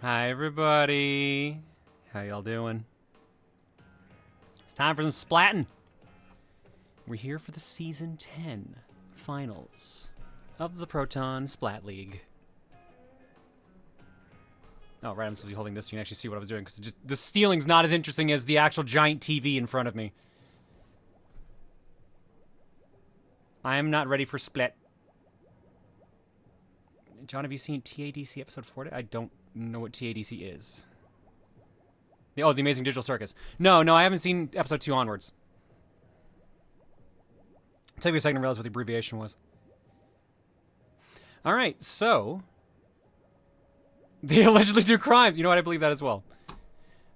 Hi, everybody. How y'all doing? It's time for some splatting. We're here for the Season 10 finals of the Proton Splat League. Oh, right, I'm supposed to be holding this so you can actually see what I was doing, because the stealing's not as interesting as the actual giant TV in front of me. I am not ready for Split. John, have you seen TADC episode 40? I don't know what TADC is. Oh, The Amazing Digital Circus. No, I haven't seen episode 2 onwards. Took me a second to realize what the abbreviation was. All right, so they allegedly do crimes. You know what? I believe that as well.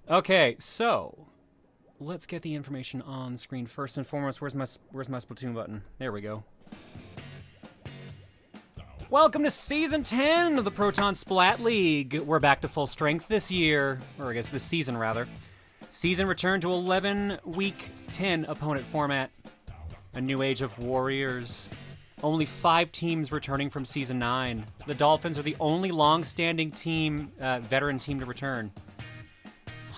Okay, so let's get the information on the screen first and foremost. Where's my Splatoon button? There we go. Welcome to Season 10 of the Proton Splat League. We're back to full strength this year, or I guess this season, rather. Season returned to 11-week 10 opponent format. A new age of warriors. Only 5 teams returning from Season 9. The Dolphins are the only long-standing team, veteran team to return.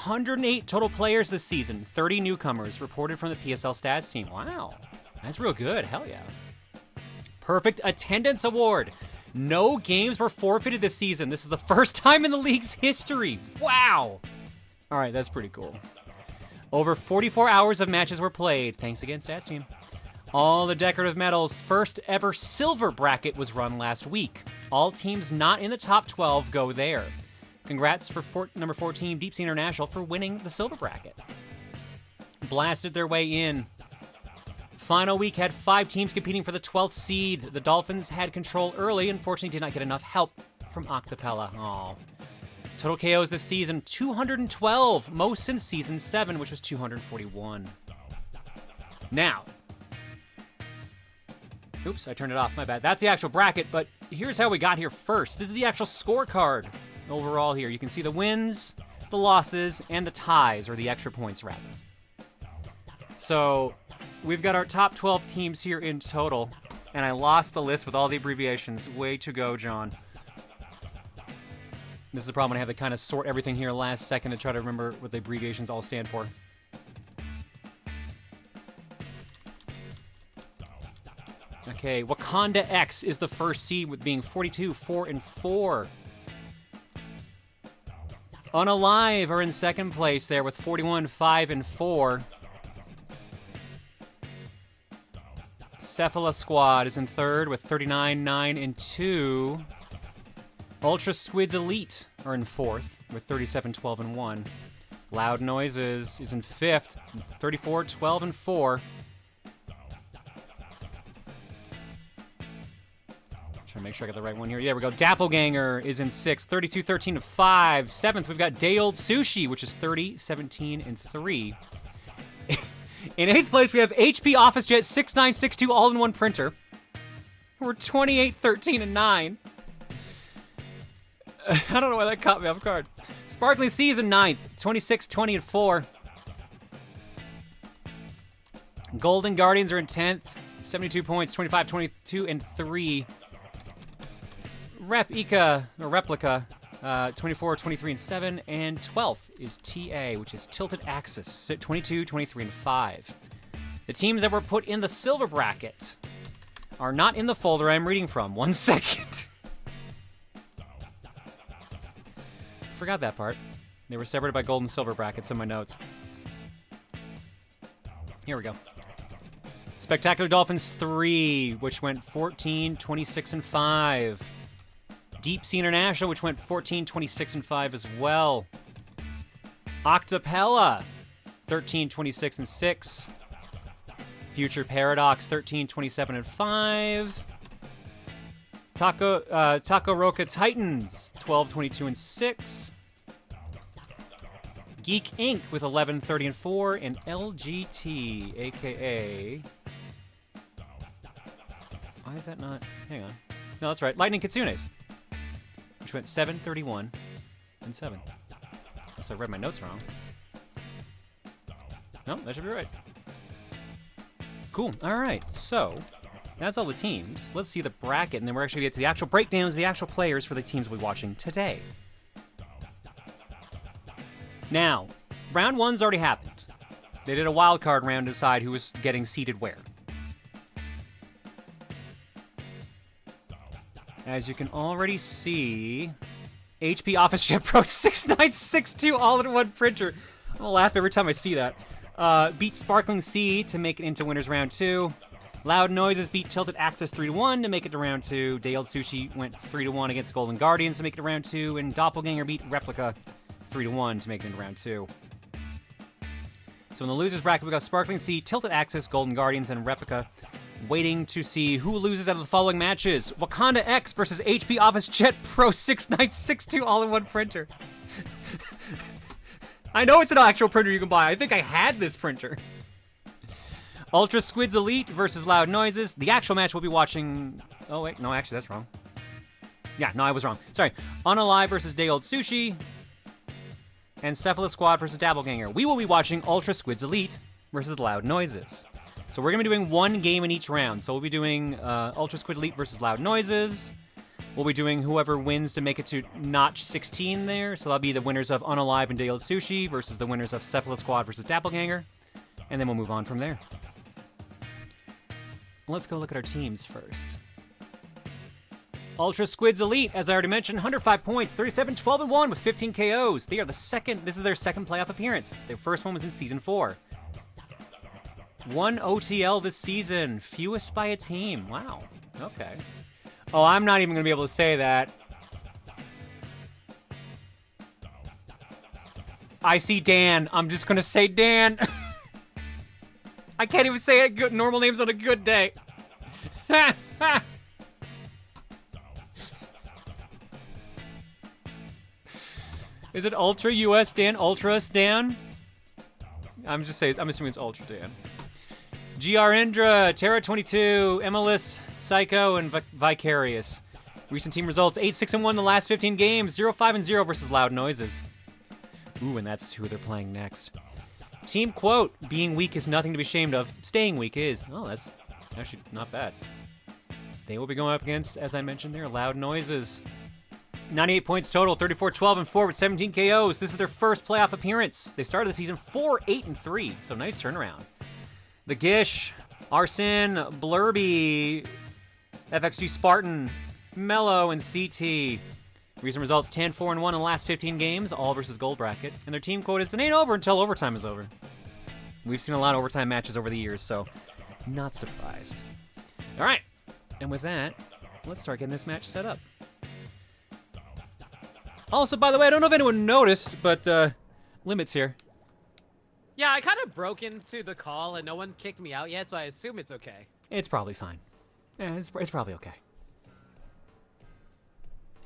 108 total players this season. 30 newcomers reported from the PSL stats team. Wow, that's real good. Hell yeah. Perfect attendance award. No games were forfeited this season. This is the first time in the league's history. Wow. All right, that's pretty cool. Over 44 hours of matches were played. Thanks again, stats team. All the decorative medals. First ever silver bracket was run last week. All teams not in the top 12 go there. Congrats for number 14, Deep Sea International, for winning the silver bracket. Blasted their way in. Final week had 5 teams competing for the 12th seed. The Dolphins had control early, unfortunately did not get enough help from Octopella. Aw. Total KOs this season, 212, most since Season 7, which was 241. Now, oops, I turned it off, my bad. That's the actual bracket, but here's how we got here first. This is the actual scorecard overall here. You can see the wins, the losses, and the ties, or the extra points, rather. So we've got our top 12 teams here in total, and I lost the list with all the abbreviations. Way to go, John. This is the problem when I have to kind of sort everything here last second to try to remember what the abbreviations all stand for. Okay, Wakanda X is the first seed with being 42, 4-4. Unalive are in second place there with 41, 5-4. Cephala Squad is in third with 39, 9-2. Ultra Squids Elite are in fourth with 37, 12-1. Loud Noises is in fifth, 34, 12-4. Trying to make sure I got the right one here. Yeah, we go. Dappelganger is in sixth, 32, 13-5. Seventh, we've got Day Old Sushi, which is 30, 17-3. In 8th place, we have HP OfficeJet 6962 all-in-one printer. We're 28, 13-9. I don't know why that caught me off guard. Sparkling Seas in 9th, 26, 20-4. Golden Guardians are in 10th, 72 points, 25, 22-3. Replica, 24, 23-7, and 12th is TA, which is Tilted Axis, 22, 23-5. The teams that were put in the silver bracket are not in the folder I'm reading from. 1 second. Forgot that part. They were separated by gold and silver brackets in my notes. Here we go. Spectacular Dolphins 3, which went 14, 26-5. Deep Sea International, which went 14, 26-5 as well. Octopella, 13, 26-6. Future Paradox, 13, 27-5. Taco Roca Titans, 12, 22-6. Geek Inc. with 11, 30-4, and LGT, aka. Why is that not? Hang on. No, that's right. Lightning Kitsunes, which went 7, 31, and 7. Unless I read my notes wrong. No, that should be right. Cool. All right. So that's all the teams. Let's see the bracket, and then we're actually going to get to the actual breakdowns of the actual players for the teams we'll be watching today. Now, round one's already happened. They did a wild card round to decide who was getting seated where. As you can already see, HP Office Jet Pro 6962 all-in-one printer. I'm gonna laugh every time I see that. Beat Sparkling Sea to make it into winners round 2. Loud Noises beat Tilted Access 3-1 to make it to round 2. Day Old Sushi went 3-1 against Golden Guardians to make it to round 2. And Doppelganger beat Replica 3-1 to make it into round 2. So in the losers bracket, we got Sparkling Sea, Tilted Access, Golden Guardians, and Replica. Waiting to see who loses out of the following matches. Wakanda X versus HP Office Jet Pro 6962 all-in-one printer. I know it's an actual printer you can buy. I think I had this printer. Ultra Squids Elite versus Loud Noises. The actual match we'll be watching... Oh, wait. No, actually, that's wrong. Yeah, no, I was wrong. Sorry. Unalive versus Day Old Sushi. And Cephalus Squad versus Dappleganger. We will be watching Ultra Squids Elite versus Loud Noises. So we're going to be doing one game in each round. So we'll be doing Ultra Squid Elite versus Loud Noises. We'll be doing whoever wins to make it to Notch 16 there. So that'll be the winners of Unalive and Day Old Sushi versus the winners of Cephalus Squad versus Dappleganger. And then we'll move on from there. Let's go look at our teams first. Ultra Squids Elite, as I already mentioned, 105 points, 37, 12, and 1 with 15 KOs. They are the second, this is their second playoff appearance. Their first one was in Season 4. One OTL this season, fewest by a team. Wow, okay. Oh, I'm not even gonna be able to say that. I see Dan, I'm just gonna say Dan. I can't even say it good normal names on a good day. Is it Ultra US Dan? Ultra Dan? I'm assuming it's Ultra Dan. GR Indra, Terra 22, MLS, Psycho, and Vicarious. Recent team results: 8-6-1 in the last 15 games, 0-5-0 versus Loud Noises. Ooh, and that's who they're playing next. Team quote: being weak is nothing to be ashamed of. Staying weak is. Oh, that's actually not bad. They will be going up against, as I mentioned there, Loud Noises. 98 points total, 34, 12, and 4 with 17 KOs. This is their first playoff appearance. They started the season 4, 8, and 3, so nice turnaround. The Gish, Arson, Blurby, FXG Spartan, Mellow, and CT. Recent results: 10, 4, and 1 in the last 15 games, all versus gold bracket. And their team quote is, it ain't over until overtime is over. We've seen a lot of overtime matches over the years, so not surprised. All right, and with that, let's start getting this match set up. Also, by the way, I don't know if anyone noticed, but Limit's here. Yeah, I kind of broke into the call and no one kicked me out yet, so I assume it's okay. It's probably fine. Yeah, it's probably okay.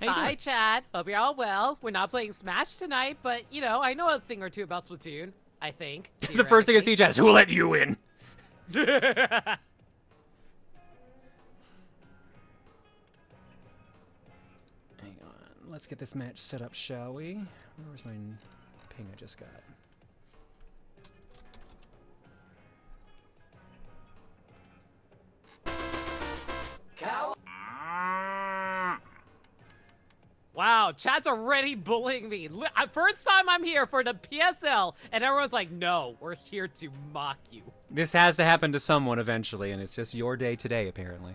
How you Hi, doing? Chad. Hope you're all well. We're not playing Smash tonight, but, you know, I know a thing or two about Splatoon, I think. The first thing I see, Chad, is who let you in? Let's get this match set up, shall we? Where's my ping I just got? Wow, Chad's already bullying me. First time I'm here for the PSL, and everyone's like, no, we're here to mock you. This has to happen to someone eventually, and it's just your day today, apparently.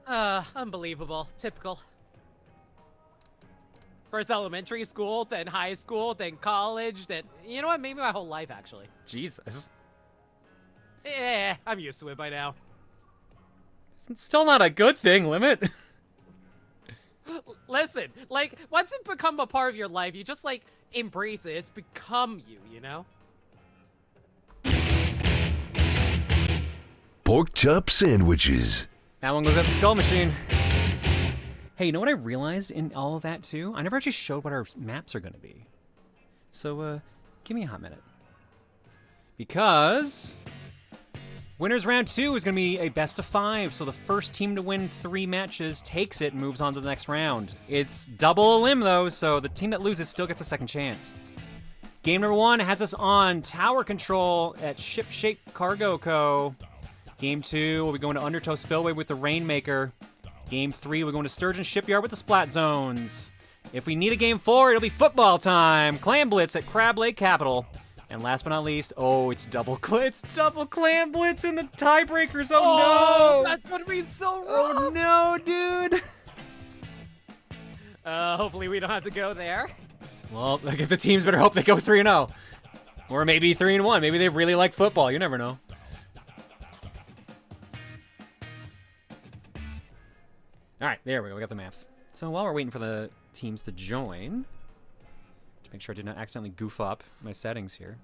Unbelievable. Typical. First elementary school, then high school, then college, then... You know what? Maybe my whole life, actually. Jesus. Yeah, I'm used to it by now. It's still not a good thing, Limit. Listen, like, once it become a part of your life, you just, like, embrace it. It's become you, you know? Pork chop sandwiches. That one goes at the skull machine. Hey, you know what I realized in all of that, too? I never actually showed what our maps are going to be. So, give me a hot minute. Because winners round 2 is going to be a best of 5, so the first team to win 3 matches takes it and moves on to the next round. It's double elim, though, so the team that loses still gets a second chance. Game number 1 has us on tower control at Ship Shape Cargo Co. Game 2, we'll be going to Undertow Spillway with the Rainmaker. Game 3, we're going to Sturgeon Shipyard with the Splat Zones. If we need a game 4, it'll be football time. Clam Blitz at Crab Lake Capital. And last but not least, it's double Clam Blitz in the tiebreakers. Oh no! That's gonna be so rough. Oh no, dude. Hopefully we don't have to go there. Well, look at the teams better hope they go 3-0. Or maybe 3-1. Maybe they really like football. You never know. All right, there we go. We got the maps. So while we're waiting for the teams to join, to make sure I did not accidentally goof up my settings here.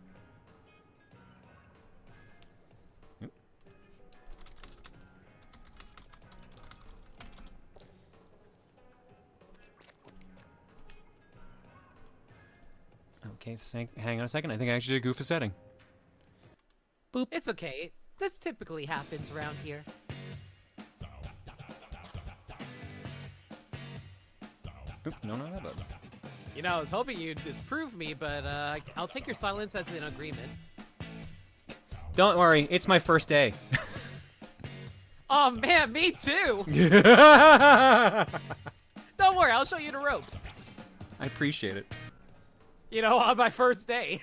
Oop. Okay, hang on a second. I think I actually did goof a setting. Boop. It's okay. This typically happens around here. Oop, no, not that button. You know, I was hoping you'd disprove me, but I'll take your silence as an agreement. Don't worry, it's my first day. Oh man, me too! Don't worry, I'll show you the ropes. I appreciate it. You know, on my first day.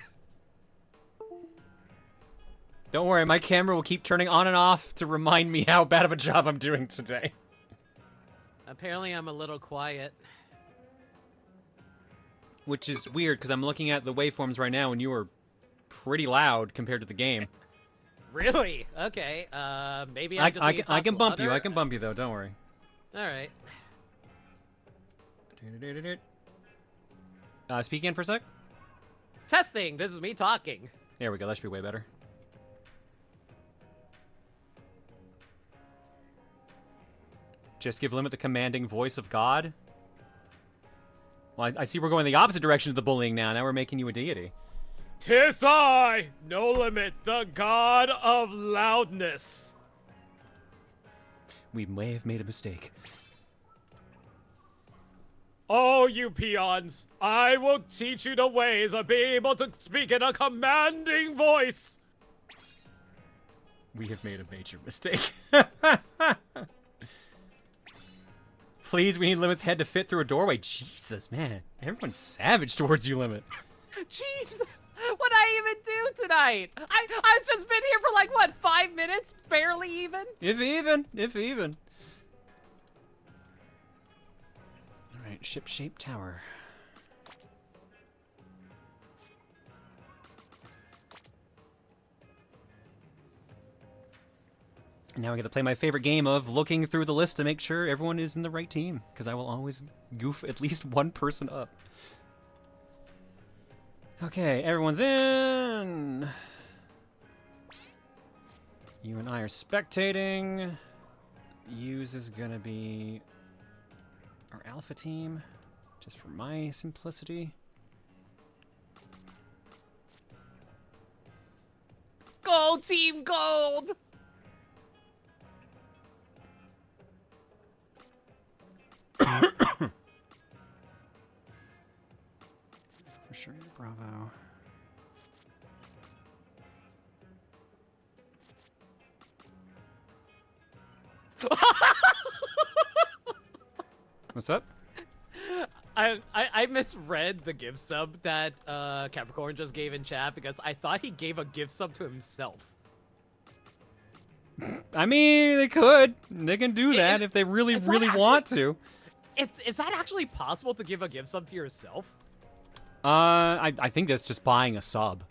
Don't worry, my camera will keep turning on and off to remind me how bad of a job I'm doing today. Apparently I'm a little quiet. Which is weird, because I'm looking at the waveforms right now, and you are pretty loud compared to the game. Really? Okay, maybe I just need to talk I can bump louder. you, I can bump you, though, don't worry. Alright. Speak in for a sec. Testing! This is me talking. There we go, that should be way better. Just give Limit the commanding voice of God. Well, I see we're going the opposite direction of the bullying now. Now we're making you a deity. 'Tis I, No Limit, the god of loudness. We may have made a mistake. Oh, you peons, I will teach you the ways of being able to speak in a commanding voice. We have made a major mistake. Please, we need Limit's head to fit through a doorway. Jesus, man. Everyone's savage towards you, Limit. Jeez, what'd I even do tonight? I've just been here for like, what, 5 minutes? Barely even? If even. Alright, ship-shaped tower. Now I get to play my favorite game of looking through the list to make sure everyone is in the right team, because I will always goof at least one person up. Okay, everyone's in. You and I are spectating. Use is gonna be our alpha team, just for my simplicity. Gold, team gold! For sure, bravo. What's up? I misread the gift sub that Capricorn just gave in chat because I thought he gave a gift sub to himself. I mean, they could. They can do that if they really want to. Is that actually possible to give a gift sub to yourself? I think that's just buying a sub.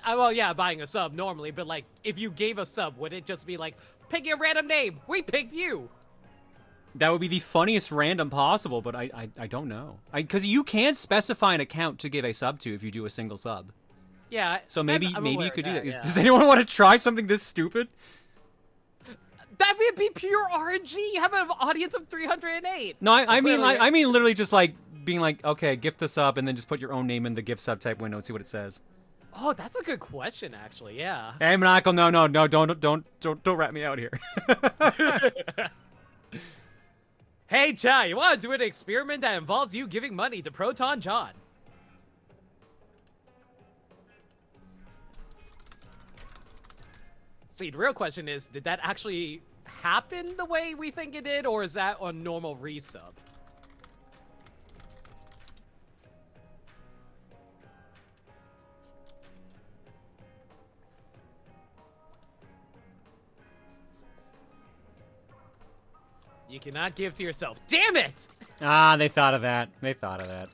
Well, yeah, buying a sub normally, but like, if you gave a sub, would it just be like, pick your random name, we picked you? That would be the funniest random possible, but I don't know. Because you can specify an account to give a sub to if you do a single sub. Yeah. So maybe I'm maybe aware you could of do that. yeah. Does anyone want to try something this stupid? That would be pure RNG. You have an audience of 308. No, I mean literally just like being like, okay, gift a sub, and then just put your own name in the gift sub type window and see what it says. Oh, that's a good question, actually. Yeah. Hey, Monaco, no, don't rat me out here. Hey, Chai, you want to do an experiment that involves you giving money to Proton John? See, the real question is, did that actually happen the way we think it did, or is that a normal resub? You cannot give to yourself. Damn it! Ah, they thought of that. They thought of that.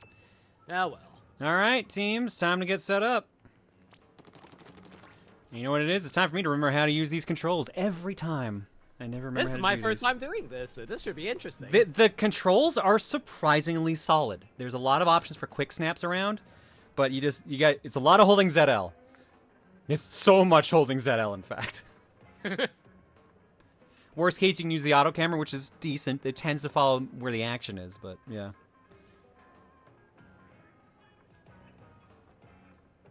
Oh well. All right, teams, time to get set up. You know what it is? It's time for me to remember how to use these controls every time. I never remember This how is to my do first these. time doing this, so this should be interesting. The controls are surprisingly solid. There's a lot of options for quick snaps around, but it's a lot of holding ZL. It's so much holding ZL, in fact. Worst case, you can use the auto camera, which is decent. It tends to follow where the action is, but yeah.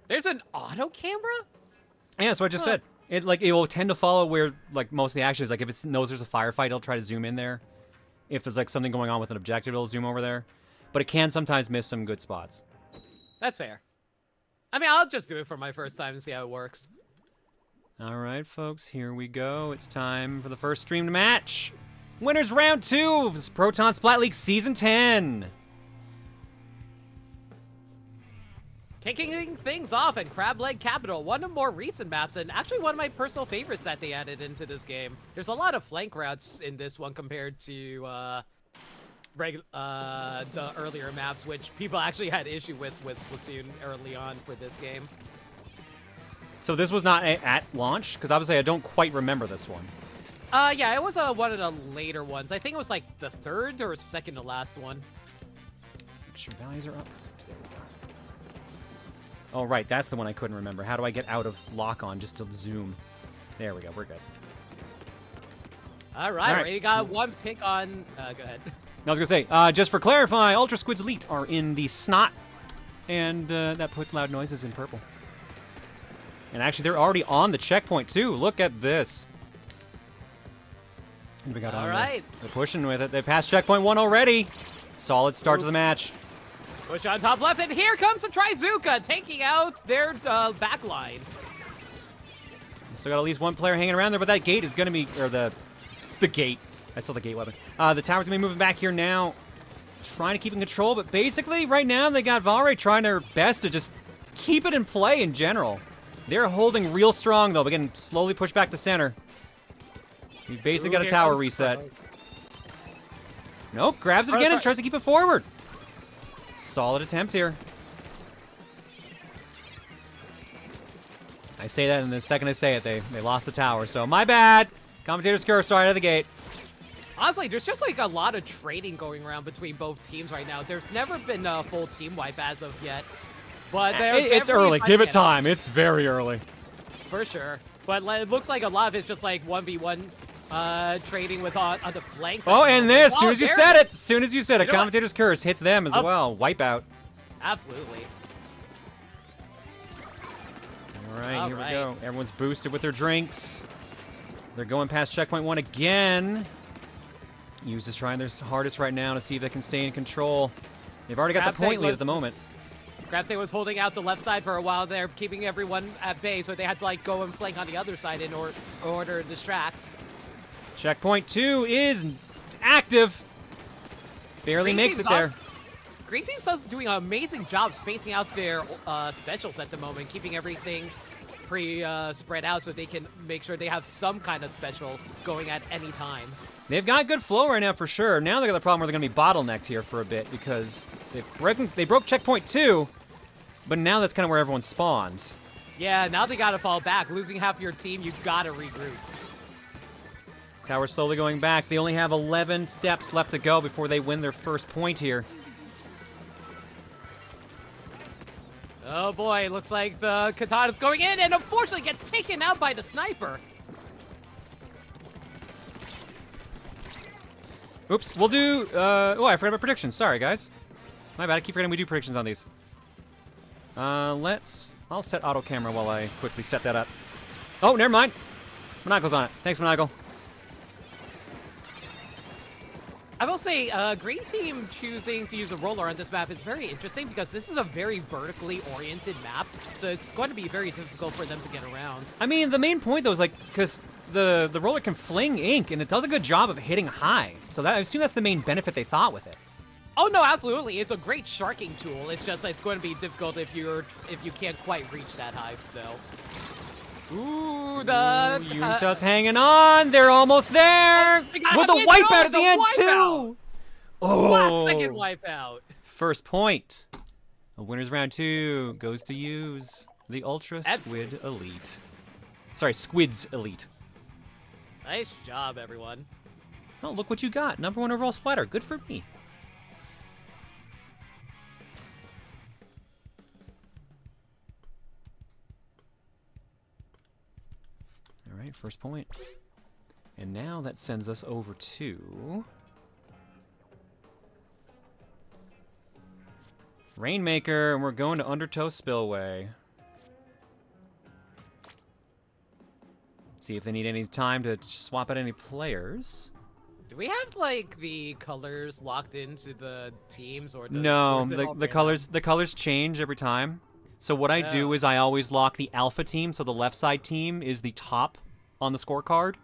There's an auto camera? Yeah, that's what I just said. It will tend to follow where most of the action is. Like if it knows there's a firefight, it'll try to zoom in there. If there's something going on with an objective, it'll zoom over there. But it can sometimes miss some good spots. That's fair. I mean, I'll just do it for my first time and see how it works. All right, folks, here we go. It's time for the first streamed match. Winners round 2 of this Proton Splat League Season 10. Kicking things off in Crab Leg Capital, one of the more recent maps, and actually one of my personal favorites that they added into this game. There's a lot of flank routes in this one compared to the earlier maps, which people actually had issue with Splatoon early on for this game. So this was not at launch? Because obviously I don't quite remember this one. Yeah, it was one of the later ones. I think it was like the third or second to last one. Make sure values are up. There we go. Oh, right, that's the one I couldn't remember. How do I get out of lock-on just to zoom? There we go, we're good. All right, we got one pick on... go ahead. I was going to say, just for clarify, Ultra Squids Elite are in the snot, and that puts loud noises in purple. And actually, they're already on the checkpoint, too. Look at this. And we got All right. They're pushing with it. They passed checkpoint 1 already. Solid start to the match. Push on top left, and here comes the Trizuka, taking out their back line. Still got at least one player hanging around there, but that gate is going to be, it's the gate. I saw the gate weapon. The tower's going to be moving back here now, trying to keep in control, but basically, right now, they got Valre trying their best to just keep it in play in general. They're holding real strong, though, but getting slowly pushed back to center. We've basically got a tower reset. Nope, grabs it again and tries to keep it forward. Solid attempt here. I say that, and the second I say it, they lost the tower. So my bad. Commentators curse right out of the gate. Honestly, there's just like a lot of trading going around between both teams right now. There's never been a full team wipe as of yet. But it's early. Give it time. It's very early. For sure. But it looks like a lot of it's just like 1v1 trading with on the flanks. Oh, and this, as soon as you said it, You know Commentator's Curse hits them as well. Wipeout. Absolutely. All right, here we go. Everyone's boosted with their drinks. They're going past checkpoint 1 again. Use is trying their hardest right now to see if they can stay in control. They've already got the point lead at the moment. Grapte was holding out the left side for a while there, keeping everyone at bay, so they had to like go and flank on the other side in order to distract. Checkpoint 2 is active. Barely makes it there. Green Team's also doing an amazing job spacing out their specials at the moment, keeping everything pretty spread out so they can make sure they have some kind of special going at any time. They've got good flow right now for sure. Now they got the problem where they're going to be bottlenecked here for a bit because they broke checkpoint 2, but now that's kind of where everyone spawns. Yeah, now they got to fall back. Losing half your team, you got to regroup. Tower slowly going back. They only have 11 steps left to go before they win their first point here. Oh boy, looks like the Katana's going in and unfortunately gets taken out by the sniper. Oops, we'll do, oh, I forgot about predictions. Sorry, guys. My bad, I keep forgetting we do predictions on these. I'll set auto camera while I quickly set that up. Oh, never mind. Monaco's on it. Thanks, Monaco. I will say, Green Team choosing to use a roller on this map is very interesting because this is a very vertically oriented map, so it's going to be very difficult for them to get around. I mean, the main point, though, is like, because the roller can fling ink, and it does a good job of hitting high. So I assume that's the main benefit they thought with it. Oh, no, absolutely. It's a great sharking tool. It's just it's going to be difficult if you can't quite reach that high, though. Ooh, the... Utah's hanging on. They're almost there. With a wipeout at the end, too. Oh. Last second wipeout. First point. A winner's round 2 goes to use the Ultra Squid Elite. Sorry, Squids Elite. Nice job, everyone. Oh, look what you got. #1 overall splatter. Good for me. All right, first point. And now that sends us over to Rainmaker, and we're going to Undertow Spillway. See if they need any time to swap out any players. Do we have like the colors locked into the teams, or does, no? or is it all The colors change every time. So what I do is I always lock the Alpha team, so the left side team is the top on the scorecard,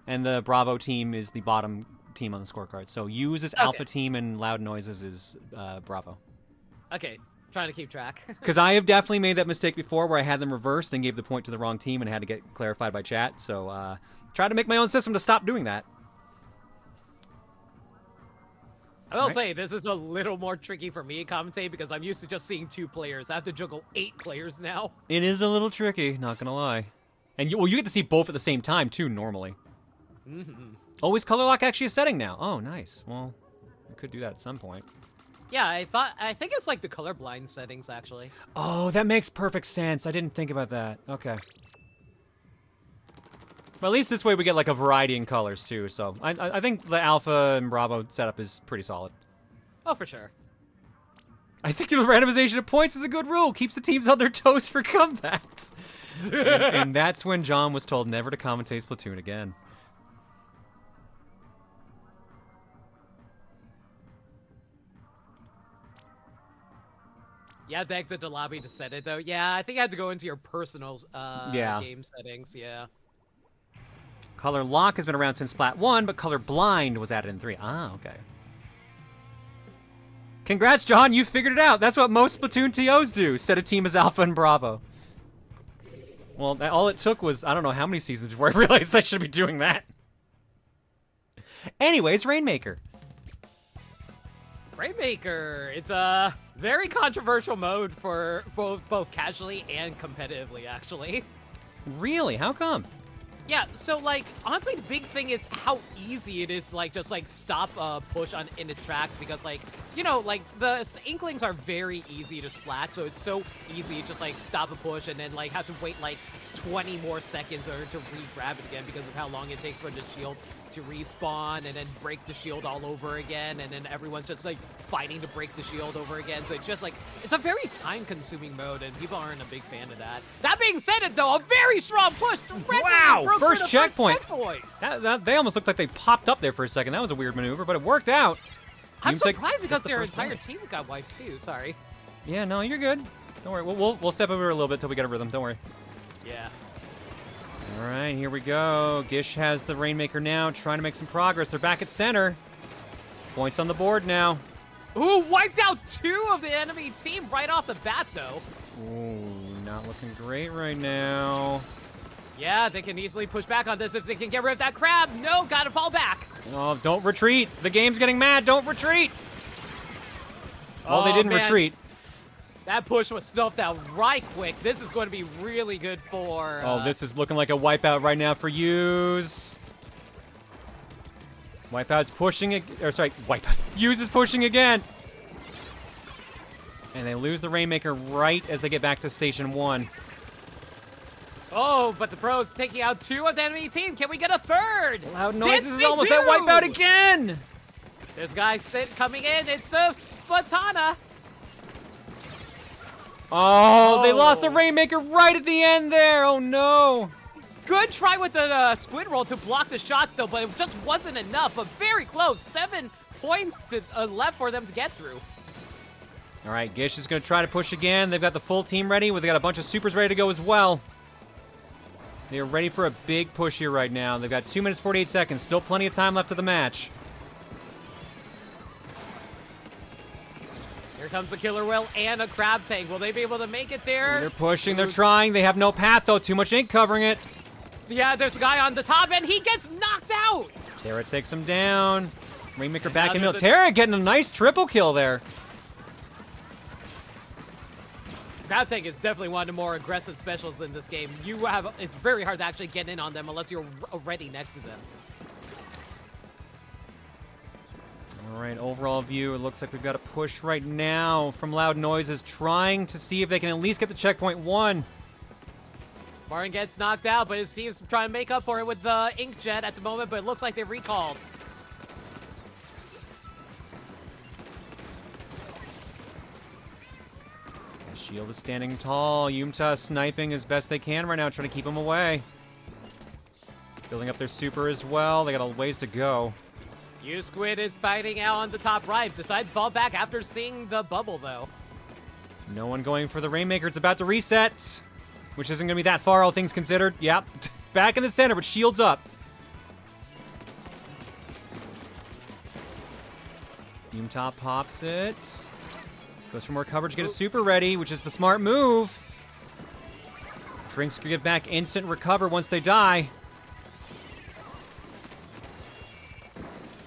and the Bravo team is the bottom team on the scorecard. So Use is Alpha team, and Loud Noises is Bravo. Okay, trying to keep track. Because I have definitely made that mistake before where I had them reversed and gave the point to the wrong team and had to get clarified by chat. So try to make my own system to stop doing that. I will say, this is a little more tricky for me to commentate because I'm used to just seeing 2 players. I have to juggle 8 players now. It is a little tricky, not gonna lie. And you get to see both at the same time, too, normally. Mm-hmm. Oh, is color lock actually a setting now? Oh, nice. Well, I could do that at some point. Yeah, I think it's like the colorblind settings, actually. Oh, that makes perfect sense. I didn't think about that. Okay. Well, at least this way we get like a variety in colors too, so I think the Alpha and Bravo setup is pretty solid. Oh, for sure. I think the randomization of points is a good rule. Keeps the teams on their toes for comebacks. and that's when John was told never to commentate Splatoon again. You have to exit the lobby to set it, though. Yeah, I think you have to go into your personal game settings, yeah. Color lock has been around since Splat 1, but color blind was added in 3. Ah, okay. Congrats, John, you figured it out. That's what most Splatoon TOs do. Set a team as Alpha and Bravo. Well, all it took was, I don't know how many seasons before I realized I should be doing that. Anyways, Rainmaker. Rainmaker, it's a very controversial mode for both casually and competitively, actually. Really? How come? Yeah, so, like, honestly, the big thing is how easy it is to, like, just, like, stop a push in its tracks because, like, you know, like, the Inklings are very easy to splat, so it's so easy to just, like, stop a push and then, like, have to wait, like, 20 more seconds or to re-grab it again because of how long it takes for the shield to respawn and then break the shield all over again, and then everyone's just, like, fighting to break the shield over again, so it's just, like, it's a very time-consuming mode, and people aren't a big fan of that. That being said, though, a very strong push directly wow, first checkpoint. That They almost looked like they popped up there for a second. That was a weird maneuver, but it worked out. I'm surprised because their entire team got wiped too. Sorry. Yeah, no, you're good. Don't worry. We'll step over a little bit till we get a rhythm. Don't worry. Yeah. All right, here we go. Gish has the Rainmaker now, trying to make some progress. They're back at center. Points on the board now. Ooh, wiped out 2 of the enemy team right off the bat, though. Ooh, not looking great right now. Yeah, they can easily push back on this if they can get rid of that crab. No, gotta fall back. Oh, don't retreat. The game's getting mad. Don't retreat. Well, they didn't retreat. That push was stuffed out right quick. This is going to be really good for... Oh, this is looking like a wipeout right now for Use. Wipeout's pushing it. Or sorry, Wipeout. Use is pushing again. And they lose the Rainmaker right as they get back to Station 1. Oh, but the pros taking out 2 of the enemy team. Can we get a third? Loud Noises is almost at Wipeout again. This guy coming in. It's the Splatana. Oh, they lost the Rainmaker right at the end there. Oh, no. Good try with the squid roll to block the shots, though, but it just wasn't enough. But very close. 7 points left for them to get through. All right, Gish is going to try to push again. They've got the full team ready. They got a bunch of supers ready to go as well. They are ready for a big push here right now. They've got 2 minutes, 48 seconds. Still plenty of time left of the match. They're Here comes the Killer Whale and a Crab Tank. Will they be able to make it there? They're pushing, they're trying. They have no path, though. Too much ink covering it. Yeah, there's a guy on the top, and he gets knocked out. Terra takes him down. Rainmaker back in there's middle. Terra getting a nice triple kill there. Crab Tank is definitely one of the more aggressive specials in this game. It's very hard to actually get in on them unless you're already next to them. All right, overall view, it looks like we've got a push right now from Loud Noises, trying to see if they can at least get the checkpoint 1. Martin gets knocked out, but his team's trying to make up for it with the Inkjet at the moment, but it looks like they've recalled. The shield is standing tall. Yumta sniping as best they can right now, trying to keep him away. Building up their super as well. They got a ways to go. U-Squid is fighting out on the top right. Decide to fall back after seeing the bubble, though. No one going for the Rainmaker. It's about to reset, which isn't going to be that far, all things considered. Yep. Back in the center, but shields up. Yumta pops it. Goes for more coverage, get a super ready, which is the smart move. Drinks can get back instant recover once they die.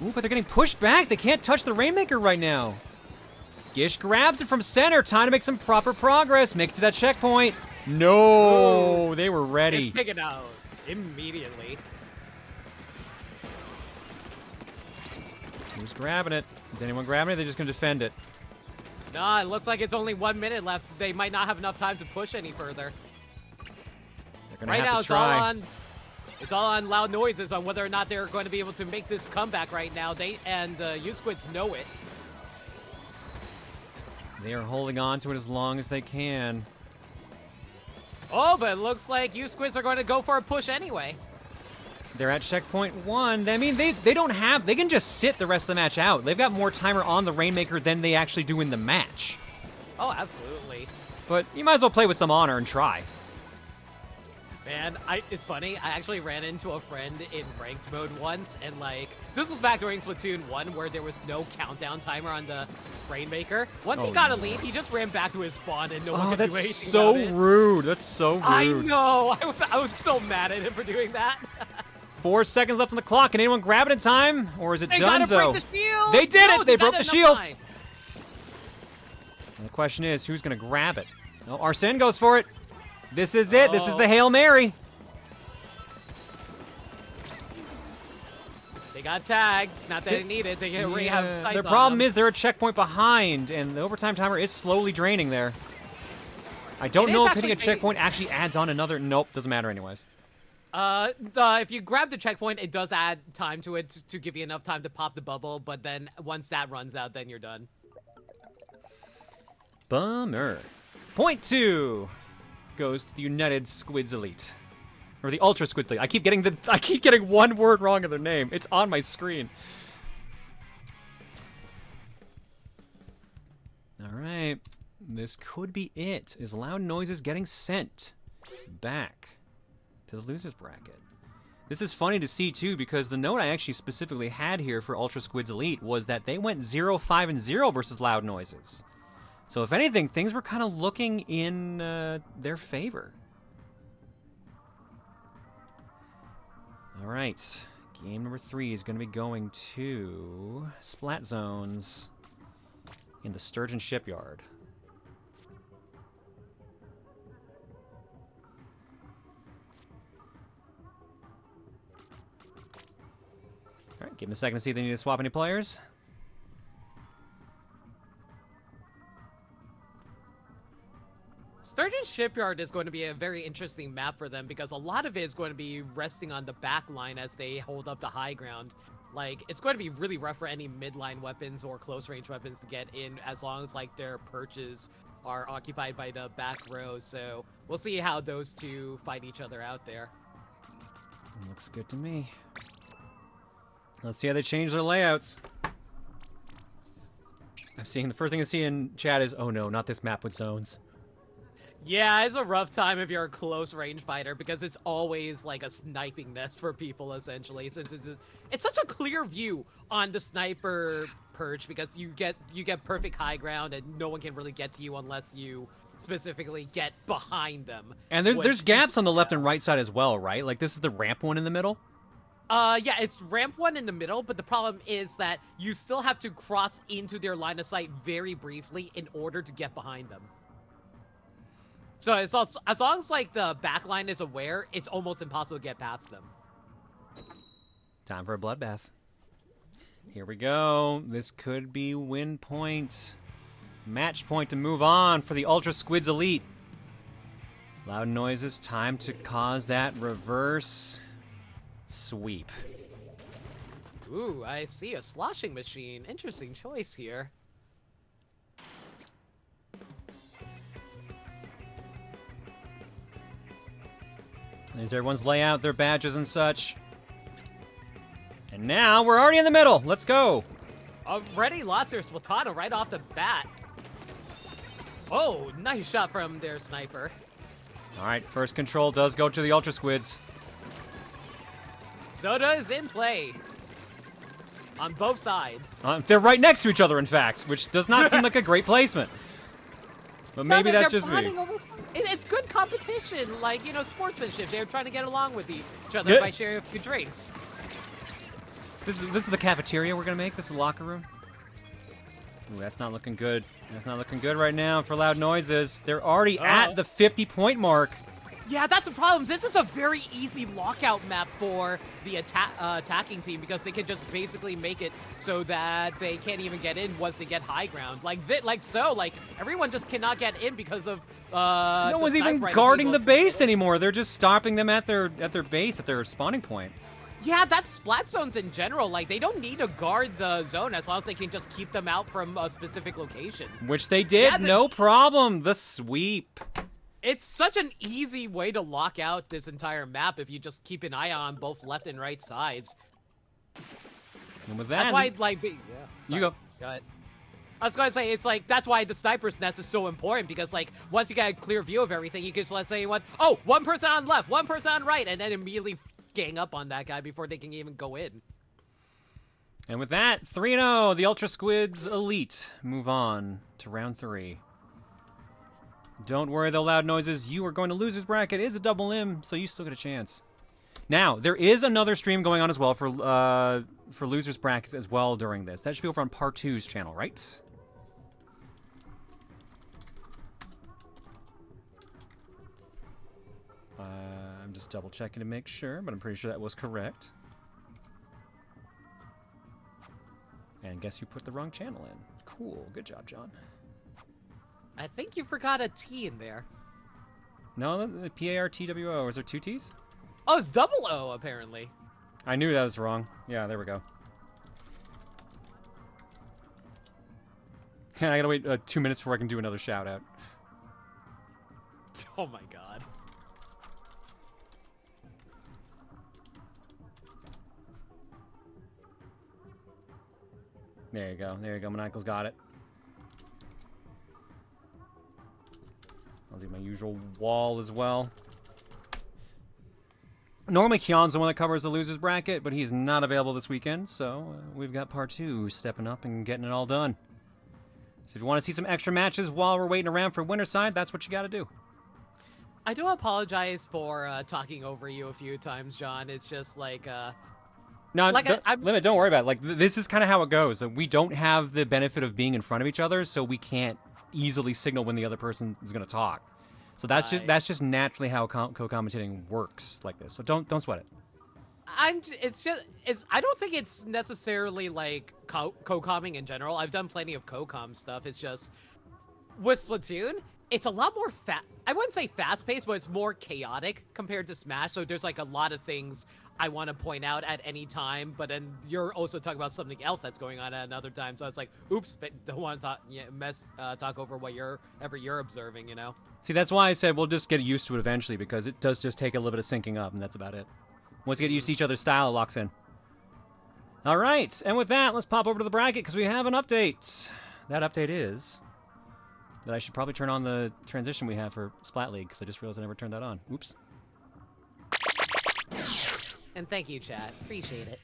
Ooh, but they're getting pushed back. They can't touch the Rainmaker right now. Gish grabs it from center. Time to make some proper progress. Make it to that checkpoint. No, they were ready. Let's pick it out immediately. Who's grabbing it? Is anyone grabbing it? They're just going to defend it. Nah, it looks like it's only 1 minute left. They might not have enough time to push any further. They're going to Right have now, to try. it's all on Loud Noises on whether or not they're going to be able to make this comeback right now. U-Squids know it. They are holding on to it as long as they can. Oh, but it looks like U-Squids are going to go for a push anyway. They're at checkpoint 1. I mean, they can just sit the rest of the match out. They've got more timer on the Rainmaker than they actually do in the match. Oh, absolutely. But you might as well play with some honor and try. Man, it's funny. I actually ran into a friend in ranked mode once, and this was back during Splatoon 1 where there was no countdown timer on the Rainmaker. Once he got a lead, he just ran back to his spawn and no one could do anything so about it. rude. That's so rude. I know. I was so mad at him for doing that. 4 seconds left on the clock. Can anyone grab it in time? Or is it They gotta Dunzo? break the shield. They did No, it! They broke got the enough shield! time. And the question is, who's going to grab it? Oh, Arsene goes for it. This is it. This is Oh. the Hail Mary. They got tags. Not that they need it. They already have sights Their on problem them. is they're a checkpoint behind, and the overtime timer is slowly draining there. I don't It know is if hitting a actually checkpoint actually adds on another. Nope, doesn't matter anyways. If you grab the checkpoint, it does add time to it to give you enough time to pop the bubble, but then once that runs out, then you're done. Bummer. Point 2 goes to the United Squids Elite. Or the Ultra Squids Elite. I keep getting one word wrong in their name. It's on my screen. Alright. This could be it. Is Loud Noises getting sent back to the losers bracket? This is funny to see too, because the note I actually specifically had here for Ultra Squids Elite was that they went 0-5-0 versus Loud Noises. So if anything, things were kind of looking in their favor. All right, game number 3 is going to be going to Splat Zones in the Sturgeon Shipyard. All right, give them a second to see if they need to swap any players. Sturgeon Shipyard is going to be a very interesting map for them because a lot of it is going to be resting on the back line as they hold up the high ground. It's going to be really rough for any midline weapons or close-range weapons to get in as long as, their perches are occupied by the back row. So we'll see how those two fight each other out there. Looks good to me. Let's see how they change their layouts. The first thing I see in chat is, oh no, not this map with zones. Yeah, it's a rough time if you're a close-range fighter because it's always like a sniping nest for people, essentially, since it's such a clear view on the sniper perch because you get perfect high ground and no one can really get to you unless you specifically get behind them. And there's gaps on the left and right side as well, right? Like this is the ramp one in the middle? Yeah, it's ramp one in the middle, but the problem is that you still have to cross into their line of sight very briefly in order to get behind them. So as long as like the back line is aware, it's almost impossible to get past them. Time for a bloodbath. Here we go. This could be win point. Match point to move on for the Ultra Squids Elite. Loud noises, time to cause that reverse sweep. Ooh, I see a sloshing machine. Interesting choice here. There's everyone's layout, their badges and such. And now we're already in the middle. Let's go. Already lost their Splatoon right off the bat. Oh, nice shot from their sniper. All right, first control does go to the Ultra Squids. Soda is in play. On both sides. They're right next to each other, in fact, which does not seem like a great placement. But maybe that's just me. It's good competition, like, you know, sportsmanship. They're trying to get along with each other by sharing a few drinks. This is the cafeteria we're gonna make. This is the locker room. Ooh, that's not looking good. That's not looking good right now for Loud Noises. They're already at the 50-point mark. Yeah, that's a problem. This is a very easy lockout map for the attacking team because they can just basically make it so that they can't even get in once they get high ground. Like everyone just cannot get in because of no one's even guarding the base anymore. They're just stopping them at their base, at their spawning point. Yeah, that's splat zones in general. Like, they don't need to guard the zone as long as they can just keep them out from a specific location. Which they did, yeah, no problem. The sweep. It's such an easy way to lock out this entire map if you just keep an eye on both left and right sides. And with that, that's why, like, you go. Go ahead. I was gonna say, it's like, that's why the sniper's nest is so important, because, like, once you get a clear view of everything, you can just, let's say, one person on left, one person on right, and then immediately gang up on that guy before they can even go in. And with that, 3-0, the Ultra Squids Elite move on to round 3. Don't worry, though, Loud Noises. You are going to losers bracket. It is a double M, so you still get a chance. Now, there is another stream going on as well for losers brackets as well during this. That should be over on Part 2's channel, right? I'm just double checking to make sure, but I'm pretty sure that was correct. And guess you put the wrong channel in. Cool. Good job, John. I think you forgot a T in there. No, the P-A-R-T-W-O. Is there 2 T's? Oh, it's double O, apparently. I knew that was wrong. Yeah, there we go. I gotta wait 2 minutes before I can do another shout out. Oh my god. There you go. There you go. Maniacal's got it. I'll do my usual wall as well. Normally, Kion's the one that covers the losers bracket, but he's not available this weekend, so we've got Part 2 stepping up and getting it all done. So if you want to see some extra matches while we're waiting around for Winterside, that's what you got to do. I do apologize for talking over you a few times, John. It's just like... No, like Limit, don't worry about it. Like, this is kind of how it goes. We don't have the benefit of being in front of each other, so we can't easily signal when the other person is going to talk. So that's just naturally how co-commentating works like this. So don't sweat it. I don't think it's necessarily like co-comming in general. I've done plenty of co-com stuff. It's just with Splatoon, it's a lot more I wouldn't say fast-paced, but it's more chaotic compared to Smash. So there's like a lot of things I want to point out at any time, but then you're also talking about something else that's going on at another time. So it's like, oops, but don't want to talk over what you're observing, you know? See, that's why I said we'll just get used to it eventually, because it does just take a little bit of syncing up, and that's about it. Once you get used to each other's style, it locks in. All right, and with that, let's pop over to the bracket, because we have an update. That update is that I should probably turn on the transition we have for Splat League, because I just realized I never turned that on. Oops. And thank you, chat. Appreciate it.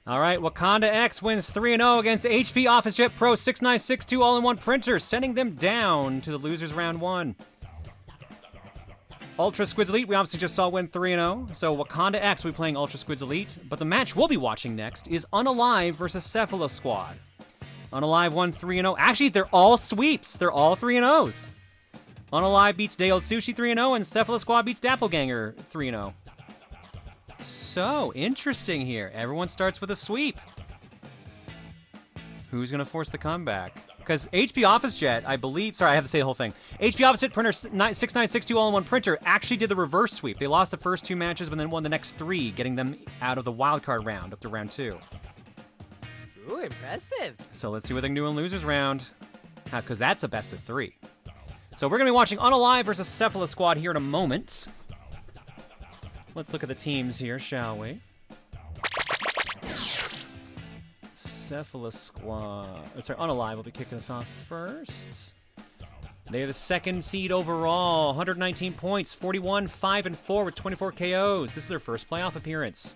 All right, Wakanda X wins 3-0 against HP OfficeJet Pro 6962 all-in-one printer, sending them down to the losers round 1. Ultra Squids Elite, we obviously just saw win 3-0, so Wakanda X will be playing Ultra Squids Elite, but the match we'll be watching next is Unalive versus Cephala Squad. Unalive won 3-0. Actually, they're all sweeps. They're all 3-0s. Unalive beats Day Old Sushi 3-0, and Cephala Squad beats Dappelganger 3-0. So, interesting here. Everyone starts with a sweep. Who's going to force the comeback? Because HP OfficeJet, I believe... Sorry, I have to say the whole thing. HP OfficeJet Printer 6962 all-in-one printer actually did the reverse sweep. They lost the first 2 matches, but then won the next 3, getting them out of the wildcard round up to round 2. Ooh, impressive. So let's see what they can do in losers round. Because that's a best of 3. So we're going to be watching Unalive versus Cephala Squad here in a moment. Let's look at the teams here, shall we? Cephala Squad... Unalive will be kicking us off first. They have the 2nd seed overall, 119 points, 41, 5-4 with 24 KOs. This is their first playoff appearance.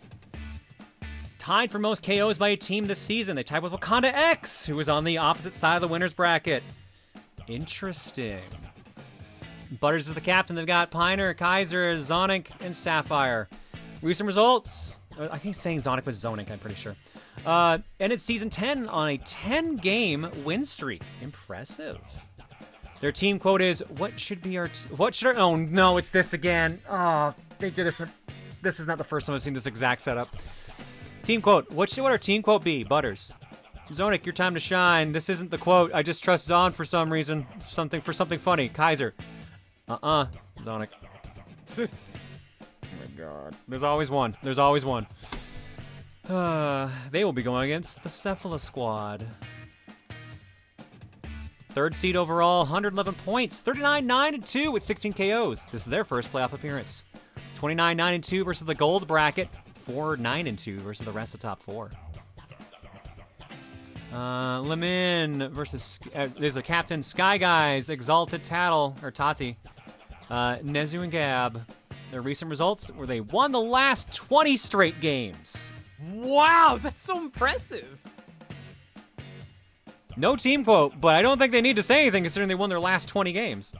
Tied for most KOs by a team this season. They tied with Wakanda X, who is on the opposite side of the winner's bracket. Interesting. Butters is the captain. They've got Piner, Kaiser, Zonic, and Sapphire. Recent results. I think saying Zonic was Zonic, I'm pretty sure. Ended season 10 on a 10-game win streak. Impressive. Their team quote is, oh no, it's this again. Oh, they did this. This is not the first time I've seen this exact setup. Team quote, what should our team quote be? Butters. Zonic, your time to shine. This isn't the quote. I just trust Zon for some reason. Something funny. Kaiser. Zonic. Oh my god. There's always one. There's always one. They will be going against the Cephala Squad. 3rd seed overall, 111 points, 39-9-2 with 16 KOs. This is their first playoff appearance. 29-9-2 versus the gold bracket, 4-9-2 versus the rest of the top 4. Lemin versus, there's the captain, Sky Guys, Exalted Tati. Nezu and Gab. Their recent results were they won the last 20 straight games. Wow, that's so impressive. No team quote, but I don't think they need to say anything considering they won their last 20 games.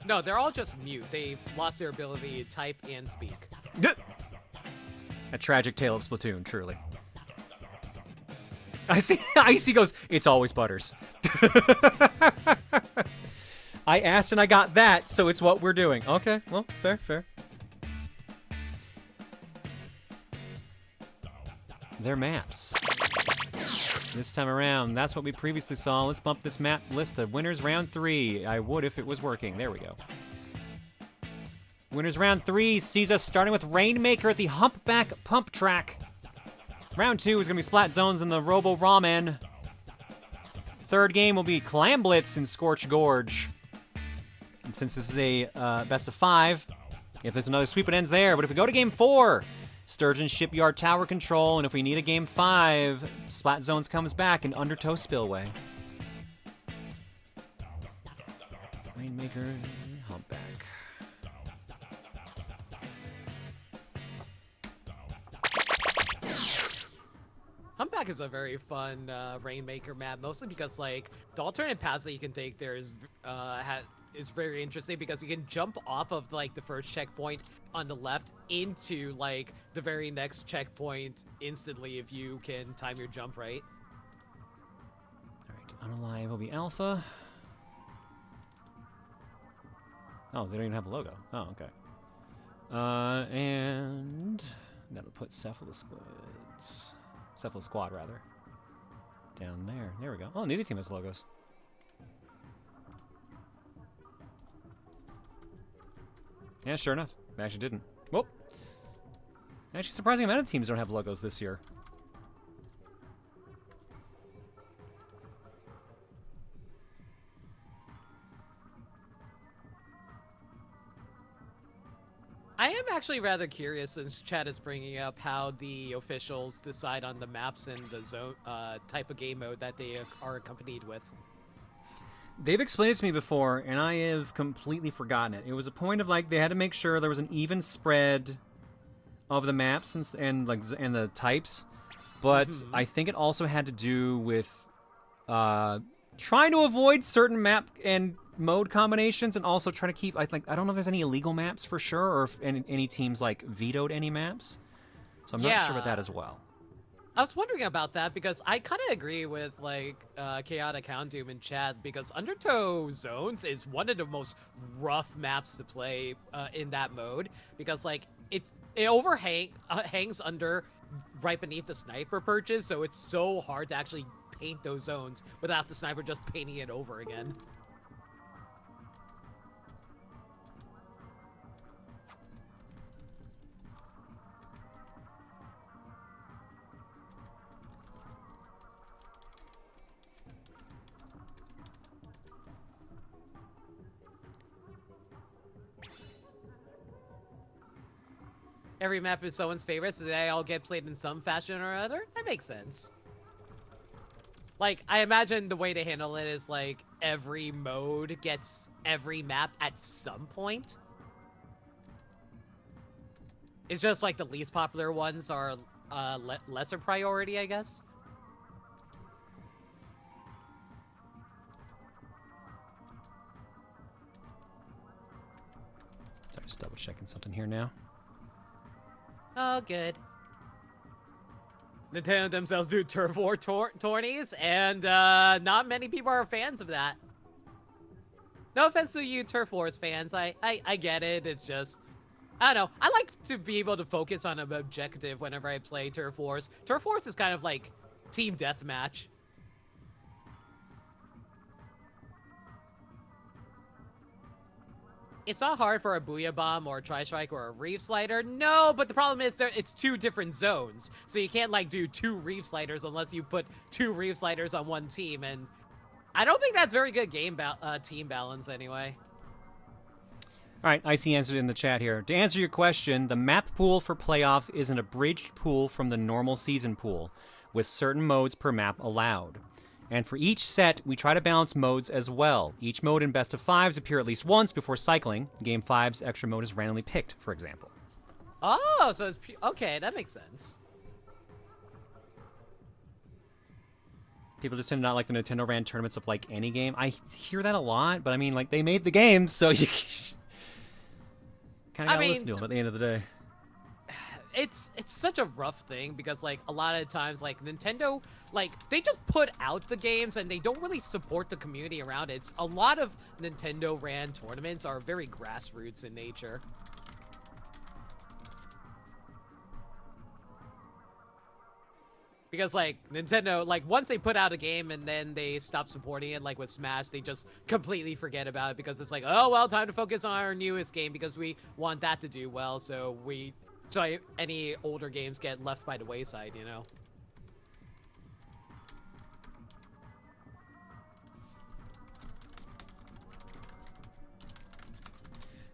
No, they're all just mute. They've lost their ability to type and speak. A tragic tale of Splatoon, truly. Icy goes, it's always Butters. I asked and I got that, so it's what we're doing. Okay, well, fair. Their maps. This time around, that's what we previously saw. Let's bump this map list to winners round 3. I would if it was working. There we go. Winners round 3 sees us starting with Rainmaker at the Humpback Pump Track. Round 2 is going to be Splat Zones in the Robo Ramen. 3rd game will be Clam Blitz in Scorch Gorge. And since this is a best of 5, if there's another sweep, it ends there. But if we go to game 4, Sturgeon Shipyard Tower Control, and if we need a game 5, Splat Zones comes back in Undertow Spillway. Rainmaker, Humpback. Humpback is a very fun Rainmaker map, mostly because like the alternate paths that you can take there is very interesting because you can jump off of like the first checkpoint on the left into like the very next checkpoint instantly if you can time your jump right. All right, Unalive will be Alpha. Oh, they don't even have a logo. Oh, okay. And that'll put Cephala Squad, rather. Down there. There we go. Oh, neither team has logos. Yeah, sure enough. They actually didn't. Whoop. Actually, surprising amount of teams don't have logos this year. I am actually rather curious, since Chad is bringing up how the officials decide on the maps and the zone type of game mode that they are accompanied with. They've explained it to me before, and I have completely forgotten it. It was a point of like they had to make sure there was an even spread of the maps and the types, but I think it also had to do with trying to avoid certain map and mode combinations, and also trying to keep. I don't know if there's any illegal maps for sure, or if any teams like vetoed any maps. So I'm not sure about that as well. I was wondering about that because I kind of agree with like Chaotic Houndoom in chat, because Undertow Zones is one of the most rough maps to play in that mode, because like it hangs under right beneath the sniper perches, so it's so hard to actually paint those zones without the sniper just painting it over again. Every map is someone's favorite, so they all get played in some fashion or other? That makes sense. Like, I imagine the way to handle it is, like, every mode gets every map at some point. It's just, like, the least popular ones are lesser priority, I guess. Sorry, just double checking something here now. Oh, good. Nintendo themselves do Turf War tourneys, and not many people are fans of that. No offense to you Turf Wars fans, I get it, it's just, I don't know. I like to be able to focus on an objective whenever I play Turf Wars. Turf Wars is kind of like team deathmatch. It's not hard for a Booyah Bomb or a Tri-Strike or a Reef Slider. No, but the problem is it's two different zones. So you can't like do two Reef Sliders unless you put two Reef Sliders on one team. And I don't think that's very good team balance anyway. All right, Icy answered in the chat here. To answer your question, the map pool for playoffs is an abridged pool from the normal season pool, with certain modes per map allowed. And for each set, we try to balance modes as well. Each mode in Best of Fives appear at least once before cycling. Game 5's extra mode is randomly picked, for example. Oh, so it's... Okay, that makes sense. People just tend to not like the Nintendo ran tournaments of, like, any game. I hear that a lot, but I mean, like, they made the game, so you kind of gotta listen to them at the end of the day. It's such a rough thing because, like, a lot of times, like, Nintendo, like, they just put out the games and they don't really support the community around it. A lot of Nintendo ran tournaments are very grassroots in nature. Because, like, Nintendo, like, once they put out a game and then they stop supporting it, like with Smash, they just completely forget about it because it's like, oh, well, time to focus on our newest game because we want that to do well, so any older games get left by the wayside, you know?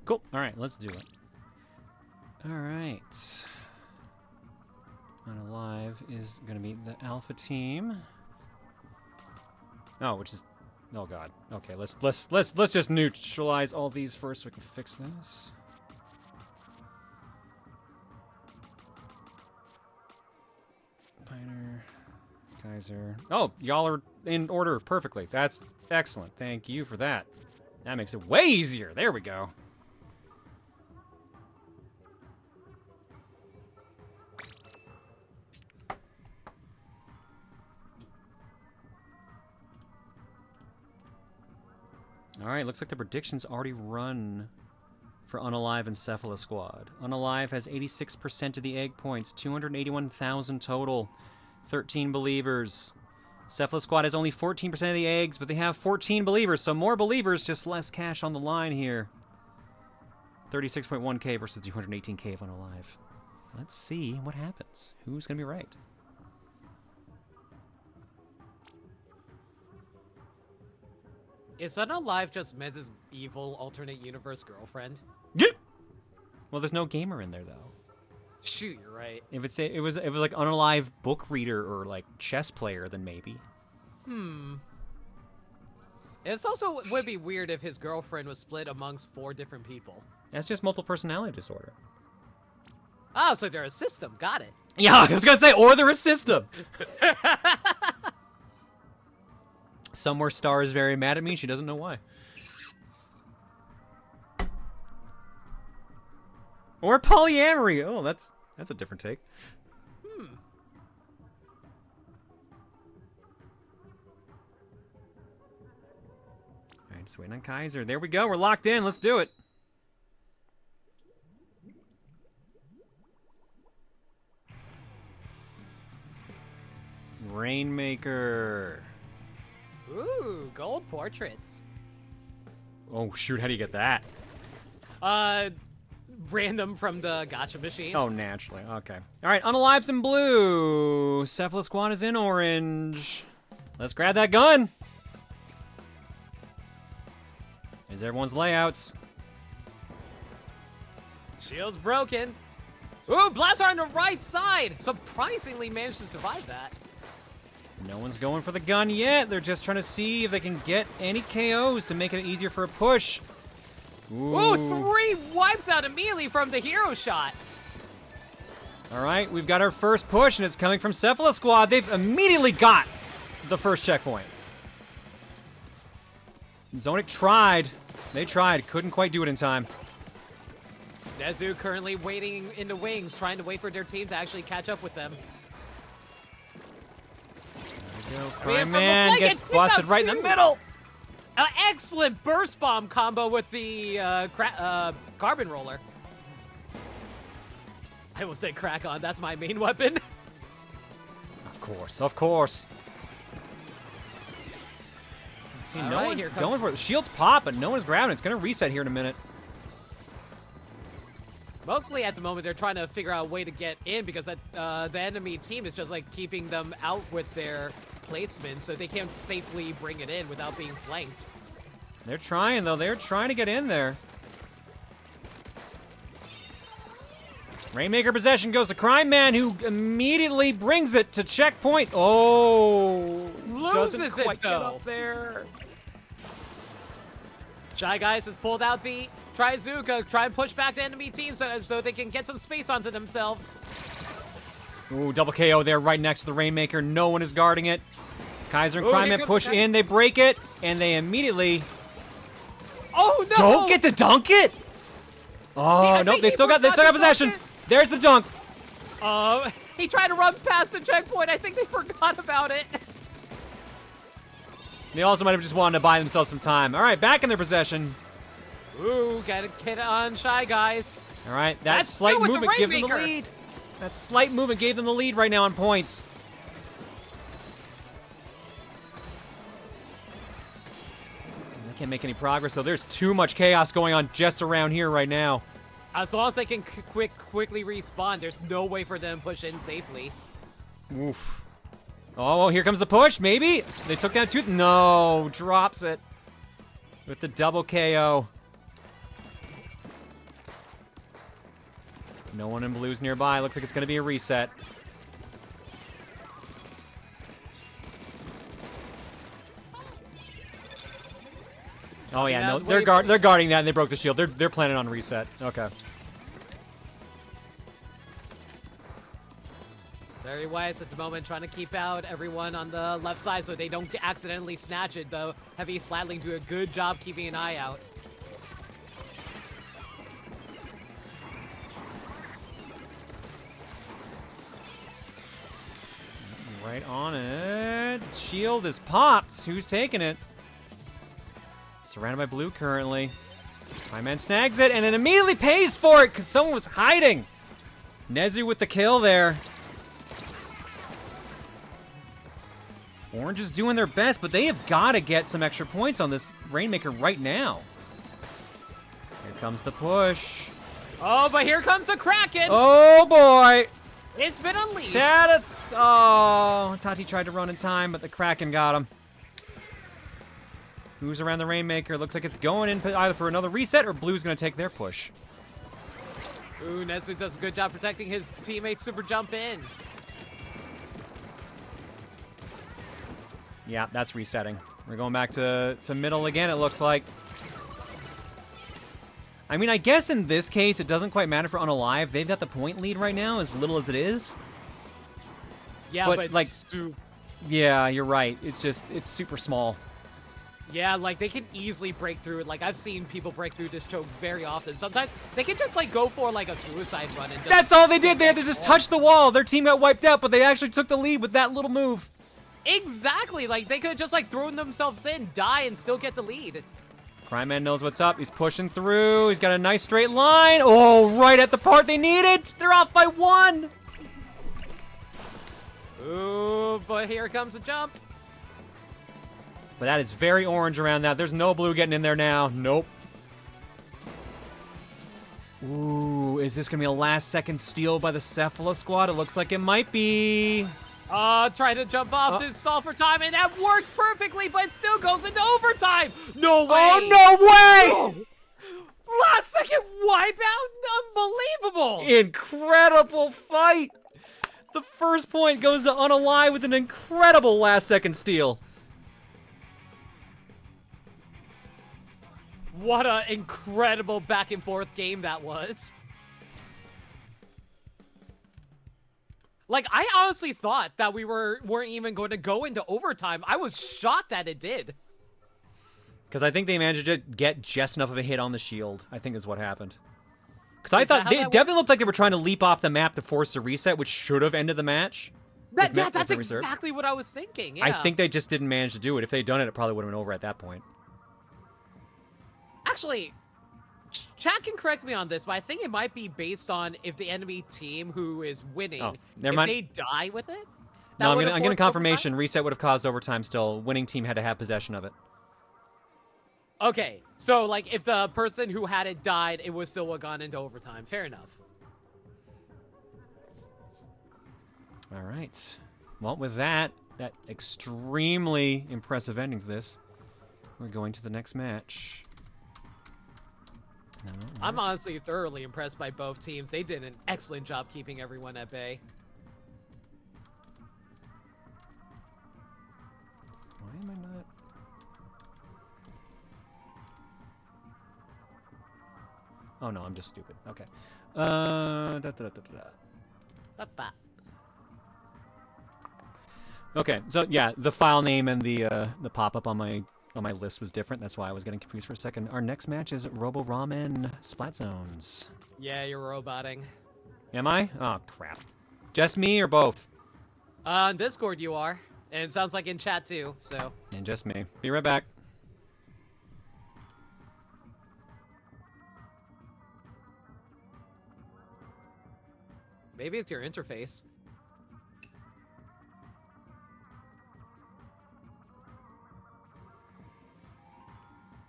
Cool. All right, let's do it. All right. Unalive is going to be the alpha team. Oh, which is... Oh, God. Okay, let's just neutralize all these first so we can fix this. Pioneer, Kaiser. Oh, y'all are in order perfectly. That's excellent. Thank you for that. That makes it way easier. There we go. All right, looks like the predictions already run for Unalive and Cephala Squad. Unalive has 86% of the egg points, 281,000 total, 13 believers. Cephala Squad has only 14% of the eggs, but they have 14 believers, so more believers, just less cash on the line here. 36.1k versus 218k of Unalive. Let's see what happens. Who's going to be right? Is Unalive just Mez's evil alternate universe girlfriend? Yep. Well, there's no gamer in there though. Shoot, you're right. If it was like Unalive book reader or like chess player, then maybe. It's also would be weird if his girlfriend was split amongst 4 different people. That's just multiple personality disorder. Oh, so they're a system. Got it. Yeah, I was gonna say, or the assist him. Somewhere Star is very mad at me. She doesn't know why. Or polyamory. Oh, that's a different take. All right, just waiting on Kaiser. There we go. We're locked in. Let's do it. Rainmaker. Ooh, gold portraits. Oh, shoot. How do you get that? Random from the gacha machine. Oh, naturally. Okay. All right, Unalives in blue. Cephalus Squad is in orange. Let's grab that gun. Here's everyone's layouts. Shield's broken. Ooh, Blaster on the right side. Surprisingly managed to survive that. No one's going for the gun yet. They're just trying to see if they can get any KOs to make it easier for a push. Ooh, 3 wipes out immediately from the hero shot. All right, we've got our first push, and it's coming from Cephalus Squad. They've immediately got the first checkpoint. Zonic tried. They tried. Couldn't quite do it in time. Nezu currently waiting in the wings, trying to wait for their team to actually catch up with them. There we go. Crime Man gets busted right in the middle. An excellent burst bomb combo with the carbon roller. I will say crack on. That's my main weapon. Of course, of course. Let's see, no one going for it. Shields pop, but no one's grabbing it. It's going to reset here in a minute. Mostly at the moment, they're trying to figure out a way to get in because the enemy team is just like keeping them out with their placement, so they can't safely bring it in without being flanked. They're trying, though. They're trying to get in there. Rainmaker possession goes to Crime Man, who immediately brings it to checkpoint. Oh, Loses doesn't quite it, get though. up there. Shy Guys has pulled out the Trizuka, try and push back the enemy team so they can get some space onto themselves. Ooh, double KO there right next to the Rainmaker. No one is guarding it. Kaiser and Crime Man push in. They break it, and they immediately... Oh, no! Don't get to dunk it! Oh, nope, they still got possession. There's the dunk. He tried to run past the checkpoint. I think they forgot about it. They also might have just wanted to buy themselves some time. All right, back in their possession. Ooh, gotta get on Shy Guys. All right, that slight movement gives them the lead. That slight movement gave them the lead right now on points. They can't make any progress, though. There's too much chaos going on just around here right now. As long as they can quickly respawn, there's no way for them to push in safely. Oof. Oh, here comes the push, maybe? They took that too. No, drops it with the double KO. No one in blues nearby. Looks like it's going to be a reset. Oh yeah, no, they're guarding that, and they broke the shield. They're planning on reset. Okay. Very wise at the moment, trying to keep out everyone on the left side so they don't accidentally snatch it, though. Heavy Splat League do a good job keeping an eye out. Right on it. Shield is popped. Who's taking it? Surrounded by blue currently. My man snags it and then immediately pays for it because someone was hiding. Nezu with the kill there. Orange is doing their best, but they have got to get some extra points on this Rainmaker right now. Here comes the push. Oh, but here comes the Kraken! Oh, boy! It's been unleashed! Oh, Tati tried to run in time, but the Kraken got him. Who's around the Rainmaker? Looks like it's going in either for another reset or Blue's going to take their push. Ooh, Nezu does a good job protecting his teammates. Super jump in. Yeah, that's resetting. We're going back to middle again, it looks like. I mean, I guess in this case, it doesn't quite matter for Unalive. They've got the point lead right now, as little as it is. Yeah, But, but like- Stu. Yeah, you're right. It's super small. Yeah, like they can easily break through it. Like I've seen people break through this choke very often. Sometimes they can just like go for like a suicide run and just That's all they did. They had to just touch the wall. Their team got wiped out, but they actually took the lead with that little move. Exactly. Like they could have just like thrown themselves in, die, and still get the lead. Crime Man knows what's up. He's pushing through. He's got a nice straight line. Oh, right at the part they needed. They're off by 1. Ooh, but here comes the jump. But that is very orange around that. There's no blue getting in there now. Nope. Ooh, is this going to be a last-second steal by the Cephala squad? It looks like it might be. Try to jump off to stall for time, and that worked perfectly, but it still goes into overtime. No way. Oh, no way! Last second wipeout? Unbelievable. Incredible fight! The first point goes to Unalive with an incredible last-second steal. What an incredible back and forth game that was. Like, I honestly thought that we weren't even going to go into overtime. I was shocked that it did. Because I think they managed to get just enough of a hit on the shield. I think is what happened. Because I Is that thought how they that definitely looked like they were trying to leap off the map to force a reset, which should have ended the match. That's with the reserve. exactly what I was thinking. Yeah. I think they just didn't manage to do it. If they'd done it, it probably would have been over at that point. Actually, chat can correct me on this, but I think it might be based on if the enemy team who is winning, never if mind. they die with it. No, I'm would've getting forced confirmation. Reset would have caused overtime still. Winning team had to have possession of it. overtime? Okay, so like if the person who had it died, it would still have gone into overtime. Fair enough. All right. Well, with that extremely impressive ending to this, we're going to the next match. No, I'm honestly thoroughly impressed by both teams. They did an excellent job keeping everyone at bay. Why am I not? Oh no, I'm just stupid. Okay. Ba-ba. Okay, so yeah, the file name and the pop-up on my list was different. That's why I was getting confused for a second. Our next match is Robo Ramen Splat Zones. Yeah, you're roboting. Am I? Oh crap. Just me or both? On Discord you are. And it sounds like in chat too, so. And just me. Be right back. Maybe it's your interface.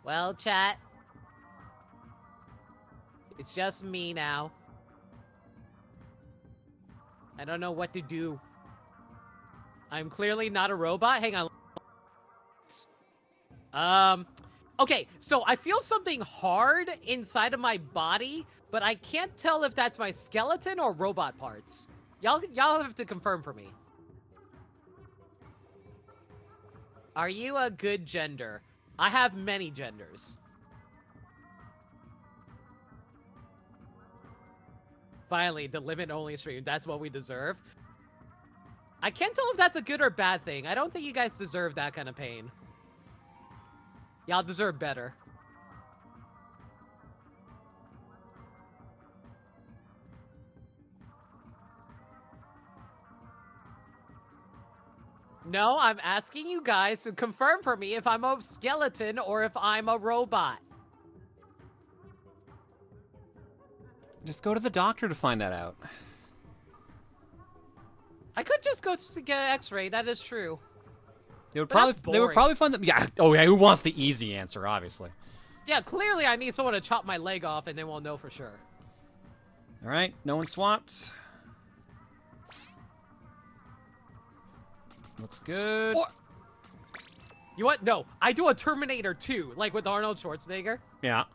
Well, chat. It's just me now. I don't know what to do. I'm clearly not a robot. Hang on. Okay, so I feel something hard inside of my body, but I can't tell if that's my skeleton or robot parts. Y'all have to confirm for me. Are you a good gender? I have many genders. Finally, the limit-only stream. That's what we deserve. I can't tell if that's a good or bad thing. I don't think you guys deserve that kind of pain. Y'all deserve better. No, I'm asking you guys to confirm for me if I'm a skeleton or if I'm a robot. Just go to the doctor to find that out. I could just go to get an X-ray. That is true. They would But that's boring. probably find them. Yeah. Oh yeah. Who wants the easy answer? Obviously. Yeah, clearly I need someone to chop my leg off, and then we'll know for sure. All right. No one swapped. Looks good. Or, you what? No, I do a Terminator 2, like with Arnold Schwarzenegger. Yeah.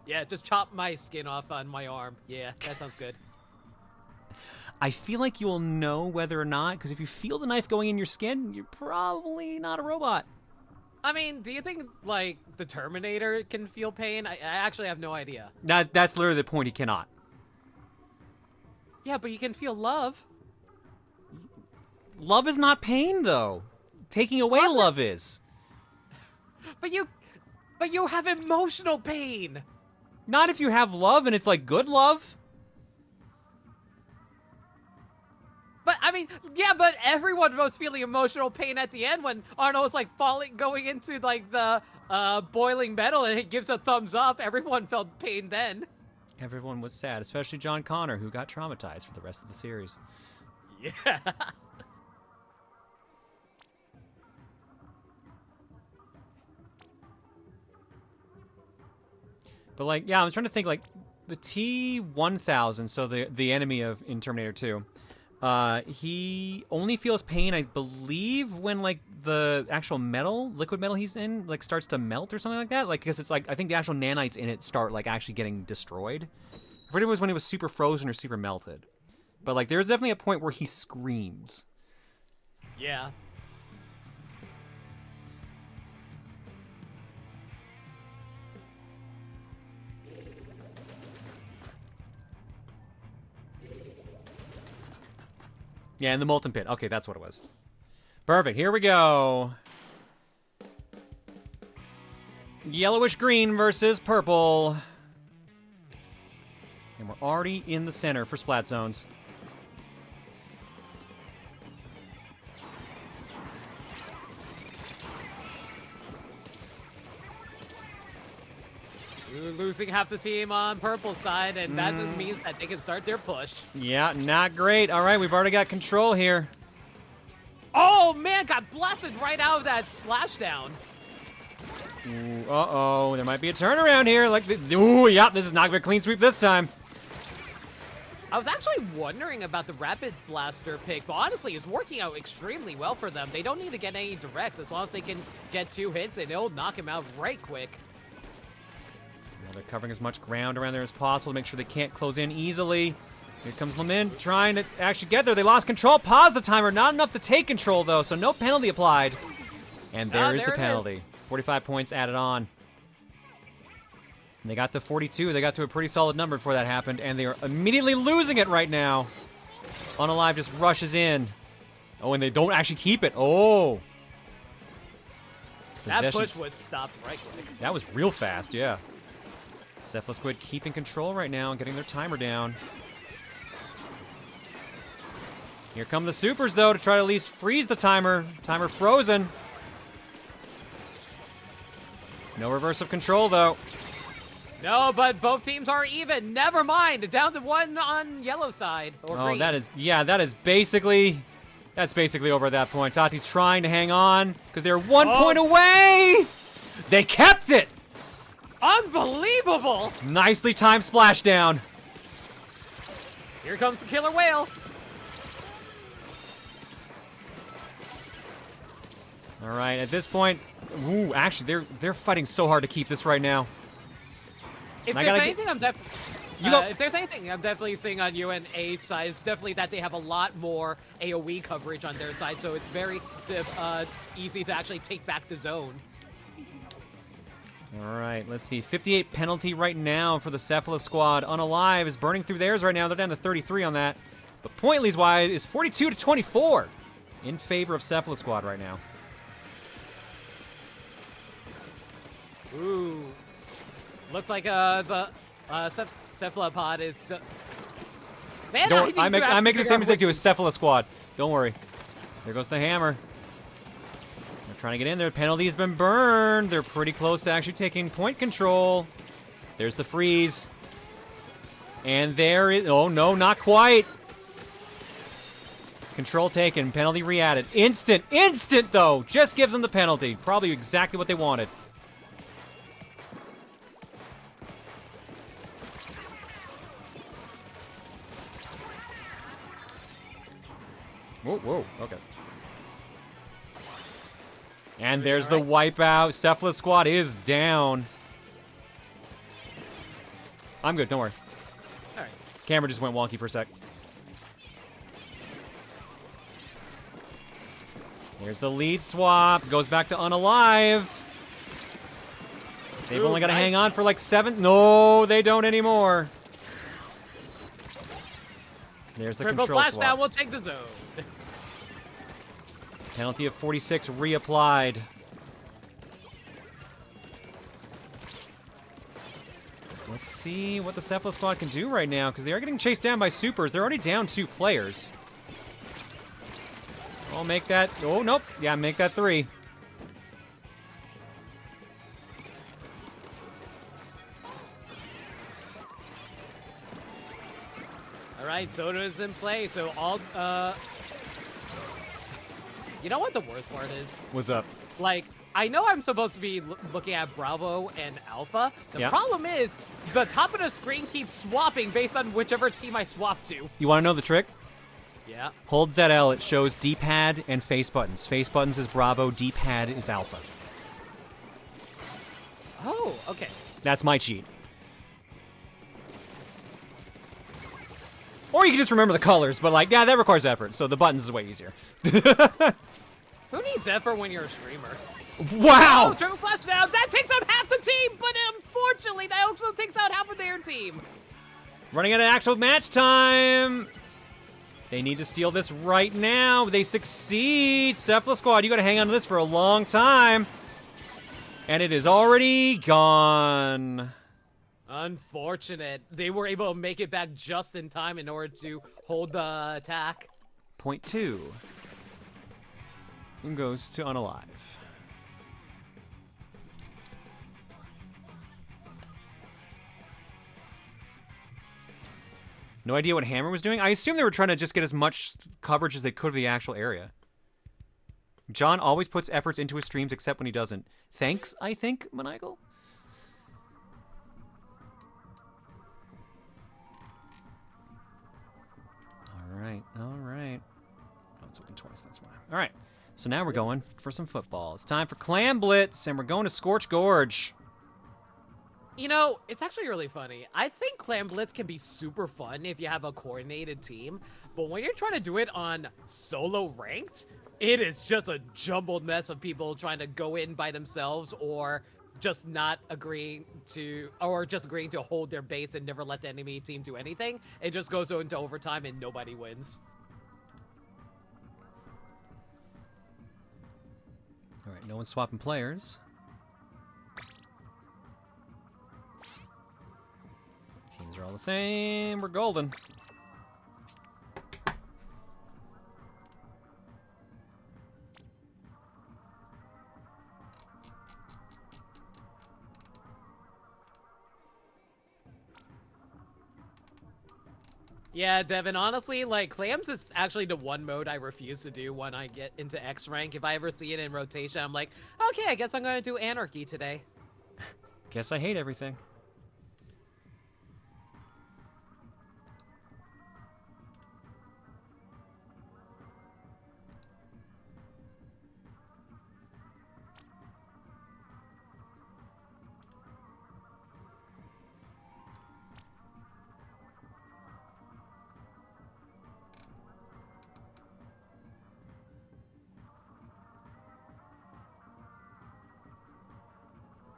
Yeah, just chop my skin off on my arm. Yeah, that sounds good. I feel like you will know whether or not, because if you feel the knife going in your skin, you're probably not a robot. I mean, do you think, like, the Terminator can feel pain? I actually have no idea. That's literally the point. He cannot. Yeah, but you can feel love. love is not pain, though. Taking away love is. But you have emotional pain. Not if you have love and it's like good love. But I mean, yeah, but everyone was feeling emotional pain at the end when Arnold was like going into like the boiling metal, and it gives a thumbs up. Everyone felt pain then. Everyone was sad, especially John Connor, who got traumatized for the rest of the series. Yeah. But like, yeah, I'm trying to think like the T-1000, so the enemy in Terminator 2. He only feels pain, I believe, when like the actual liquid metal he's in, like starts to melt or something like that. Like, because it's like, I think the actual nanites in it start like actually getting destroyed. I forget if it was when it was super frozen or super melted. But like, there's definitely a point where he screams. Yeah. Yeah, in the molten pit. Okay, that's what it was. Perfect. Here we go. Yellowish green versus purple. And we're already in the center for splat zones. We're losing half the team on purple side, and that means that they can start their push. Yeah, not great. All right, we've already got control here. Oh man, got blasted right out of that splashdown. Ooh, uh-oh, there might be a turnaround here. Like, ooh, yeah, this is not gonna be a clean sweep this time. I was actually wondering about the rapid blaster pick, but honestly, it's working out extremely well for them. They don't need to get any directs. As long as they can get 2 hits, and it'll knock him out right quick. Well, they're covering as much ground around there as possible to make sure they can't close in easily. Here comes Lemon trying to actually get there. They lost control. Pause the timer. Not enough to take control, though, so no penalty applied. And there is the penalty. 45 points added on. And they got to 42. They got to a pretty solid number before that happened, and they are immediately losing it right now. Unalive just rushes in. Oh, and they don't actually keep it. Oh. That push was stopped right quick. That was real fast, yeah. Cephalosquid keeping control right now and getting their timer down. Here come the supers, though, to try to at least freeze the timer. Timer frozen. No reverse of control, though. No, but both teams are even. Never mind. Down to 1 on yellow side. Or green. That is basically... That's basically over at that point. Tati's trying to hang on because they're 1 point away. They kept it. Unbelievable. Nicely timed splashdown. Here comes the killer whale. All right, at this point, ooh, actually, they're fighting so hard to keep this right now. If there's anything, if there's anything I'm definitely seeing on UNA side, it's definitely that they have a lot more AoE coverage on their side, so it's very easy to actually take back the zone. All right, let's see. 58 penalty right now for the Cephalus squad. Unalive is burning through theirs right now. They're down to 33 on that. But Pointley's-wise is 42 to 24 in favor of Cephalus squad right now. Ooh. Looks like the cephalopod is... Man, I'm making the same mistake too as Cephalus squad. Don't worry. There goes the hammer. They're trying to get in there. Penalty's been burned. They're pretty close to actually taking point control. There's the freeze. And there is... Oh, no, not quite. Control taken. Penalty re-added. Instant, though. Just gives them the penalty. Probably exactly what they wanted. Whoa, okay. And there's the wipeout. Cephalus squad is down. I'm good, don't worry. All right. Camera just went wonky for a sec. Here's the lead swap. Goes back to Unalive. They've only got to hang on for like 7. No, they don't anymore. There's the Triple control slash swap. now will take the zone. Penalty of 46 reapplied. Let's see what the Cephalus squad can do right now, because they are getting chased down by supers. They're already down 2 players. I'll make that... Oh, nope. Yeah, make that 3. All right, Soda's in play, so all... You know what the worst part is? What's up? Like, I know I'm supposed to be looking at Bravo and Alpha. The problem is, the top of the screen keeps swapping based on whichever team I swap to. You want to know the trick? Yeah. Hold ZL, it shows D-pad and face buttons. Face buttons is Bravo, D-pad is Alpha. Oh, okay. That's my cheat. Or you can just remember the colors, but like, yeah, that requires effort, so the buttons is way easier. Who needs effort when you're a streamer? Wow! Oh, triple flash down. That takes out half the team, but unfortunately, that also takes out half of their team. Running out of actual match time. They need to steal this right now. They succeed. Cephalus squad, you gotta hang on to this for a long time. And it is already gone. Unfortunate. They were able to make it back just in time in order to hold the attack. Point 2. And goes to Unalive. No idea what Hammer was doing? I assume they were trying to just get as much coverage as they could of the actual area. John always puts efforts into his streams except when he doesn't. Thanks, I think, Maniacal? Alright, alright. Oh, it's open twice, that's why. Alright, so now we're going for some football. It's time for Clam Blitz, and we're going to Scorch Gorge. You know, it's actually really funny. I think Clam Blitz can be super fun if you have a coordinated team, but when you're trying to do it on solo ranked, it is just a jumbled mess of people trying to go in by themselves or just not agreeing to, or just agreeing to hold their base and never let the enemy team do anything. It just goes into overtime and nobody wins. All right, no one's swapping players. Teams are all the same. We're golden. Yeah, Devin, honestly, like, Clams is actually the one mode I refuse to do when I get into X rank. If I ever see it in rotation, I'm like, okay, I guess I'm gonna do Anarchy today. Guess I hate everything.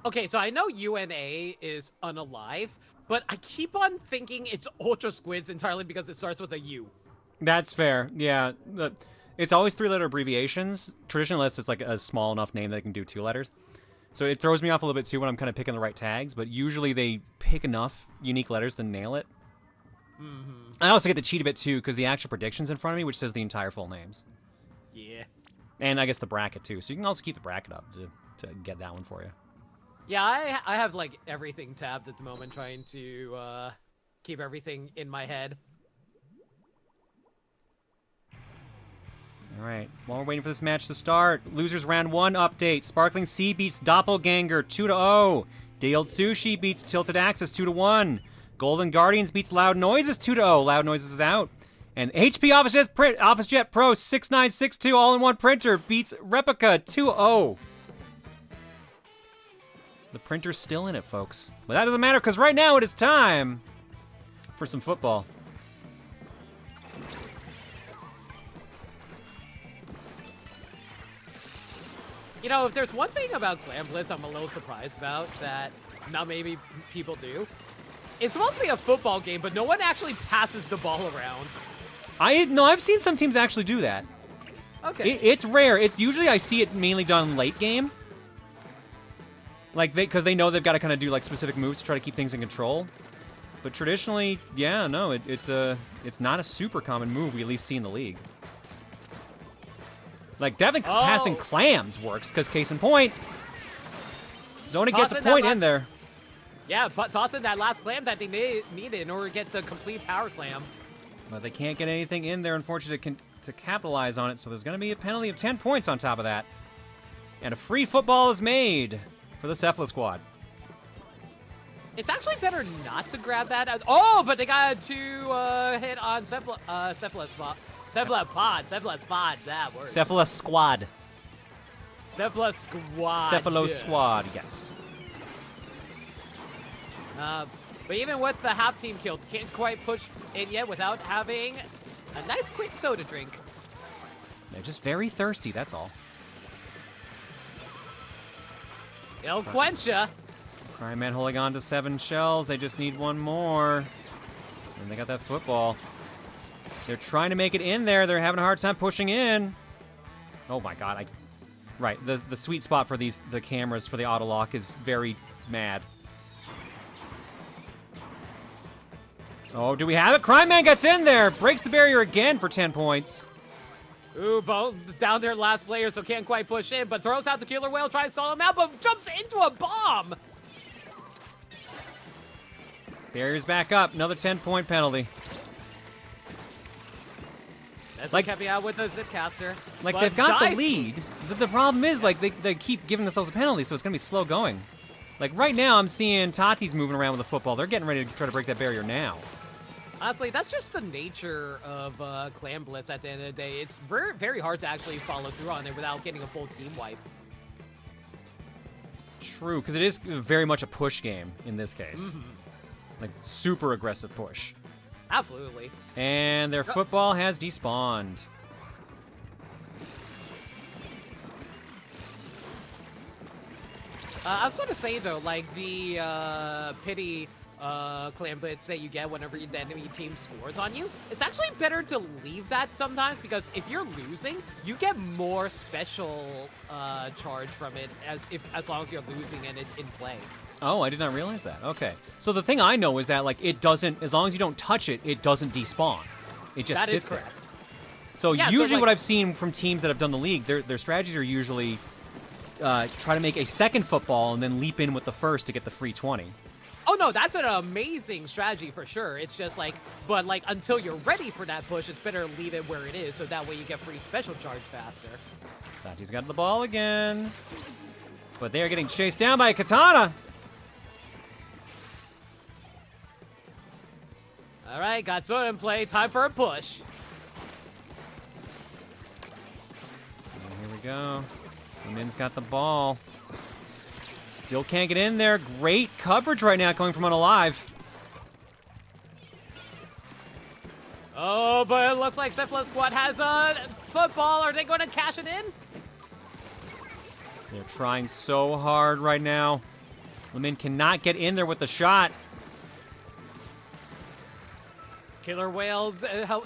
Okay, so I know UNA is unalive, but I keep on thinking it's Ultra Squids entirely because it starts with a U. That's fair. Yeah. It's always 3-letter abbreviations. Traditionally, unless it's like a small enough name that can do 2 letters. So it throws me off a little bit too when I'm kind of picking the right tags, but usually they pick enough unique letters to nail it. Mm-hmm. I also get the cheat of it too because the actual prediction's in front of me, which says the entire full names. Yeah. And I guess the bracket too. So you can also keep the bracket up to get that one for you. Yeah, I have, like, everything tabbed at the moment, trying to keep everything in my head. All right, while we're waiting for this match to start, losers round 1 update. Sparkling Sea beats Doppelganger 2-0. Day-Old Sushi beats Tilted Axis 2-1. Golden Guardians beats Loud Noises 2-0. Loud Noises is out. And HP OfficeJet Pro 6962 all-in-one printer beats Replica 2-0. The printer's still in it, folks. But that doesn't matter, because right now it is time for some football. You know, if there's one thing about Clam Blitz I'm a little surprised about that not maybe people do, it's supposed to be a football game, but no one actually passes the ball around. No, I've seen some teams actually do that. Okay. It's rare. It's usually I see it mainly done late game. Like, because they know they've got to kind of do, like, specific moves to try to keep things in control. But traditionally, yeah, no, it's not a super common move we at least see in the league. Like, definitely passing clams works, because case in point, Zona gets a point in there. Yeah, but toss in that last clam that they needed in order to get the complete power clam. But they can't get anything in there, unfortunately, to capitalize on it, so there's going to be a penalty of 10 points on top of that. And a free football is made for the Cephala squad. It's actually better not to grab that. Oh, but they got to hit on Cephala spot. Cephala spot, that works. Cephala squad. Cephala squad. Cephalo squad, yes. But even with the half team kill, can't quite push in yet without having a nice quick soda drink. They're just very thirsty, that's all. It'll quench ya. Crime Man holding on to 7 shells. They just need one more. And they got that football. They're trying to make it in there. They're having a hard time pushing in. Oh my god. Right, the sweet spot for the cameras for the auto lock is very mad. Oh, do we have it? Crime Man gets in there. Breaks the barrier again for 10 points. Ooh, both down their last player, so can't quite push in, but throws out the killer whale, tries to stall him out, but jumps into a bomb! Barrier's back up. Another 10-point penalty. That's like kept me out with the Zipcaster. Like, they've got the lead. The problem is, like, they keep giving themselves a penalty, so it's going to be slow going. Like, right now, I'm seeing Tati's moving around with the football. They're getting ready to try to break that barrier now. Honestly, that's just the nature of Clan Blitz at the end of the day. It's very, very hard to actually follow through on it without getting a full team wipe. True, because it is very much a push game in this case. Mm-hmm. Like, super aggressive push. Absolutely. And their football has despawned. I was going to say, though, like, the pity clan blitz that you get whenever the enemy team scores on you, it's actually better to leave that sometimes, because if you're losing, you get more special charge from it as long as you're losing and it's in play. Oh, I did not realize that. Okay. So the thing I know is that, like, it doesn't, as long as you don't touch it, it doesn't despawn. It just sits there. So yeah, usually so, like, what I've seen from teams that have done the league, their strategies are usually try to make a second football and then leap in with the first to get the free 20. Oh no, that's an amazing strategy for sure. It's just like, but like until you're ready for that push, it's better to leave it where it is so that way you get free special charge faster. Tati's got the ball again. But they're getting chased down by a katana. All right, got Soda in play. Time for a push. And here we go. Min's got the ball. Still can't get in there. Great coverage right now coming from Unalive. Oh, but it looks like Cephala Squad has a football. Are they going to cash it in? They're trying so hard right now. Min cannot get in there with the shot. Killer Whale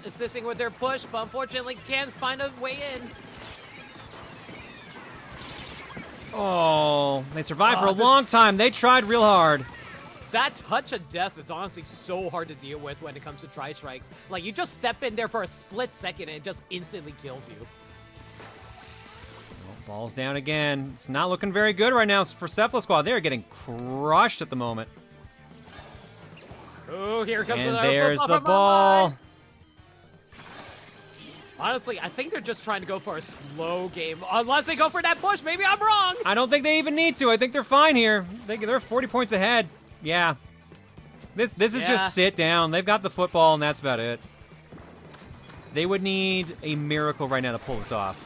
assisting with their push, but unfortunately can't find a way in. Oh, they survived for a long time. They tried real hard. That touch of death is honestly so hard to deal with when it comes to tri-strikes. Like, you just step in there for a split second and it just instantly kills you. Oh, ball's down again. It's not looking very good right now for Cephala Squad. They're getting crushed at the moment. Oh, here comes and another there's football the ball. Honestly, I think they're just trying to go for a slow game. Unless they go for that push. Maybe I'm wrong. I don't think they even need to. I think they're fine here. They're 40 points ahead. Yeah. This is just sit down. They've got the football, and that's about it. They would need a miracle right now to pull this off.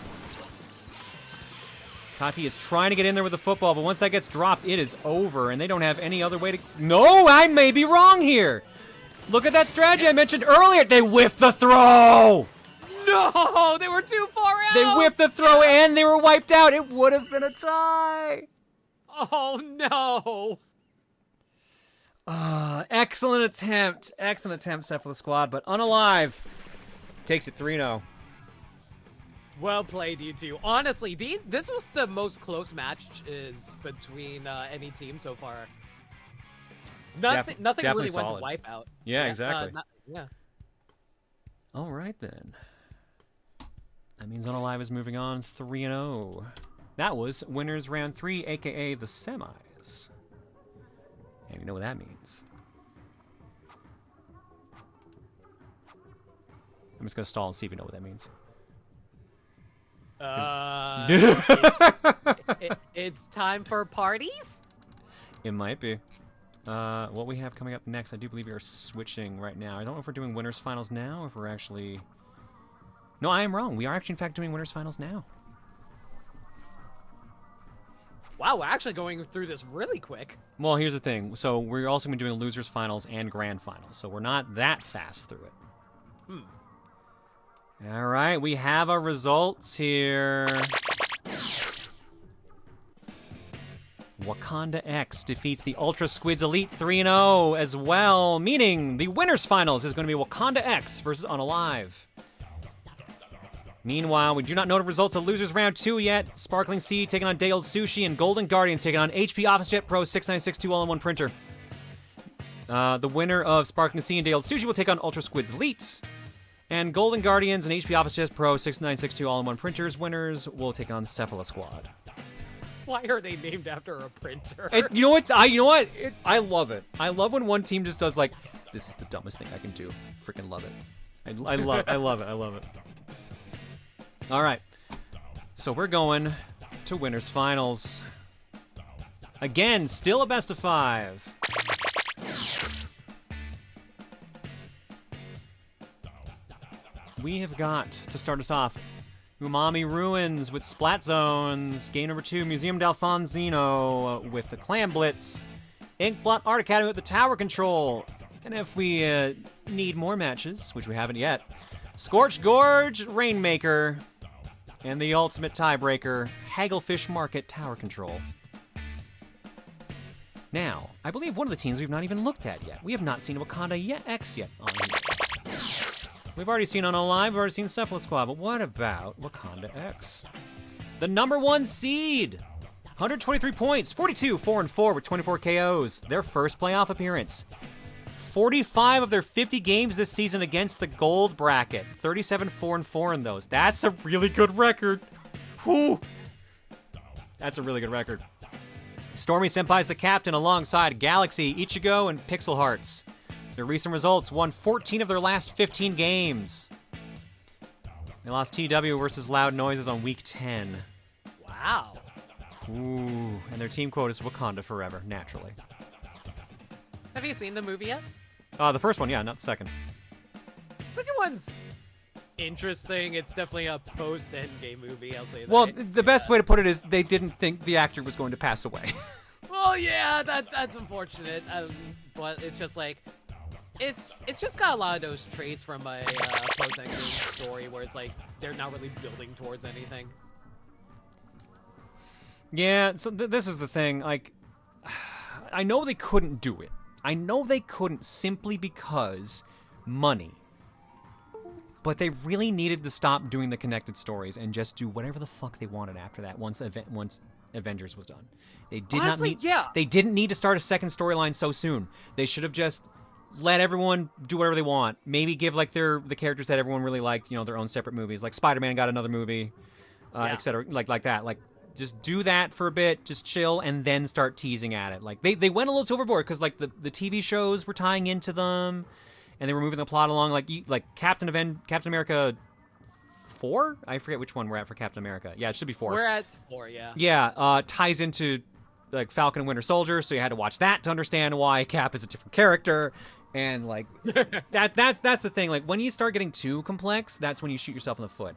Tati is trying to get in there with the football, but once that gets dropped, it is over, and they don't have any other way to... No, I may be wrong here. Look at that strategy I mentioned earlier. They whiffed the throw. No, they were too far out. They whiffed the throw and they were wiped out. It would have been a tie. Oh, no. Excellent attempt. Excellent attempt, Cephala Squad, but Unalive takes it 3-0. Well played, you two. Honestly, this was the most close match is between any team so far. Nothing really went to wipe out. Yeah, exactly. Yeah. All right then. That means Unalive is moving on 3-0. That was winners round 3, aka the semis. And you know what that means. I'm just gonna stall and see if you know what that means. It's time for parties? It might be. What we have coming up next, I do believe we are switching right now. I don't know if we're doing winners finals now or if we're actually... No, I am wrong. We are actually, in fact, doing winners finals now. Wow, we're actually going through this really quick. Well, here's the thing. So we're also going to be doing losers finals and grand finals. So we're not that fast through it. All right, we have our results here. Wakanda X defeats the Ultra Squids Elite 3-0 as well, meaning the winners finals is going to be Wakanda X versus Unalive. Meanwhile, we do not know the results of losers round 2 yet. Sparkling Sea taking on Day Old Sushi and Golden Guardians taking on HP OfficeJet Pro 6962 all-in-one printer. The winner of Sparkling Sea and Day Old Sushi will take on Ultra Squids Elite. And Golden Guardians and HP OfficeJet Pro 6962 all-in-one printers winners will take on Cephala Squad. Why are they named after a printer? You know what? I love it. I love when one team just does like, this is the dumbest thing I can do. Freaking love it. I love it. All right. So we're going to winners finals. Again, still a best of 5. We have got, to start us off, Umami Ruins with Splat Zones. Game number 2, Museum d'Alfonzino with the Clam Blitz. Inkblot Art Academy with the Tower Control. And if we need more matches, which we haven't yet, Scorched Gorge Rainmaker. And the ultimate tiebreaker, Hagglefish Market Tower Control. Now, I believe one of the teams we've not even looked at yet. We have not seen Wakanda X yet on here. We've already seen Unalive, we've already seen Cephala Squad, but what about Wakanda X? The number 1 seed! 123 points, 42, 4-4 with 24 KOs. Their first playoff appearance. 45 of their 50 games this season against the gold bracket. 37, 4-4 in those. That's a really good record. Whew. That's a really good record. Stormy Senpai's the captain alongside Galaxy, Ichigo, and Pixel Hearts. Their recent results, won 14 of their last 15 games. They lost TW versus Loud Noises on week 10. Wow. Ooh, and their team quote is Wakanda forever, naturally. Have you seen the movie yet? The first one, yeah, not the second. Second one's interesting. It's definitely a post-Endgame movie, I'll say that. Well, the best way to put it is they didn't think the actor was going to pass away. Well, yeah, that's unfortunate. But it's just like, it's just got a lot of those traits from a post-Endgame story where it's like they're not really building towards anything. Yeah, so this is the thing. Like, I know they couldn't do it. I know they couldn't simply because money. But they really needed to stop doing the connected stories and just do whatever the fuck they wanted after that once Avengers was done. They did Honestly, not need, yeah. They didn't need to start a second storyline so soon. They should have just let everyone do whatever they want. Maybe give like the characters that everyone really liked, you know, their own separate movies. Like Spider-Man got another movie, etc. Like that. Like, just do that for a bit, just chill, and then start teasing at it. Like, they went a little too overboard, because, like, the TV shows were tying into them, and they were moving the plot along. Like Captain America 4? I forget which one we're at for Captain America. Yeah, it should be 4. We're at 4, yeah. Yeah, ties into, like, Falcon and Winter Soldier, so you had to watch that to understand why Cap is a different character. And, like, that's the thing. Like, when you start getting too complex, that's when you shoot yourself in the foot.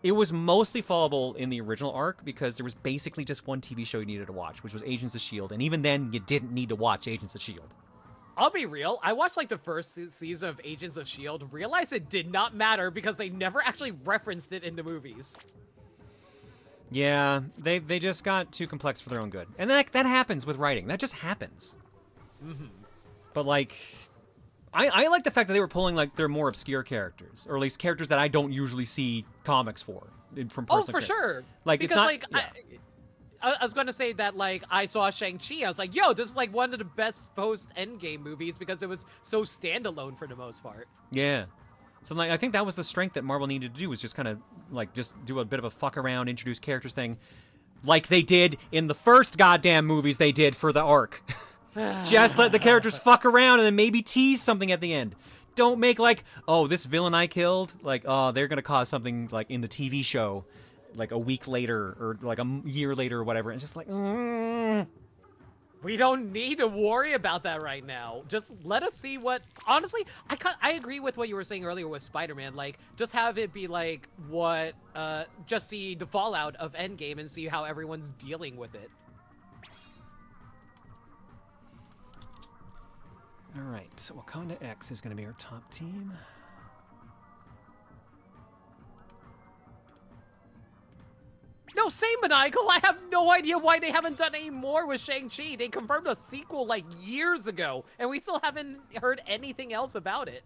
It was mostly followable in the original arc because there was basically just one TV show you needed to watch, which was Agents of S.H.I.E.L.D., and even then, you didn't need to watch Agents of S.H.I.E.L.D. I'll be real, I watched like the first season of Agents of S.H.I.E.L.D., realized it did not matter because they never actually referenced it in the movies. Yeah, they just got too complex for their own good. And that happens with writing. That just happens. Mm-hmm. But, like, I like the fact that they were pulling like their more obscure characters, or at least characters that I don't usually see comics from. Oh, for sure. Like because it's not, like yeah. I was gonna say that like I saw Shang-Chi, I was like, yo, this is like one of the best post Endgame movies because it was so standalone for the most part. Yeah. So like I think that was the strength that Marvel needed to do, was just kind of like just do a bit of a fuck around, introduce characters thing, like they did in the first goddamn movies they did for the arc. Just let the characters fuck around and then maybe tease something at the end. Don't make like, oh, this villain I killed, like, oh, they're gonna cause something like in the TV show, like a week later or like a year later or whatever. And just like, We don't need to worry about that right now. Just let us see what. Honestly, I agree with what you were saying earlier with Spider-Man. Like, just have it be like what, just see the fallout of Endgame and see how everyone's dealing with it. All right, so Wakanda X is going to be our top team. No, same, Maniacal. I have no idea why they haven't done any more with Shang-Chi. They confirmed a sequel like years ago, and we still haven't heard anything else about it.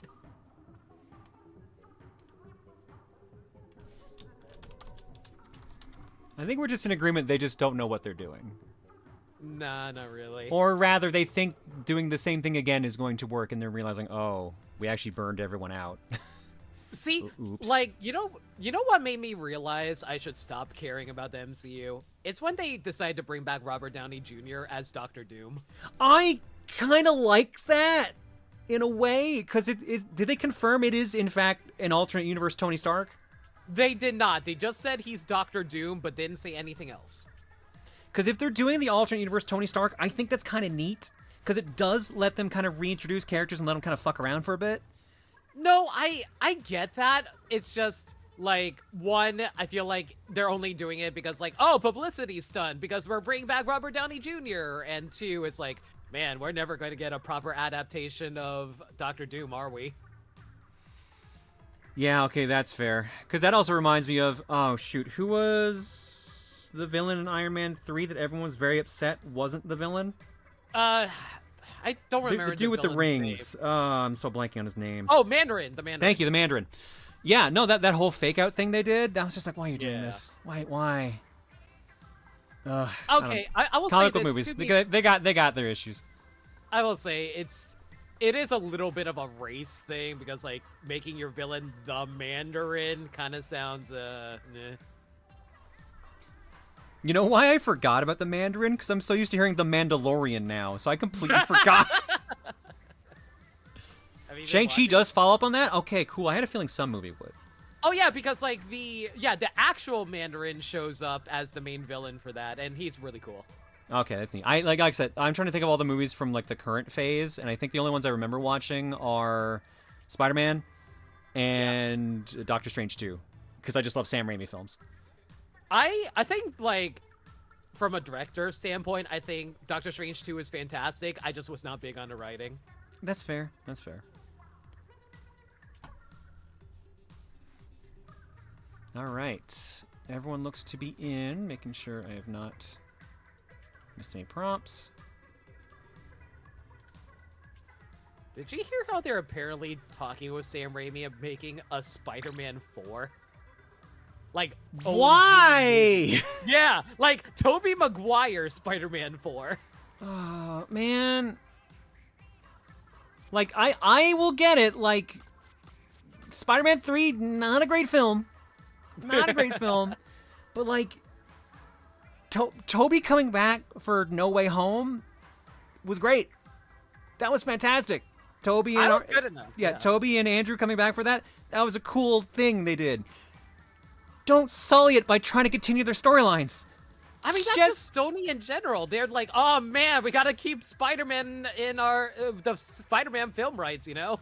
I think we're just in agreement they just don't know what they're doing. Nah, not really. Or rather, they think doing the same thing again is going to work, and they're realizing, oh, we actually burned everyone out. See, Oops. like, you know what made me realize I should stop caring about the MCU? It's when they decided to bring back Robert Downey Jr. as Doctor Doom. I kind of like that, in a way, because did they confirm it is, in fact, an alternate universe Tony Stark? They did not. They just said he's Doctor Doom, but didn't say anything else. Because if they're doing the alternate universe Tony Stark, I think that's kind of neat. Because it does let them kind of reintroduce characters and let them kind of fuck around for a bit. No, I get that. It's just, like, one, I feel like they're only doing it because, like, oh, publicity stunt, because we're bringing back Robert Downey Jr. And two, it's like, man, we're never going to get a proper adaptation of Doctor Doom, are we? Yeah, okay, that's fair. Because that also reminds me of, oh, shoot, who was the villain in Iron Man 3 that everyone was very upset wasn't the villain? I don't remember the dude with the villain's rings. name. I'm so blanking on his name. Oh, Mandarin, the Mandarin. Thank you, the Mandarin. Yeah, no, that whole fake out thing they did, that was just like, why are you doing Yeah. this? Why? Okay, I will say comic book this movies, to be, they got their issues. I will say it is a little bit of a race thing because like making your villain the Mandarin kind of sounds meh. You know why I forgot about the Mandarin? Because I'm so used to hearing the Mandalorian now, so I completely forgot. Shang-Chi does follow up on that? Okay, cool. I had a feeling some movie would. Oh yeah, because like the actual Mandarin shows up as the main villain for that, and he's really cool. Okay, that's neat. Like I said, I'm trying to think of all the movies from like the current phase, and I think the only ones I remember watching are Spider-Man and Doctor Strange 2, because I just love Sam Raimi films. I think like from a director standpoint, I think Doctor Strange 2 is fantastic. I just was not big on the writing. That's fair. That's fair. All right. Everyone looks to be in, making sure I have not missed any prompts. Did you hear how they're apparently talking with Sam Raimi of making a Spider-Man 4? Like, OG. Why? Yeah, like Tobey Maguire Spider-Man 4. Oh, man. Like, I will get it. Like, Spider-Man 3, not a great film. Not a great film. But, like, Tobey coming back for No Way Home was great. That was fantastic. Tobey and was good enough. Yeah, Tobey and Andrew coming back for that. That was a cool thing they did. Don't sully it by trying to continue their storylines. I mean, that's just Sony in general. They're like, oh man, we gotta keep Spider-Man in our the Spider-Man film rights, you know?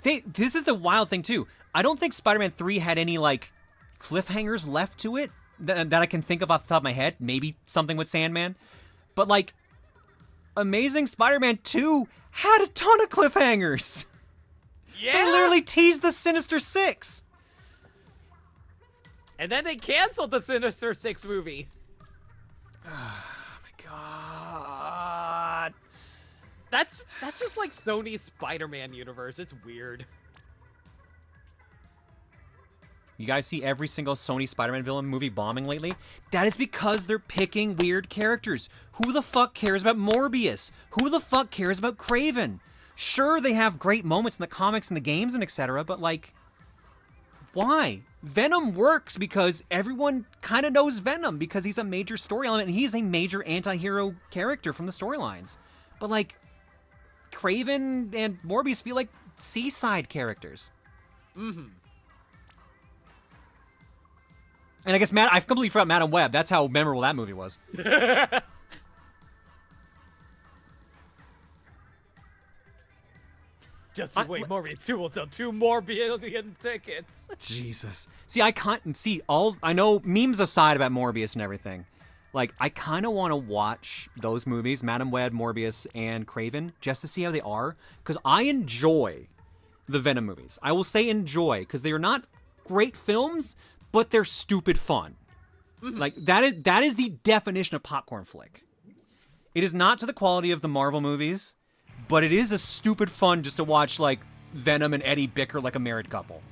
This is the wild thing too. I don't think Spider-Man 3 had any like cliffhangers left to it that I can think of off the top of my head. Maybe something with Sandman, but like Amazing Spider-Man 2 had a ton of cliffhangers. Yeah. They literally teased the Sinister Six. And then they canceled the Sinister Six movie. Oh my god. That's That's just like Sony's Spider-Man universe. It's weird. You guys see every single Sony Spider-Man villain movie bombing lately? That is because they're picking weird characters. Who the fuck cares about Morbius? Who the fuck cares about Kraven? Sure, they have great moments in the comics and the games and etc., but like, why? Venom works because everyone kind of knows Venom because he's a major story element and he's a major anti-hero character from the storylines. But like, Kraven and Morbius feel like seaside characters. Mm-hmm. And I guess I've completely forgot Madam Web. That's how memorable that movie was. Just you wait, Morbius 2 will sell 2 more billion tickets. Jesus. See, I can't see I know memes aside about Morbius and everything. Like, I kind of want to watch those movies, Madam Web, Morbius, and Kraven, just to see how they are. Because I enjoy the Venom movies. I will say enjoy, because they are not great films, but they're stupid fun. Mm-hmm. Like, that is the definition of popcorn flick. It is not to the quality of the Marvel movies, but it is a stupid fun just to watch, like, Venom and Eddie bicker like a married couple.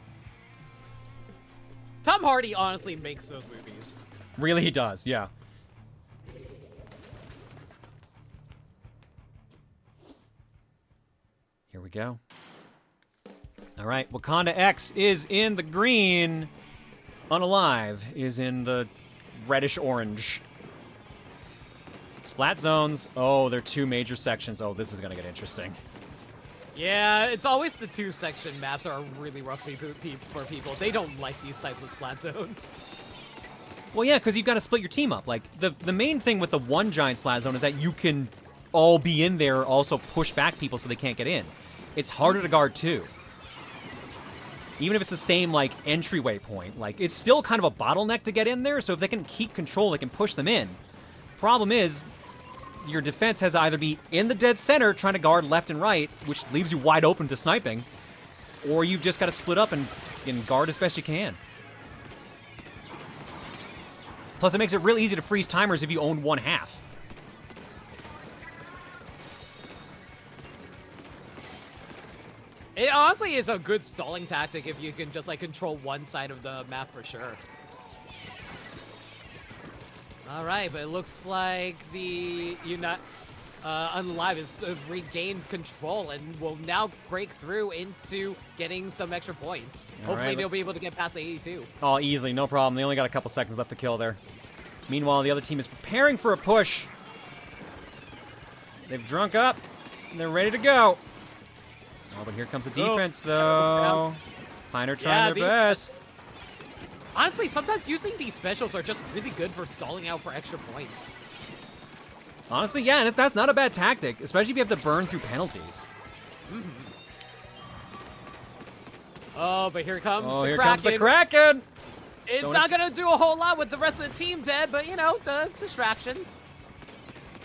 Tom Hardy honestly makes those movies. Really, he does, yeah. Here we go. All right, Wakanda X is in the green. Unalive is in the reddish-orange. Splat zones. Oh, they're 2 major sections. Oh, this is going to get interesting. Yeah, it's always the 2-section maps are really rough for people. They don't like these types of splat zones. Well, yeah, because you've got to split your team up. Like, the main thing with the 1 giant splat zone is that you can all be in there, also push back people so they can't get in. It's harder to guard, too. Even if it's the same, like, entryway point. Like, it's still kind of a bottleneck to get in there, so if they can keep control, they can push them in. Problem is, your defense has to either be in the dead center trying to guard left and right, which leaves you wide open to sniping, or you've just got to split up and guard as best you can. Plus, it makes it real easy to freeze timers if you own 1/2. It honestly is a good stalling tactic if you can just like control one side of the map for sure. All right, but it looks like the Unalive has regained control and will now break through into getting some extra points. Hopefully they'll be able to get past 82. Oh, easily, no problem. They only got a couple seconds left to kill there. Meanwhile, the other team is preparing for a push. They've drunk up, and they're ready to go. Oh, but here comes the defense, though. Pioneer trying their best. Honestly, sometimes using these specials are just really good for stalling out for extra points. Honestly, yeah, and that's not a bad tactic, especially if you have to burn through penalties. Mm-hmm. Oh, but here comes the Kraken. Oh, here comes the Kraken! It's not going to do a whole lot with the rest of the team dead, but, you know, the distraction.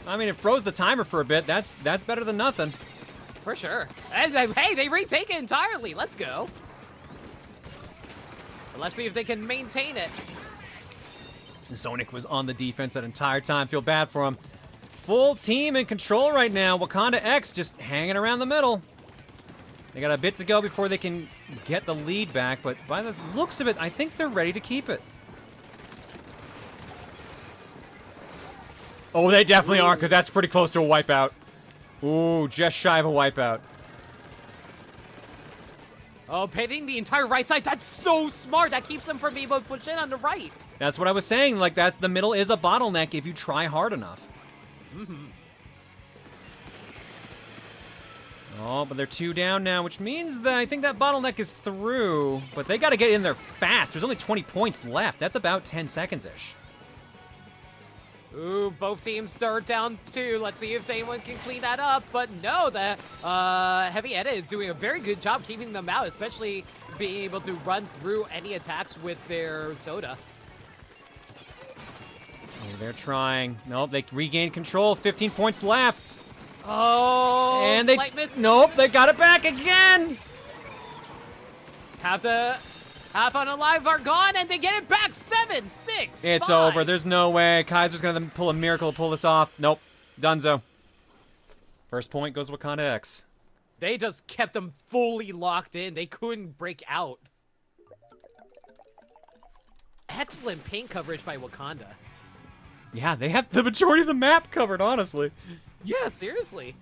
I mean, it froze the timer for a bit. That's better than nothing. For sure. And, hey, they retake it entirely. Let's go. But let's see if they can maintain it. Zonic was on the defense that entire time. Feel bad for him. Full team in control right now. Wakanda X just hanging around the middle. They got a bit to go before they can get the lead back, but by the looks of it, I think they're ready to keep it. Oh, they definitely are, because that's pretty close to a wipeout. Ooh, just shy of a wipeout. Oh, pitting the entire right side. That's so smart. That keeps them from being able to push in on the right. That's what I was saying. Like, the middle is a bottleneck if you try hard enough. Mm-hmm. Oh, but they're 2 down now, which means that I think that bottleneck is through. But they got to get in there fast. There's only 20 points left. That's about 10 seconds-ish. Ooh, both teams are down 2. Let's see if anyone can clean that up. But no, the Heavy Edit is doing a very good job keeping them out, especially being able to run through any attacks with their soda. Oh, they're trying. Nope, they regained control. 15 points left. Oh, and they nope, they got it back again. Half Unalive are gone, and they get it back. 7, 6. It's 5. over. There's no way. Kaiser's gonna pull a miracle to pull this off. Nope, Dunzo. First point goes Wakanda X. They just kept them fully locked in. They couldn't break out. Excellent paint coverage by Wakanda. Yeah, they have the majority of the map covered, honestly. Yeah, seriously.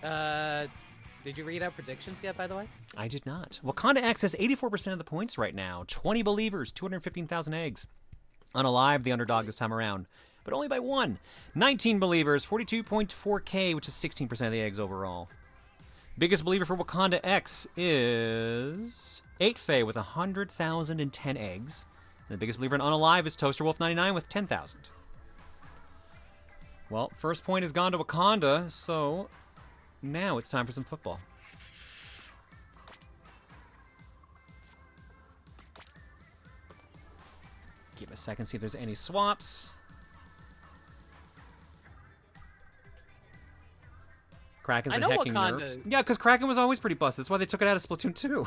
Did you read out predictions yet, by the way? I did not. Wakanda X has 84% of the points right now. 20 believers, 215,000 eggs. Unalive, the underdog this time around, but only by 1. 19 believers, 42.4k, which is 16% of the eggs overall. Biggest believer for Wakanda X is 8Faye with 100,010 eggs. And the biggest believer in Unalive is Toaster Wolf 99 with 10,000. Well, first point has gone to Wakanda, so now it's time for some football. Give it a second, see if there's any swaps. Kraken's been hecking nerfs. Yeah, because Kraken was always pretty busted. That's why they took it out of Splatoon 2.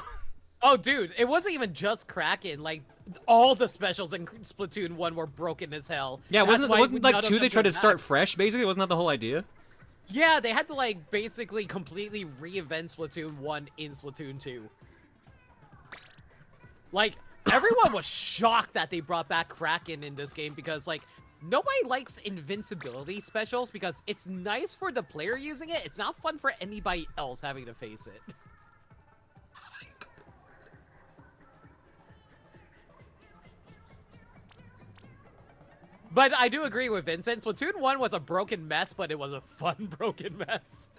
Oh, dude, it wasn't even just Kraken. Like, all the specials in Splatoon 1 were broken as hell. Yeah, wasn't like 2 they tried to start back. fresh, basically? Wasn't that the whole idea? Yeah, they had to, like, basically completely reinvent Splatoon 1 in Splatoon 2. Like, everyone was shocked that they brought back Kraken in this game because, like, nobody likes invincibility specials because it's nice for the player using it. It's not fun for anybody else having to face it. But I do agree with Vincent. Splatoon 1 was a broken mess, but it was a fun broken mess.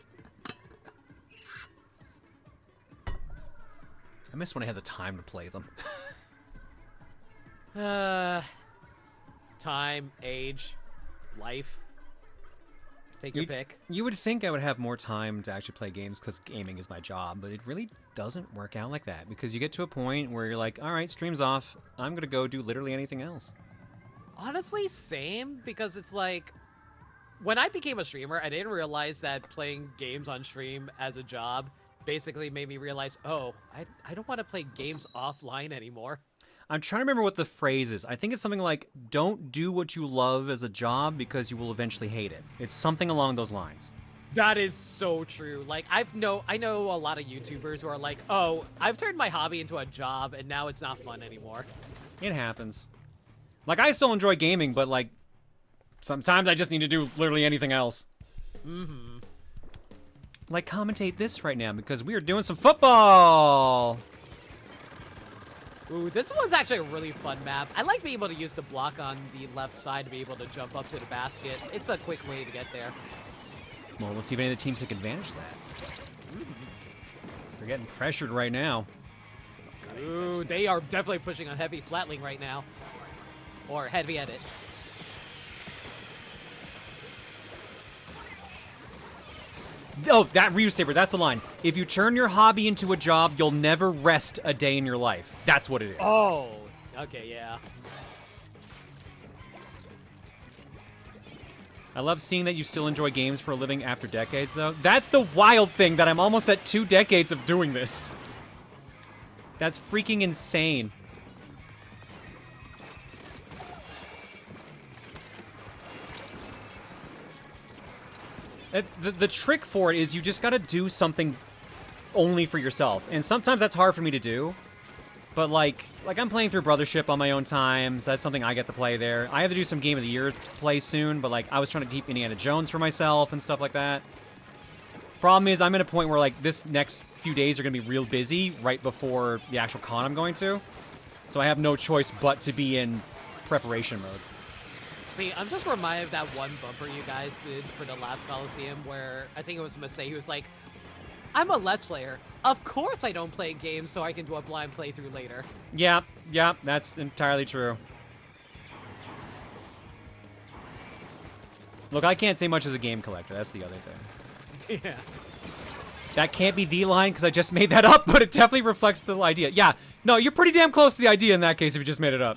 I miss when I had the time to play them. Time, age, life. Take your pick. You would think I would have more time to actually play games because gaming is my job, but it really doesn't work out like that because you get to a point where you're like, all right, stream's off. I'm going to go do literally anything else. Honestly, same, because it's like, when I became a streamer, I didn't realize that playing games on stream as a job basically made me realize, oh, I don't want to play games offline anymore. I'm trying to remember what the phrase is. I think it's something like, don't do what you love as a job because you will eventually hate it. It's something along those lines. That is so true. Like, I know a lot of YouTubers who are like, oh, I've turned my hobby into a job and now it's not fun anymore. It happens. Like, I still enjoy gaming, but, like, sometimes I just need to do literally anything else. Mm-hmm. Like, commentate this right now, because we are doing some football! Ooh, this one's actually a really fun map. I like being able to use the block on the left side to be able to jump up to the basket. It's a quick way to get there. Well, let's see if any of the teams take advantage of that. So they're getting pressured right now. Ooh, they are definitely pushing on heavy Splat League right now. Or heavy edit. Oh, that Ryu Saber, that's the line. If you turn your hobby into a job, you'll never rest a day in your life. That's what it is. Oh, okay, yeah. I love seeing that you still enjoy games for a living after decades, though. That's the wild thing, that I'm almost at 2 decades of doing this. That's freaking insane. The trick for it is you just gotta do something only for yourself. And sometimes that's hard for me to do. But like I'm playing through Brothership on my own time, so that's something I get to play there. I have to do some Game of the Year play soon, but like I was trying to keep Indiana Jones for myself and stuff like that. Problem is I'm at a point where like this next few days are gonna be real busy right before the actual con I'm going to. So I have no choice but to be in preparation mode. See, I'm just reminded of that one bumper you guys did for the last Coliseum where I think it was Masei who was like, I'm a Let's Player. Of course I don't play games so I can do a blind playthrough later. Yeah, that's entirely true. Look, I can't say much as a game collector. That's the other thing. Yeah. That can't be the line because I just made that up, but it definitely reflects the idea. Yeah, no, you're pretty damn close to the idea in that case if you just made it up.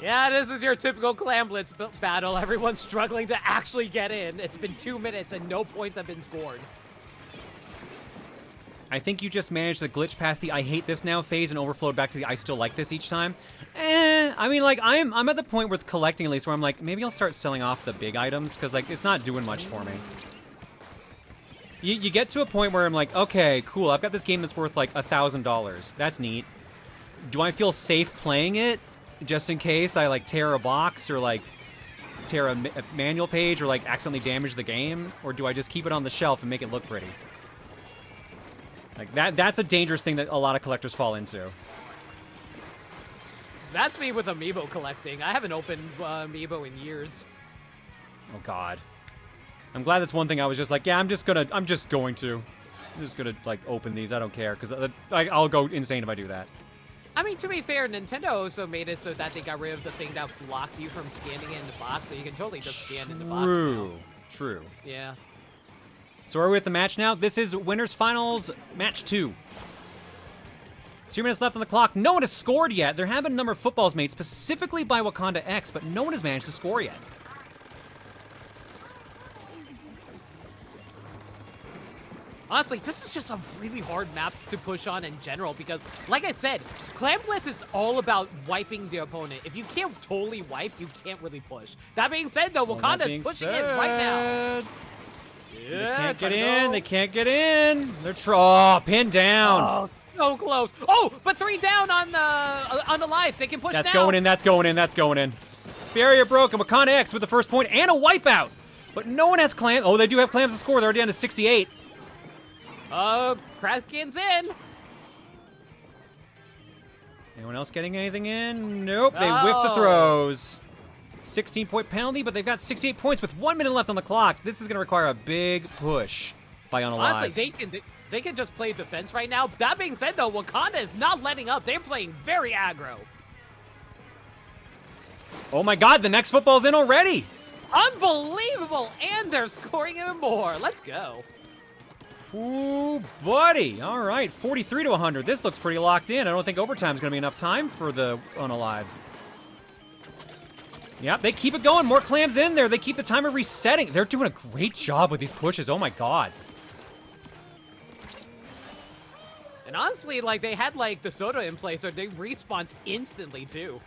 Yeah, this is your typical Clam Blitz battle. Everyone's struggling to actually get in. It's been 2 minutes and no points have been scored. I think you just managed to glitch past the I hate this now phase and overflowed back to the I still like this each time. I I mean, like, I'm at the point with collecting, at least, where I'm like, maybe I'll start selling off the big items, because, like, it's not doing much for me. You get to a point where I'm like, okay, cool, I've got this game that's worth, like, $1,000. That's neat. Do I feel safe playing it, just in case I, like, tear a box, or, like, tear a manual page, or, like, accidentally damage the game? Or do I just keep it on the shelf and make it look pretty? Like, that's a dangerous thing that a lot of collectors fall into. That's me with amiibo collecting. I haven't opened amiibo in years. Oh, God. I'm glad that's one thing I was just like, yeah, I'm just going to, like, open these. I don't care, because I'll go insane if I do that. I mean, to be fair, Nintendo also made it so that they got rid of the thing that blocked you from scanning in the box, so you can totally just scan in the box now. True. Yeah. So are we at the match now? This is Winners Finals, Match 2. 2 minutes left on the clock. No one has scored yet. There have been a number of footballs made specifically by Wakanda X, but no one has managed to score yet. Honestly, this is just a really hard map to push on in general because, like I said, Clam Blitz is all about wiping the opponent. If you can't totally wipe, you can't really push. That being said, though, Wakanda is pushing in right now. Yeah, they can't get in. They can't get in. They're pinned down. Oh, so close. Oh, but 3 down on the life. They can push That's now. going in. That's going in. That's going in. Barrier broken. Wakanda X with the first point and a wipeout. But no one has clams. Oh, they do have clams to score. They're already down to 68. Kraken's in. Anyone else getting anything in? Nope. They whiff the throws. 16-point penalty, but they've got 68 points with 1 minute left on the clock. This is going to require a big push by Unalive. Honestly, they can just play defense right now. That being said, though, Wakanda is not letting up. They're playing very aggro. Oh my God, the next football's in already. Unbelievable, and they're scoring even more. Let's go. Ooh, buddy. All right, 43 to 100. This looks pretty locked in. I don't think overtime's going to be enough time for the Unalive. Yep, they keep it going. More clams in there. They keep the timer resetting. They're doing a great job with these pushes. Oh my God. And honestly, like, they had, like, the soda in play, so they respawned instantly, too.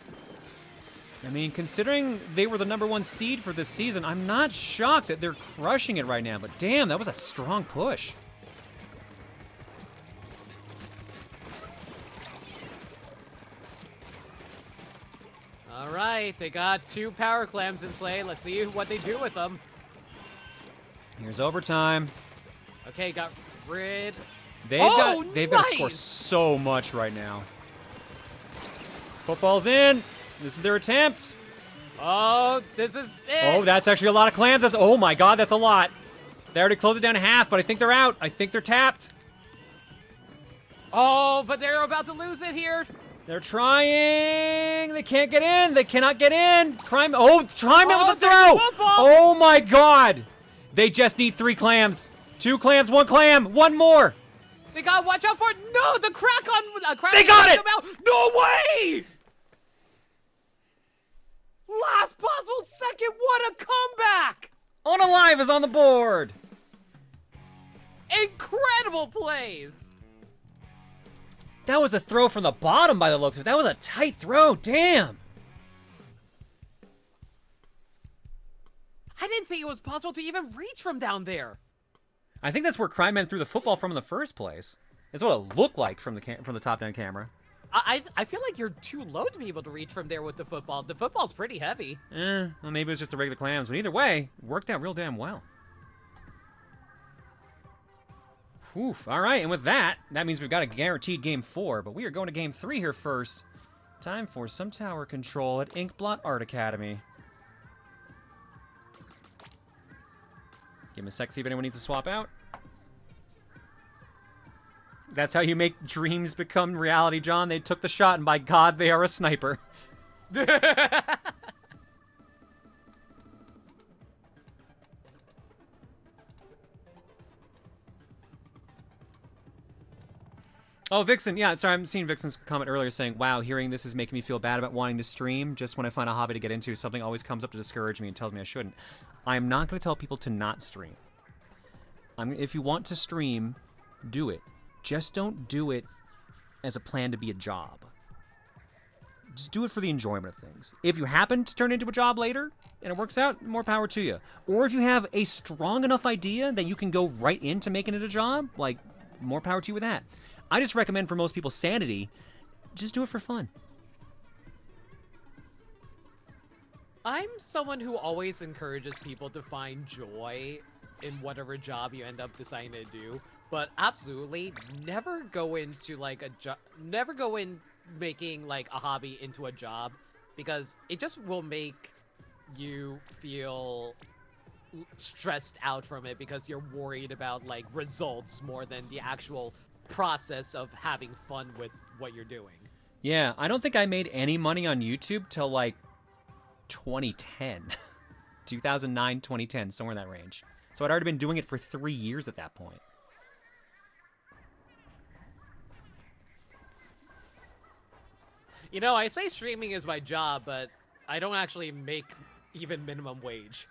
I mean, considering they were the #1 seed for this season, I'm not shocked that they're crushing it right now. But damn, that was a strong push. All right, they got 2 power clams in play. Let's see what they do with them. Here's overtime. Okay, got rid. They've got to score so much right now. Football's in. This is their attempt. Oh, this is it. Oh, that's actually a lot of clams. Oh my God, that's a lot. They already closed it down to half, but I think they're out. I think they're tapped. Oh, but they're about to lose it here. They're trying. They can't get in. They cannot get in. Tryman with the throw. Oh my God. They just need 3 clams. 2 clams, 1 clam, 1 more. They gotta watch out for it. No, the crack on. They got it. No way. Last possible second. What a comeback. Unalive is on the board. Incredible plays. That was a throw from the bottom by the looks of it. That was a tight throw. Damn. I didn't think it was possible to even reach from down there. I think that's where Cryman threw the football from in the first place. It's what it looked like from the top-down camera. I feel like you're too low to be able to reach from there with the football. The football's pretty heavy. Well, maybe it was just the regular clams. But either way, it worked out real damn well. Oof. All right, and with that means we've got a guaranteed game 4, but we are going to game 3 here first. Time for some tower control at Inkblot Art Academy. Give him a sec, see if anyone needs to swap out. That's how you make dreams become reality, John. They took the shot, and by God, they are a sniper. Oh, Vixen. Yeah, sorry, I'm seeing Vixen's comment earlier saying, wow, hearing this is making me feel bad about wanting to stream. Just when I find a hobby to get into, something always comes up to discourage me and tells me I shouldn't. I'm not going to tell people to not stream. If you want to stream, do it. Just don't do it as a plan to be a job. Just do it for the enjoyment of things. If you happen to turn it into a job later and it works out, more power to you. Or if you have a strong enough idea that you can go right into making it a job, like, more power to you with that. I just recommend for most people's sanity, just do it for fun. I'm someone who always encourages people to find joy in whatever job you end up deciding to do, but absolutely never go into like a job, never go in making like a hobby into a job, because it just will make you feel stressed out from it because you're worried about like results more than the actual process of having fun with what you're doing. Yeah, I don't think I made any money on YouTube till like 2010. 2009, 2010, somewhere in that range. So I'd already been doing it for 3 years at that point. You know, I say streaming is my job, but I don't actually make even minimum wage.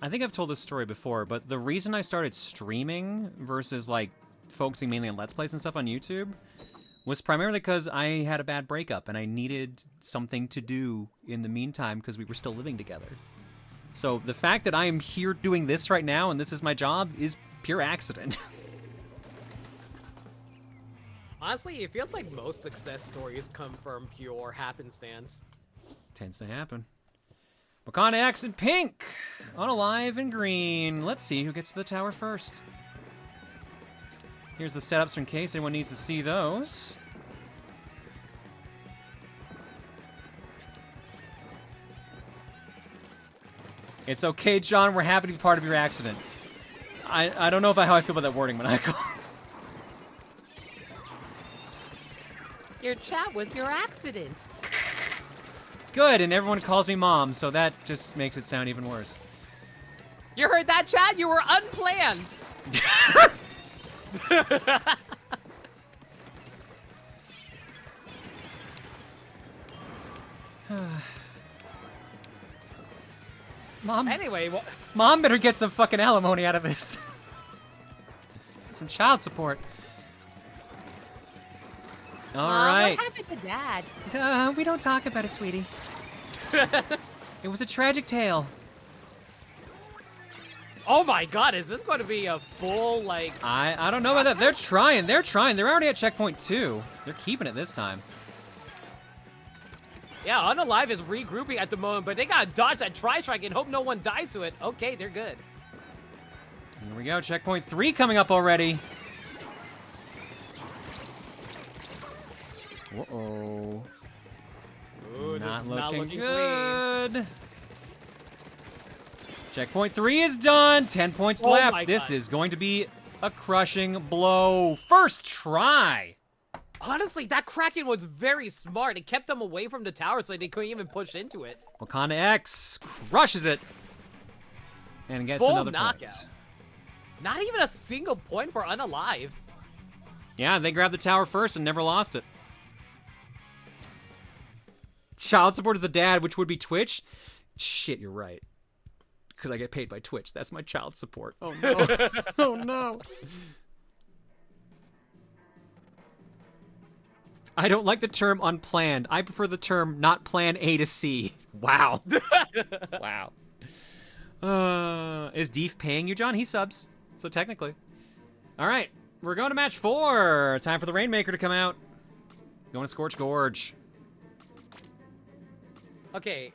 I think I've told this story before, but the reason I started streaming versus like focusing mainly on Let's Plays and stuff on YouTube was primarily because I had a bad breakup and I needed something to do in the meantime because we were still living together. So the fact that I am here doing this right now and this is my job is pure accident. Honestly, it feels like most success stories come from pure happenstance. Tends to happen. Wakanda X in pink, Unalive in green. Let's see who gets to the tower first. Here's the setups in case anyone needs to see those. It's okay, John. We're happy to be part of your accident. I don't know how I feel about that wording, Maniacal. Your chat was your accident. Good, and everyone calls me Mom, so that just makes it sound even worse. You heard that, chat? You were unplanned. Mom. Anyway, Mom better get some fucking alimony out of this. Some child support. All right. What happened to Dad? We don't talk about it, sweetie. It was a tragic tale. Oh my God, is this going to be a full like? I don't know about that. They're trying. They're already at checkpoint 2. They're keeping it this time. Yeah, Unalive is regrouping at the moment, but they gotta dodge that tri-strike and hope no one dies to it. Okay, they're good. Here we go. Checkpoint 3 coming up already. Uh-oh. Ooh, this is Not looking clean. good. Checkpoint 3 is done. 10 points Oh left. my This God. is going to be a crushing blow. First try. Honestly, that Kraken was very smart. It kept them away from the tower so they couldn't even push into it. Wakanda X crushes it. And gets Full another knockout. point. Not even a single point for Unalive. Yeah, they grabbed the tower first and never lost it. Child support is the dad, which would be Twitch. Shit, you're right. Because I get paid by Twitch. That's my child support. Oh, no. Oh, no. I don't like the term unplanned. I prefer the term not plan A to C. Wow. Wow. Is Deef paying you, John? He subs. So technically. All right. We're going to match 4. Time for the Rainmaker to come out. Going to Scorch Gorge. Okay,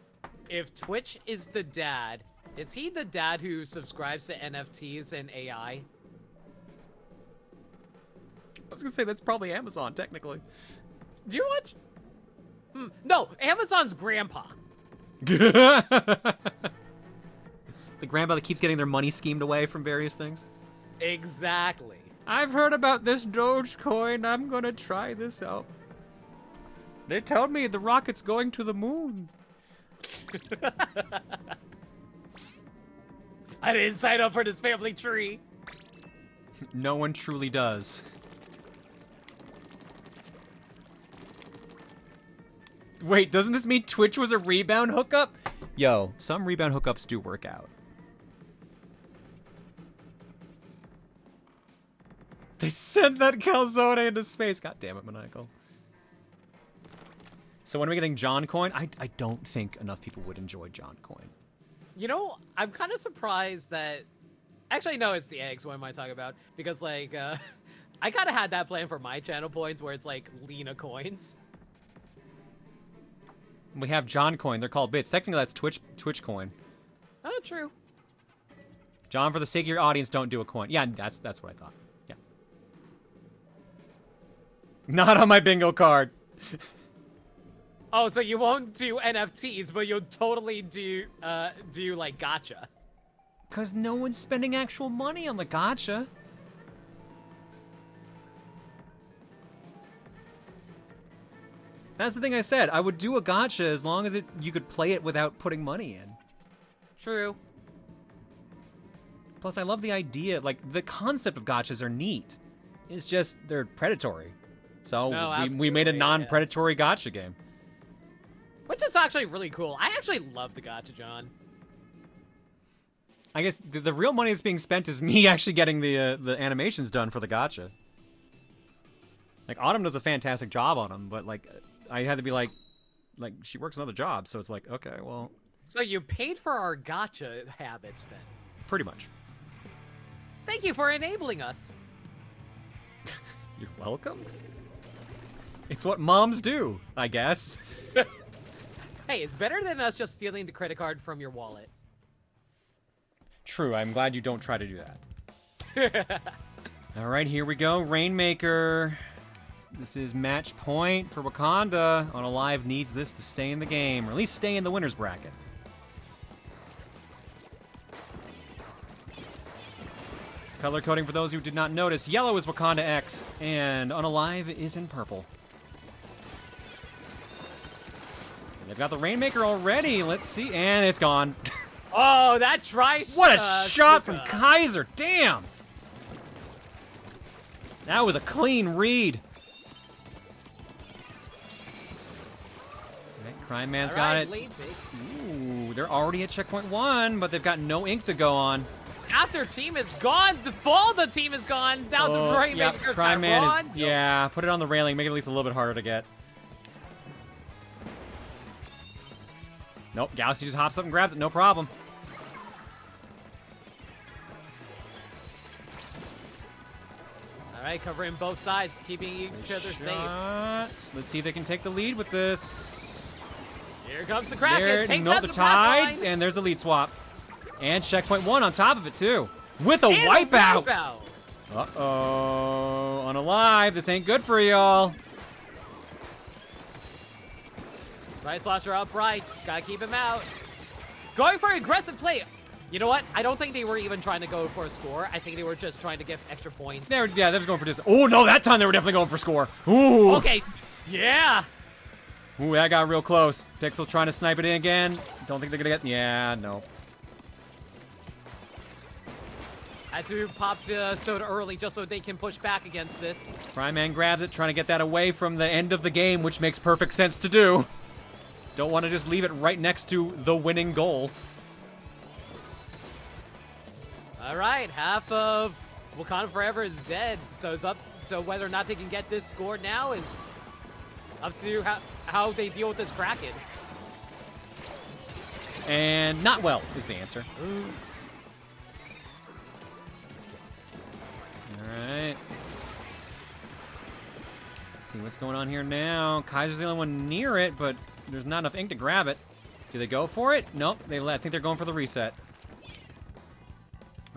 if Twitch is the dad, is he the dad who subscribes to NFTs and AI? I was going to say that's probably Amazon, technically. Do you watch? No, Amazon's grandpa. The grandpa that keeps getting their money schemed away from various things. Exactly. I've heard about this Dogecoin. I'm gonna try this out. They told me the rocket's going to the moon. I didn't sign up for this family tree. No one truly does. Wait, doesn't this mean Twitch was a rebound hookup? Yo, some rebound hookups do work out. They sent that calzone into space. God damn it, Maniacal. So when are we getting John Coin? I don't think enough people would enjoy John Coin. You know, I'm kind of surprised that... Actually, no, it's the eggs. What am I talking about? Because, like, I kind of had that plan for my channel points where it's, like, Lena coins. We have John Coin. They're called bits. Technically, that's Twitch Coin. Oh, true. John, for the sake of your audience, don't do a coin. Yeah, that's what I thought. Yeah. Not on my bingo card. Oh, so you won't do NFTs, but you'll totally do like gacha. Because no one's spending actual money on the gacha. That's the thing I said. I would do a gacha as long as you could play it without putting money in. True. Plus, I love the idea, like, the concept of gachas are neat. It's just, they're predatory. So, No, we made a absolutely, non-predatory gacha game. Which is actually really cool. I actually love the gacha, John. I guess the real money that's being spent is me actually getting the animations done for the gacha. Like, Autumn does a fantastic job on them, but, like, I had to be like, she works another job, so it's like, okay, well... So you paid for our gacha habits, then? Pretty much. Thank you for enabling us. You're welcome? It's what moms do, I guess. Hey, it's better than us just stealing the credit card from your wallet. True, I'm glad you don't try to do that. All right, here we go. Rainmaker. This is match point for Wakanda. Unalive needs this to stay in the game, or at least stay in the winner's bracket. Color coding for those who did not notice. Yellow is Wakanda X, and Unalive is in purple. And they've got the Rainmaker already. Let's see, and it's gone. Oh, that try! What a shot from Kaiser! Damn! That was a clean read. Okay, Crime Man's got it. Ooh, they're already at checkpoint 1, but they've got no ink to go on. After team is gone, the team is gone. Now the Rainmaker. Yep, Crime Man is. Yeah, put it on the railing, make it at least a little bit harder to get. Nope, Galaxy just hops up and grabs it, no problem. Alright, covering both sides, keeping each other safe. Let's see if they can take the lead with this. Here comes the Kraken, takes out the the tide, Pathline. and there's a lead swap. And checkpoint 1 on top of it, too. With a wipeout! Uh-oh. Unalive, this ain't good for y'all. Right Slosher upright, gotta keep him out. Going for aggressive play. You know what? I don't think they were even trying to go for a score. I think they were just trying to get extra points. They were just going for this. Oh, no, that time they were definitely going for score. Ooh. Okay, yeah. Ooh, that got real close. Pixel trying to snipe it in again. Don't think they're gonna get, yeah, no. Had to pop the soda early just so they can push back against this. Prime Man grabs it, trying to get that away from the end of the game, which makes perfect sense to do. Don't want to just leave it right next to the winning goal. All right, half of Wakanda Forever is dead, so it's up. So whether or not they can get this score now is up to how they deal with this Kraken. And not well is the answer. Alright. Let's see what's going on here now. Kaiser's the only one near it, but there's not enough ink to grab it. Do they go for it? Nope. I think they're going for the reset.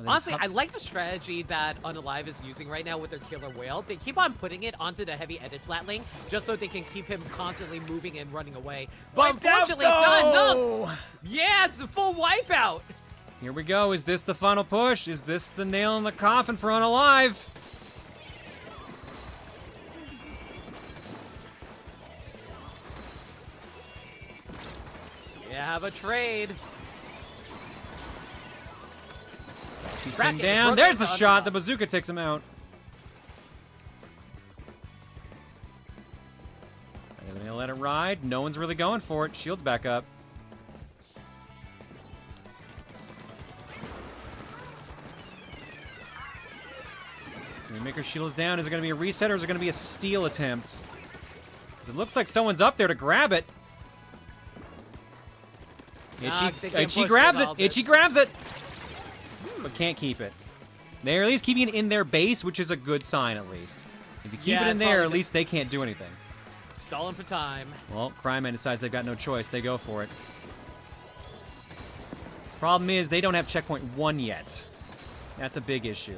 Honestly, I like the strategy that Unalive is using right now with their Killer Whale. They keep on putting it onto the heavy edit Splat League just so they can keep him constantly moving and running away. But unfortunately, it's not enough. Yeah, it's a full wipeout. Here we go. Is this the final push? Is this the nail in the coffin for Unalive? Yeah, have a trade. He's been down. There's the shot. The bazooka takes him out. They're gonna let it ride. No one's really going for it. Shield's back up. Rainmaker's shield is down. Is it going to be a reset or is it going to be a steal attempt? Because it looks like someone's up there to grab it. Itchy grabs it. Itchy grabs it. But can't keep it. They're at least keeping it in their base, which is a good sign at least. If you keep it in there, at least they can't do anything. Stalling for time. Well, Cryman decides they've got no choice. They go for it. Problem is, they don't have checkpoint 1 yet. That's a big issue.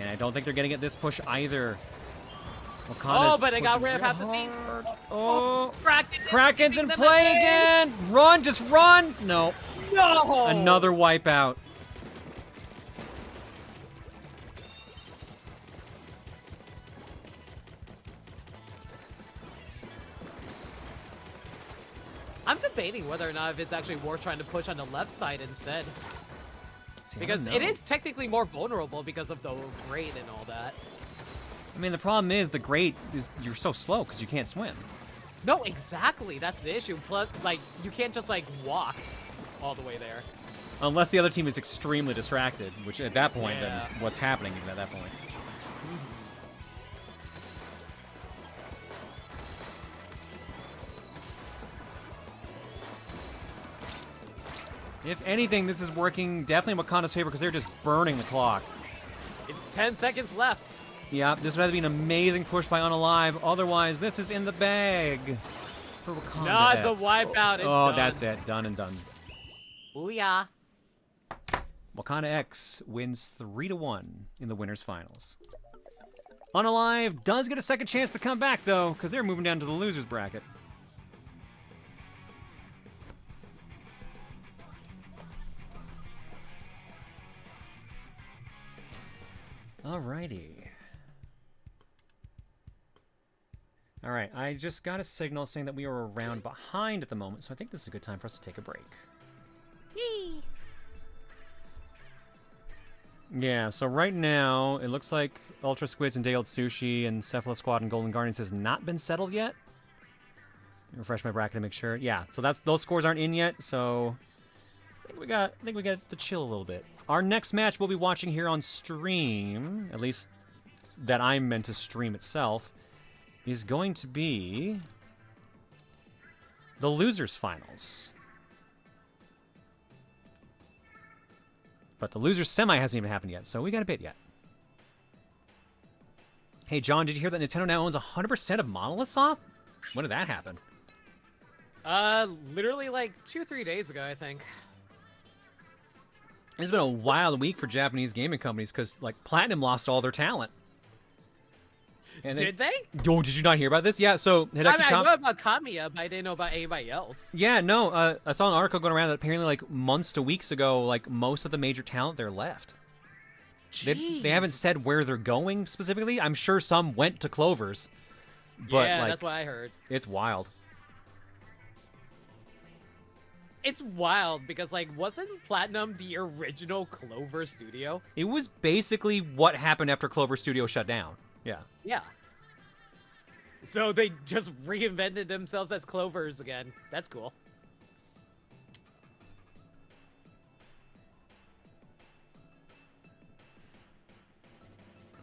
And I don't think they're getting at this push either. Oh, but they got rid of half the team. Oh, Kraken's in play again. Run, just run. No. No. Another wipeout. I'm debating whether or not if it's actually worth trying to push on the left side instead. Because it is technically more vulnerable because of the grate and all that. I mean, the problem is the grate is you're so slow because you can't swim. No, exactly. That's the issue. Plus, like, you can't just, like, walk all the way there. Unless the other team is extremely distracted, which at that point, then what's happening even at that point? If anything, this is working definitely in Wakanda's favor because they're just burning the clock. It's 10 seconds left. Yeah, this would have to be an amazing push by Unalive. Otherwise, this is in the bag for Wakanda. No, it's X. a wipeout. It's done. That's it. Done and done. Booyah. Wakanda X wins 3-1 in the winners finals. Unalive does get a second chance to come back, though, because they're moving down to the losers bracket. Alrighty. Alright, I just got a signal saying that we are a round behind at the moment, so I think this is a good time for us to take a break. Yee. Yeah, so right now, it looks like Ultra Squids and Day Old Sushi and Cephalus Squad and Golden Guardians has not been settled yet. Refresh my bracket to make sure. Yeah, so those scores aren't in yet, so I think we got to chill a little bit. Our next match we'll be watching here on stream, at least that I'm meant to stream itself, is going to be the losers finals. But the losers semi hasn't even happened yet, so we got a bit yet. Hey John, did you hear that Nintendo now owns 100% of Monolith Soft? When did that happen? Literally like 2-3 days ago, I think. It's been a wild week for Japanese gaming companies because, like, Platinum lost all their talent. And Did they? Oh, did you not hear about this? Yeah, so Hideki I know about Kamiya, but I didn't know about anybody else. Yeah, no, I saw an article going around that apparently, like, months to weeks ago, like, most of the major talent there left. They haven't said where they're going specifically. I'm sure some went to Clover's. But, yeah, like, that's what I heard. It's wild. It's wild because, like, wasn't Platinum the original Clover studio? It was basically what happened after Clover Studio shut down. Yeah. Yeah. So they just reinvented themselves as Clovers again. That's cool.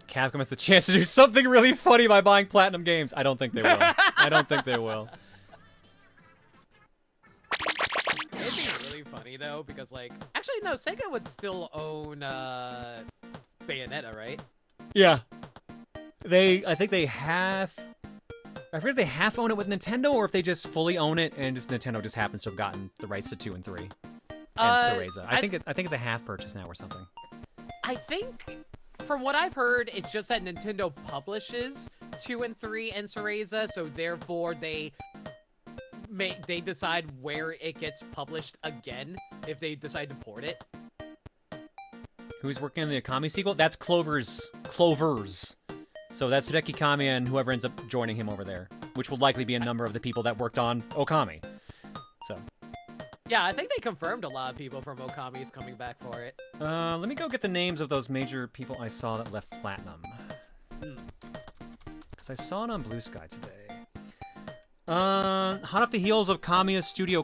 Capcom has the chance to do something really funny by buying Platinum games. I don't think they will. I don't think they will. It would be really funny, though, because, like... Actually, no, Sega would still own, Bayonetta, right? Yeah. I think they have... I forget if they half own it with Nintendo or if they just fully own it and just Nintendo just happens to have gotten the rights to 2 and 3. And Cereza. I think it's a half purchase now or something. I think... From what I've heard, it's just that Nintendo publishes 2 and 3 and Cereza, so therefore they decide where it gets published again if they decide to port it. Who's working on the Okami sequel? That's Clover's. So that's Hideki Kamiya and whoever ends up joining him over there, which will likely be a number of the people that worked on Okami. So. Yeah, I think they confirmed a lot of people from Okami is coming back for it. Let me go get the names of those major people I saw that left Platinum. Because I saw it on Blue Sky today. Hot off the heels of Kamiya Studio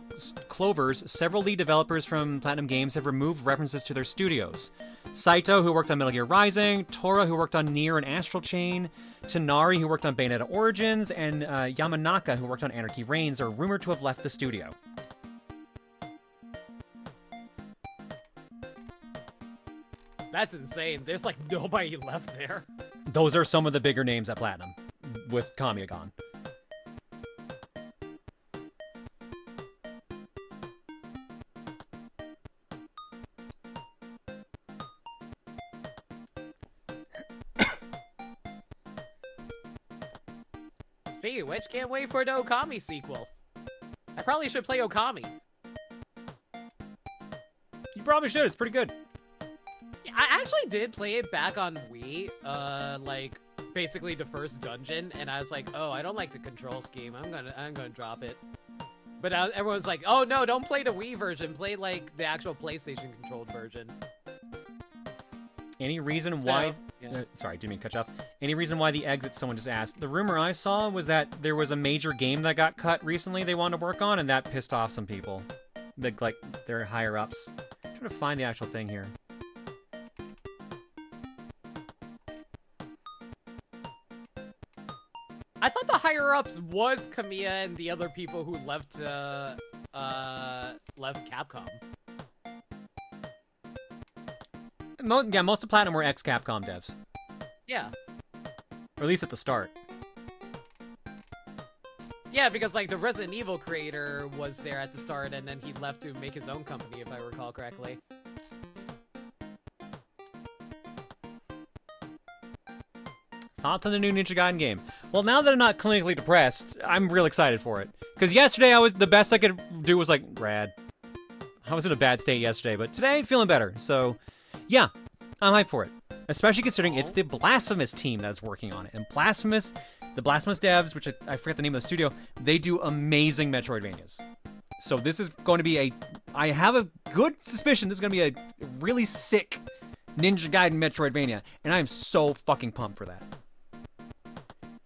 Clovers, several lead developers from Platinum Games have removed references to their studios. Saito, who worked on Metal Gear Rising, Tora, who worked on Nier and Astral Chain, Tanari, who worked on Bayonetta Origins, and Yamanaka, who worked on Anarchy Reigns, are rumored to have left the studio. That's insane. There's like nobody left there. Those are some of the bigger names at Platinum, with Kamiya gone. Speaking of which, can't wait for the Okami sequel. I probably should play Okami. You probably should. It's pretty good. Yeah, I actually did play it back on Wii, like basically the first dungeon, and I was like, oh, I don't like the control scheme. I'm gonna drop it. But everyone's like, oh no, don't play the Wii version. Play like the actual PlayStation controlled version. Any reason why... sorry, didn't mean to cut you off. Any reason why the exit, someone just asked. The rumor I saw was that there was a major game that got cut recently they wanted to work on, and that pissed off some people. Like their higher-ups. I'm trying to find the actual thing here. I thought the higher-ups was Kamiya and the other people who left, left Capcom. Yeah, most of Platinum were ex-Capcom devs. Yeah. Or at least at the start. Yeah, because like the Resident Evil creator was there at the start and then he left to make his own company, if I recall correctly. Thoughts on the new Ninja Gaiden game? Well, now that I'm not clinically depressed, I'm real excited for it. Because yesterday, the best I could do was like, rad. I was in a bad state yesterday, but today, feeling better. So, yeah, I'm hyped for it. Especially considering it's the Blasphemous team that's working on it. And the Blasphemous devs, which I forget the name of the studio, they do amazing Metroidvanias. So this is going to be I have a good suspicion this is going to be a really sick Ninja Gaiden Metroidvania. And I am so fucking pumped for that.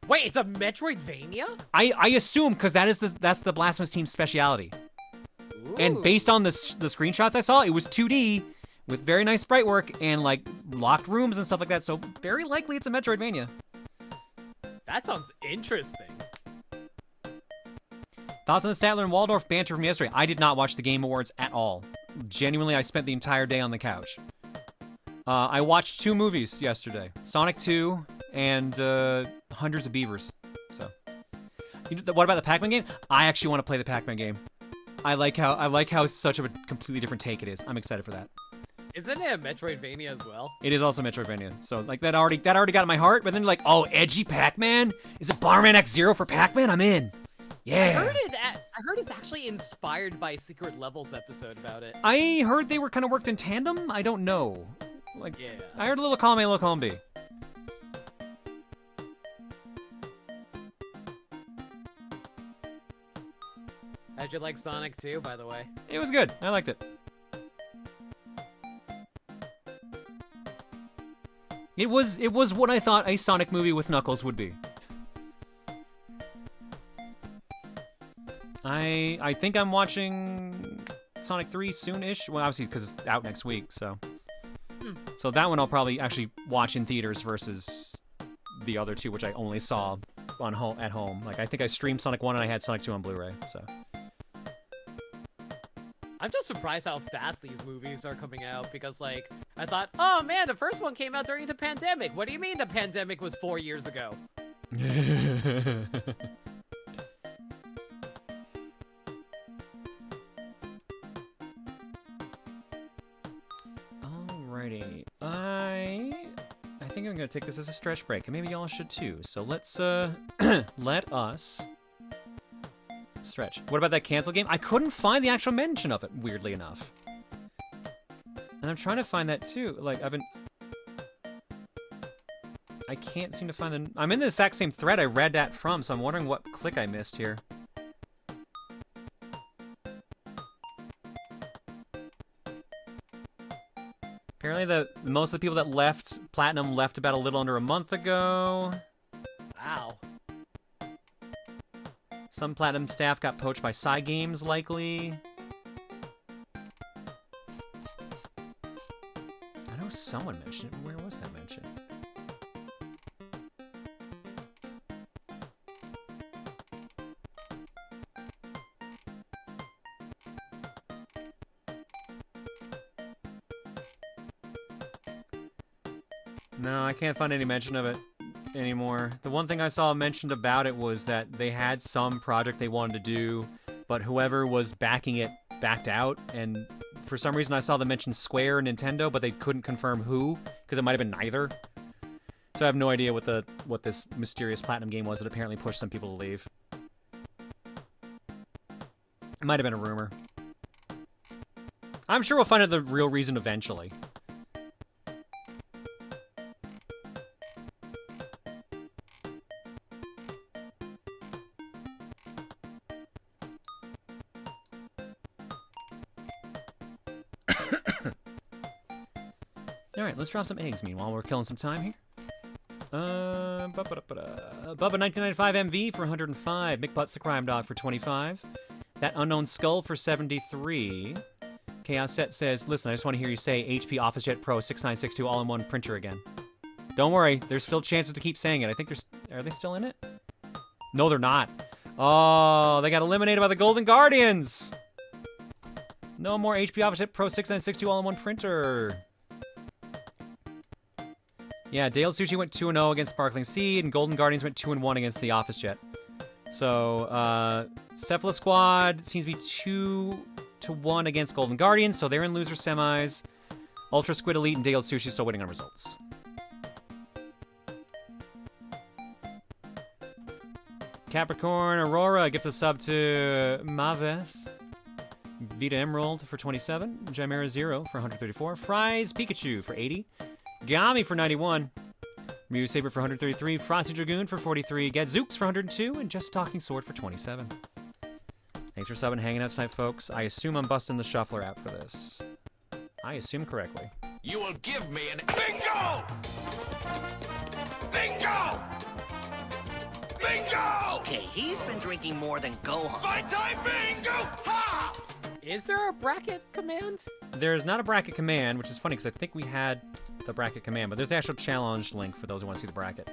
Wait, it's a Metroidvania? I assume, because that's the Blasphemous team's speciality. Ooh. And based on the screenshots I saw, it was 2D with very nice sprite work and like locked rooms and stuff like that. So very likely it's a Metroidvania. That sounds interesting. Thoughts on the Statler and Waldorf banter from yesterday? I did not watch the Game Awards at all. Genuinely, I spent the entire day on the couch. I watched 2 movies yesterday: Sonic 2 and Hundreds of Beavers. So, what about the Pac-Man game? I actually want to play the Pac-Man game. I like how such of a completely different take it is. I'm excited for that. Isn't it a Metroidvania as well? It is also Metroidvania. So like that already got in my heart. But then like, oh, edgy Pac-Man? Is it Bomberman X-Zero for Pac-Man? I'm in. Yeah. I heard it's actually inspired by Secret Levels episode about it. I heard they were kind of worked in tandem. I don't know. Like, yeah. I heard a little column A, a little column B. How'd you like Sonic 2, by the way? It was good. I liked it. It was what I thought a Sonic movie with Knuckles would be. I think I'm watching Sonic 3 soon-ish. Well, obviously because it's out next week, so. So that one I'll probably actually watch in theaters versus the other 2, which I only saw at home. Like, I think I streamed Sonic 1 and I had Sonic 2 on Blu-ray, so. I'm just surprised how fast these movies are coming out because, like, I thought, oh man, the first one came out during the pandemic. What do you mean the pandemic was 4 years ago? Alrighty. I think I'm gonna take this as a stretch break, and maybe y'all should too. So let's let us stretch. What about that cancel game? I couldn't find the actual mention of it, weirdly enough. And I'm trying to find that too. Like, I can't seem to find the... I'm in the exact same thread I read that from, so I'm wondering what click I missed here. Apparently most of the people that left Platinum left about a little under a month ago. Wow. Some Platinum staff got poached by Psy Games, likely. I know someone mentioned it. Where was that mention? No, I can't find any mention of it anymore. The one thing I saw mentioned about it was that they had some project they wanted to do, but whoever was backing it backed out, and for some reason I saw them mention Square and Nintendo, but they couldn't confirm who, because it might have been neither. So I have no idea what this mysterious Platinum game was that apparently pushed some people to leave. It might have been a rumor. I'm sure we'll find out the real reason eventually. Alright, let's drop some eggs meanwhile. We're killing some time here. Bubba 1995 MV for 105. Mick Butts the Crime Dog for 25. That Unknown Skull for 73. Chaos Set says, listen, I just want to hear you say HP OfficeJet Pro 6962 all-in-one printer again. Don't worry, there's still chances to keep saying it. I think there's... Are they still in it? No, they're not. Oh, they got eliminated by the Golden Guardians! No more HP OfficeJet Pro 6962 all-in-one printer. Yeah, Dale Sushi went 2-0 against Sparkling Seed, and Golden Guardians went 2-1 against the OfficeJet. So, Cephalus Squad seems to be 2-1 against Golden Guardians, so they're in loser semis. Ultra Squid Elite and Dale Sushi still waiting on results. Capricorn Aurora gives a sub to Maveth. Vita Emerald for 27. Chimera Zero for 134. Fries Pikachu for 80. Gami for 91. Mew Saber for 133. Frosty Dragoon for 43. Gadzooks for 102. And Just Talking Sword for 27. Thanks for subbing and hanging out tonight, folks. I assume I'm busting the shuffler out for this. I assume correctly. You will give me an bingo! Bingo! Bingo! Okay, he's been drinking more than Gohan. My time bingo! Ha! Is there a bracket command? There's not a bracket command, which is funny because I think we had the bracket command, but there's the actual challenge link for those who want to see the bracket.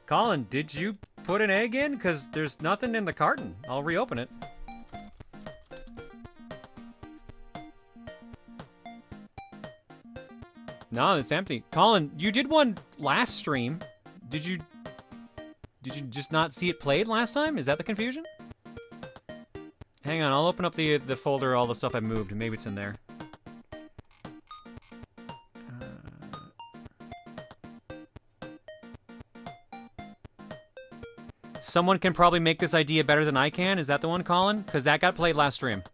Colin, did you put an egg in? Because there's nothing in the carton. I'll reopen it. No, it's empty. Colin, you did one last stream. Did you just not see it played last time? Is that the confusion? Hang on, I'll open up the folder, all the stuff I moved, and maybe it's in there. Someone can probably make this idea better than I can. Is that the one, Colin? Because that got played last stream.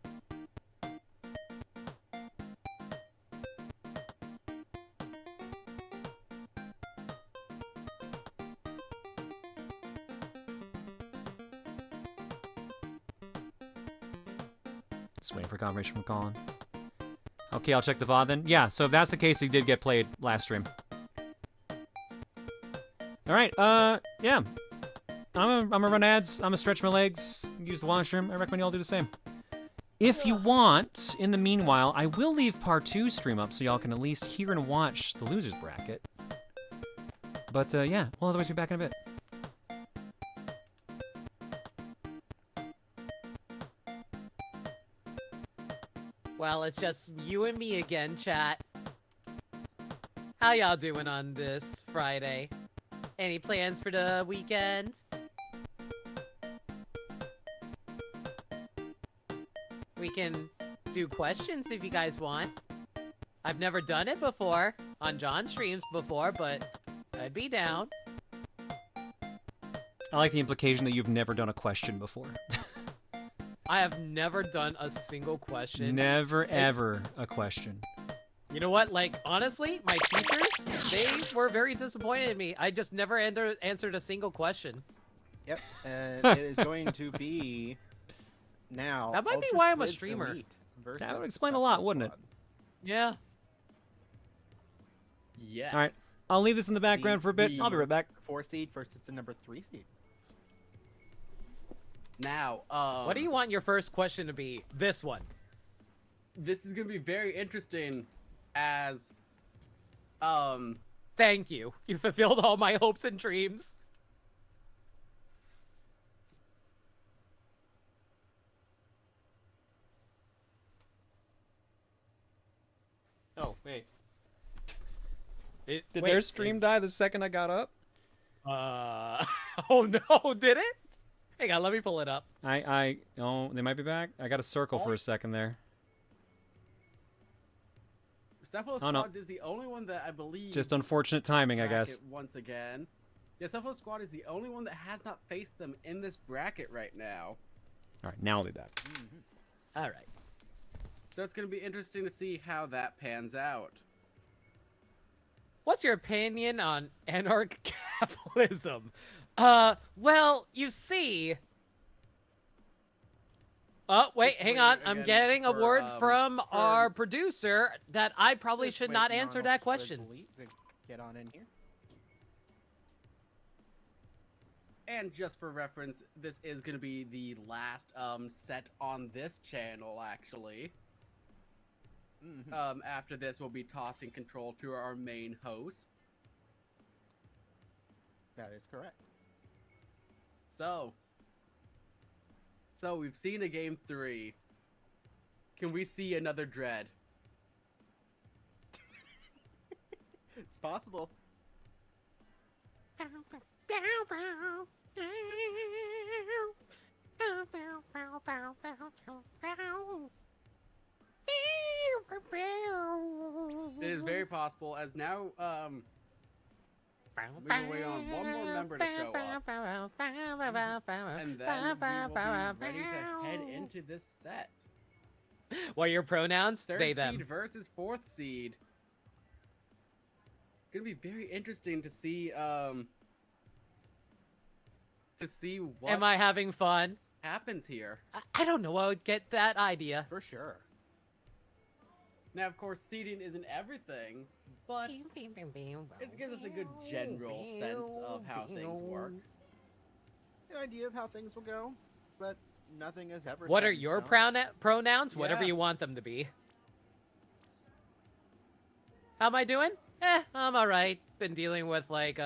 Just waiting for confirmation from Colin. Okay, I'll check the VOD then. Yeah, so if that's the case, he did get played last stream. Alright, yeah. I'm gonna run ads. I'm gonna stretch my legs, use the washroom. I recommend you all do the same. If you want, in the meanwhile, I will leave part 2 stream up so y'all can at least hear and watch the losers bracket. But yeah, we'll otherwise be back in a bit. Well, it's just you and me again, chat. How y'all doing on this Friday? Any plans for the weekend? We can do questions if you guys want. I've never done it before on John streams before, but I'd be down. I like the implication that you've never done a question before. I have never done a single question. Never, ever a question. You know what? Like, honestly, my teachers, they were very disappointed in me. I just never answered a single question. Yep, and it is going to be now. That might be Ultra why I'm a Squids streamer. Elite versus That would explain a Cephalus lot, wouldn't it? Squad. Yeah. Yes. All right, I'll leave this in the background for a bit. I'll be right back. 4 seed versus the number 3 seed. Now, What do you want your first question to be? This one. This is gonna be very interesting, as, Thank you. You fulfilled all my hopes and dreams. Oh, wait. Did Did their stream die the second I got up? Oh no, did it? Hang on, let me pull it up. Oh, they might be back. I got a circle for a second there. Cephalo Oh, no. Squads is the only one that I believe. Just unfortunate timing, I guess. bracket Once again. Yeah, Cephalo Squad is the only one that has not faced them in this bracket right now. All right, now I'll be back. All right. So it's going to be interesting to see how that pans out. What's your opinion on anarcho-capitalism? Well, you see... Oh, wait, Just hang waiting on. I'm again getting a for, word from for- our producer that I probably Just should not waiting on answer all that the question. delete to get on in here. And just for reference, this is going to be the last set on this channel, actually. After this, we'll be tossing control to our main host. That is correct. So we've seen a game 3. Can we see another Dread? It's possible. It is very possible, as now, we will wait on one more member to show up. And then we will be ready to head into this set. What are your pronouns? Third They, seed them. versus fourth seed. Gonna be very interesting to see, what Am I having fun? happens here. I don't know. I would get that idea. For sure. Now, of course, seeding isn't everything, but it gives us a good general sense of how things work. An idea of how things will go, but nothing is ever What set are in your stone. pronouns? Whatever Yeah. you want them to be. How am I doing? I'm alright. Been dealing with, like,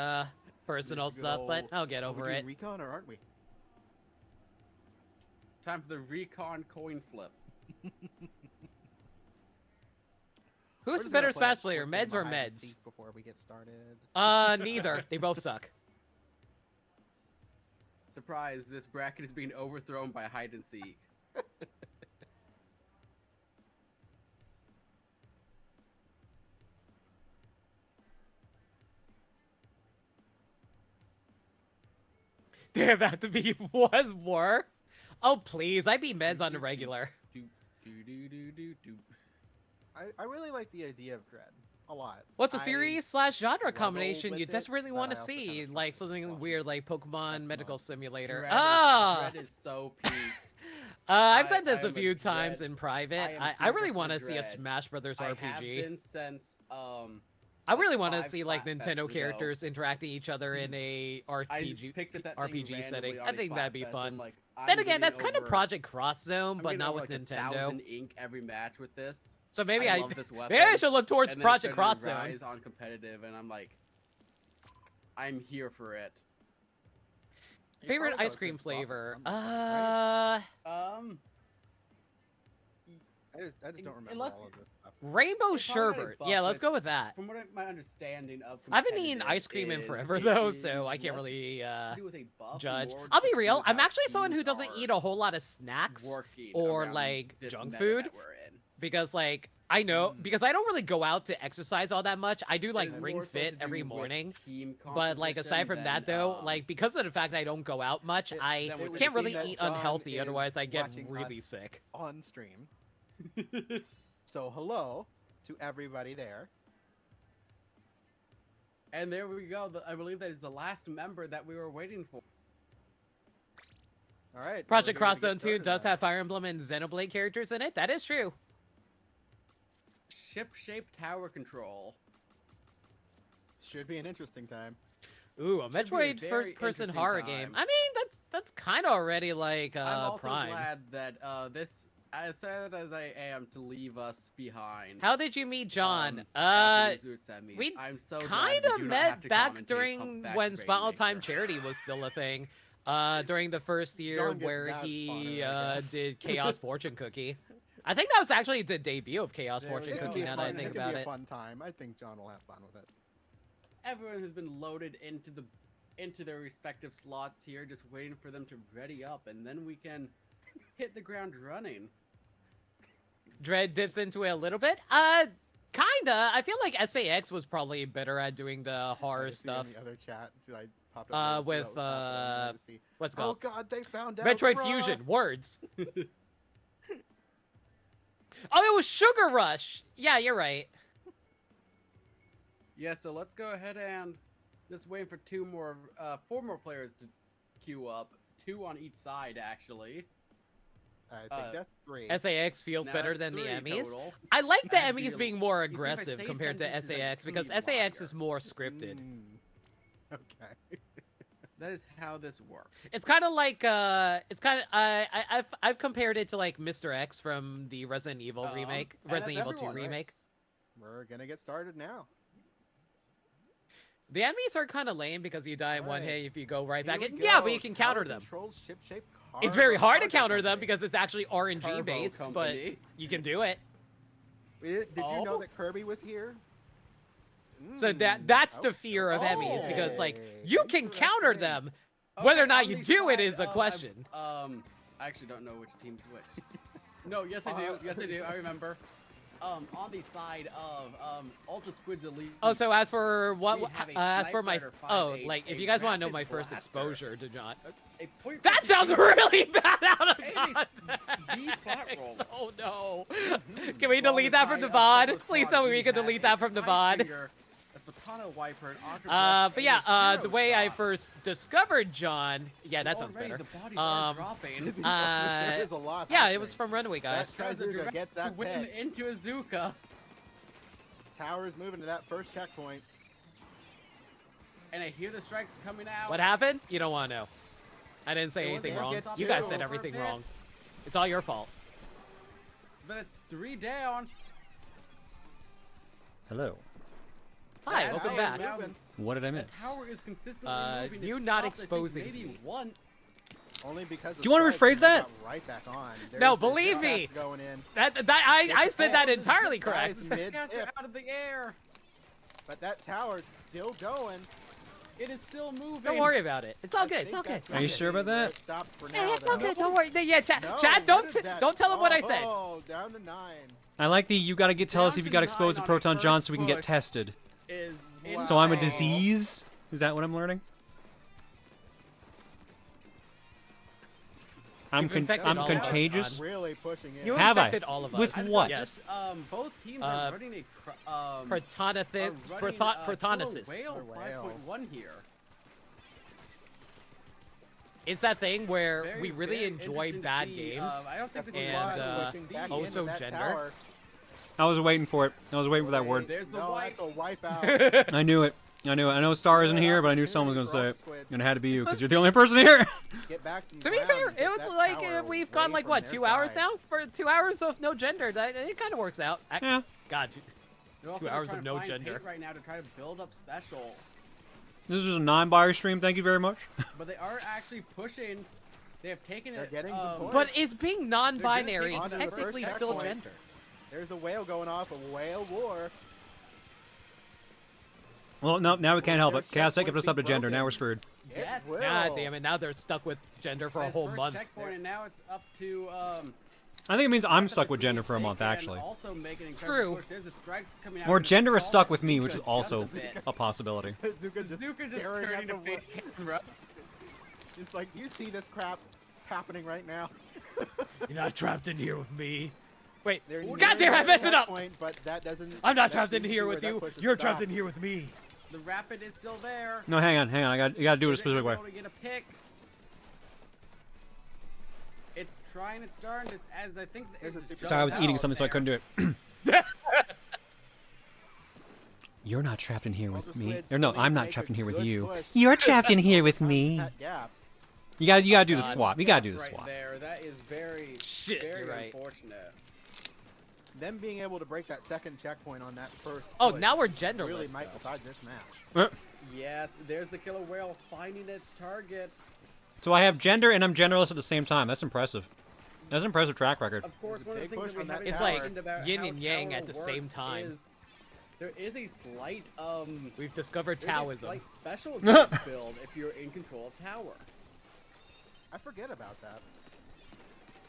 personal Good stuff, but old- I'll get Are we over doing it. recon, or aren't we? Time for the recon coin flip. We're Who's just the better gonna play a Smash player, short game meds or of hide and meds? seek before we get started. Neither. They both suck. Surprise, this bracket is being overthrown by hide and seek. They're about to be was war. Oh please, I beat meds on the regular. Do, do, do, do, do, do. I really like the idea of Dread a lot. What's a I series/genre struggle combination you with it, desperately but want I to also see? kinda Like fuck something with weird squashes. like Pokemon That's Medical mine. Simulator. Dread is so peak. I've I- said this I a am a few times Dread- in private. I am I here really for want to see a Dread. Smash Brothers I have RPG. been since, I really like want to 5 see like Splatfests Nintendo ago. characters interacting each other in a I RPG picked up that RPG thing setting. randomly I on a think that'd be Splatfest, fun. and, like, Then I'm again, that's getting kind of over- Project Cross Zone, I'm but getting not over, with like, Nintendo. 1,000 ink every match with this. So maybe I I love this maybe I weapon, should look towards and then Project it Cross started to Zone. rise on competitive, and I'm like, I'm here for it. You Favorite probably ice got a cream good buff at flavor? some point, right? I just don't remember unless- all of this stuff. Rainbow It's probably not a sherbet. buff, Yeah, let's but go with that. From my understanding of I haven't eaten competitive ice cream in is forever it though, is so I can't less really to do with a buff, judge. more I'll be to do real. with I'm how actually someone who teams doesn't are eat a whole lot of snacks working or around like this junk meta food that we're in. because like I know because I don't really go out to exercise all that much. I do like It's ring more so fit to every do with morning. team But like aside from composition that than, though, like because of the fact that I don't go out much, It- I then would can't mean really that eat John unhealthy. is Otherwise, I get watching really us sick. on stream. So hello to everybody there. And there we go. I believe that is the last member that we were waiting for. All right. Project we're here Cross to get Zone 2 started does on it. have Fire Emblem and Xenoblade characters in it. That is true. Ship-shaped tower control. Should be an interesting time. Ooh, a Should be a Metroid very first-person interesting horror time. game. I mean, That's kind of already like I'm also prime. glad that this, as sad as I am to leave us behind. How did you meet John? after the Zoo semis, We I'm so kind glad we of do not have met to back commentate during back when to Smile Time Rainmaker. Charity was still a thing. During the first year John gets where that he honor, I guess. did Chaos Fortune Cookie. I think that was actually the debut of Chaos There we Fortune go. Cookie. Now that I It think could about be a it. fun time. I think John will have fun with it. Everyone has been loaded into their respective slots here, just waiting for them to ready up, and then we can hit the ground running. Dread dips into it a little bit. Kinda. I feel like SAX was probably better at doing the I horror just see in stuff. the other chat, so I popped up there to see with, what was happening. I wanted to see- What's it Oh called? God, they found out. Metroid bruh! Fusion. Words. Oh, it was Sugar Rush. Yeah, you're right. Yeah, so let's go ahead and just waiting for four more players to queue up. 2 on each side, actually. I think that's 3. SAX feels Now better that's than the 3 Emmys. total. I like the That'd be Emmys a- being more you see, if I aggressive say compared to sentences, I'm SAX because really SAX is liar. more scripted. Okay. That is how this works. It's kind of like I've compared it to like Mr. X from the Resident Evil remake, and that's Resident Evil 2 everyone, right? remake. We're gonna get started now. The Emmys are kind of lame because you die in one Alright. hit if you go right Here back we in. Yeah, but go. you can counter Tower them. controls ship-shaped It's cars very on hard to Cargo counter them Company. because it's actually RNG Carbo based, but Company. you can do it. Did you know Oh. that Kirby was here? So that's the fear of Emmys because like you can counter them. Whether or not on you the do it side is a of- question. I actually don't know which team's which. No, yes I do. Yes I do. I remember. On the side of Ultra Squid's Elite. Oh, so as for what? We have a As for my Sniper like if a you guys want to know rapid my first blaster, exposure to John, a point that sounds really bad out of Hey, context. B splat roll. Oh no! Mm-hmm. Can we delete that from the VOD? Please tell me we can delete that from the VOD. A Splatano wiper, an Octopus, But a yeah, the hero way I shot. first discovered John, yeah, that sounds Already better. The bodies are dropping. There is a lot Yeah, it happening. was from Runaway Guys. That Guys are Treasure direct gets to that win pet. into Azuka. Tower's moving to that first checkpoint. And I hear the strikes coming out. What happened? You don't want to know. I didn't say It anything wasn't wrong. gets You guys you. said everything Perfect. wrong. It's all your fault. But it's 3 down. Hello. Hi, That welcome tower back. now- What did I That miss? tower is consistently moving. you It not stopped, I think, exposing to maybe me. once. Only because. Do you wanna rephrase that? Right back on. No, There's the believe zip me. pass Going in. I said that Oh, entirely guys, correct. mid Caster dip, out of the air. but that tower's still going. It is still moving. Don't worry about it. It's all I good. It's think all good. that's Are you it. sure about Where that? it stops for Yeah, now, it's all though. good. Don't worry. Yeah, chat. No, Chat. what Don't is that? don't tell him what I said. Oh, down to 9. I like the you gotta tell us Down if you to got exposed to 9 on Proton a John first so we can get push. tested. Is Wow. So I'm a Wow. disease? Is that what I'm learning? I'm You've infected I'm all of us, contagious. John. Really pushing in. You Have I? infected all of us. With I just- what? Yes. both teams are running a Protonasis. Whale A whale. 5.1 here. It's that thing where Very, we really very enjoy interesting to bad see. games. I don't think this And, is live. pushing back also into that gender. tower. I was waiting for it. I was waiting for that word. There's the No, wipe. that's a wipeout. I knew it. I knew it. I know Star isn't Good here, but I knew someone was opportunity gonna say for it. us, And it had to be you, because you're the only person here. Get back some To be ground fair, and it get was that like tower we've gone away like from what their 2 hours side. now for 2 hours of no gender. It kind of works out. Yeah. God, They're also 2 just hours trying of to no find gender. paint right now to try to build up special. This is a non-buyer stream. Thank you very much. But they are actually pushing. They have taken They're it. getting some points. But is being non-binary On to the technically first still checkpoint. gender? There's a whale going off, a whale war. Well, no, now we can't help it. Their Chaos Tech checkpoint kept us up to be gender. Now broken. we're screwed. Yes. It will. God damn it! Now they're stuck with gender for a His whole first month. checkpoint, and now it's up to. I think it means I'm have stuck to with see gender if for a they month, can actually. Also make an incredible True. push. There's the strikes coming out. Or Gonna gender is stall stuck with me, Azuka which is just also a bit. a possibility. Zuka just, Azuka just staring at turning to the face whale. camera. Just like, do you see this crap happening right now? You're not trapped in here with me. Wait, They're God damn, nearing I that messed it up. checkpoint, but that doesn't. I'm not that trapped in seems to here be with where that you. push is You're trapped stopped. in here with me. The rapid is still there. No, hang on. You gotta do it a Is it specific way. able to get a pick? It's trying its darndest, as I think There's a it's super- just Sorry, I was eating out something, so I there. couldn't do it. You're not trapped in here with Ultra me. Squid Or no, still I'm needs to not make trapped a in here with good you. push You're trapped in here with to me. that gap. You gotta do the God. swap. You gotta do the Right swap. there. That is very, Shit, very you're right. unfortunate. Them being able to break that second checkpoint on that first. Oh, push now we're really genderless. might though. decide this match. Yes, there's the killer whale finding its target. So I have gender and I'm genderless at the same time. That's impressive. That's an impressive track record. Of course, There's a one of the big things push that we on that haven't It's tower. mentioned about yin how and yang tower at the same works time. is there is a slight We've discovered there's a Taoism. slight special damage build if you're in control of tower. I forget about that.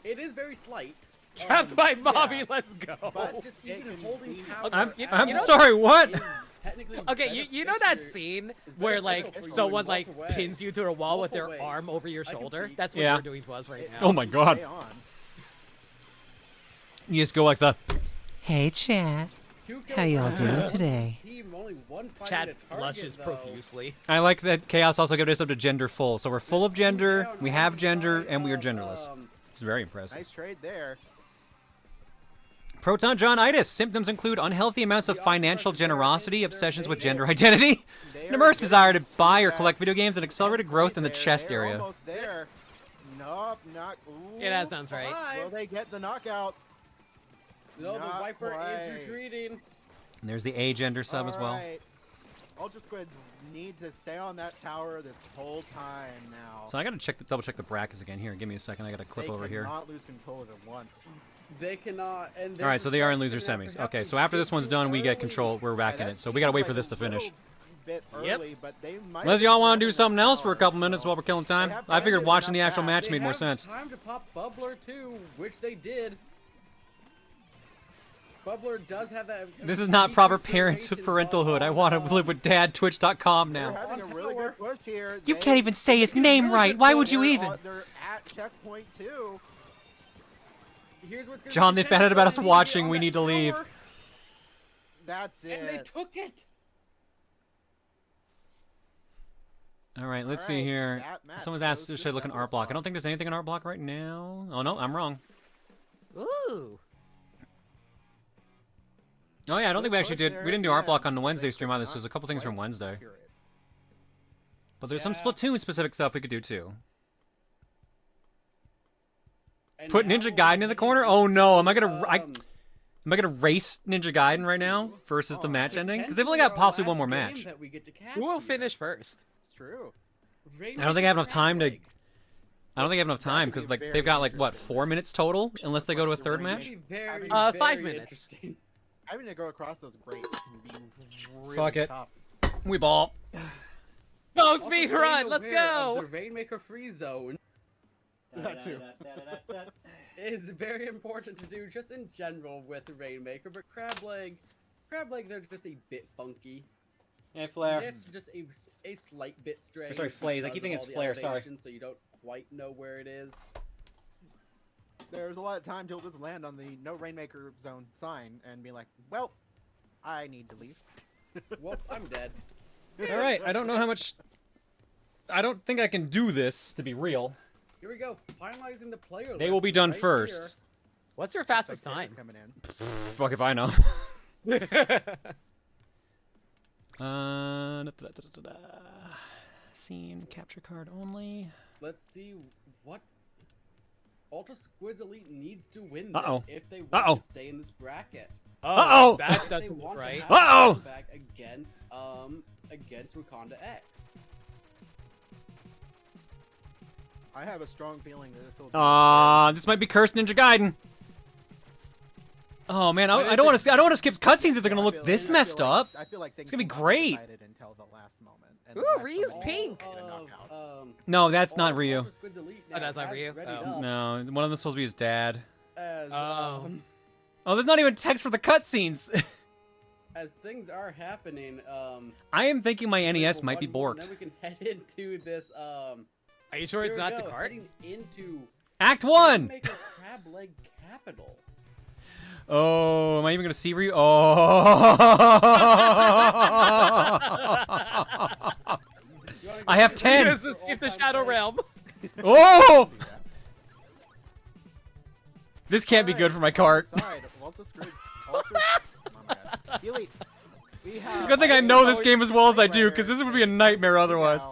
It is very slight. Trapped by mommy. yeah. Let's go. But Just it even can holding be- power. I'm you know- sorry, what? is technically Okay, you know that beneficial- scene is where beneficial like for you someone when you like walk away. pins you to a wall with Walk their away. arm over your I can shoulder? beat- That's what Yeah. you're doing to us right now. Oh my god. Stay on. You just go like the, hey chat. Two How y'all kills doing on today? Team, only one fighting Chat a target, blushes though. profusely. I like that Chaos also gave us up to gender full. So we're full of gender, we have gender, and we are genderless. It's very impressive. Nice trade there. Proton John-itis. Symptoms include unhealthy amounts of financial generosity, obsessions with gender identity, an immense desire to buy or collect video games, and accelerated growth in the chest They're area. Almost there. Nope, not. Ooh, Yeah, that sounds right. Will they get the knockout? No, the Not Viper quite. is retreating. And there's the A gender sub as well. Alright. Ultra Squids need to stay on that tower this whole time now. So I gotta double check the brackets again. Here, give me a second. I gotta clip they over here. cannot lose control of it once. They cannot. And All right, so they are in loser semis. Okay, so after this one's done, we get control. We're back in it. So we gotta wait for this to finish. Bit Yep. early, but they might Unless y'all want to do something else for a couple minutes while we're killing time. They have I figured to watching the enough actual back. match They made more have sense. time to pop Bubbler too, which they did. Bubbler does have that. This is not proper feature parenthood. I want to live with Dad. Twitch.com They're now. having a really good push here. You They- can't even say his They're name really right. good Why though. would you they're even? They're at checkpoint 2. Here's what's gonna John, be they found out about us tense. watching. On We that need to leave. tower, That's And they it. took it. All right, let's All see right, here. that match Someone's goes asked to should I look in Sephiroth. art block. I don't think there's anything in art block right now. Oh no, I'm wrong. Ooh. Oh yeah, I don't think we actually did. We didn't do art block on the Yeah, Wednesday they stream could either. So there's a not couple things from quite Wednesday. secure it. But there's some Yeah. Splatoon specific stuff we could do too. And Put now Ninja we're Gaiden in the heading corner? into, Oh no, am I gonna um, am I gonna race Ninja Gaiden right now versus the match ending? Because they've only got potentially our possibly one more last game match. that we get to cast Who will here. finish first? It's true. I don't think I have enough time to. Crab Leg. I don't think I have enough time could be because like very they've got like what interesting. 4 minutes total unless they go to a third It's match. gonna be very, 5 very minutes. interesting. Having to go across those grates can be really Fuck it. tough. We ball. Go Also speed staying run, let's aware of go! The Rainmaker free zone That too. is very important to do just in general with the Rainmaker, but Crab Leg, they're just a bit funky. Hey They're just a slight bit stray. Sorry, Flays. I keep because thinking of it's all the Flare, sorry. elevation, So you don't quite know where it is. There's a lot of time to just land on the no Rainmaker zone sign and be like, well, I need to leave. Well, I'm dead. All right, I don't know how much. I don't think I can do this to be real. Here we go, finalizing the player They list will be done right first. What's your fastest Spectators time? coming in. Fuck if I know. Scene capture card only. Let's see what Ultra Squids Elite needs to win Uh-oh. this if they want Uh-oh. to stay in this bracket. Uh-oh. That If they doesn't look want to right. have Uh-oh. a comeback against Wakanda X. I have a strong feeling that this will be This might be cursed Ninja Gaiden. Oh man, What I is don't it? want to. I don't want to skip cutscenes if they're gonna I look feel- this I feel messed like- up. I feel like things gonna be will not great. decided until the last moment. And Ooh, the last Ryu's moment pink. will get a All knockout. of, No, that's not all Ryu. Ultra Squids Elite Oh, that's now not has Ryu? readied Oh. up No, one of them's supposed to be his dad. As, Oh. Oh, there's not even text for the cutscenes. as things are happening, I am thinking my we NES have might be one more, and borked. then we can head into this. Are you sure it's here we not the go, cart? heading into Act 1! Make a Crab Leg Capital. Oh, am I even gonna see Ryu? Oh! I have 10! Yes, escape the Shadow Realm. Oh! This can't be good for my cart. Side, Ultra Squids. Oh my god. Elite. We have It's a good thing I know this game as well as I do, because this would be a nightmare otherwise.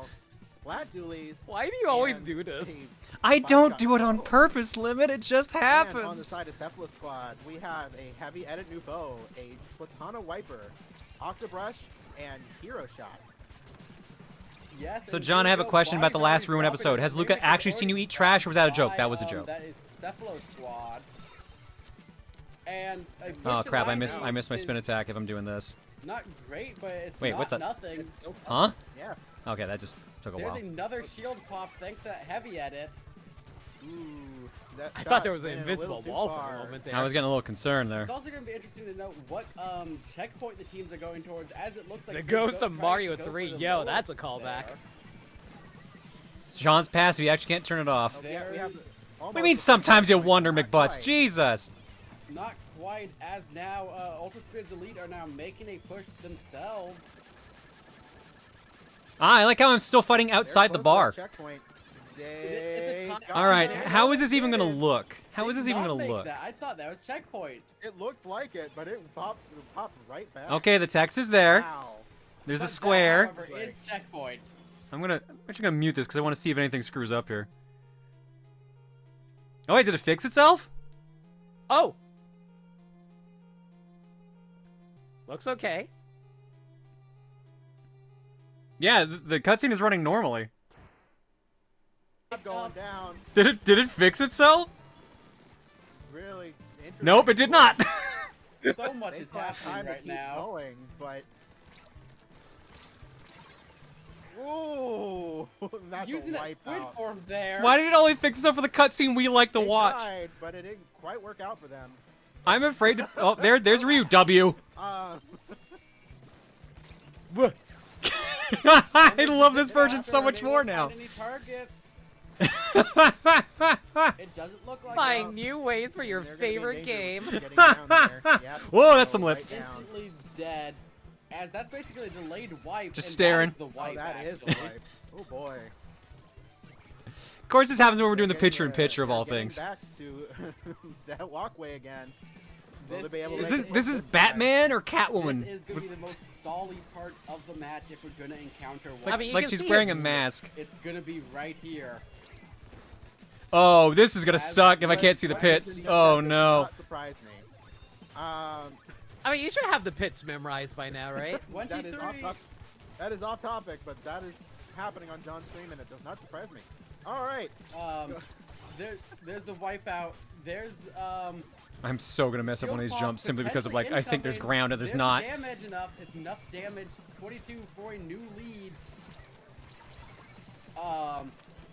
Splat Dualies. Why do you always and do this? I don't Shot do it on Bow. purpose, Limit. It just And on the happens. side of Cephalus Squad, we have a Heavy Edit Nouveau, a Splatana Wiper, Octobrush, and Hero Shot. Yes. So, and John, I have a Luca question about the Wise last already Ruin dropping episode. his Has Luca Rainmaker actually seen you already eat trash, or was that a joke? by, That was a joke. That is Cephalo Squad. And a Oh push crap! I alignment missed my spin is attack if I'm doing this. Not great, but it's Wait, not what the- nothing. Huh? Yeah. Okay, that just took a There's while. another shield pop thanks to that heavy edit. Ooh, that I shot thought there was an went a little invisible too wall for far. a moment there. I was getting a little concerned there. It's also going to be interesting to note what checkpoint the teams are going towards, as it looks like The they Ghost don't of try to Mario go for 3. the Yo, lower that's a callback. there. John's passive. You actually can't turn it off. Yeah, we have What do you mean sometimes you wonder, McButts? Jesus. Not quite, as now Ultra Squid's Elite are now making a push themselves. I like how I'm still fighting outside the bar. Checkpoint. It's a tie- All right, There how it is this even gonna is. look? How They is this did even not gonna make look? that. I thought that was checkpoint. It looked like it, but it popped right back. Okay, the text is there. Wow. There's a But that, square. however, is checkpoint. I'm actually gonna mute this because I want to see if anything screws up here. Oh wait, did it fix itself? Oh! Looks okay. Yeah, the cutscene is running normally. Going down. Did it fix itself? Really interesting. Nope, it did not. So much They is still have happening time to right keep now. going, but. Ooh, that's Using a that wipe squid out. form there. Why did it only fix itself for the cutscene we like to They watch? tried, but it didn't quite work out for them. I'm afraid to. Oh, there's Ryu. W. I love this version so much more now. Any targets. It doesn't look like Find new ways for your They're gonna be favorite in game. danger of getting down there. Yep, Whoa, that's some right lips. down. instantly dead. As that's basically a delayed wipe. Just and staring. That is the Oh, wipe, that is actually. the wipe. Oh boy. Of course, this happens when we're doing the Getting, picture-in-picture of they're all getting things. Back to that walkway again. Will This they be able to is- make it This work is time? Batman or This Catwoman? is going to be the most stally part of the match if we're going to encounter one. I mean, you Like can she's see wearing his- a mask. It's going to be right here. Oh, this is gonna As suck if I was can't see the planned. pits. That Oh does no. not surprise me. I mean, you should have the pits memorized by now, right? That is off 23. topic. That is off topic, but that is happening on John's stream, and it does not surprise me. All right. There's the wipeout. There's I'm so gonna mess up one of these Shield jumps pop simply because of like I think there's incoming. ground and there's not. Damage enough. It's enough damage. 22 for a new lead.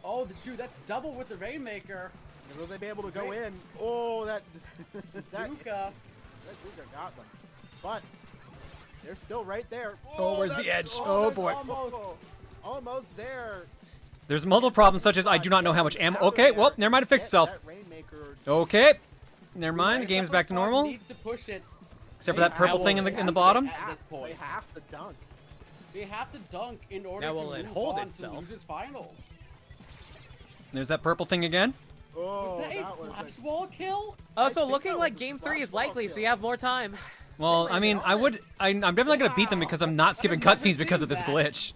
Oh, shoot, that's double with the Rainmaker. Will they be able to go in? Oh, that that Zuka. Zuka got them, but they're still right there. Oh, where's the that's- edge? Oh, that's boy. almost there. There's multiple problems such as I do not know how much ammo. Out of Okay, there. well, never mind. It fixed Get itself. that Rainmaker. Okay, never mind. The game's Separate back to squad normal, Needs to push it. except for that purple thing in the bottom. At this They point, have to dunk. they have to dunk in order Now to will it move hold on itself? to losers finals. There's that purple thing again. Oh, Is that a that was splash wall kill? Oh, so think looking that like was a game 3 is splash likely, ball so you have more time. Well, I mean, I'm definitely gonna beat them because I'm not skipping never cutscenes because seen of this that. glitch.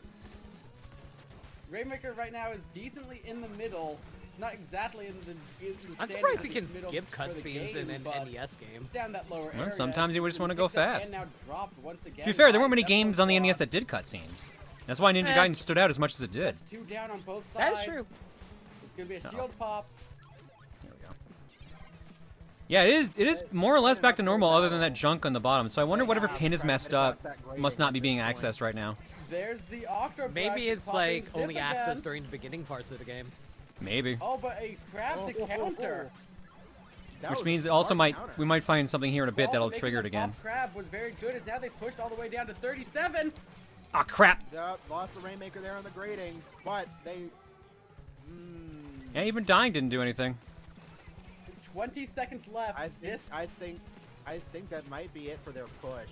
Rainmaker right now is decently in the middle. It's not exactly in the I'm standing surprised you middle can skip for the cutscenes in game, an but NES game. it's down that lower Well, area. sometimes you just wanna go Picked up fast. and now dropped once again To be fair, there by weren't many Cephalon games on the NES Squad. that did cutscenes. That's why Ninja Eh. Gaiden stood out as much as it did. Two down on both sides. That's true. It's gonna be a shield pop. There we go. Yeah, it is more or less back to normal other than that junk on the bottom. So I wonder whatever pin is messed up must not be being accessed right now. There's the Octobrush. Maybe it's popping like zip only again. access during the beginning parts of the game. Maybe. Oh, but a crab to counter. Which means it also we might find something here in a bit Also that'll making trigger it the again. pop crab was very good, as now they pushed all the way down to 37. Ah, crap. Lost the Rainmaker there on the grading, but they. Yeah, even dying didn't do anything. 20 seconds left. I This think that might be it for their push.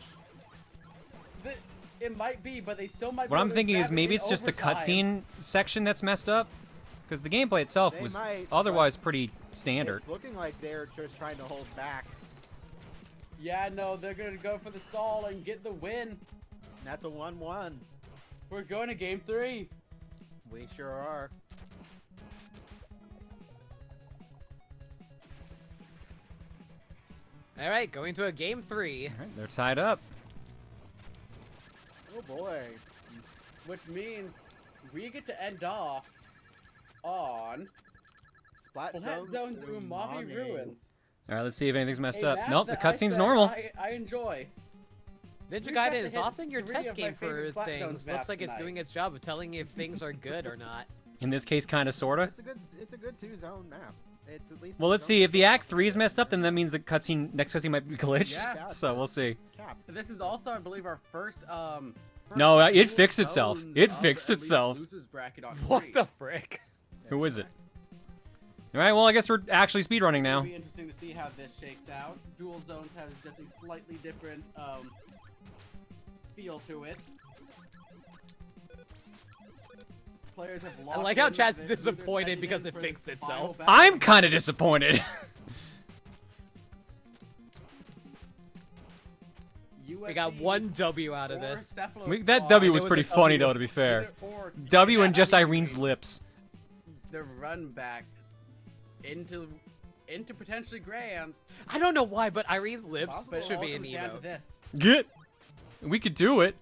It might be, but they still might. be What I'm able to thinking is grab it maybe in it's just the overtime. cutscene section that's messed up. Because the gameplay itself They was might, otherwise pretty standard. It's looking like they're just trying to hold back. Yeah, no, they're gonna go for the stall and get the win. And that's a 1-1. We're going to game 3. We sure are. All right, going to a game 3. All right, they're tied up. Oh boy. Which means we get to end off on Splat Zone's Umami Ruins. All right, let's see if anything's messed Hey, up. that- Nope, the that I cutscene's said normal. I enjoy. Ninja We got Gaiden to is hit often your 3 test of my game for favorite Splat Zones things. maps Looks like it's tonight. doing its job of telling you if things are good or not. In this case, kind of, sorta. It's a good 2-zone map. It's at least. Well, let's see. If the Act 3 is messed up, then that means the next cutscene might be glitched. Yeah. So we'll see. Cap. This is also, I believe, our first. No, it dual fixed itself. zones It of fixed Elite itself. Losers bracket on What 3. the frick? Who is it? All right, well, I guess we're actually speedrunning now. It'll be interesting to see how this shakes out. Dual zones has just a slightly different feel to it. Players have I locked like how in chat's with who they're disappointed sending because in it for fixed this itself. final battle. I'm kind of disappointed. We got USC one W out of or this. Cephalo That Squad. W was It was pretty a funny, W. though, to be fair. Either or W and just can Irene's be lips. The run back into potentially Grants. I don't know why, but Irene's lips Possible. should All be an comes down to emote. this. Get. We could do it.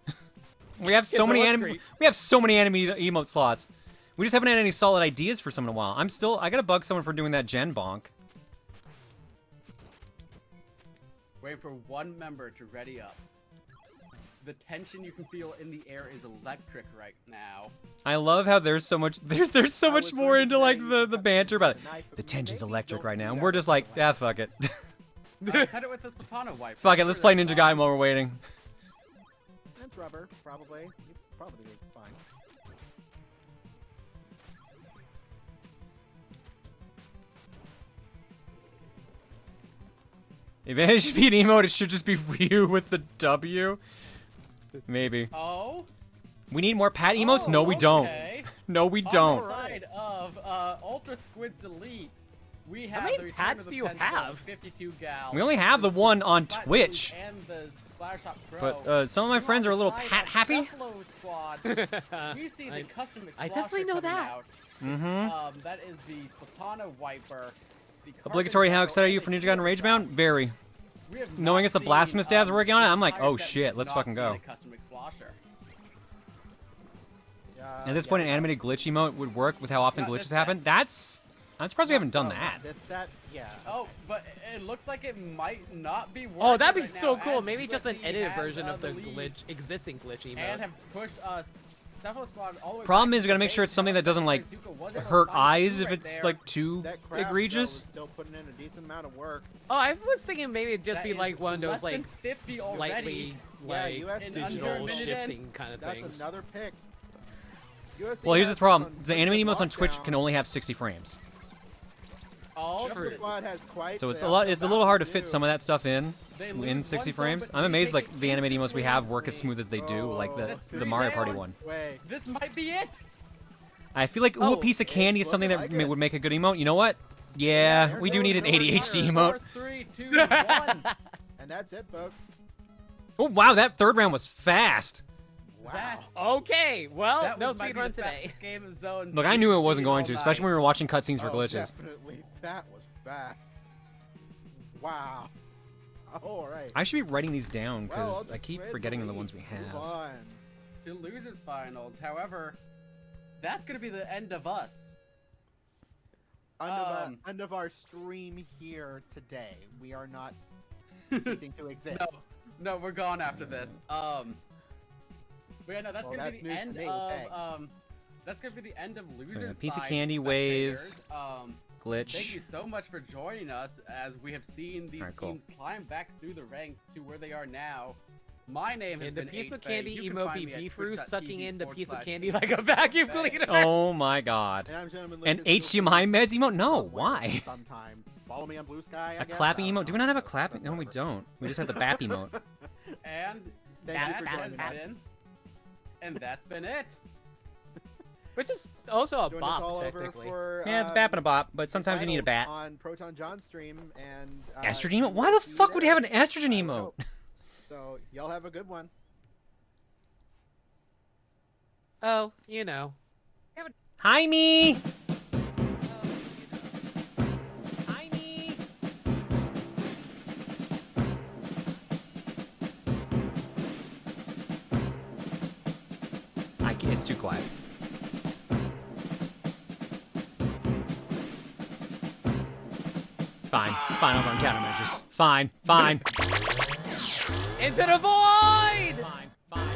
We have so so many let's anime. create- We have so many anime emote slots. We just haven't had any solid ideas for some in a while. I gotta bug someone for doing that gen bonk. Wait for one member to ready up. The tension you can feel in the air is electric right now. I love how there's so much there's so much was more going to into like say, the banter about it. the knife, The but tension's maybe electric don't right do now, and that we're just with like, the ah, fuck it. Cut it with this Splatana wipe. Fuck it, let's play Ninja Gaiden while we're waiting. That's rubber, probably. You'd probably be fine. If it should be an emote, it should just be Ryu with the W. Maybe. Oh? We need more pat emotes? No, we don't. Okay. No, we On the don't. side of Ultra Squids Elite, we have many the return pats of the do you Penta have? 52 gal. We only have the one on Splat Twitch. League And the Splash Shop Pro. But some of my You friends on are a the little side pat of happy. Cephalo Squad. We see the custom I Explosher definitely know coming that. out. Mm-hmm. That is the Splatana Wiper. The Obligatory, how Carbon excited are you Wiper for and Ninja Gaiden the Ragebound? Killer Very. Shot. We have Knowing not it's the seen, Blasphemous Dad's working on it, I'm like, entire oh set. shit, We let's have fucking not go. seen a custom Explosher. At this point, an animated glitch emote would work with how often Not this glitches happen. set. I'm surprised we haven't done Oh, that. This set, yeah. Oh, but it looks like it might not be working. Oh, that'd be right so now, cool. as Maybe just an USC edited has, version of the lead existing glitch And emote. have pushed us. Cephalo Squad all the way Problem back is, we gotta to make sure it's something that doesn't like Zuka was able to hurt find eyes two if right it's there. like too That crab, though, is egregious. still putting in a decent amount of work. Oh, I was thinking maybe it'd just That be is like one of less those than like 50 slightly already. like US in under a digital minute in. shifting kind of That's things. another pick. USC Well, here's has the problem. some The pretty anime good emotes on Twitch lockdown. can only have 60 frames. All Triple true. Squad has quite So it's the a lot. It's a little hard to do. fit some of that stuff in They lose in one 60 zone, frames. but I'm they amazed take like the anime emotes we have work as instantly. smooth as they do, like Oh, the That's the three Mario Party down. one. Way. This might be it. I feel like ooh, Oh, a piece of candy is it's something looking that like it. would make a good emote. You know what? Yeah, there we do goes need an Rowan ADHD Hunter. emote. 4, 3, 2, 1. And that's it, folks. Oh wow, that third round was fast. That, Okay, well, that no was might be speedrun the today. fastest game of Zone Look, I knew it we've wasn't seen going all to, especially when we night. were watching cutscenes for Oh, glitches. definitely. That was fast. Wow. All right. I should be writing these down Well, because Ultra I keep Squid's forgetting the lead. ones we Move have. on. To losers finals. However, that's gonna be the end of us. End of our stream here today. We are not ceasing to exist. No, we're gone after this. But yeah, no, that's Well, gonna that's be the news to end me, of thanks. that's gonna be the end of losers. a piece of side candy, wave, spectators. Glitch. Thank you so much for joining us as we have seen these Alright, cool. teams climb back through the ranks to where they are now. My name has And the been piece of 8Fay. candy You can emote find be me at Beefroo sucking in the piece of twitch.tv/8Fay. candy like a vacuum cleaner. Oh my god. And I'm gentlemen, An Lucas, feel free HDMI meds emote? to No, wear why? Sometime. Follow me on Blue Sky. I A guess? clapping I don't emote? Do we know. not have a clapping? No, we Whatever. don't. We just have the BAP emote. And Thank that you for has joining us. been, and that's been it. Which is also a Join us all bop, over technically. for, Yeah, it's a bap and a bop, but sometimes you need a bat. finals on Proton John's stream and Estrogen emote? Why the see you fuck would you have an there. estrogen I don't emote? know. So y'all have a good one. Oh, you know. Hi, me! Hi, me! It's too quiet. Fine. Fine, I'll run countermeasures. Fine. Fine. Into the void! Fine. Fine.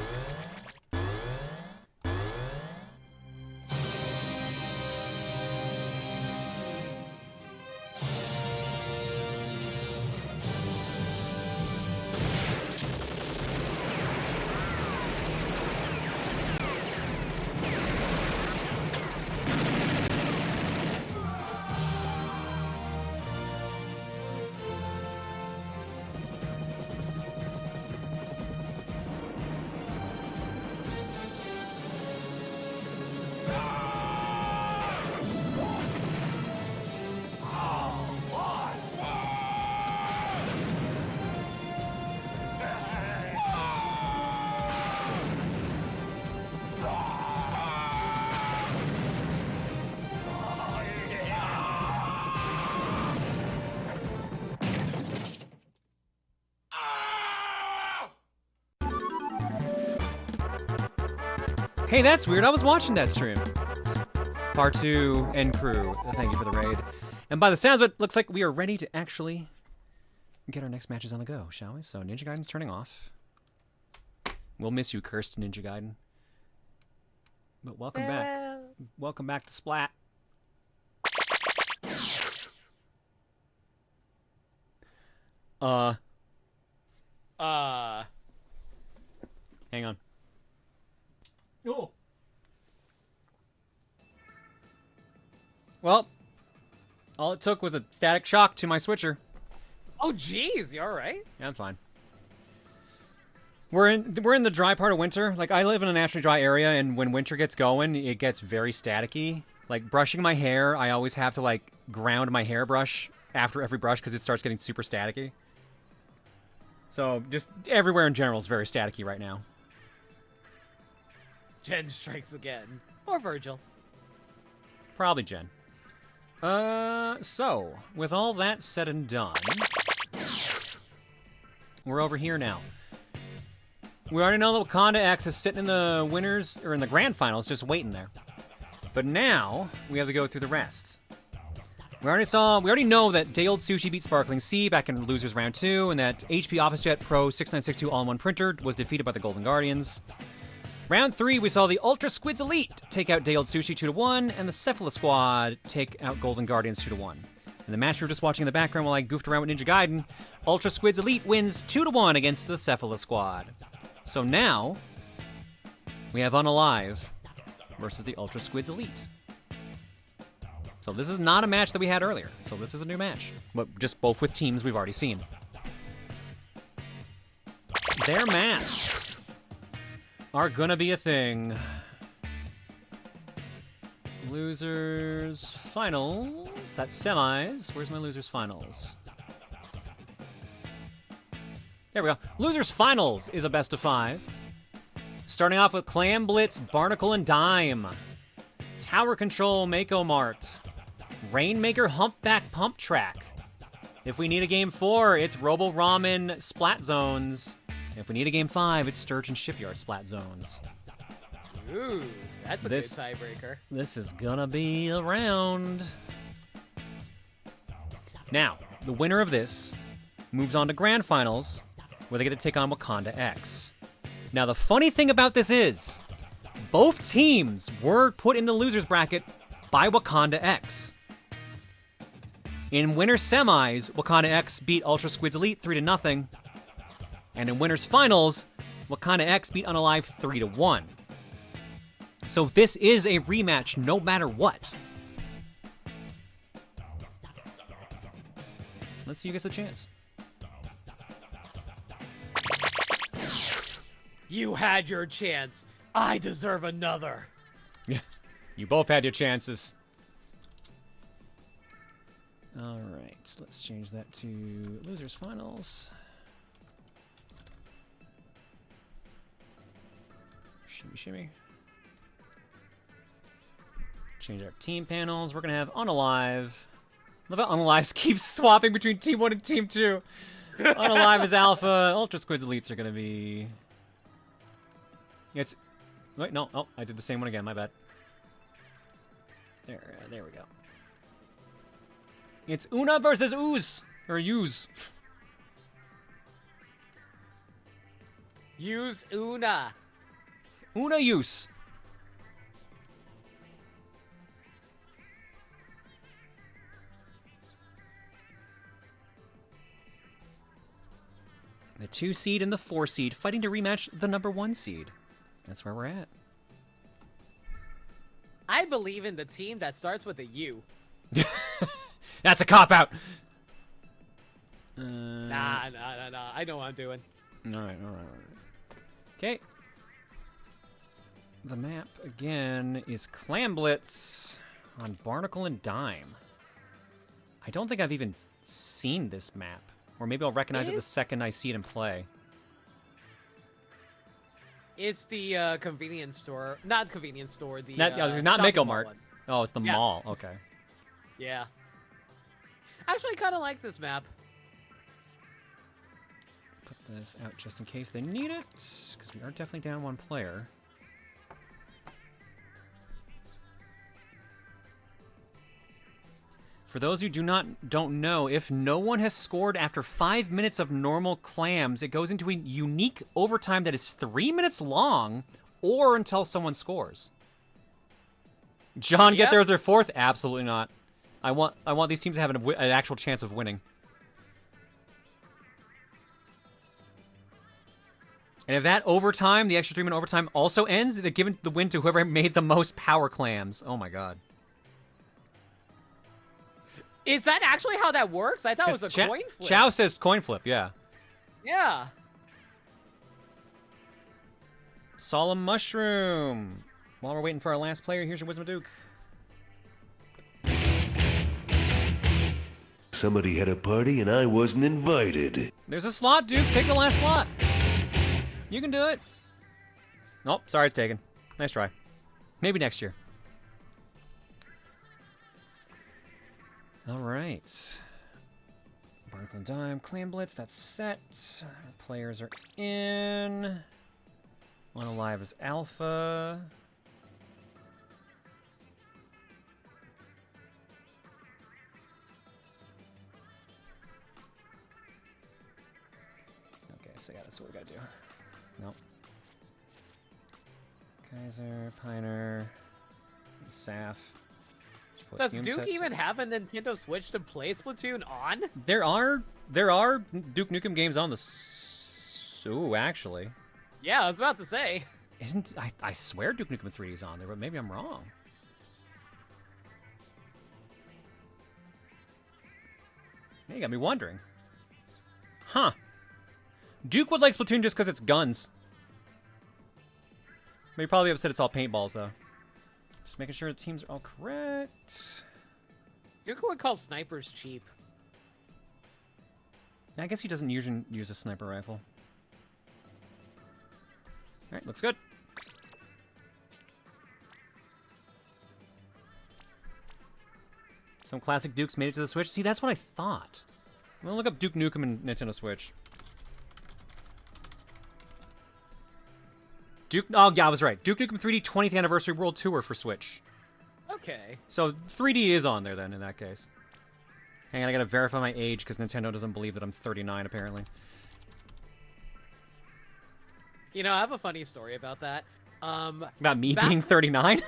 Hey, that's weird. I was watching that stream. Part 2 and crew. Thank you for the raid. And by the sounds of it, looks like we are ready to actually get our next matches on the go, shall we? So Ninja Gaiden's turning off. We'll miss you, cursed Ninja Gaiden. But welcome back. Welcome back to Splat. Hang on. Oh. Well, all it took was a static shock to my switcher. Oh, jeez, you all right? Yeah, I'm fine. We're in the dry part of winter. Like, I live in a naturally dry area, and when winter gets going, it gets very staticky. Like, brushing my hair, I always have to, like, ground my hairbrush after every brush because it starts getting super staticky. So, just everywhere in general is very staticky right now. Jen strikes again. Or Virgil. Probably Jen. So, with all that said and done, we're over here now. We already know that Wakanda X is sitting in the winners, or in the grand finals, just waiting there. But now, we have to go through the rest. We already know that Day Old Sushi beat Sparkling Sea back in Losers Round 2, and that HP OfficeJet Pro 6962 All-in-One Printer was defeated by the Golden Guardians. Round 3, we saw the Ultra Squids Elite take out Day Old Sushi 2-1, and the Cephala Squad take out Golden Guardians 2-1. In the match we were just watching in the background while I goofed around with Ninja Gaiden, Ultra Squids Elite wins 2-1 against the Cephala Squad. So now, we have Unalive versus the Ultra Squids Elite. So this is not a match that we had earlier. So this is a new match, but just both with teams we've already seen. Their masks are gonna be a thing. Losers finals. That's semis. Where's my losers finals? There we go. Losers finals is a best of 5. Starting off with Clam Blitz, Barnacle, and Dime. Tower Control, Mako Mart. Rainmaker, Humpback, Pump Track. If we need a game 4, it's Robo Ramen, Splat Zones. If we need a game 5, it's Sturgeon Shipyard, Splat Zones. Ooh, that's a good tiebreaker. This is gonna be a round. Now, the winner of this moves on to grand finals, where they get to take on Wakanda X. Now, the funny thing about this is, both teams were put in the losers bracket by Wakanda X. In winners semis, Wakanda X beat Ultra Squids Elite 3-0, and in winners finals, Wakanda X beat Unalive 3-1. So this is a rematch no matter what. Let's see who gets a chance. You had your chance. I deserve another. Yeah, you both had your chances. All right, let's change that to losers finals. Shimmy, shimmy. Change our team panels. We're gonna have Unalive. Love how Unalive keeps swapping between Team 1 and Team 2. Unalive is Alpha. Ultra Squid's Elites are gonna be... It's... Wait, no. Oh, I did the same one again. My bad. There we go. It's Una versus Ooze. Or Use. Use Una. Una Use. The 2 seed and the 4 seed fighting to rematch the number 1 seed. That's where we're at. I believe in the team that starts with a U. That's a cop-out! Nah. I know what I'm doing. Alright. Okay. The map, again, is Clam Blitz on Barnacle and Dime. I don't think I've even seen this map. Or maybe I'll recognize it the second I see it in play. It's the convenience store. Not convenience store, the Not shopping Mako mall Mart. one. Oh, it's the mall. Okay. Yeah. I actually kind of like this map. Put this out just in case they need it, because we are definitely down 1 player. For those who don't know, if no one has scored after 5 minutes of normal clams, it goes into a unique overtime that is 3 minutes long, or until someone scores. John, get there as their 4th? Absolutely not. I want these teams to have an actual chance of winning. And if that overtime, the extra 3-minute overtime, also ends, they're giving the win to whoever made the most power clams. Oh my god. Is that actually how that works? I thought it was a coin flip. Chow says coin flip, yeah. Yeah. Solemn Mushroom. While we're waiting for our last player, here's your Wisdom of Duke. Somebody had a party and I wasn't invited. There's a slot, Duke. Take the last slot. You can do it. Nope, sorry, it's taken. Nice try. Maybe next year. All right. Barnacle and Dime, Clam Blitz, that's set. Our players are in. Unalive is Alpha. Okay, so yeah, that's what we gotta do. Nope. Kaiser, Piner, Saf. Does Duke even have a Nintendo Switch to play Splatoon on? There are Duke Nukem games on the. Ooh, actually. Yeah, I was about to say. Isn't I swear Duke Nukem 3D is on there, but maybe I'm wrong. Hey, you got me wondering. Huh. Duke would like Splatoon just because it's guns. But you're probably upset it's all paintballs, though. Just making sure the teams are all correct. Duke would call snipers cheap. I guess he doesn't usually use a sniper rifle. Alright, looks good. Some classic Dukes made it to the Switch. See, that's what I thought. I'm gonna look up Duke Nukem and Nintendo Switch. Oh, yeah, I was right. Duke Nukem 3D 20th Anniversary World Tour for Switch. Okay. So 3D is on there then, in that case. Hang on, I gotta verify my age because Nintendo doesn't believe that I'm 39, apparently. You know, I have a funny story about that. About me being 39?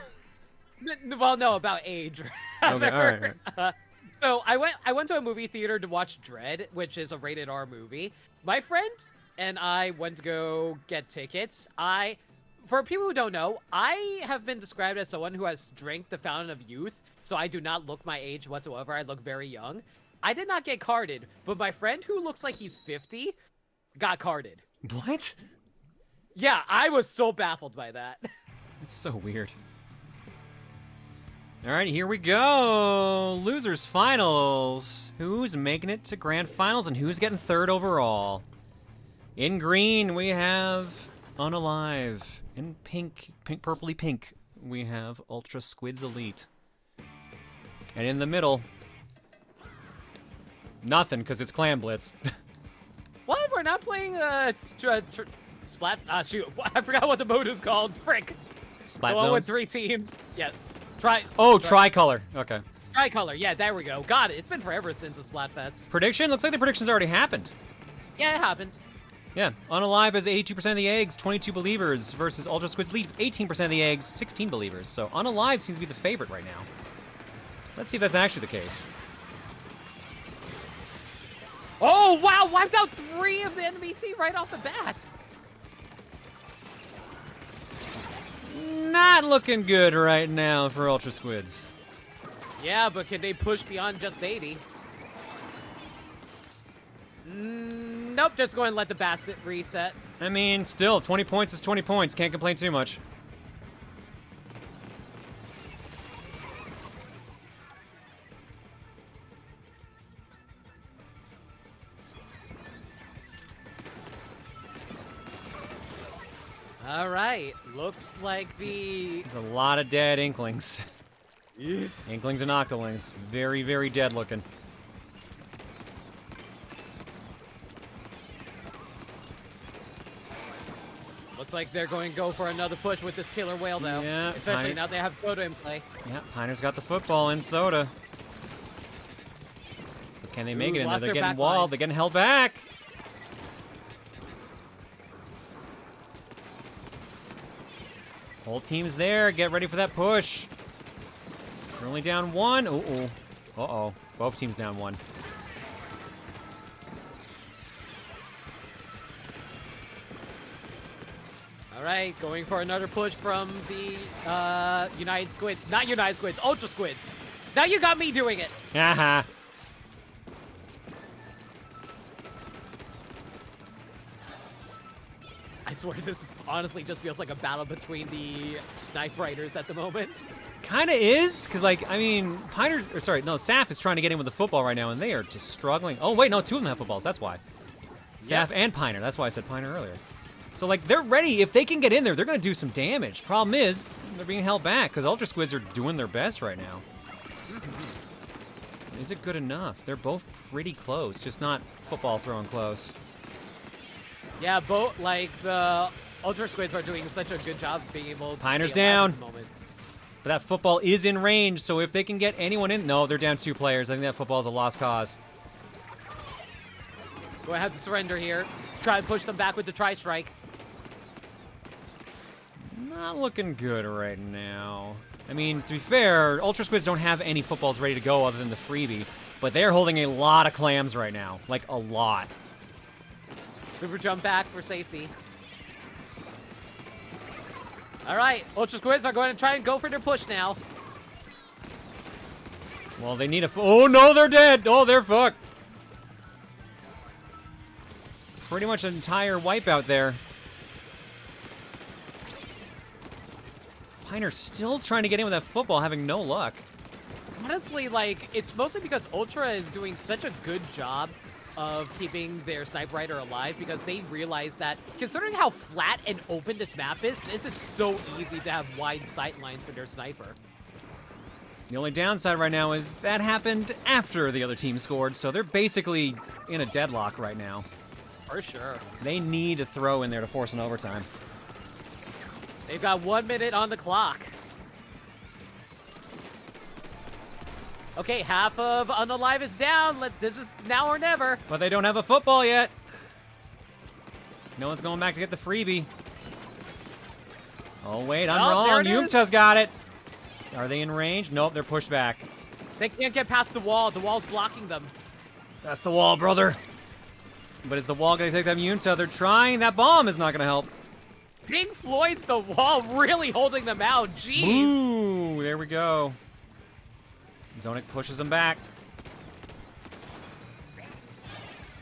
Well, no, about age. Okay, alright. So I went to a movie theater to watch Dread, which is a rated R movie. My friend and I went to go get tickets. For people who don't know, I have been described as someone who has drank the fountain of youth, so I do not look my age whatsoever. I look very young. I did not get carded, but my friend who looks like he's 50 got carded. What? Yeah, I was so baffled by that. It's so weird. Alright, here we go. Losers finals. Who's making it to grand finals and who's getting 3rd overall? In green, we have Unalive. In pink, purpley pink, we have Ultra Squid's Elite. And in the middle, nothing, because it's Clam Blitz. What? We're not playing Splat. Shoot, I forgot what the mode is called. Frick. Splat The one with zones. 3 teams. Yeah. Tricolor. Okay. Tricolor. Yeah, there we go. Got it. It's been forever since the Splatfest. Prediction? Looks like the prediction's already happened. Yeah, it happened. Yeah. Unalive has 82% of the eggs, 22 believers, versus Ultra Squid's lead, 18% of the eggs, 16 believers. So Unalive seems to be the favorite right now. Let's see if that's actually the case. Oh, wow. Wiped out 3 of the enemy team right off the bat. Not looking good right now for Ultra Squids. Yeah, but can they push beyond just 80? Nope, just go and let the basket reset. I mean, still, 20 points is 20 points. Can't complain too much. All right, looks like There's a lot of dead Inklings. Inklings and Octolings. Very, very dead looking. Looks like they're going to go for another push with this killer whale, though. Yeah, Especially now they have Soda in play. Yeah, Piner's got the football in Soda. But can they make it in there? lost They're their getting back walled. line. They're getting held back. Whole team's there. Get ready for that push. They're only down 1. Uh-oh. Uh-oh. Both teams down 1. All right, going for another push from the United Squids. Not United Squids, Ultra Squids. Now you got me doing it. Haha. I swear this honestly just feels like a battle between the snipe writers at the moment. Kind of is, because, like, I mean, Saf is trying to get in with the football right now, and they are just struggling. Oh, wait, no, 2 of them have footballs. That's why. Saf and Piner. That's why I said Piner earlier. So, like, they're ready. If they can get in there, they're going to do some damage. Problem is, they're being held back, because Ultra Squids are doing their best right now. Is it good enough? They're both pretty close, just not football throwing close. Yeah, both, like, the Ultra Squids are doing such a good job of being able to Piner's stay alive down. at the moment. But that football is in range, so if they can get anyone in... No, they're down 2 players. I think that football is a lost cause. Go ahead to surrender here. Try and push them back with the tri-strike. Not looking good right now. I mean, to be fair, Ultra Squids don't have any footballs ready to go other than the freebie, but they're holding a lot of clams right now. Like, a lot. Super jump back for safety. All right, Ultra Squids are going to try and go for their push now. Well, they need a... Oh, no, they're dead! Oh, they're fucked! Pretty much an entire wipeout there. Piner's still trying to get in with that football, having no luck. Honestly, like, it's mostly because Ultra is doing such a good job of keeping their sniper rider alive because they realize that, considering how flat and open this map is, this is so easy to have wide sight lines for their sniper. The only downside right now is that happened after the other team scored, so they're basically in a deadlock right now. For sure. They need a throw in there to force an overtime. They've got 1 minute on the clock. Okay, half of Unalive is down. This is now or never. But they don't have a football yet. No one's going back to get the freebie. Oh, wait, I'm wrong. Yumta's got it. Are they in range? Nope, they're pushed back. They can't get past the wall. The wall's blocking them. That's the wall, brother. But is the wall going to take them Yumta? They're trying. That bomb is not going to help. Pink Floyd's the wall really holding them out. Jeez. Ooh, there we go. Zonic pushes them back.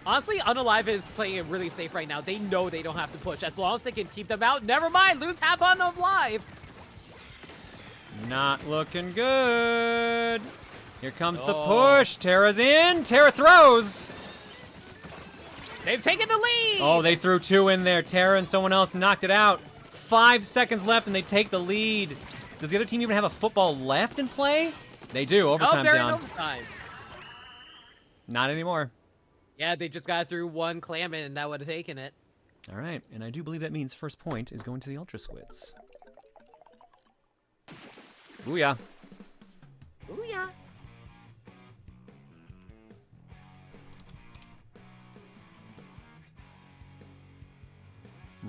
Honestly, Unalive is playing it really safe right now. They know they don't have to push. As long as they can keep them out, never mind. Lose half Unalive. Not looking good. Here comes the push. Terra's in. Terra throws. They've taken the lead. Oh, they threw 2 in there. Terra and someone else knocked it out. 5 seconds left, and they take the lead. Does the other team even have a football left in play? They do. Oh, Overtime's they're in down. overtime. Not anymore. Yeah, they just got through one clam and that would have taken it. All right, and I do believe that means first point is going to the Ultra Squids. Booyah. Booyah.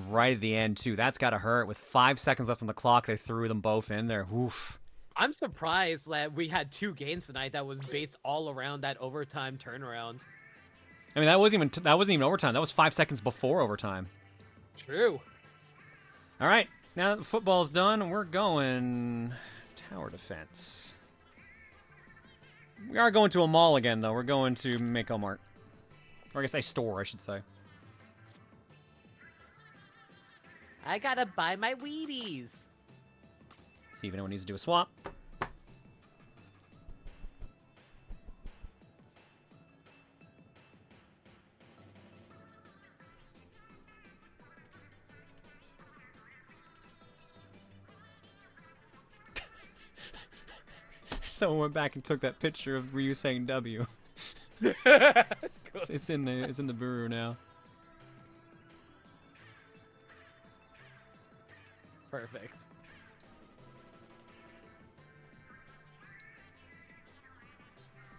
Right at the end, too. That's got to hurt. With 5 seconds left on the clock, they threw them both in there. Oof. I'm surprised that we had 2 games tonight that was based all around that overtime turnaround. I mean, that wasn't even overtime. That was 5 seconds before overtime. True. All right, now that the football's done, we're going tower defense. We are going to a mall again, though. We're going to Mako Mart. Or I guess a store, I should say. I gotta buy my Wheaties. See if anyone needs to do a swap. Someone went back and took that picture of Ryu saying W. It's in the Booru now. Perfect.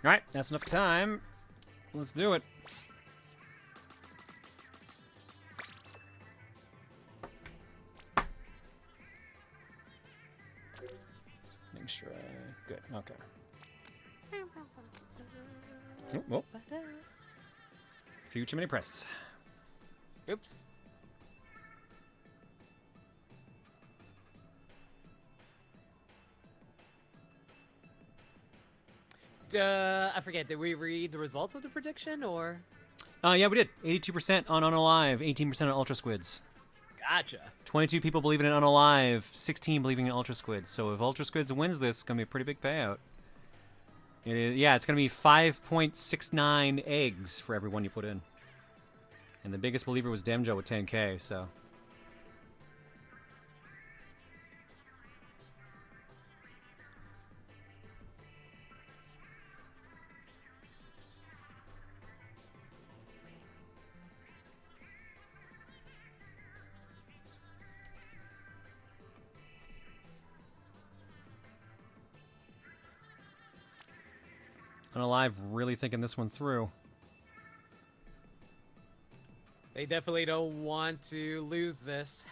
All right, that's enough time. Let's do it. Make sure good. Okay. Oh, oh. Few too many presses. Oops. I forget, did we read the results of the prediction, or? Yeah, we did. 82% on Unalive, 18% on Ultra Squids. Gotcha. 22 people believing in Unalive, 16 believing in Ultra Squids. So if Ultra Squids wins this, it's going to be a pretty big payout. Yeah, it's going to be 5.69 eggs for every one you put in. And the biggest believer was Demjo with 10K, so... Unalive really thinking this one through. They definitely don't want to lose this.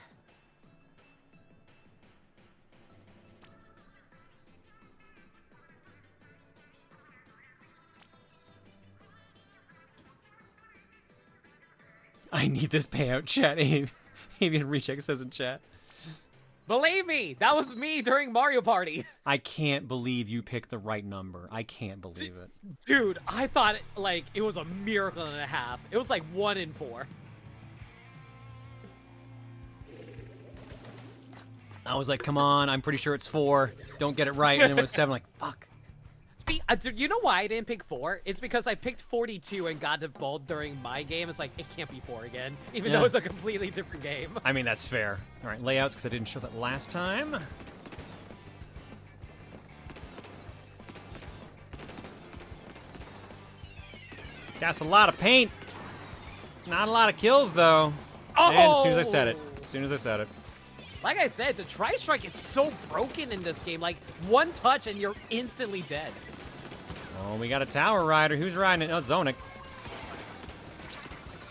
I need this payout, chat. Avian Recheck says in chat. Believe me, that was me during Mario Party. I can't believe you picked the right number. I can't believe it. Dude, I thought like it was a miracle and a half. It was like 1 in 4. I was like, come on, I'm pretty sure it's 4. Don't get it right. And it was 7. Like, fuck. See, you know why I didn't pick 4? It's because I picked 42 and got it bold during my game. It's like, it can't be 4 again, even though it's a completely different game. I mean, that's fair. All right, layouts, because I didn't show that last time. That's a lot of paint. Not a lot of kills, though. Oh! And as soon as I said it. As soon as I said it. Like I said, the Tri-Strike is so broken in this game. Like, one touch and you're instantly dead. Oh, we got a tower rider. Who's riding it? Oh, Zonic.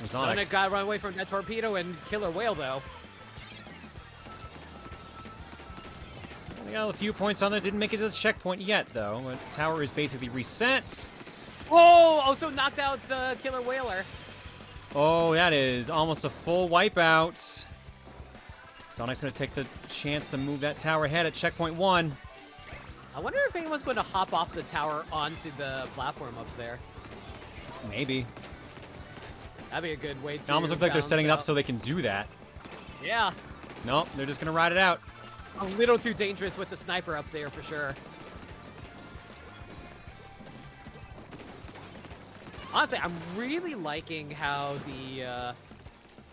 Zonic got to run away from that torpedo and Killer Whale, though. They got a few points on there. Didn't make it to the checkpoint yet, though. The tower is basically reset. Oh, also knocked out the Killer Whaler. Oh, that is almost a full wipeout. Sonic's going to take the chance to move that tower ahead at checkpoint 1. I wonder if anyone's going to hop off the tower onto the platform up there. Maybe. That'd be a good way to It almost looks like they're setting it up out. so they can do that. Yeah. Nope, they're just going to ride it out. A little too dangerous with the sniper up there for sure. Honestly, I'm really liking how the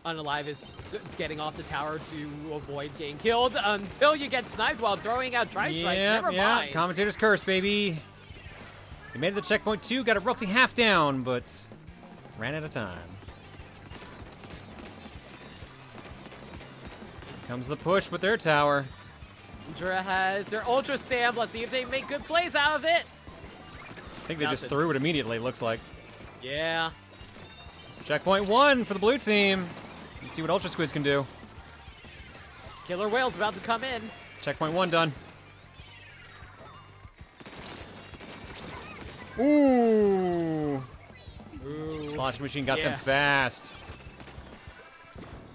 Unalive is getting off the tower to avoid getting killed until you get sniped while throwing out Tri-Strike. Yeah, Never mind. Commentator's curse, baby. They made it to checkpoint 2, got it roughly half down, but ran out of time. Here comes the push with their tower. Indra has their Ultra Stamp. Let's see if they make good plays out of it. I think they just threw it immediately, it looks like. Yeah. Checkpoint 1 for the blue team. Let's see what Ultra Squids can do. Killer Whale's about to come in. Checkpoint 1 done. Ooh. Sloshing machine got them fast.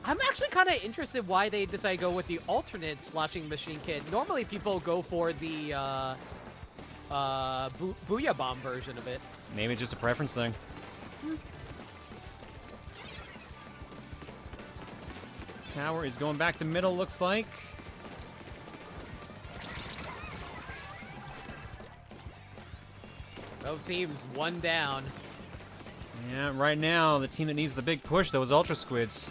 I'm actually kind of interested why they decided to go with the alternate sloshing machine kit. Normally people go for the Booyah Bomb version of it. Maybe it's just a preference thing. Tower is going back to middle, looks like. Both teams one down. Yeah, right now, the team that needs the big push, though, is Ultra Squids.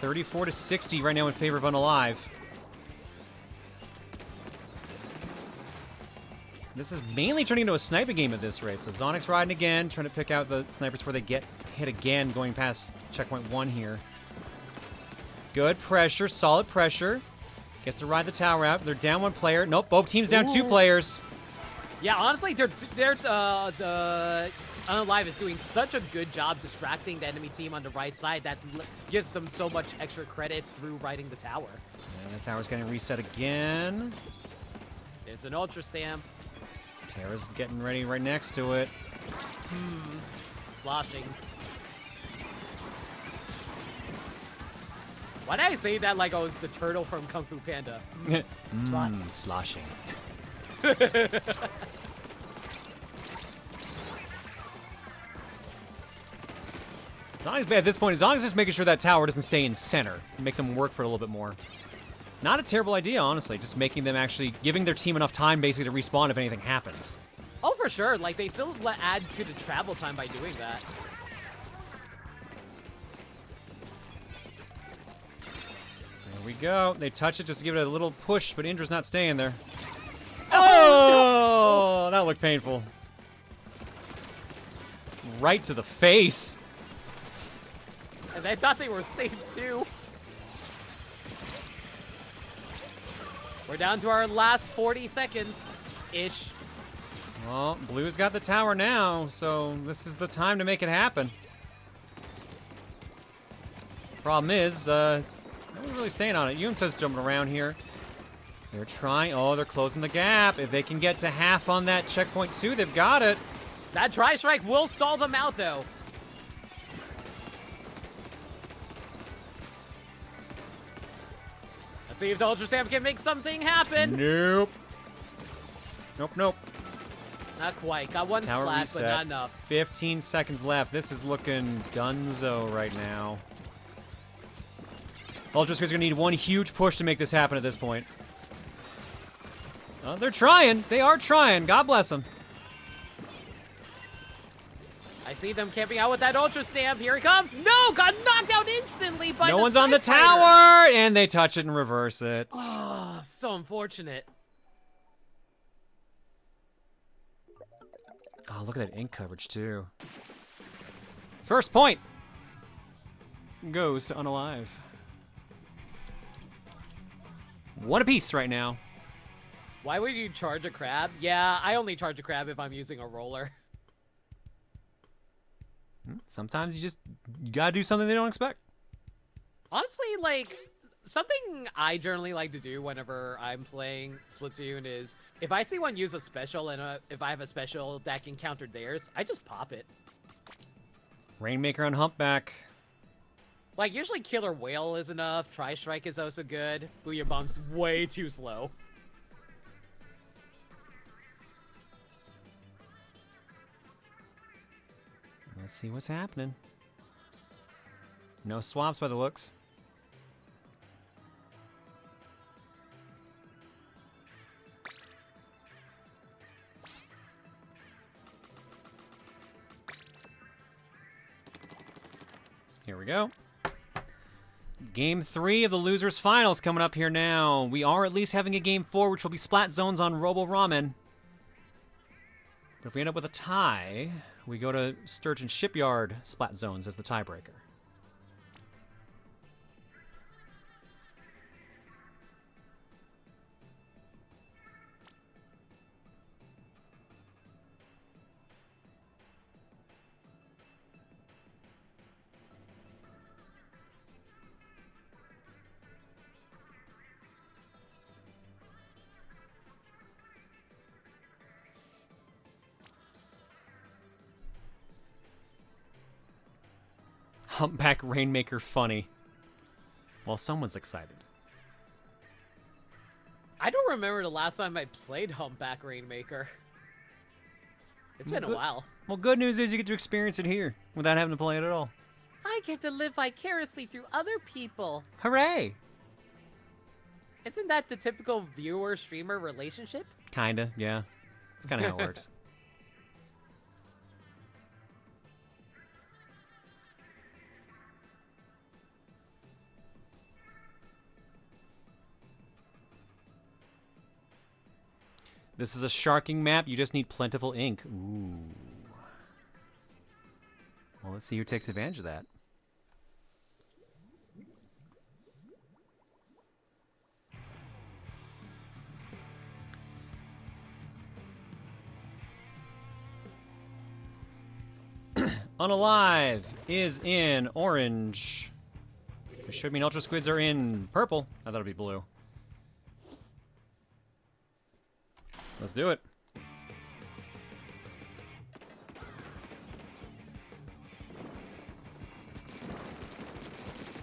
34-60 right now in favor of Unalive. This is mainly turning into a sniping game at this rate. So Zonic's riding again, trying to pick out the snipers before they get hit again, going past checkpoint 1 here. Good pressure, solid pressure. Gets to ride the tower out. They're down 1 player. Nope, both teams down 2 players. Yeah, honestly, the Unalive is doing such a good job distracting the enemy team on the right side that gives them so much extra credit through riding the tower. And the tower's getting reset again. There's an Ultra Stamp. Terra's getting ready right next to it. Sloshing. Why did I say that like I was the turtle from Kung Fu Panda? Sloshing. Zonic's bad at this point. Zonic's just making sure that tower doesn't stay in center. Make them work for it a little bit more. Not a terrible idea, honestly. Just making them actually, giving their team enough time basically to respawn if anything happens. Oh, for sure. Like, they still add to the travel time by doing that. There we go. They touch it just to give it a little push, but Indra's not staying there. Oh, that looked painful. Right to the face. And they thought they were safe, too. We're down to our last 40 seconds-ish. Well, Blue's got the tower now, so this is the time to make it happen. Problem is, no one's really staying on it. Yumta's jumping around here. They're trying. Oh, they're closing the gap. If they can get to half on that checkpoint 2, they've got it. That Tri-Strike will stall them out, though. Let's see if the Ultra Stamp can make something happen. Nope. Nope. Not quite. Got one Tower splat, reset. but not enough. 15 seconds left. This is looking dunzo right now. Ultra Squid's gonna need one huge push to make this happen at this point. They're trying. They are trying. God bless them. I see them camping out with that Ultra Stamp. Here he comes. No! Got knocked out instantly by No the one's on the Snipe Fighter. tower! And they touch it and reverse it. Oh, so unfortunate. Oh, look at that ink coverage, too. First point goes to Unalive. One apiece right now. Why would you charge a crab? Yeah, I only charge a crab if I'm using a roller. Sometimes you gotta do something they don't expect. Honestly, like, something I generally like to do whenever I'm playing Splatoon is, if I see one use a special and if I have a special that can counter theirs, I just pop it. Rainmaker on Humpback. Like, usually Killer Whale is enough, Tri-Strike is also good, Booyah Bomb's way too slow. Let's see what's happening. No swaps by the looks. Here we go. Game 3 of the losers finals coming up here now. We are at least having a game 4, which will be splat zones on Robo Ramen. But if we end up with a tie, we go to Sturgeon Shipyard splat zones as the tiebreaker. Humpback Rainmaker funny. Well, someone's excited. I don't remember the last time I played Humpback Rainmaker. It's been a while. Well, good news is you get to experience it here without having to play it at all. I get to live vicariously through other people. Hooray! Isn't that the typical viewer-streamer relationship? Kinda, yeah. That's kinda how it works. This is a sharking map. You just need plentiful ink. Ooh. Well, let's see who takes advantage of that. Unalive is in orange. It should mean Ultra Squids are in purple. I thought it'd be blue. Let's do it.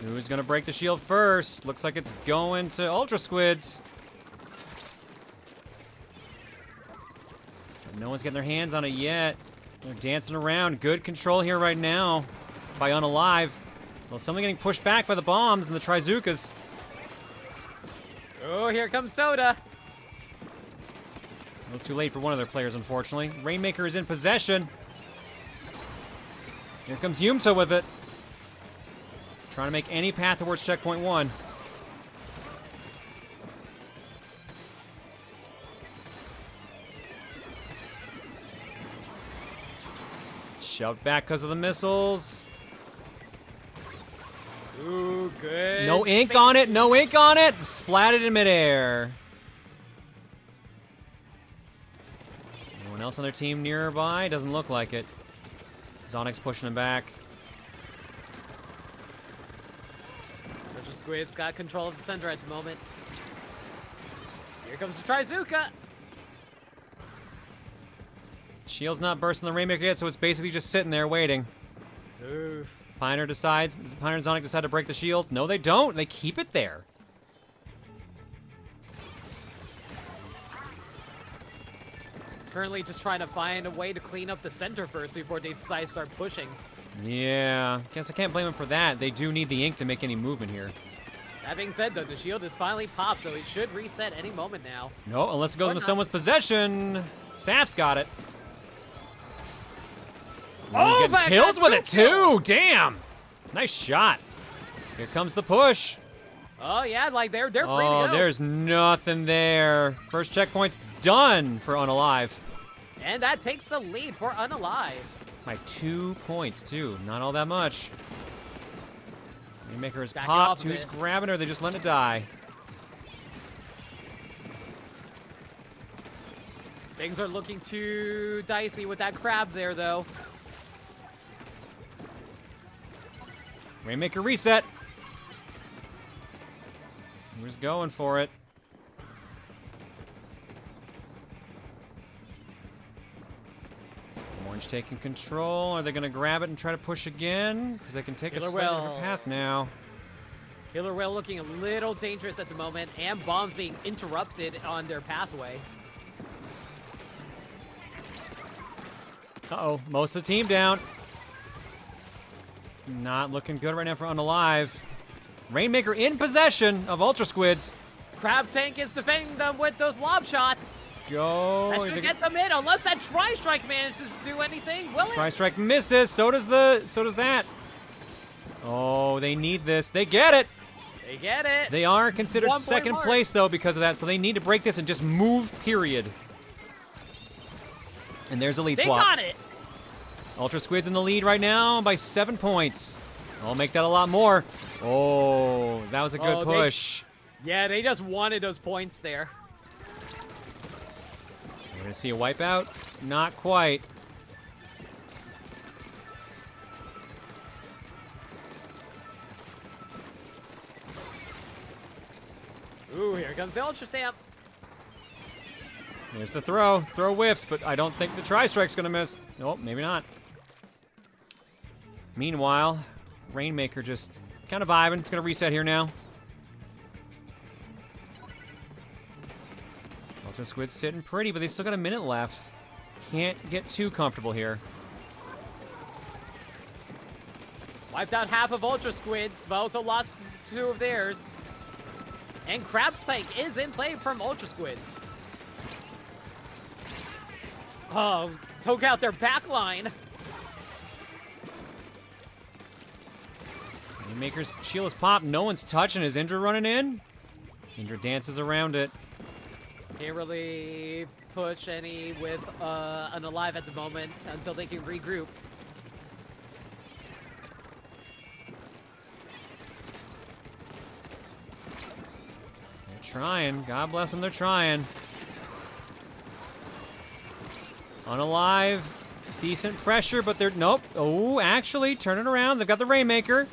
Who's gonna break the shield first? Looks like it's going to Ultra Squids. But no one's getting their hands on it yet. They're dancing around. Good control here right now by Unalive. Well, something getting pushed back by the bombs and the Trizookas. Oh, here comes Soda. A little too late for one of their players, unfortunately. Rainmaker is in possession. Here comes Yumta with it. Trying to make any path towards checkpoint 1. Shoved back because of the missiles. Ooh, good. No ink on it, no ink on it! Splatted in midair. Anyone else on their team nearby? Doesn't look like it. Zonic's pushing him back. Ultra Squid's got control of the center at the moment. Here comes the Trizooka. Shield's not bursting the Rainmaker yet, so it's basically just sitting there waiting. Oof. Pioneer and Zonic decide to break the shield. No, they don't. They keep it there. Currently just trying to find a way to clean up the center first before they decide to start pushing. Yeah, guess I can't blame them for that. They do need the ink to make any movement here. That being said, though, the shield is finally popped, so it should reset any moment now. No, unless it goes Or into not. someone's possession. Sap's got it. Oh, He's my getting kills God, with it two too. Damn. Nice shot. Here comes the push. Oh, yeah, like they're free to Oh, go. there's nothing there. First checkpoint's done for Unalive. And that takes the lead for Unalive. By 2 points, too. Not all that much. Rainmaker is Back it popped. off a Who's bit. grabbing her? They just let it die. Things are looking too dicey with that crab there, though. Rainmaker reset. Who's going for it? Orange taking control. Are they going to grab it and try to push again? Because they can take a Killer slightly Whale. different path now. Killer Whale looking a little dangerous at the moment, and bombs being interrupted on their pathway. Uh-oh, most of the team down. Not looking good right now for Unalive. Rainmaker in possession of Ultra Squids. Crab Tank is defending them with those lob shots. Go. That should get them in, unless that Tri-Strike manages to do anything. Will it? Tri-Strike misses. So does that. Oh, they need this. They get it. They get it. They are considered 1 point second mark. place, though, because of that, so they need to break this and just move, period. And there's a lead They swap. got it. Ultra Squid's in the lead right now by 7 points. I'll make that a lot more. Oh, that was a good push. Yeah, they just wanted those points there. We're gonna see a wipeout? Not quite. Ooh, here comes the Ultra Stamp. There's the throw. Throw whiffs, but I don't think the Tri-Strike's gonna miss. Nope, maybe not. Meanwhile, Rainmaker just kind of vibing. It's gonna reset here now. Ultra Squid's sitting pretty, but they still got a minute left. Can't get too comfortable here. Wiped out half of Ultra Squids, but also lost 2 of theirs. And Crab Plank is in play from Ultra Squids. Oh, took out their back line. Rainmaker's shield is popped. No one's touching. Is Indra running in? Indra dances around it. Can't really push any with an alive at the moment until they can regroup. They're trying. God bless them, they're trying. Unalive. Decent pressure, but they're... Nope. Oh, actually, turn it around. They've got the Rainmaker.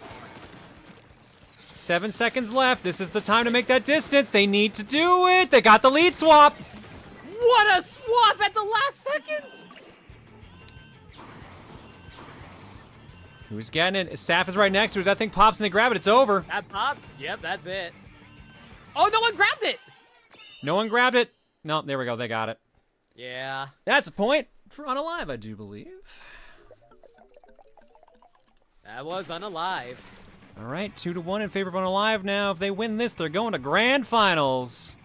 7 seconds left. This is the time to make that distance. They need to do it. They got the lead swap. What a swap at the last second! Who's getting it? Saf is right next to it. If that thing pops and they grab it, it's over. That pops. Yep, that's it. Oh, no one grabbed it! No one grabbed it. No, there we go. They got it. Yeah. That's a point for Unalive, I do believe. That was unalive. All right, 2-1 in favor of Unalive now. If they win this, they're going to grand finals.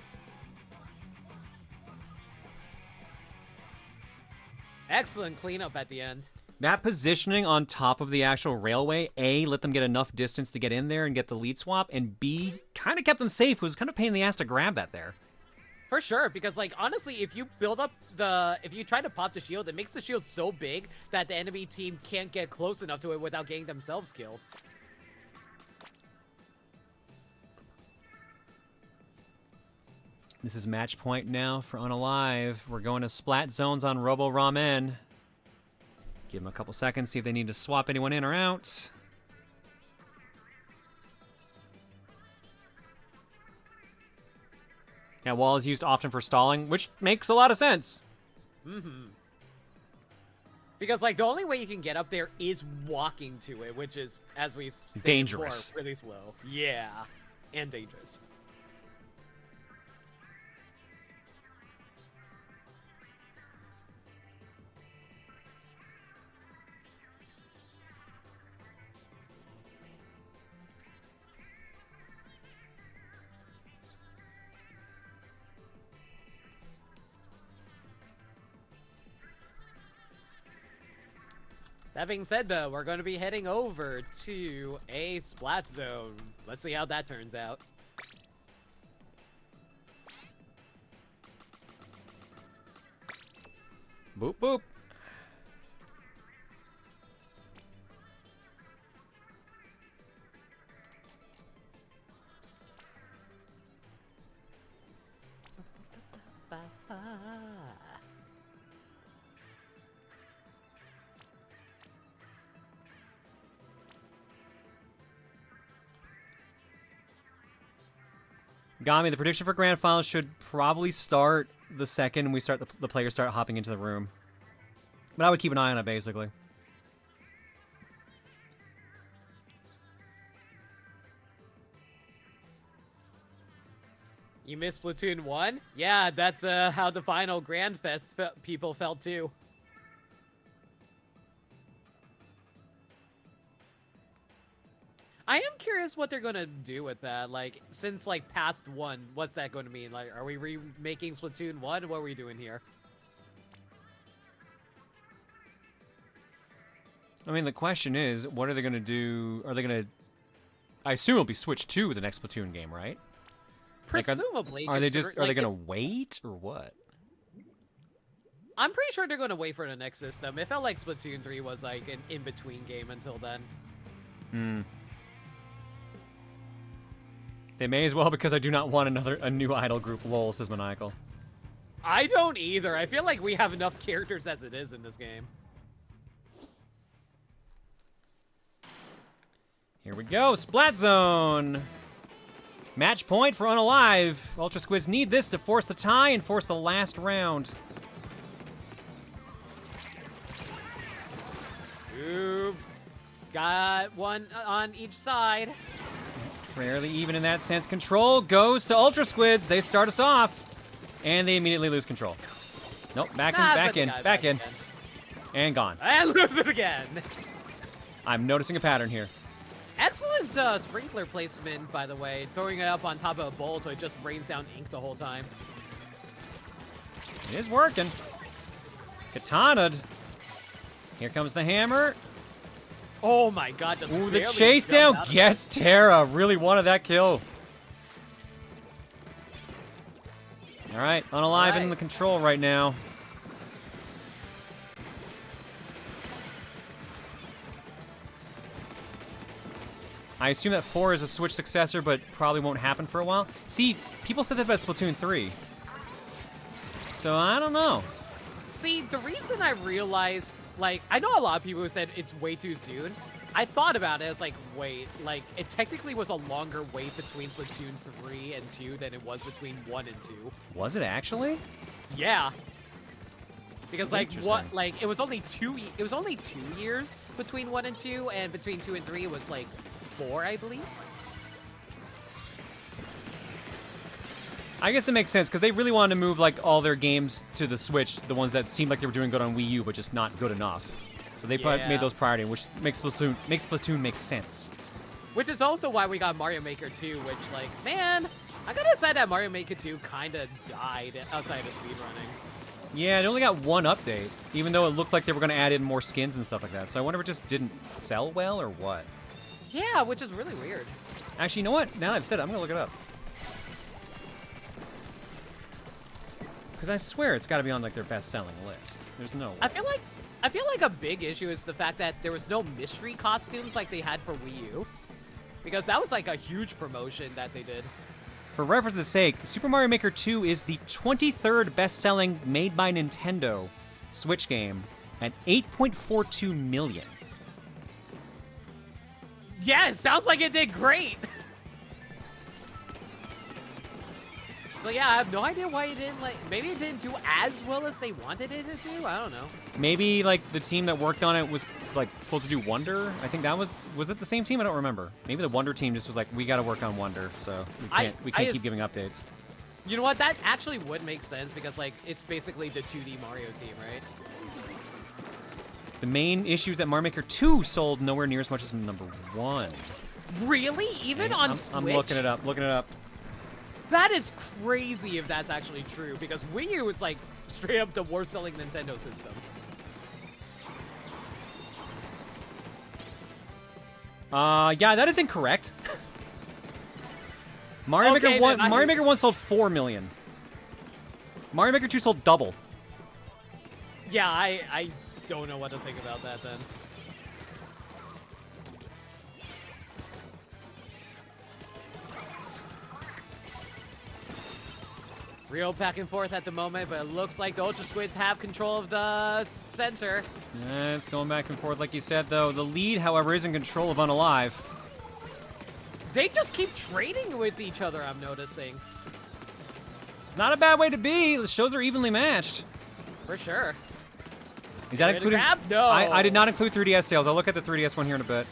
Excellent cleanup at the end. That positioning on top of the actual railway, A, let them get enough distance to get in there and get the lead swap, and B, kind of kept them safe. It was kind of a pain in the ass to grab that there. For sure, because like honestly, if you try to pop the shield, it makes the shield so big that the enemy team can't get close enough to it without getting themselves killed. This is match point now for Unalive. We're going to splat zones on Robo Ramen. Give them a couple seconds, see if they need to swap anyone in or out. Yeah, wall is used often for stalling, which makes a lot of sense. Mm-hmm. Because like the only way you can get up there is walking to it, which is, as we've stated Dangerous. before, really slow. Yeah, and dangerous. That being said, though, we're going to be heading over to a splat zone. Let's see how that turns out. Boop, boop. Gami, the prediction for grand finals should probably start the second we start the players start hopping into the room. But I would keep an eye on it, basically. You missed Splatoon 1? Yeah, that's how the final Grand Fest people felt too. I am curious what they're gonna do with that. Like, since like past 1, what's that going to mean? Like, are we remaking Splatoon 1? What are we doing here? I mean, the question is, what are they going to do? Are they going to I assume it'll be Switch 2 the next Splatoon game, right? Like, Presumably. are they like, gonna wait or what? I'm pretty sure they're gonna wait for the next system. It felt like Splatoon 3 was like an in-between game until then. Hmm. They may as well, because I do not want a new idol group. Lol, says Maniacal. I don't either. I feel like we have enough characters as it is in this game. Here we go, Splat Zone! Match point for Unalive. Ultra Squids need this to force the tie and force the last round. Ooh, got one on each side. Fairly even in that sense. Control goes to Ultra Squids. They start us off, and they immediately lose control. Nope, back in, and gone. And lose it again. I'm noticing a pattern here. Excellent sprinkler placement, by the way. Throwing it up on top of a bowl so it just rains down ink the whole time. It is working. Katana'd. Here comes the hammer. Oh my god, just Ooh, the barely chase jumped down out of gets Terra. Really wanted that kill. All right, Unalive in the control right now. I assume that 4 is a Switch successor, but probably won't happen for a while. See, people said that about Splatoon 3. So I don't know. See, the reason I realized, like, I know a lot of people who said it's way too soon. I thought about it as like, wait, like, it technically was a longer wait between Splatoon 3 and 2 than it was between 1 and 2. Was it actually? Yeah. Because like Interesting. it was only 2 years between 1 and 2, and between 2 and 3 was like 4, I believe. I guess it makes sense, because they really wanted to move like all their games to the Switch, the ones that seemed like they were doing good on Wii U, but just not good enough. So they probably made those priority, which makes Splatoon make sense. Which is also why we got Mario Maker 2, which, like, man, I gotta say that Mario Maker 2 kinda died outside of speedrunning. Yeah, it only got one update, even though it looked like they were going to add in more skins and stuff like that. So I wonder if it just didn't sell well or what. Yeah, which is really weird. Actually, you know what? Now that I've said it, I'm going to look it up. Because I swear it's got to be on like their best-selling list. There's no way. I feel like a big issue is the fact that there was no mystery costumes like they had for Wii U. Because that was like a huge promotion that they did. For reference's sake, Super Mario Maker 2 is the 23rd best-selling made by Nintendo Switch game at 8.42 million. Yeah, it sounds like it did great. So yeah, I have no idea why it didn't, like, maybe it didn't do as well as they wanted it to do. I don't know. Maybe like the team that worked on it was like supposed to do Wonder. I think that was it the same team? I don't remember. Maybe the Wonder team just was like, we got to work on Wonder, so we can't keep giving updates. You know what? That actually would make sense because like it's basically the 2D Mario team, right? The main issue is that Mario Maker 2 sold nowhere near as much as number 1. Really? Even on Switch? I'm looking it up. That is crazy if that's actually true, because Wii U is like straight up the worst selling Nintendo system. Yeah, that is incorrect. Mario Maker 1 sold 4 million. Mario Maker 2 sold double. Yeah, I don't know what to think about that then. Real back and forth at the moment, but it looks like the Ultra Squids have control of the center. Yeah, it's going back and forth like you said, though. The lead, however, is in control of Unalive. They just keep trading with each other, I'm noticing. It's not a bad way to be. The shows are evenly matched. For sure. Is that including? No. I did not include 3DS sales. I'll look at the 3DS one here in a bit.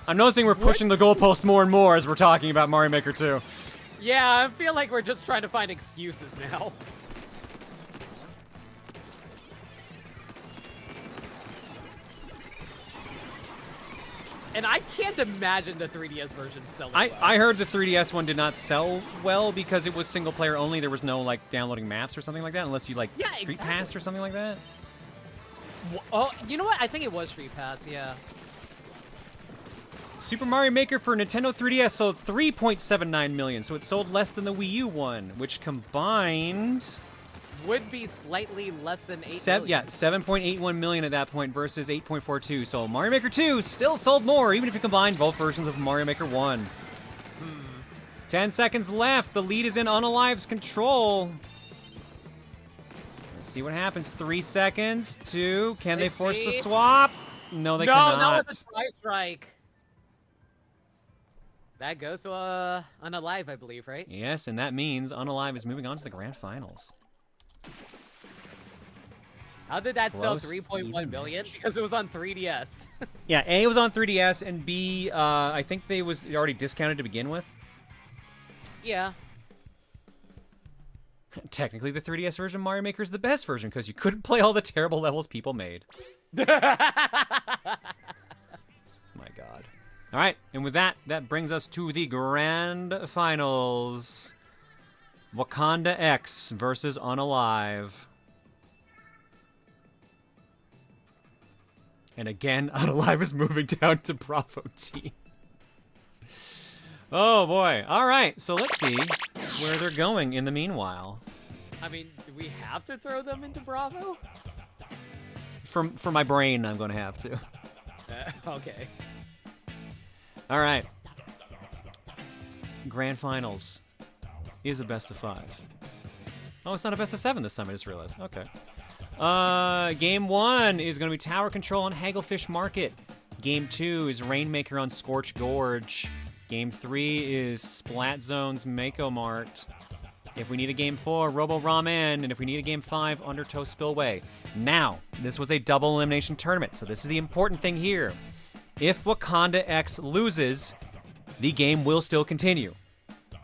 I'm noticing we're pushing the goalpost more and more as we're talking about Mario Maker 2. Yeah, I feel like we're just trying to find excuses now. And I can't imagine the 3DS version selling well. I heard the 3DS one did not sell well because it was single player only. There was no like downloading maps or something like that, unless you like Street Pass or something like that. Oh, you know what? I think it was Street Pass, yeah. Super Mario Maker for Nintendo 3DS sold 3.79 million, so it sold less than the Wii U one, which combined Would be slightly less than 8 million. yeah, 7.81 million at that point versus 8.42. So Mario Maker 2 still sold more, even if you combine both versions of Mario Maker 1. 10 seconds left. The lead is in Unalive's control. Let's see what happens. 3 seconds. 2. Can they force the swap? No, they cannot. No, not with the Tri Strike. That goes to Unalive, I believe, right? Yes, and that means Unalive is moving on to the grand finals. How did that sell Close 3.1 even million? match. Because it was on 3DS. Yeah, A was on 3DS, and B, I think they was already discounted to begin with. Yeah. Technically, the 3DS version of Mario Maker is the best version because you couldn't play all the terrible levels people made. My God. All right, and with that, that brings us to the grand finals. Wakanda X versus Unalive. And again, Unalive is moving down to Bravo team. Oh boy. All right, so let's see where they're going in the meanwhile. I mean, do we have to throw them into Bravo? For my brain, I'm going to have to. Okay. All right. Grand finals is a best of 5s. Oh, it's not a best of 7 this time, I just realized. Okay. Game 1 is going to be Tower Control on Hagglefish Market. Game 2 is Rainmaker on Scorch Gorge. Game 3 is Splat Zone's Mako Mart. If we need a Game 4, Robo Ramen. And if we need a Game 5, Undertow Spillway. Now, this was a double elimination tournament, so this is the important thing here. If Wakanda X loses, the game will still continue.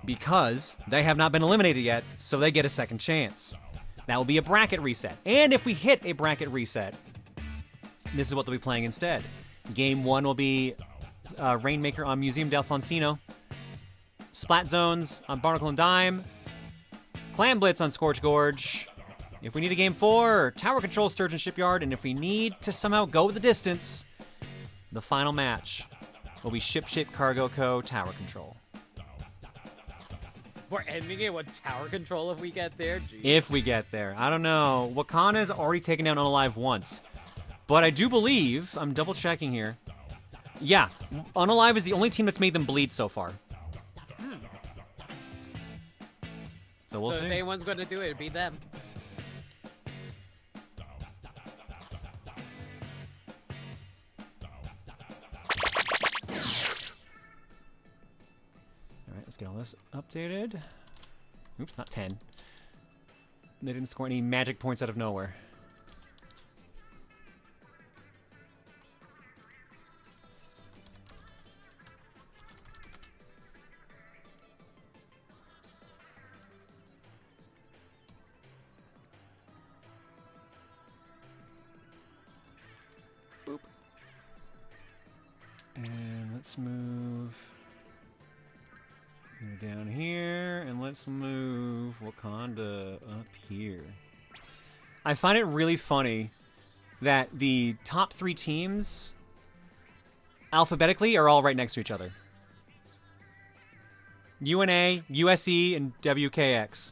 Because they have not been eliminated yet, so they get a second chance. That will be a bracket reset. And if we hit a bracket reset, this is what they'll be playing instead. Game 1 will be Rainmaker on Museum del Foncino. Splat Zones on Barnacle and Dime. Clam Blitz on Scorch Gorge. If we need a Game 4, Tower Control Sturgeon Shipyard. And if we need to somehow go the distance, the final match will be Ship Cargo Co. Tower Control. We're ending it with Tower Control if we get there? Jeez. If we get there. I don't know. Wakanda's already taken down Unalive once. But I do believe, I'm double checking here. Yeah, Unalive is the only team that's made them bleed so far. So we'll see. If anyone's going to do it, it'd be them. Alright, let's get all this updated. Oops, not 10. They didn't score any magic points out of nowhere. Boop. And let's move down here, and let's move Wakanda up here. I find it really funny that the top 3 teams alphabetically are all right next to each other. UNA, USE, and WKX.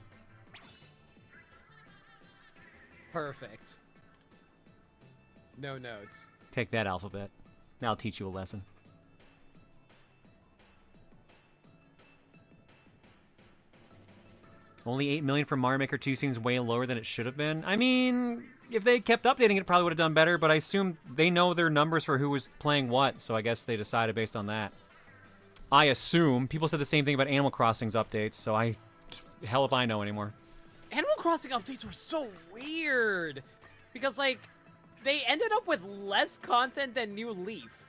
Perfect. No notes. Take that, alphabet. Now I'll teach you a lesson. Only 8 million for Mario Maker 2 seems way lower than it should have been. I mean, if they kept updating it, it probably would have done better, but I assume they know their numbers for who was playing what, so I guess they decided based on that. I assume. People said the same thing about Animal Crossing's updates, so hell if I know anymore. Animal Crossing updates were so weird. Because, like, they ended up with less content than New Leaf.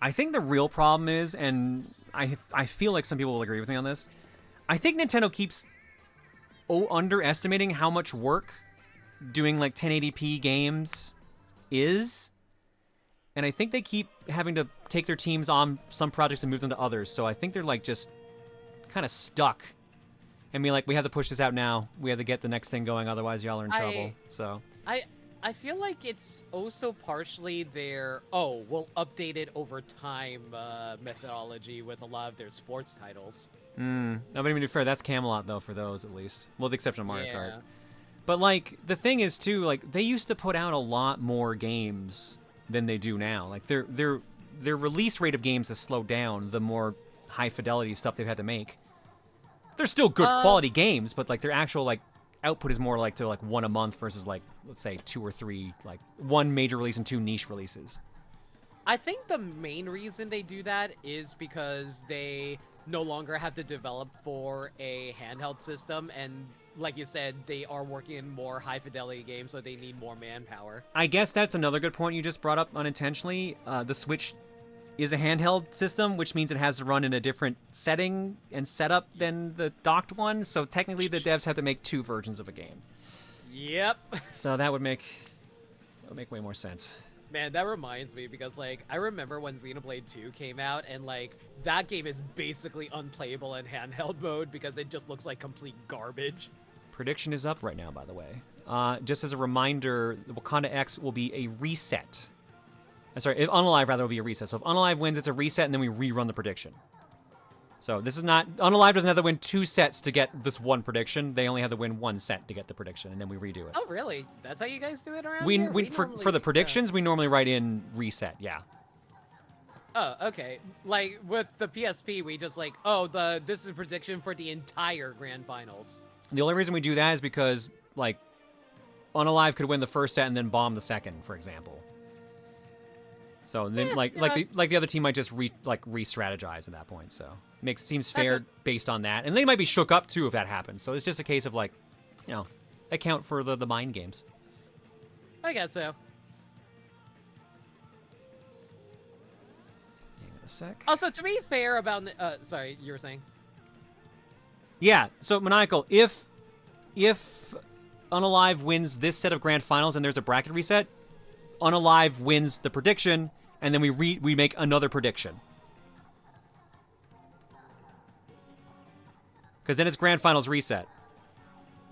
I think the real problem is, and I feel like some people will agree with me on this, I think Nintendo keeps underestimating how much work doing like 1080p games is. And I think they keep having to take their teams on some projects and move them to others. So I think they're like just kind of stuck. And be like, we have to push this out now. We have to get the next thing going, otherwise y'all are in trouble. So I feel like it's also partially their, oh, we'll update it over time methodology with a lot of their sports titles. No, but to be fair, that's Camelot, though, for those, at least. Well, with the exception of Mario Yeah. Kart. But, like, the thing is, too, like, they used to put out a lot more games than they do now. Like, their release rate of games has slowed down the more high-fidelity stuff they've had to make. They're still good quality games, but, like, their actual, like, output is more like to like one a month versus like, let's say 2 or 3, like one major release and 2 niche releases. I think the main reason they do that is because they no longer have to develop for a handheld system, and like you said, they are working in more high fidelity games, so they need more manpower. I guess that's another good point you just brought up unintentionally. The Switch is a handheld system, which means it has to run in a different setting and setup than the docked one, so technically the devs have to make 2 versions of a game. Yep. So that would make way more sense. Man, that reminds me, because, like, I remember when Xenoblade 2 came out, and, like, that game is basically unplayable in handheld mode because it just looks like complete garbage. Prediction is up right now, by the way. Just as a reminder, the Wakanda X will be a reset. Sorry, Unalive, rather, will be a reset. So if Unalive wins, it's a reset, and then we rerun the prediction. So this is not... Unalive doesn't have to win 2 sets to get this one prediction. They only have to win 1 set to get the prediction, and then we redo it. Oh, really? That's how you guys do it around We here? for the predictions, we normally write in reset, yeah. Oh, okay. Like, with the PSP, we just like, oh, this is a prediction for the entire Grand Finals. The only reason we do that is because, like, Unalive could win the first set and then bomb the second, for example. So then, the other team might just re-strategize at that point. So seems fair based on that, and they might be shook up too if that happens. So it's just a case of like, you know, account for the mind games. I guess so. Hang on a sec. Also, to be fair about, sorry, you were saying? Yeah. So Maniacal, if Unalive wins this set of Grand Finals and there's a bracket reset, Unalive wins the prediction, and then we make another prediction. Because then it's Grand Finals reset.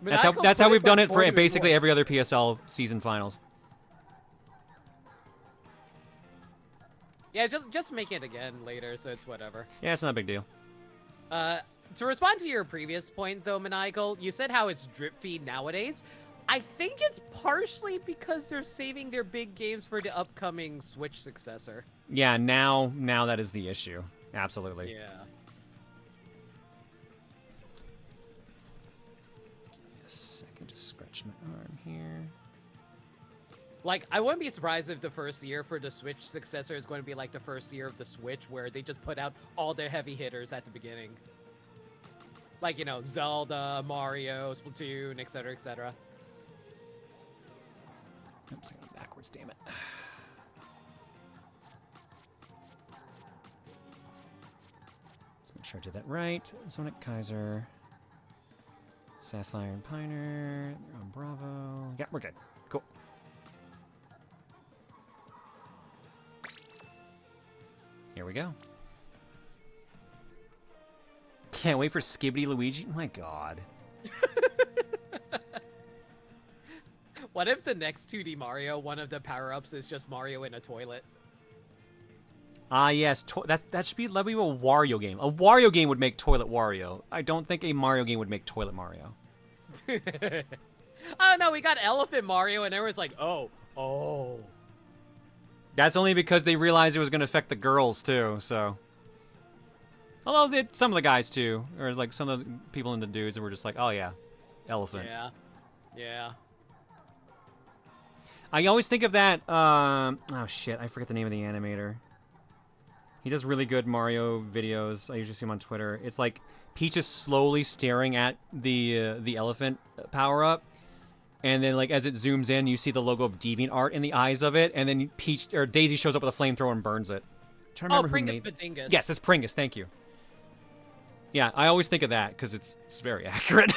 That's how we've done it for basically every other PSL season finals. Yeah, just make it again later, so it's whatever. Yeah, it's not a big deal. To respond to your previous point, though, Maniacal, you said how it's drip feed nowadays. I think it's partially because they're saving their big games for the upcoming Switch successor. Yeah, now that is the issue. Absolutely. Yeah. Give me a second to scratch my arm here. Like, I wouldn't be surprised if the first year for the Switch successor is going to be like the first year of the Switch, where they just put out all their heavy hitters at the beginning. Like, you know, Zelda, Mario, Splatoon, etc., etc. Oops, I got it backwards, damn it. Let's make sure I did that right. Sonic Kaiser. Sapphire and Pioneer. They're on Bravo. Yeah, we're good. Cool. Here we go. Can't wait for Skibbity Luigi. My God. What if the next 2D Mario, one of the power-ups is just Mario in a toilet? Yes, that should be a Wario game. A Wario game would make Toilet Wario. I don't think a Mario game would make Toilet Mario. Oh no, we got Elephant Mario, and everyone's like, oh. That's only because they realized it was going to affect the girls too. So, although some of the guys too, or like some of the people in the dudes, were just like, oh yeah, elephant. Yeah. I always think of that. Oh shit, I forget the name of the animator. He does really good Mario videos. I usually see him on Twitter. It's like Peach is slowly staring at the elephant power up, and then like as it zooms in, you see the logo of DeviantArt in the eyes of it, and then Daisy shows up with a flamethrower and burns it. I'm trying to remember who made it. Patingus. Yes, it's Pringus. Thank you. Yeah, I always think of that because it's very accurate.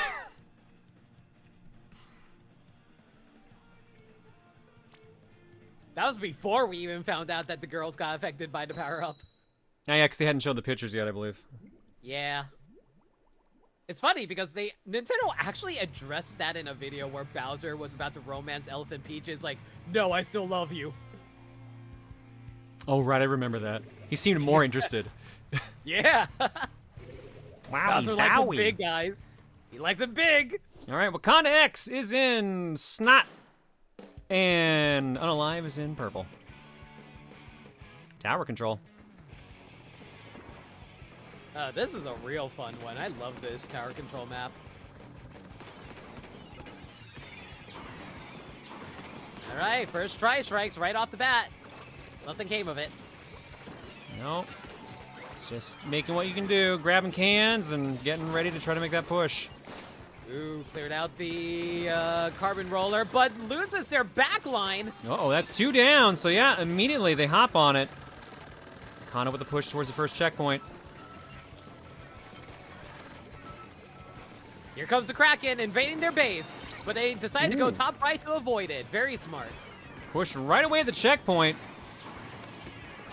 That was before we even found out that the girls got affected by the power-up. Oh, yeah, because they hadn't showed the pictures yet, I believe. Yeah. It's funny because Nintendo actually addressed that in a video where Bowser was about to romance Elephant Peach's like, no, I still love you. Oh, right, I remember that. He seemed more interested. Yeah. Wow, Bowser likes them big, guys. He likes it big. All right, Wakanda X is in Snot, and Unalive is in purple. Tower control. This is a real fun one. I love this tower control map. All right, first try strikes right off the bat. Nothing came of it. No, it's just making what you can do, grabbing cans and getting ready to try to make that push. Ooh, cleared out the carbon roller, but loses their back line. Uh-oh, that's 2 down, so yeah, immediately they hop on it. Wakanda with the push towards the first checkpoint. Here comes the Kraken invading their base, but they decide to go top right to avoid it. Very smart. Push right away at the checkpoint.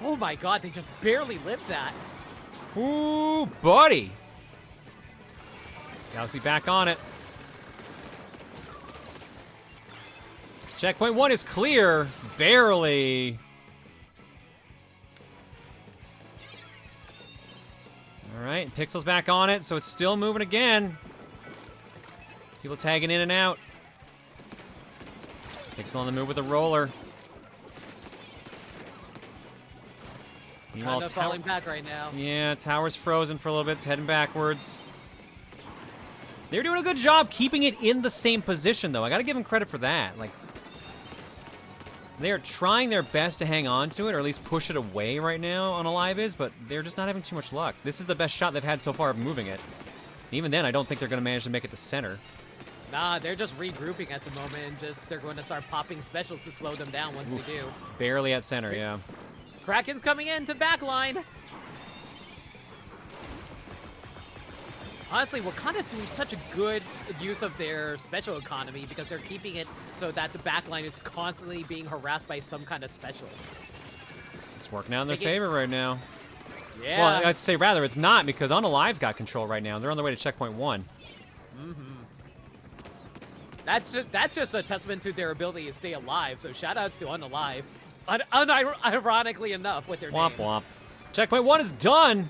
Oh my god, they just barely lived that. Ooh, buddy. Galaxy back on it. Checkpoint 1 is clear. Barely. All right, Pixel's back on it, so it's still moving again. People tagging in and out. Pixel on the move with a roller. Kind of falling back right now. Yeah, Tower's frozen for a little bit. It's heading backwards. They're doing a good job keeping it in the same position, though. I gotta give them credit for that. Like, they're trying their best to hang on to it, or at least push it away right now on Alive is, but they're just not having too much luck. This is the best shot they've had so far of moving it. Even then, I don't think they're gonna manage to make it to center. Nah, they're just regrouping at the moment, and they're going to start popping specials to slow them down once they do. Barely at center, yeah. Kraken's coming in to backline. Honestly, Wakanda's doing such a good use of their special economy because they're keeping it so that the backline is constantly being harassed by some kind of special. It's working out in their favor right now. Yeah. Well, I'd say rather it's not, because Unalive's got control right now. They're on their way to checkpoint 1. That's just a testament to their ability to stay alive, so shoutouts to Unalive. Unironically enough with their Womp name. womp. Checkpoint 1 is done.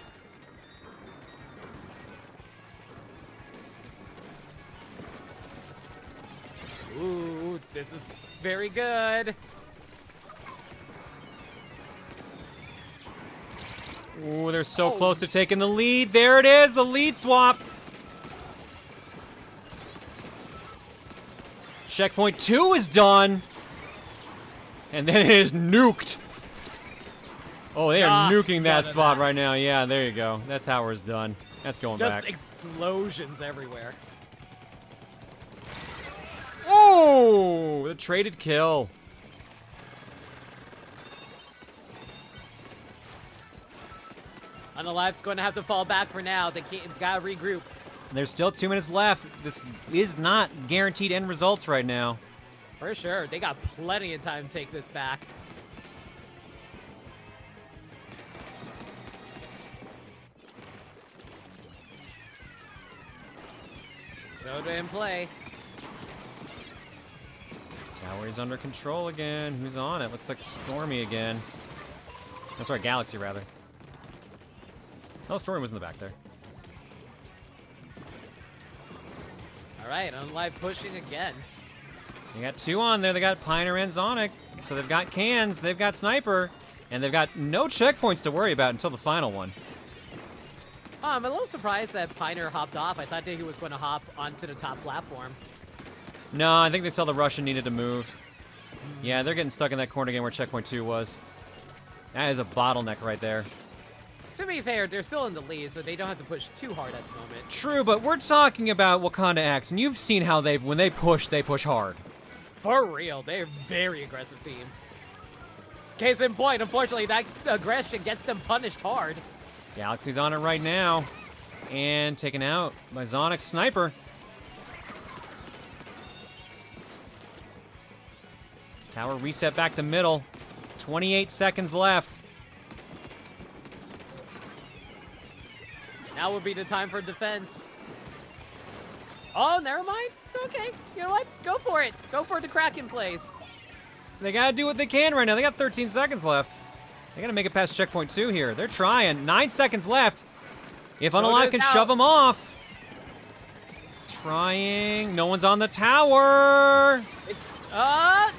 Ooh, this is very good. Ooh, they're so close to taking the lead. There it is, the lead swap. Checkpoint 2 is done. And then it is nuked. Oh, they are nuking that spot right now. Yeah, there you go. That tower's done. That's going Just back. explosions everywhere. Oh, the traded kill. Unalive's going to have to fall back for now. They gotta regroup. There's still 2 minutes left. This is not guaranteed end results right now. For sure. They got plenty of time to take this back. Soda in play. Tower is under control again. Who's on it? Looks like Stormy again. Oh, sorry, Galaxy, rather. Oh, Stormy was in the back there. All right, Unalive pushing again. They got 2 on there. They got Piner and Sonic. So they've got cans, they've got Sniper, and they've got no checkpoints to worry about until the final one. Oh, I'm a little surprised that Piner hopped off. I thought that he was going to hop onto the top platform. No, I think they saw the Russian needed to move. Yeah, they're getting stuck in that corner again where checkpoint 2 was. That is a bottleneck right there. To be fair, they're still in the lead, so they don't have to push too hard at the moment. True, but we're talking about Wakanda X, and you've seen how when they push hard. For real, they're a very aggressive team. Case in point, unfortunately, that aggression gets them punished hard. Galaxy's on it right now. And taken out by Sonic's Sniper. Tower reset back to middle. 28 seconds left. Now would be the time for defense. Oh, never mind. Okay, you know what? Go for it. Go for the Kraken plays. They gotta do what they can right now. They got 13 seconds left. They gotta make it past checkpoint 2 here. They're trying. 9 seconds left. If So Unalive does can Al. shove them off. Trying. No one's on the tower. That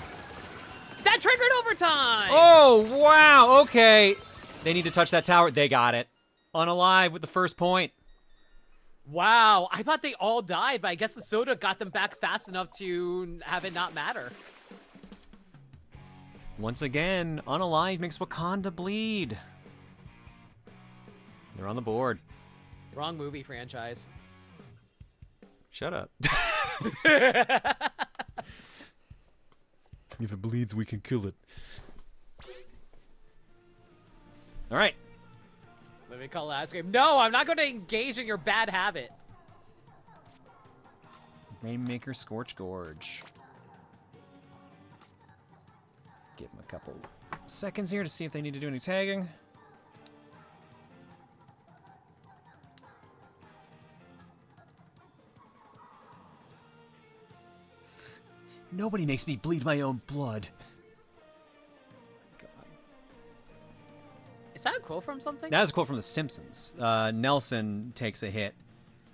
triggered overtime. Oh, wow. Okay. They need to touch that tower. They got it. Unalive with the first point. Wow, I thought they all died, but I guess the soda got them back fast enough to have it not matter. Once again, Unalive makes Wakanda bleed. They're on the board. Wrong movie franchise. Shut up. If it bleeds, we can kill it. All right. Let me call it ice cream. No, I'm not going to engage in your bad habit. Rainmaker Scorch Gorge. Give them a couple seconds here to see if they need to do any tagging. Nobody makes me bleed my own blood. God. Is that a quote from something? That is a quote from The Simpsons. Nelson takes a hit.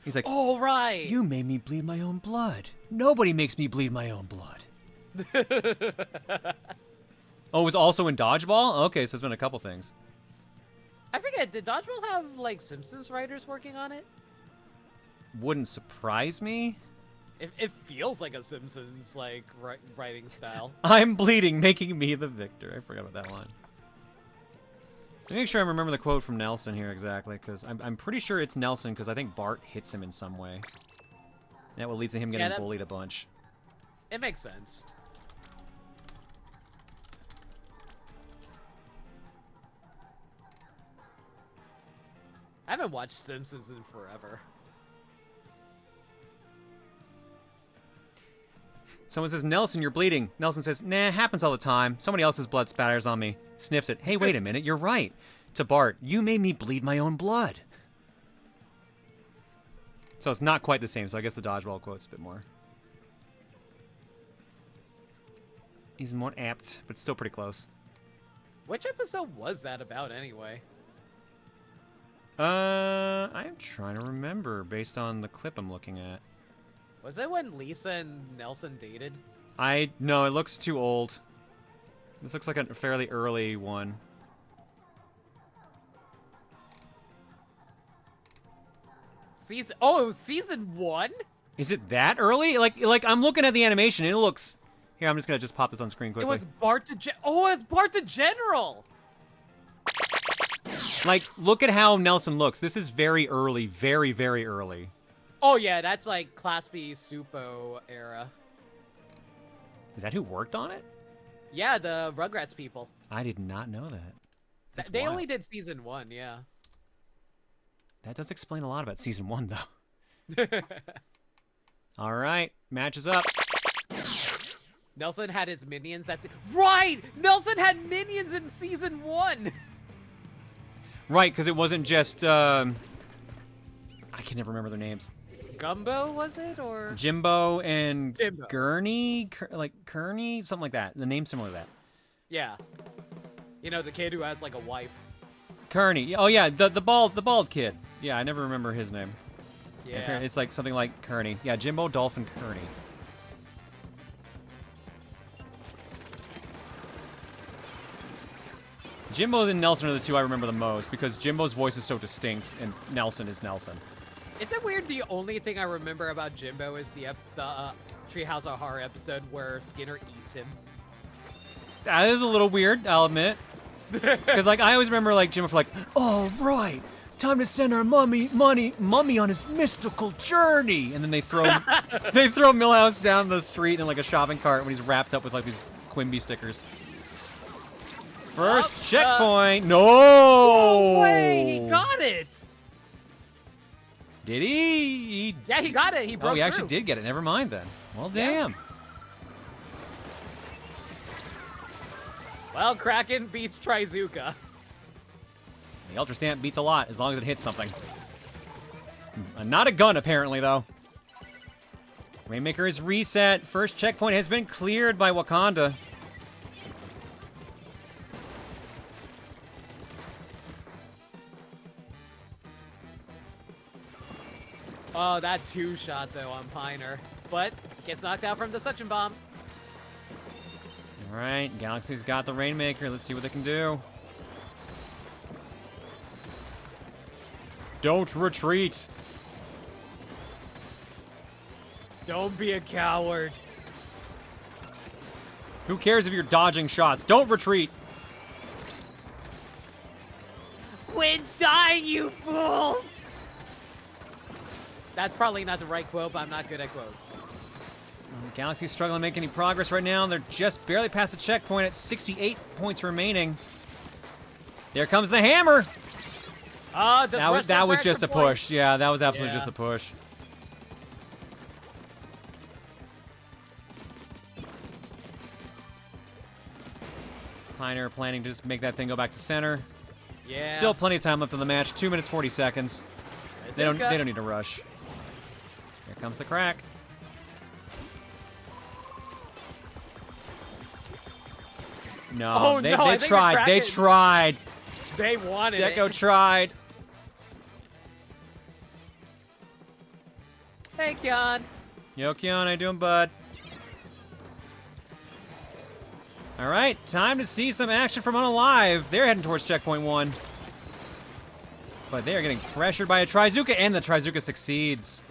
He's like, Oh, right. "You made me bleed my own blood. Nobody makes me bleed my own blood." Oh, it was also in Dodgeball? Okay, so there's been a couple things. I forget, did Dodgeball have, like, Simpsons writers working on it? Wouldn't surprise me. It feels like a Simpsons, like, writing style. I'm bleeding, making me the victor. I forgot about that line. Let me make sure I remember the quote from Nelson here exactly, because I'm pretty sure it's Nelson, because I think Bart hits him in some way. That will lead to him getting bullied a bunch. It makes sense. I haven't watched Simpsons in forever. Someone says, "Nelson, you're bleeding." Nelson says, "Nah, happens all the time. Somebody else's blood spatters on me." Sniffs it. "Hey, wait a minute, you're right." To Bart, "You made me bleed my own blood." So it's not quite the same, so I guess the Dodgeball quote's a bit more. He's more apt, but still pretty close. Which episode was that about, anyway? I'm trying to remember based on the clip I'm looking at. Was it when Lisa and Nelson dated? No, it looks too old. This looks like a fairly early one. Oh, it was season 1? Is it that early? Like I'm looking at the animation, it looks... Here, I'm just gonna pop this on screen quickly. It was Bart the Oh, it's Bart the General! Like, look at how Nelson looks. This is very early, very, very early. Oh yeah, that's like Class B Supo era. Is that who worked on it? Yeah, the Rugrats people. I did not know that. That's They wild. only did season 1, yeah. That does explain a lot about season 1, though. All right, match is up. Nelson had his minions. Right! Nelson had minions in season 1! Right, because it wasn't just, I can never remember their names. Gumbo, was it? Or Jimbo and Jimbo. Gurney? Kearney? Something like that. The name's similar to that. Yeah. You know, the kid who has, like, a wife. Kearney. Oh, yeah, the bald kid. Yeah, I never remember his name. Yeah. It's like something like Kearney. Yeah, Jimbo, Dolphin, Kearney. Jimbo and Nelson are the two I remember the most because Jimbo's voice is so distinct and Nelson is Nelson. Is it weird the only thing I remember about Jimbo is the Treehouse of Horror episode where Skinner eats him? That is a little weird, I'll admit. Because like I always remember like Jimbo for like, "Oh right, time to send our mummy on his mystical journey," and then they throw Milhouse down the street in like a shopping cart when he's wrapped up with like these Quimby stickers. First checkpoint. No! No way! He got it! Did he? Yeah, he got it. He broke Oh, he actually through. did get it. Never mind then. Well, damn. Well, Kraken beats Trizuka. The Ultra Stamp beats a lot as long as it hits something. Not a gun, apparently, though. Rainmaker is reset. First checkpoint has been cleared by Wakanda. Oh, that 2-shot though on Piner, but gets knocked out from the suction bomb. All right, Galaxy's got the Rainmaker. Let's see what they can do. Don't retreat. Don't be a coward. Who cares if you're dodging shots? Don't retreat. Quit dying, you fools! That's probably not the right quote, but I'm not good at quotes. Galaxy's struggling to make any progress right now. They're just barely past the checkpoint at 68 points remaining. There comes the hammer. That was just a push. Yeah, that was absolutely just a push. Pioneer planning to just make that thing go back to center. Yeah. Still plenty of time left in the match. 2 minutes 40 seconds. They don't need to rush. Here comes the crack. No, Oh, they no, I think tried. the They Kraken- tried. They wanted Deco it. tried. Hey, Kion. Yo, Keon, how you doing, bud? All right, time to see some action from Unalive. They're heading towards checkpoint 1. But they are getting pressured by a Trizuka, and the Trizuka succeeds.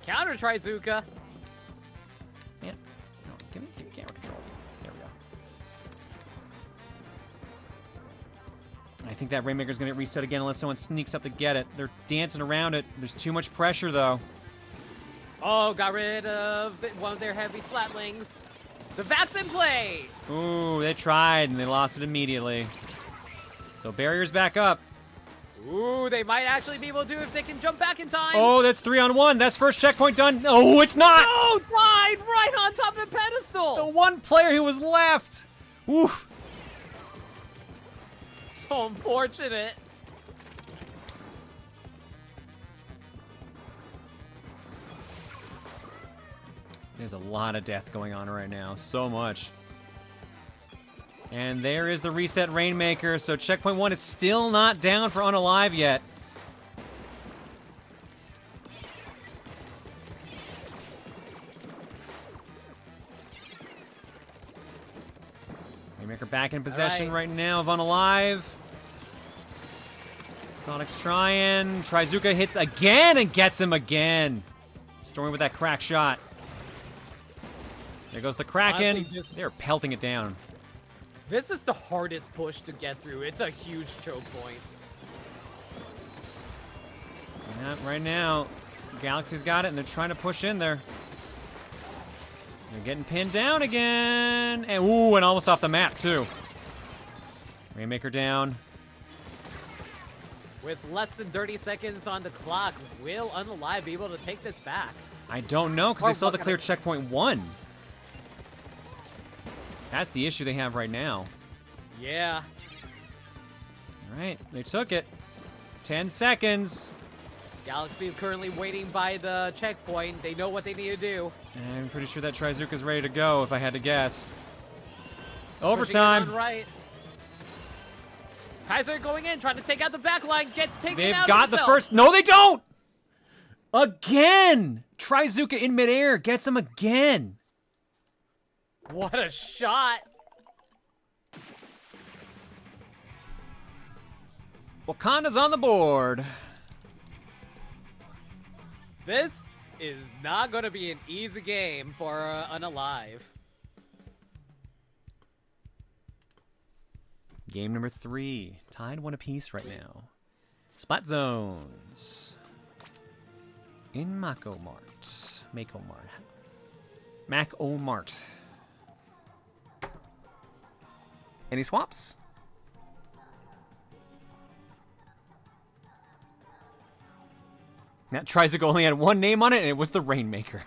Counter Trizuka. Man, no, give me camera control. There we go. I think that Rainmaker's gonna get reset again unless someone sneaks up to get it. They're dancing around it. There's too much pressure, though. Oh, got rid of one of their heavy Splatlings. The Vax in play. Ooh, they tried, and they lost it immediately. So barrier's back up. Ooh, they might actually be able to if they can jump back in time. Oh, that's 3-on-1. That's first checkpoint done. Oh, it's not! No, died right on top of the pedestal. The one player who was left. Oof. So unfortunate. There's a lot of death going on right now. So much. And there is the reset Rainmaker. So checkpoint 1 is still not down for Unalive yet. Rainmaker back in possession right now of Unalive. Sonic's trying. Trizuka hits again and gets him again. Storming with that crack shot. There goes the Kraken. Honestly, They're pelting it down. This is the hardest push to get through. It's a huge choke point. Yeah, right now, Galaxy's got it, and they're trying to push in there. They're getting pinned down again. And ooh, and almost off the map, too. Rainmaker down. With less than 30 seconds on the clock, will Unalive be able to take this back? I don't know, because they still have to clear checkpoint 1. That's the issue they have right now. Yeah. All right, they took it. 10 seconds. Galaxy is currently waiting by the checkpoint. They know what they need to do. I'm pretty sure that Trizuka's ready to go, if I had to guess. Pushing it Overtime. on right. Kaiser going in, trying to take out the back line. Gets taken They've out got the himself. first. No, they don't! Again! Trizuka in midair gets him again. What a shot. Wakanda's on the board. This is not going to be an easy game for Unalive. Game number 3. Tied 1 apiece right now. Splat zones. In Mako Mart. Mako Mart. Mako Mart. Any swaps? That Trizuka only had one name on it, and it was the Rainmaker.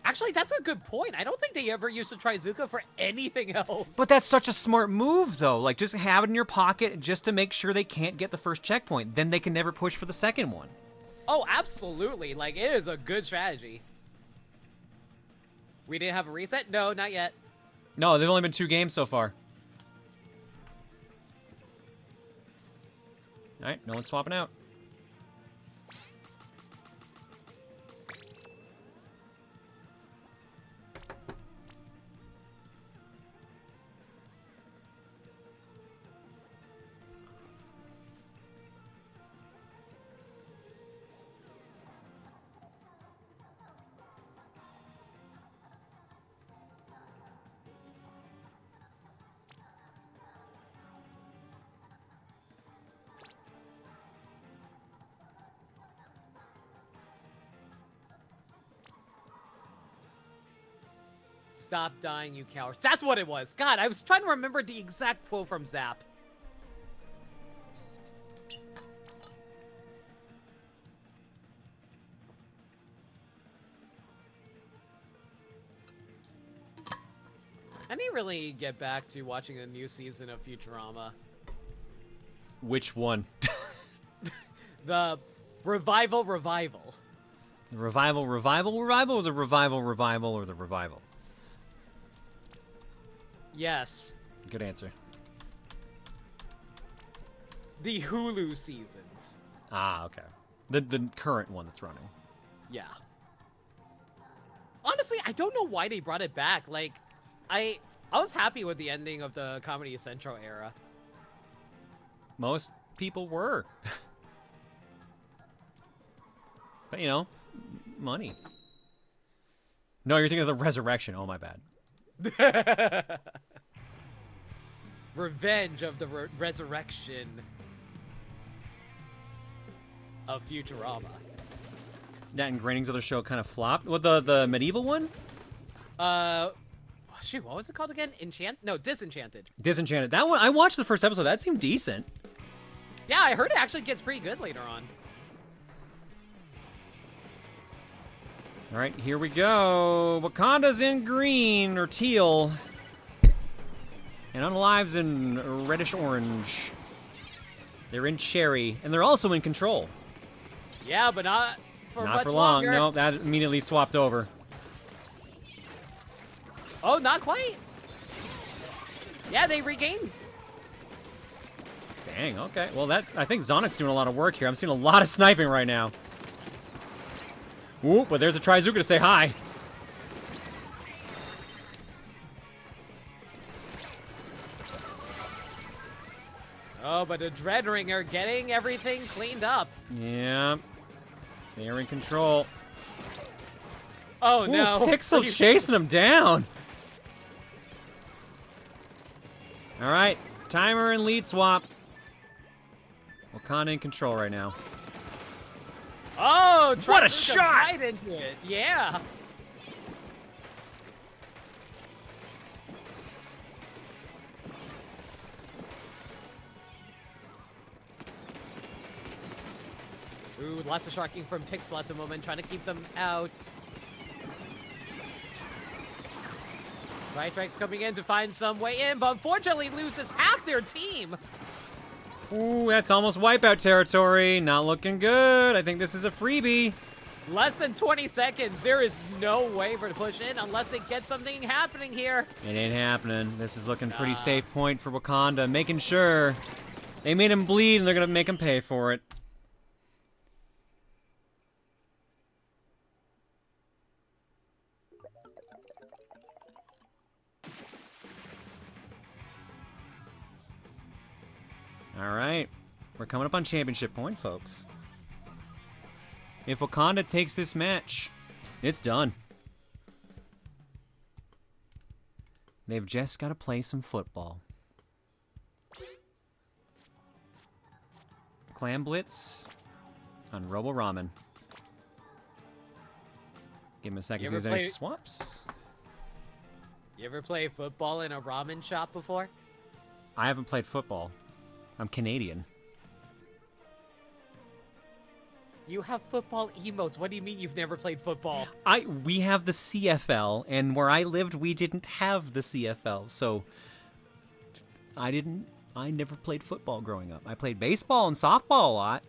Actually, that's a good point. I don't think they ever used a Trizuka for anything else. But that's such a smart move, though. Like, just have it in your pocket just to make sure they can't get the first checkpoint. Then they can never push for the second one. Oh, absolutely. Like, it is a good strategy. We didn't have a reset? No, not yet. No, there've only been 2 games so far. All right, no one's swapping out. Stop dying, you cowards. That's what it was. God, I was trying to remember the exact quote from Zap. I need to really get back to watching a new season of Futurama. Which one? The revival. The revival, or the revival, or the revival? Yes. Good answer. The Hulu seasons. Ah, okay. The current one that's running. Yeah. Honestly, I don't know why they brought it back. Like, I was happy with the ending of the Comedy Central era. Most people were. But, you know, money. No, you're thinking of the resurrection. Oh, my bad. Revenge of the resurrection of Futurama. That and Groening's other show kind of flopped. What, the medieval one? Shoot, what was it called again? Disenchanted. Disenchanted. That one, I watched the first episode. That seemed decent. Yeah, I heard it actually gets pretty good later on. All right, here we go. Wakanda's in green or teal. And Unalive's in reddish orange. They're in cherry, and they're also in control. Yeah, but not for Not much for long. longer. No, that immediately swapped over. Oh, not quite. Yeah, they regained. Dang, okay. Well, I think Zonic's doing a lot of work here. I'm seeing a lot of sniping right now. Whoop, but there's a Trizuka to say hi. Oh, but the Dreadringer getting everything cleaned up. Yeah. They're in control. Oh, Ooh, no. Pixel chasing him down. All right, timer and lead swap. Wakanda in control right now. Oh, What a Trizuka shot! right into it. Yeah. Ooh, lots of sharking from Pixel at the moment, trying to keep them out. Right Strike's coming in to find some way in, but unfortunately loses half their team. Ooh, that's almost wipeout territory. Not looking good. I think this is a freebie. Less than 20 seconds. There is no way for to push in unless they get something happening here. It ain't happening. This is looking pretty safe point for Wakanda, making sure they made him bleed and they're gonna make him pay for it. All right, we're coming up on championship point, folks. If Wakanda takes this match, it's done. They've just got to play some football. Clam Blitz on Robo Ramen. Give him a second to see if there's any swaps. You ever play football in a ramen shop before? I haven't played football. I'm Canadian. You have football emotes. What do you mean you've never played football? We have the CFL, and where I lived, we didn't have the CFL, so I never played football growing up. I played baseball and softball a lot.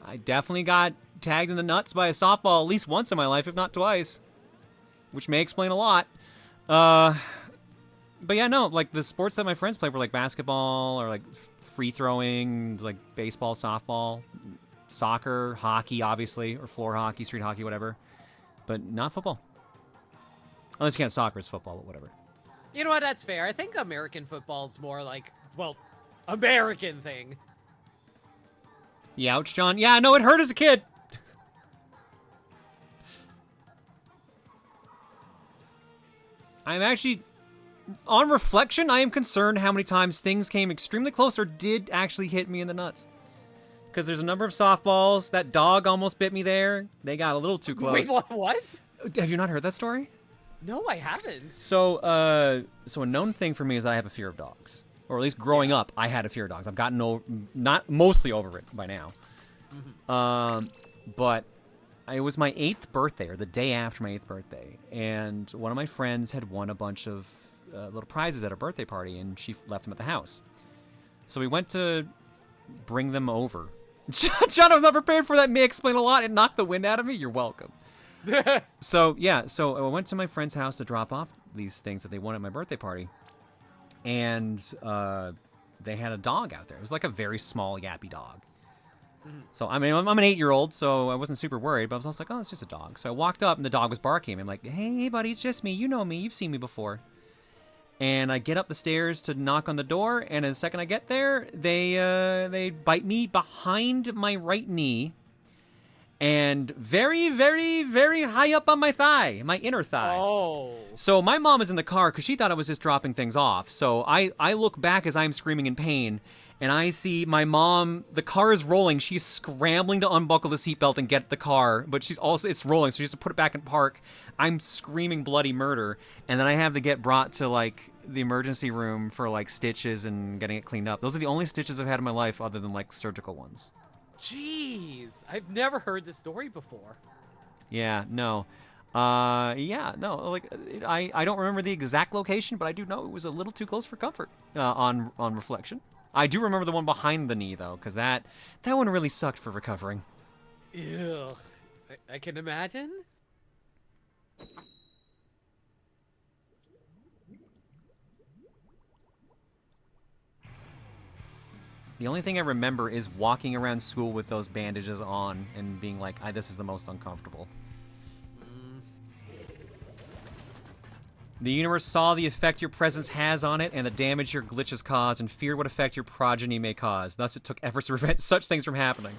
I definitely got tagged in the nuts by a softball at least once in my life, if not twice, which may explain a lot. But yeah, no, like the sports that my friends played were like basketball or like free throwing, like baseball, softball, soccer, hockey, obviously, or floor hockey, street hockey, whatever. But not football. Unless you can't soccer, it's football, but whatever. You know what? That's fair. I think American football's more like, well, American thing. Yeah, ouch, John. Yeah, no, it hurt as a kid. I'm actually, on reflection, I am concerned how many times things came extremely close or did actually hit me in the nuts. Because there's a number of softballs. That dog almost bit me there. They got a little too close. Wait, what? Have you not heard that story? No, I haven't. So a known thing for me is that I have a fear of dogs. Or at least growing up, I had a fear of dogs. I've gotten not mostly over it by now. But it was my 8th birthday, or the day after my 8th birthday, and one of my friends had won a bunch of little prizes at a birthday party, and she left them at the house. So we went to bring them over. John, I was not prepared for that. May explain a lot. It knocked the wind out of me. You're welcome. So I went to my friend's house to drop off these things that they won at my birthday party, and they had a dog out there. It was like a very small yappy dog. So I mean, I'm an 8-year-old, so I wasn't super worried, but I was also like, oh, it's just a dog. So I walked up and the dog was barking. I'm like, hey buddy, it's just me. You know me. You've seen me before. And I get up the stairs to knock on the door, and the second I get there, they bite me behind my right knee, and very, very, very high up on my thigh, my inner thigh. Oh. So my mom is in the car because she thought I was just dropping things off. So I look back as I'm screaming in pain, and I see my mom, the car is rolling. She's scrambling to unbuckle the seatbelt and get the car, but it's rolling, so she has to put it back in park. I'm screaming bloody murder, and then I have to get brought to, like, the emergency room for, like, stitches and getting it cleaned up. Those are the only stitches I've had in my life other than, like, surgical ones. Jeez. I've never heard this story before. Yeah, no. Like, I don't remember the exact location, but I do know it was a little too close for comfort, on reflection. I do remember the one behind the knee, though, because that one really sucked for recovering. Ew. I can imagine. The only thing I remember is walking around school with those bandages on and being like, this is the most uncomfortable. The universe saw the effect your presence has on it and the damage your glitches cause and feared what effect your progeny may cause. Thus, it took efforts to prevent such things from happening.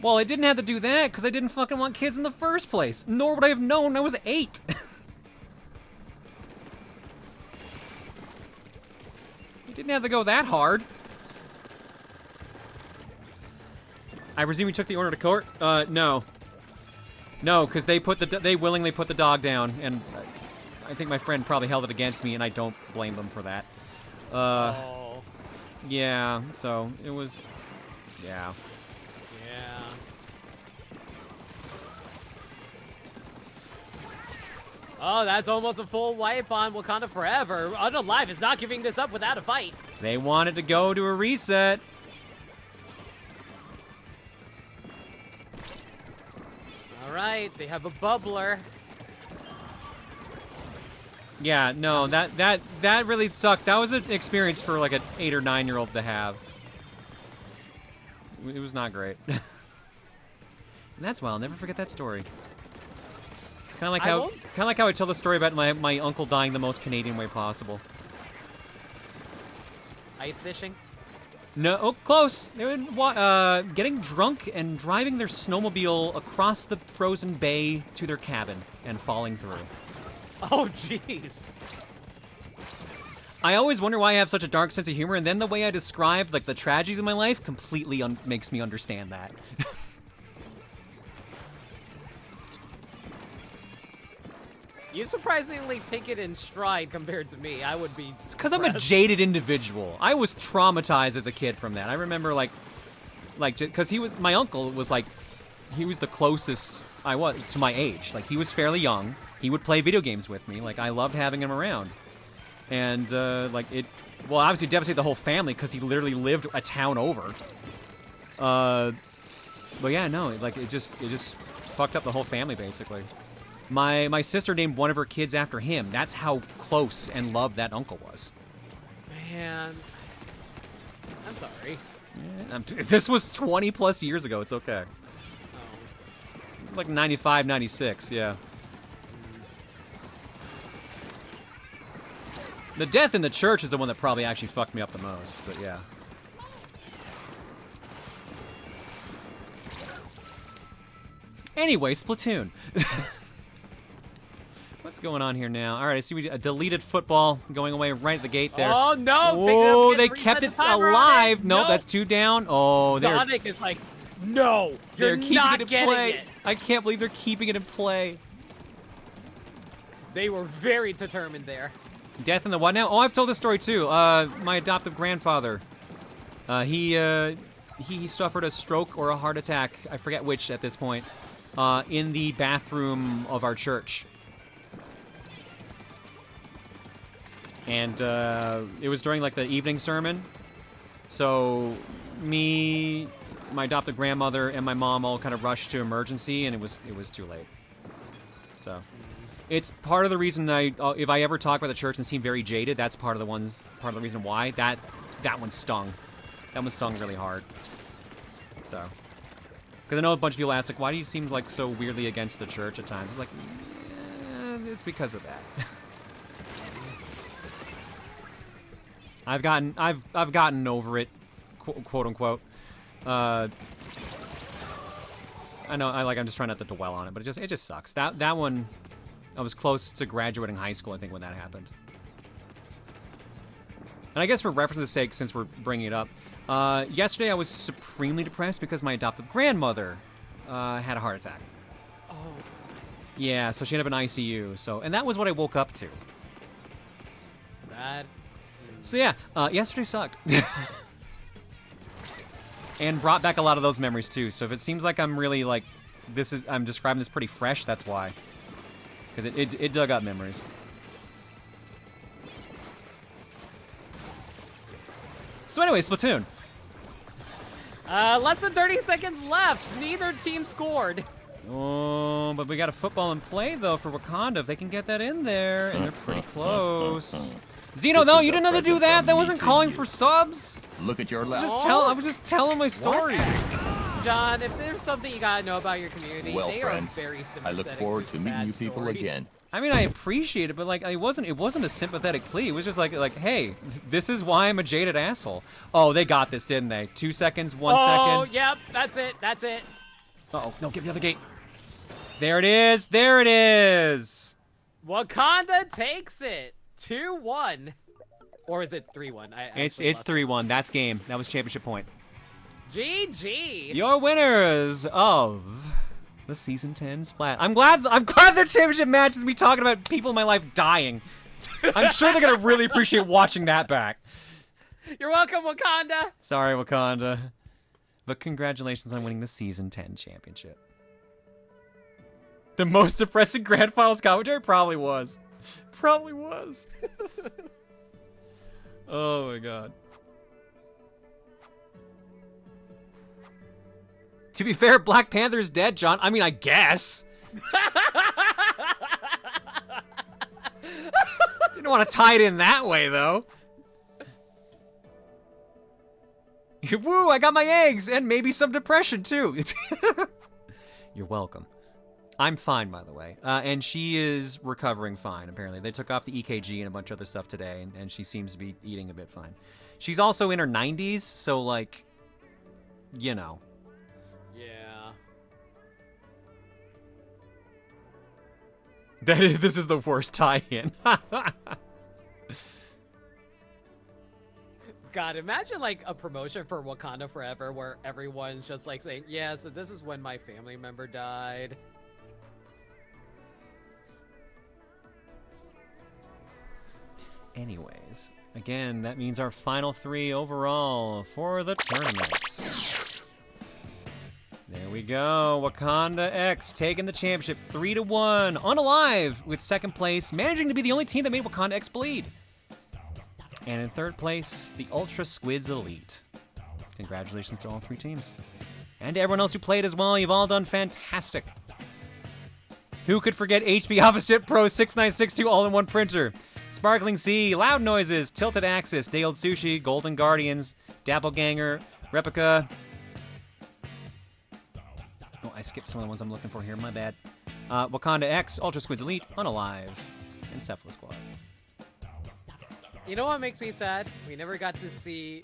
Well, I didn't have to do that because I didn't fucking want kids in the first place. Nor would I have known I was 8. You didn't have to go that hard. I presume you took the order to court? No. No, because they willingly put the dog down, and I think my friend probably held it against me, and I don't blame them for that. Oh. Yeah, so it was, yeah. Yeah. Oh, that's almost a full wipe on Wakanda Forever. Unalive is not giving this up without a fight. They wanted to go to a reset. All right, they have a bubbler. Yeah, no, that really sucked. That was an experience for like an 8 or 9-year-old to have. It was not great. And that's why I'll never forget that story. It's kind of like how I tell the story about my uncle dying the most Canadian way possible. Ice fishing? No, oh, close. They were getting drunk and driving their snowmobile across the frozen bay to their cabin and falling through. Oh, jeez. I always wonder why I have such a dark sense of humor, and then the way I describe like the tragedies of my life completely makes me understand that. You surprisingly take it in stride compared to me. I would be. It's because I'm a jaded individual. I was traumatized as a kid from that. I remember like, because my uncle was like, he was the closest I was to my age. Like, he was fairly young. He would play video games with me. Like, I loved having him around. And, obviously devastated the whole family because he literally lived a town over. But yeah, no, like it just fucked up the whole family basically. My sister named one of her kids after him. That's how close and loved that uncle was. Man, I'm sorry. Yeah, this was 20 plus years ago. It's okay. Oh. This is like 95, 96. Yeah. The death in the church is the one that probably actually fucked me up the most. But yeah. Anyway, Splatoon. What's going on here now? All right, I see a deleted football going away right at the gate there. Oh no! Oh, they kept it alive. Nope, that's 2 down. Oh, Sonic is like, no, you're not getting it. I can't believe they're keeping it in play. They were very determined there. Death in the what now? Oh, I've told this story too. My adoptive grandfather, he suffered a stroke or a heart attack. I forget which at this point. In the bathroom of our church. And it was during like the evening sermon. So me, my adopted grandmother, and my mom all kind of rushed to emergency, and it was too late. So it's part of the reason if I ever talk about the church and seem very jaded, that's part of the reason why that one stung. That one stung really hard. So. Because I know a bunch of people ask, like, why do you seem like so weirdly against the church at times? It's like, it's because of that. I've gotten over it, quote unquote. I know, I'm just trying not to dwell on it, but it just sucks. That one, I was close to graduating high school, I think, when that happened. And I guess for reference's sake, since we're bringing it up, yesterday I was supremely depressed because my adoptive grandmother had a heart attack. Oh. Yeah, so she ended up in ICU. And that was what I woke up to. Bad. So yeah, yesterday sucked. And brought back a lot of those memories too. So if it seems like I'm really like, I'm describing this pretty fresh, that's why. Because it dug up memories. So anyway, Splatoon. Less than 30 seconds left. Neither team scored. Oh, but we got a football in play, though, for Wakanda. If they can get that in there, and they're pretty close. Zeno, no, you didn't know to do that. That wasn't calling for subs. Look at your left. I was just telling my stories. John, if there's something you gotta know about your community, Well, they friends, are very sympathetic. I look forward to meeting you sad people stories. again. I mean, I appreciate it, but like, it wasn't a sympathetic plea. It was just like, hey, this is why I'm a jaded asshole. Oh, they got this, didn't they? 2 seconds, 1 second. Oh, yep, that's it. Uh-oh, no, get the other gate. There it is. There it is. Wakanda takes it. 2-1. Or is it 3-1? It's 3-1. That's game. That was championship point. GG. Your winners of the Season 10 Splat. I'm glad their championship match is me talking about people in my life dying. I'm sure they're gonna really appreciate watching that back. You're welcome, Wakanda. Sorry, Wakanda. But congratulations on winning the Season 10 championship. The most depressing Grand Finals commentary? Probably was. Probably was. Oh my god. To be fair, Black Panther's dead, John. I mean, I guess. Didn't want to tie it in that way, though. Woo, I got my eggs, and maybe some depression, too. You're welcome. I'm fine, by the way. And she is recovering fine, apparently. They took off the EKG and a bunch of other stuff today, and she seems to be eating a bit fine. She's also in her 90s, so, like, you know. Yeah. This is the worst tie-in. God, imagine like a promotion for Wakanda Forever where everyone's just like saying, yeah, so this is when my family member died. Anyways, again, that means our final 3 overall for the tournament. There we go. Wakanda X taking the championship 3-1, unalive with second place, managing to be the only team that made Wakanda X bleed. And in third place, the Ultra Squids Elite. Congratulations to all 3 teams. And to everyone else who played as well, you've all done fantastic. Who could forget HP OfficeJet Pro 6962 all-in-one printer? Sparkling Sea, Loud Noises, Tilted Axis, Day Old Sushi, Golden Guardians, Dappelganger, Replica. Oh, I skipped some of the ones I'm looking for here, my bad. Wakanda X, Ultra Squids Elite, Unalive, and Cephalus Squad. You know what makes me sad? We never got to see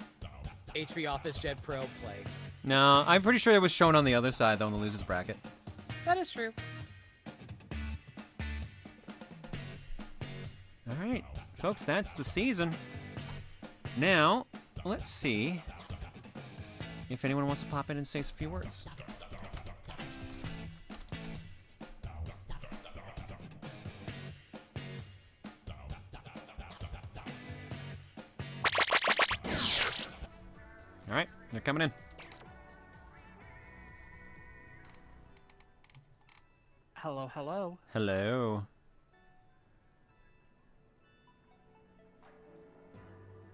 HP OfficeJet Pro play. No, I'm pretty sure it was shown on the other side, though, in the losers bracket. That is true. All right, folks, that's the season. Now, let's see if anyone wants to pop in and say a few words. All right, they're coming in. Hello, hello. Hello.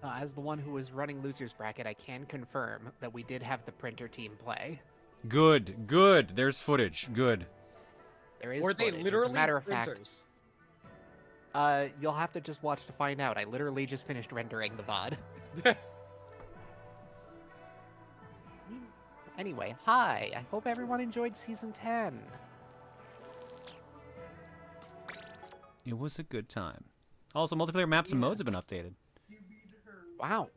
As the one who was running losers bracket, I can confirm that we did have the printer team play. Good, good. There's footage. Good. There is Were they footage. As a literally matter of printers? fact, you'll have to just watch to find out. I literally just finished rendering the VOD. Anyway, hi. I hope everyone enjoyed Season 10. It was a good time. Also, multiplayer maps and modes have been updated. Wow.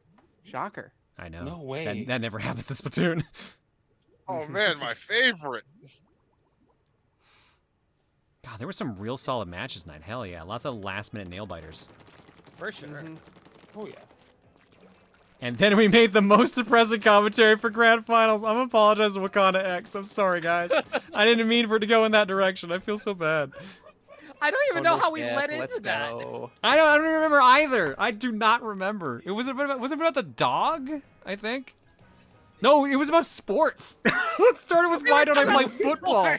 Shocker. I know. No way. That never happens in Splatoon. Oh man, my favorite. God, there were some real solid matches tonight. Hell yeah. Lots of last-minute nail-biters. For sure. Oh yeah. And then we made the most depressing commentary for Grand Finals. I'm apologizing, Wakanda X. I'm sorry, guys. I didn't mean for it to go in that direction. I feel so bad. I don't even know how we led Let's into that. go. I don't remember either. I do not remember. Was it about the dog? I think. No, it was about sports. It started with why don't I play football?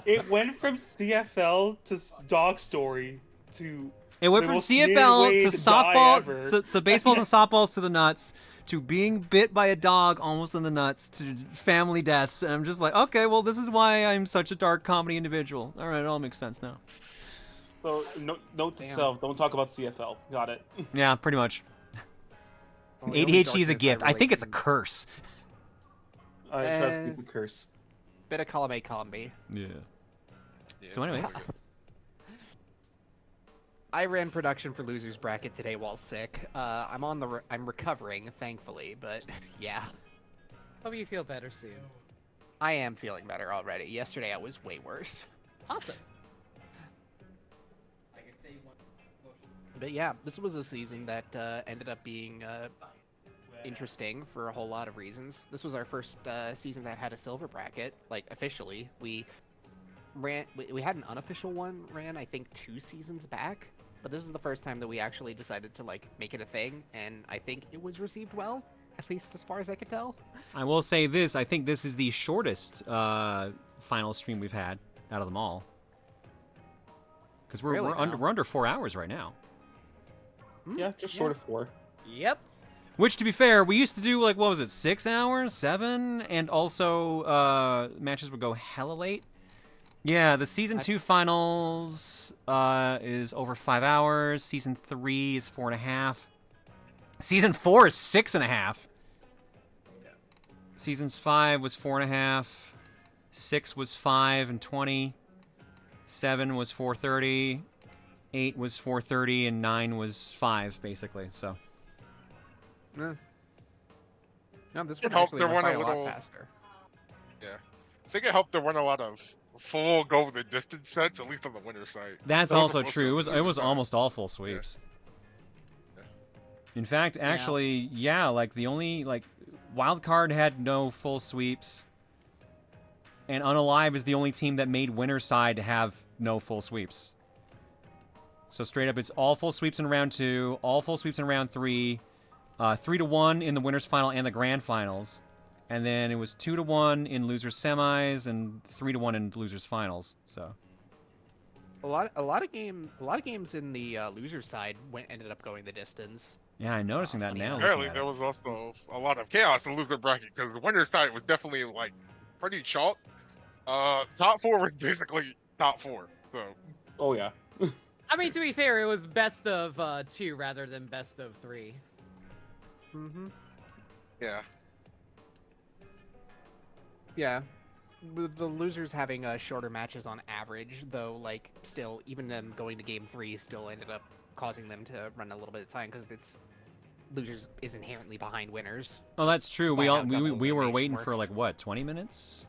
It went from CFL to Dog Story to. It went the from most CFL way to to die softball ever. to baseballs and softballs to the nuts to being bit by a dog almost in the nuts to family deaths. And I'm just like, okay, well, this is why I'm such a dark comedy individual. All right, it all makes sense now. So note to self: don't talk about CFL. Got it. Yeah, pretty much. Well, the only ADHD is a darkness I gift. I really think it's a can- curse. I trust people curse. Bit of column A, column B. Yeah. So anyways. I ran production for losers bracket today while sick. I'm recovering, thankfully, but yeah. Hope you feel better soon. I am feeling better already. Yesterday I was way worse. Awesome. But yeah, this was a season that ended up being interesting for a whole lot of reasons. This was our first season that had a silver bracket, like officially. We had an unofficial one ran I think 2 seasons back, but this is the first time that we actually decided to like make it a thing, and I think it was received well, at least as far as I could tell. I will say this. I think this is the shortest final stream we've had out of them all. Because we're Really, under 4 hours right now. Yeah, just short of 4. Yep. Which, to be fair, we used to do, like, what was it, 6 hours? 7? And also, matches would go hella late. Yeah, the Season 2 finals is over 5 hours. Season 3 is 4.5. Season 4 is 6.5. Season 5 was 4.5. 6 was 5 and 20. 7 was 4:30. 8 was 4:30, and 9 was 5, basically, so. No, this It one helped actually there went went by a a lot little- faster. Yeah. I think it helped there weren't a lot of full go the distance sets, at least on the winner side. That's Those were also most true. of It the was time. almost all full sweeps. Yeah. In fact, actually, yeah, like the only like wild card had no full sweeps, and Unalive is the only team that made winner side have no full sweeps. So straight up, it's all full sweeps in round 2, all full sweeps in round 3, 3-1 in the winners final and the grand finals, and then it was 2-1 in losers semis and 3-1 in losers finals. So. A lot of games in the loser side ended up going the distance. Yeah, I'm noticing that funny now. enough. Apparently, looking at there it. was also a lot of chaos in the loser bracket because the winner's side was definitely like pretty chalk. Top 4 was basically top 4. So Oh yeah. I mean, to be fair, it was best of 2 rather than best of 3. Mm-hmm. yeah, Yeah. With the losers having shorter matches on average, though, like, still, even them going to game 3 still ended up causing them to run a little bit of time because it's losers is inherently behind winners. Oh, that's true. by We how all we double were elimination waiting for works. like what, 20 minutes?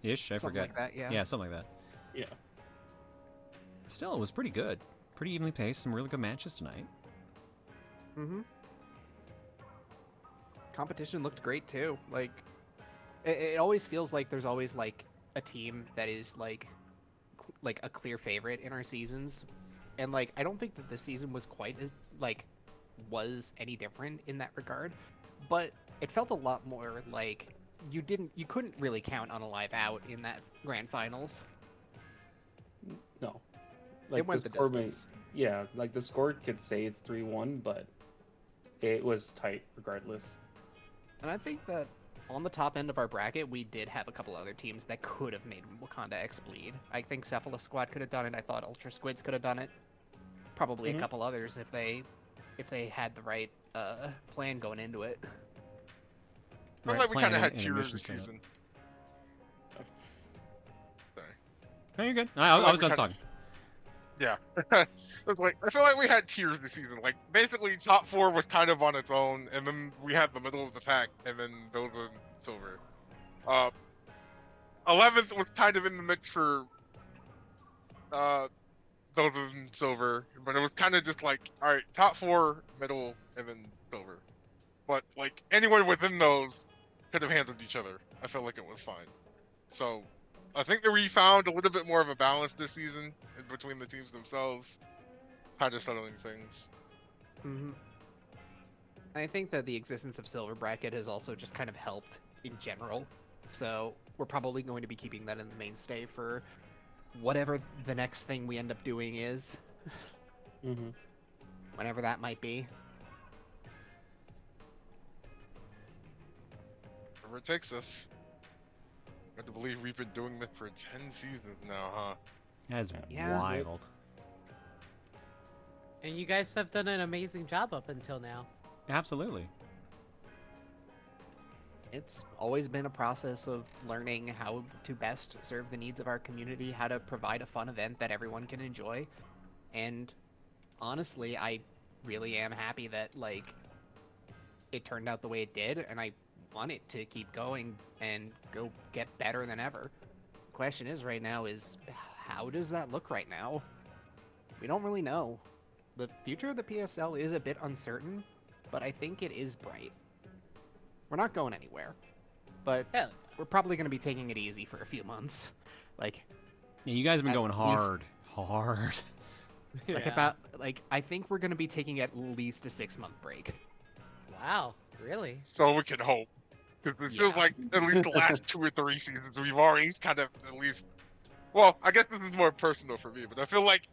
Ish, I Something forget. like that, yeah. Yeah, something like that. Yeah. Still, it was pretty good. Pretty evenly paced. Some really good matches tonight. Mm-hmm. Competition looked great too. Like, it always feels like there's always like a team that is like a clear favorite in our seasons, and like I don't think that this season was quite as was any different in that regard, but it felt a lot more like you couldn't really count on a live out in that grand finals. No. It went the score may- distance. Yeah, like the score could say it's 3-1, but it was tight regardless. And I think that on the top end of our bracket, we did have a couple other teams that could have made Wakanda X bleed. I think Cephalus Squad could have done it. I thought Ultra Squids could have done it. Probably a couple others if they had the right plan going into it. I feel Right like we plan kind of and- had and a tiers mission this setup. season. Sorry. No, you're good. I was done talking. Yeah. It's like I feel like we had tiers this season. Like basically top 4 was kind of on its own, and then we had the middle of the pack, and then those were silver. 11th was kind of in the mix for those in silver, but it was kind of just like, all right, top 4, middle, and then silver. But like anyone within those could have handled each other. I felt like it was fine. So I think that we found a little bit more of a balance this season in between the teams themselves, kind of settling things. Mm-hmm. I think that the existence of Silver Bracket has also just kind of helped in general. So we're probably going to be keeping that in the mainstay for whatever the next thing we end up doing is. Mm-hmm. Whenever that might be. Wherever it takes us. I have to believe we've been doing this for 10 seasons now, huh? That's Yeah. wild. And you guys have done an amazing job up until now. Absolutely. It's always been a process of learning how to best serve the needs of our community, how to provide a fun event that everyone can enjoy. And honestly, I really am happy that like it turned out the way it did, and I want it to keep going and go get better than ever. The question is right now is how does that look right now? We don't really know. The future of the PSL is a bit uncertain, but I think it is bright. We're not going anywhere, but Hell. we're probably going to be taking it easy for a few months. Like, Yeah, you guys have been At going least- hard. I think we're going to be taking at least a 6-month break. Wow, really? So we can hope. Because it feels Yeah. like at least the last 2 or 3 seasons we've already kind of at least. Well, I guess this is more personal for me, but I feel like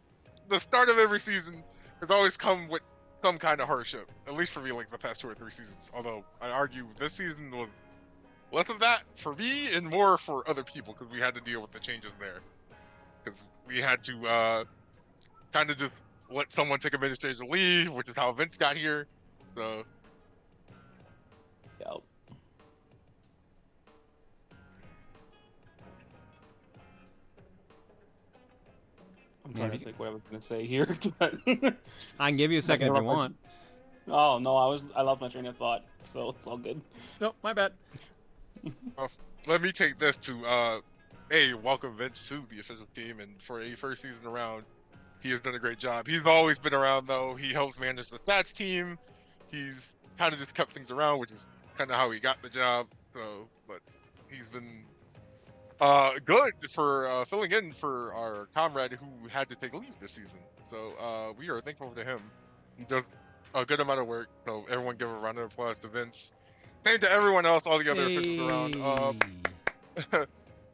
the start of every season has always come with some kind of hardship. At least for me, like the past 2 or 3 seasons. Although I argue this season was less of that for me and more for other people because we had to deal with the changes there. Because we had to kind of just let someone take administrative leave, which is how Vince got here. So. Yep. I'm Yeah, trying if to you- think what I was gonna say here, but I can give you a second if you never mind. want. oh no, I lost my train of thought, so it's all good. Nope, my bad. Let me take this to welcome Vince to the official team, and for a first season around, he has done a great job. He's always been around though. He helps manage the stats team. He's kind of just kept things around, which is kind of how he got the job. So, but he's been good for filling in for our comrade who had to take leave this season. So we are thankful to him. He does a good amount of work. So everyone give a round of applause to Vince. Same to everyone else, all the other officials around.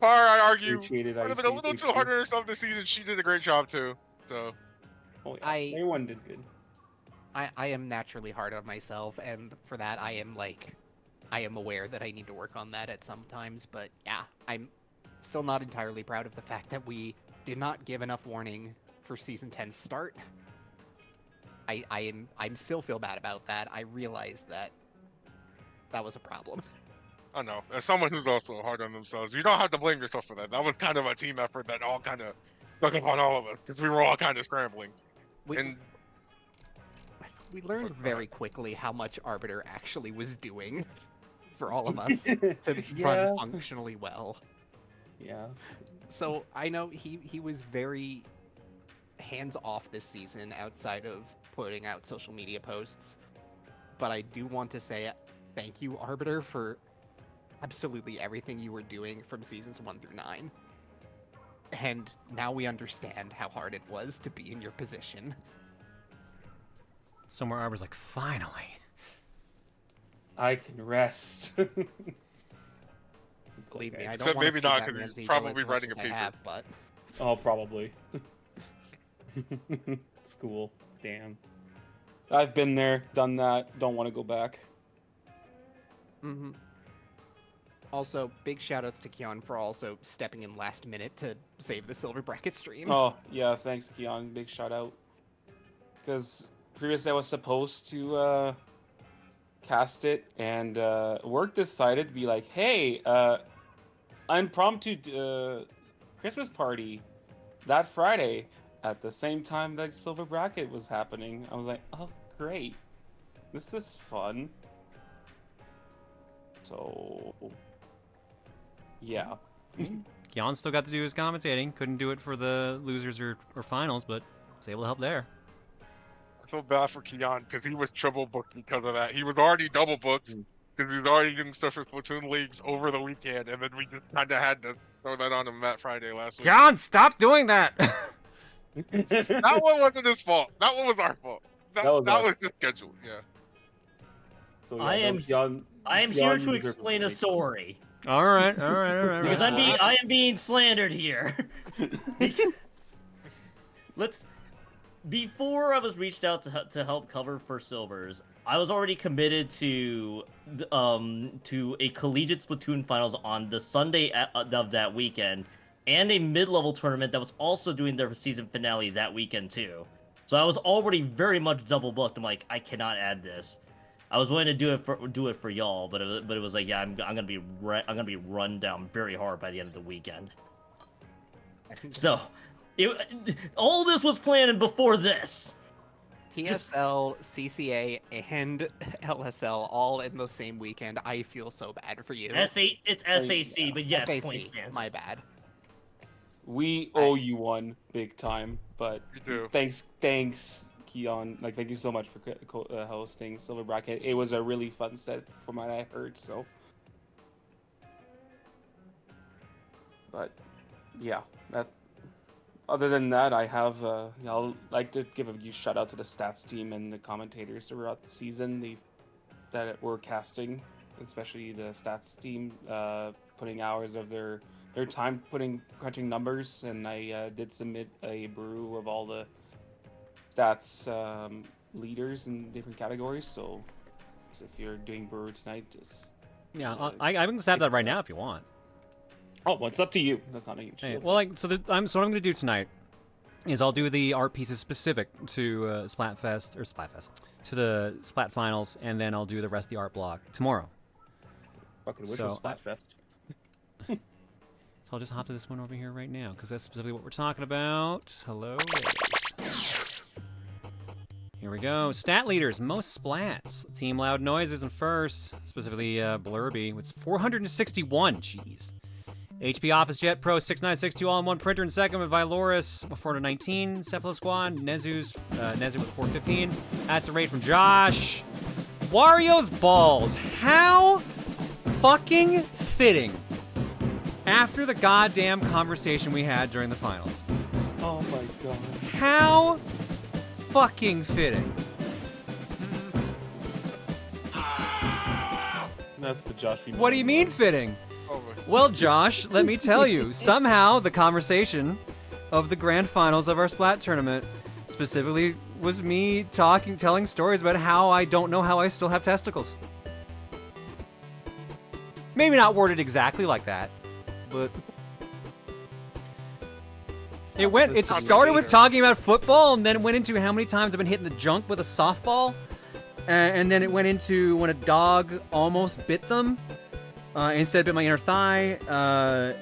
Par, I argue, Appreciate it, would have been a little too hard on herself this season. She did a great job too. So Oh yeah, everyone did good. I am naturally hard on myself, and for that I am aware that I need to work on that at some times, but yeah, I'm still not entirely proud of the fact that we did not give enough warning for Season 10's start. I'm still feel bad about that. I realize that was a problem. I know. As someone who's also hard on themselves, you don't have to blame yourself for that. That was kind of a team effort that all kind of stuck upon all of us because we were all kind of scrambling. We learned very quickly how much Arbiter actually was doing for all of us to run functionally well. Yeah. So I know he was very hands off this season outside of putting out social media posts, but I do want to say thank you, Arbiter, for absolutely everything you were doing from seasons 1 through 9. And now we understand how hard it was to be in your position. Somewhere Arbor's like, finally. I can rest. Believe me, I don't Except want to maybe feed not, that 'cause man's he's ego probably as much writing as a I paper. have, but Oh, probably. It's cool. Damn. I've been there, done that. Don't want to go back. mm-hmm. Also, big shoutouts to Keon for also stepping in last minute to save the Silver Bracket stream. Oh, yeah, thanks, Keon. Big shout out. Because previously I was supposed to cast it, and work decided to be like, hey, impromptu Christmas party that Friday at the same time that Silver Bracket was happening. I was like, oh, great. This is fun. So, yeah. Keon still got to do his commentating. Couldn't do it for the losers or finals, but was able to help there. I feel bad for Keon because he was triple booked because of that. He was already double booked because he was already doing stuff for Splatoon leagues over the weekend, and then we just kind of had to throw that on him that Friday last week. Keon, stop doing that! That one wasn't his fault. That one was our fault. That was just scheduled. Yeah. So, yeah, I am here to explain a story. All right. Because I am being slandered here. Before I was reached out to help cover for Silvers, I was already committed to a collegiate Splatoon finals on the Sunday of that weekend, and a mid-level tournament that was also doing their season finale that weekend too. So I was already very much double booked. I'm like, I cannot add this. I was willing to do it for y'all, but it was like, yeah, I'm gonna be run down very hard by the end of the weekend. So, all this was planned before this. PSL, CCA, and LSL all in the same weekend. I feel so bad for you. It's SAC, but yes, SAC, point stands. my bad. We owe you one big time, but You do. thanks, Keon. Like, thank you so much for hosting Silver Bracket. It was a really fun set from what I heard. So, but yeah, that. Other than that, I have. I'll like to give a huge shout out to the stats team and the commentators throughout the season. That were casting, especially the stats team, putting hours of their time crunching numbers, and I did submit a Booru of all the stats leaders in different categories. So if you're doing Booru tonight, just I can just have that right now if you want. Oh, well, it's up to you. That's not a huge Hey, deal. well, so what I'm going to do tonight is I'll do the art pieces specific to Splatfest to the Splat finals, and then I'll do the rest of the art block tomorrow. Fucking wish it so was Splatfest. So I'll just hop to this one over here right now because that's specifically what we're talking about. Hello. Here we go. Stat leaders, most splats. Team Loud Noises in first, specifically Blurby with 461. Jeez. HP Office Jet Pro 6962 all-in-one printer in second with Viloris 419. Cephalus Squad, Nezu with 415. That's a raid from Josh. Wario's balls. How fucking fitting after the goddamn conversation we had during the finals. Oh my god. How fucking fitting. That's the Josh. What do you mean fitting? Oh Well, Josh, let me tell you, somehow the conversation of the grand finals of our Splat tournament specifically was me telling stories about how I don't know how I still have testicles. Maybe not worded exactly like that, but it started with talking about football, and then it went into how many times I've been hitting the junk with a softball, and then it went into when a dog almost bit them, instead bit my inner thigh.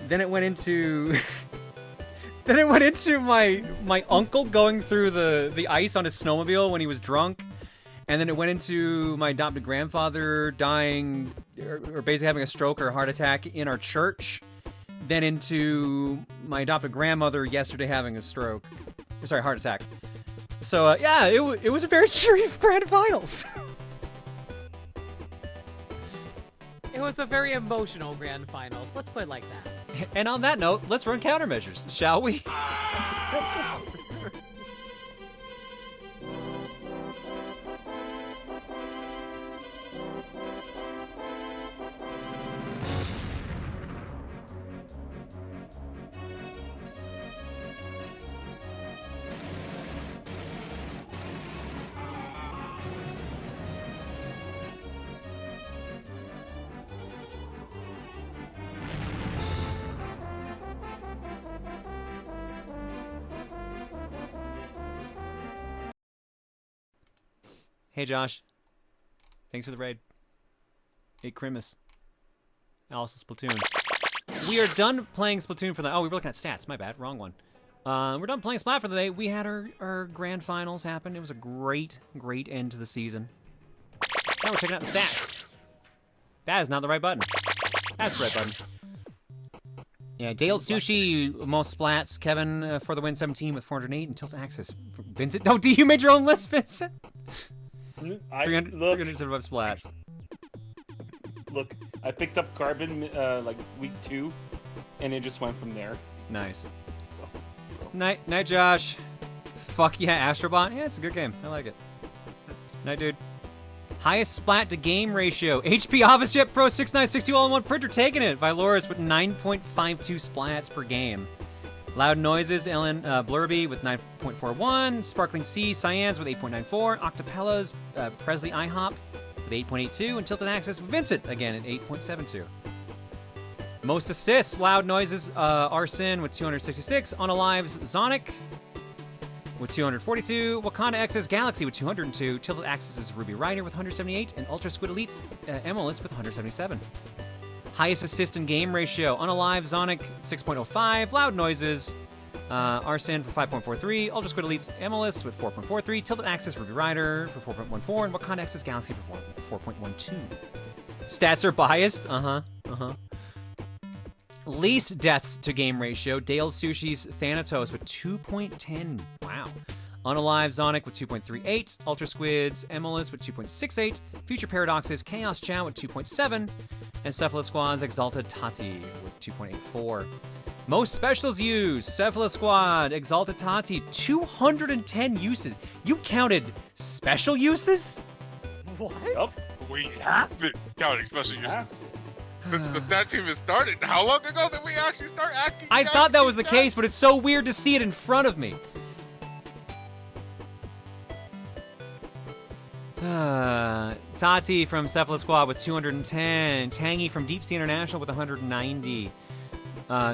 Then it went into my uncle going through the ice on his snowmobile when he was drunk. And then it went into my adopted grandfather dying, or basically having a stroke or a heart attack in our church. Then into my adopted grandmother yesterday having a stroke. Sorry, heart attack. So, yeah, it was a very cheery grand finals. It was a very emotional grand finals. Let's put it like that. And on that note, let's run countermeasures, shall we? Hey, Josh. Thanks for the raid. Hey, Crimus. Also, Splatoon. We are done playing Splatoon for the... Oh, we were looking at stats. My bad. Wrong one. We're done playing Splat for the day. We had our grand finals happen. It was a great, great end to the season. Now we're checking out the stats. That is not the right button. That's the right button. Yeah, Dale Sushi, most splats. Kevin for the win, 17 with 408, and Tilt Axis. Vincent, no, you made your own list, Vincent. 375 splats. Look, I picked up Carbon like week 2, and it just went from there. Nice. Night, Josh. Fuck yeah, Astrobot. Yeah, it's a good game. I like it. Night, dude. Highest splat to game ratio. HP Office Jet Pro 6960 all-in-one printer taking it. Vyloris with 9.52 splats per game. Loud Noises, Ellen Blurby with 9.41. Sparkling Sea, Cyans with 8.94. Octopellas, Presley IHOP with 8.82. And Tilted Axis, Vincent, again, at 8.72. Most assists, Loud Noises, Arson with 266. Unalive's Zonic with 242. Wakanda X's Galaxy with 202. Tilted Axis' Ruby Rider with 178. And Ultra Squid Elite's Emelis with 177. Highest assist in game ratio, Unalive, Zonic, 6.05, Loud Noises, Arson for 5.43, Ultra Squid Elite's Emelis with 4.43, Tilted Axis, Ruby Rider for 4.14, and Wakanda X's Galaxy for 4.12. Stats are biased? Least deaths to game ratio, Dale Sushi's Thanatos with 2.10, wow. Unalive Zonic with 2.38, Ultra Squids, Emelis with 2.68, Future Paradoxes, Chaos Chow with 2.7, and Cephalus Squad's Exalted Tati with 2.84. Most specials used, Cephalus Squad, Exalted Tati, 210 uses. You counted special uses? What? Yep. We have been counting special uses. Since that team has started. How long ago did we actually start acting? I thought that was the case, but it's so weird to see it in front of me. Tati from Cephalus Squad with 210. Tangy from Deep Sea International with 190.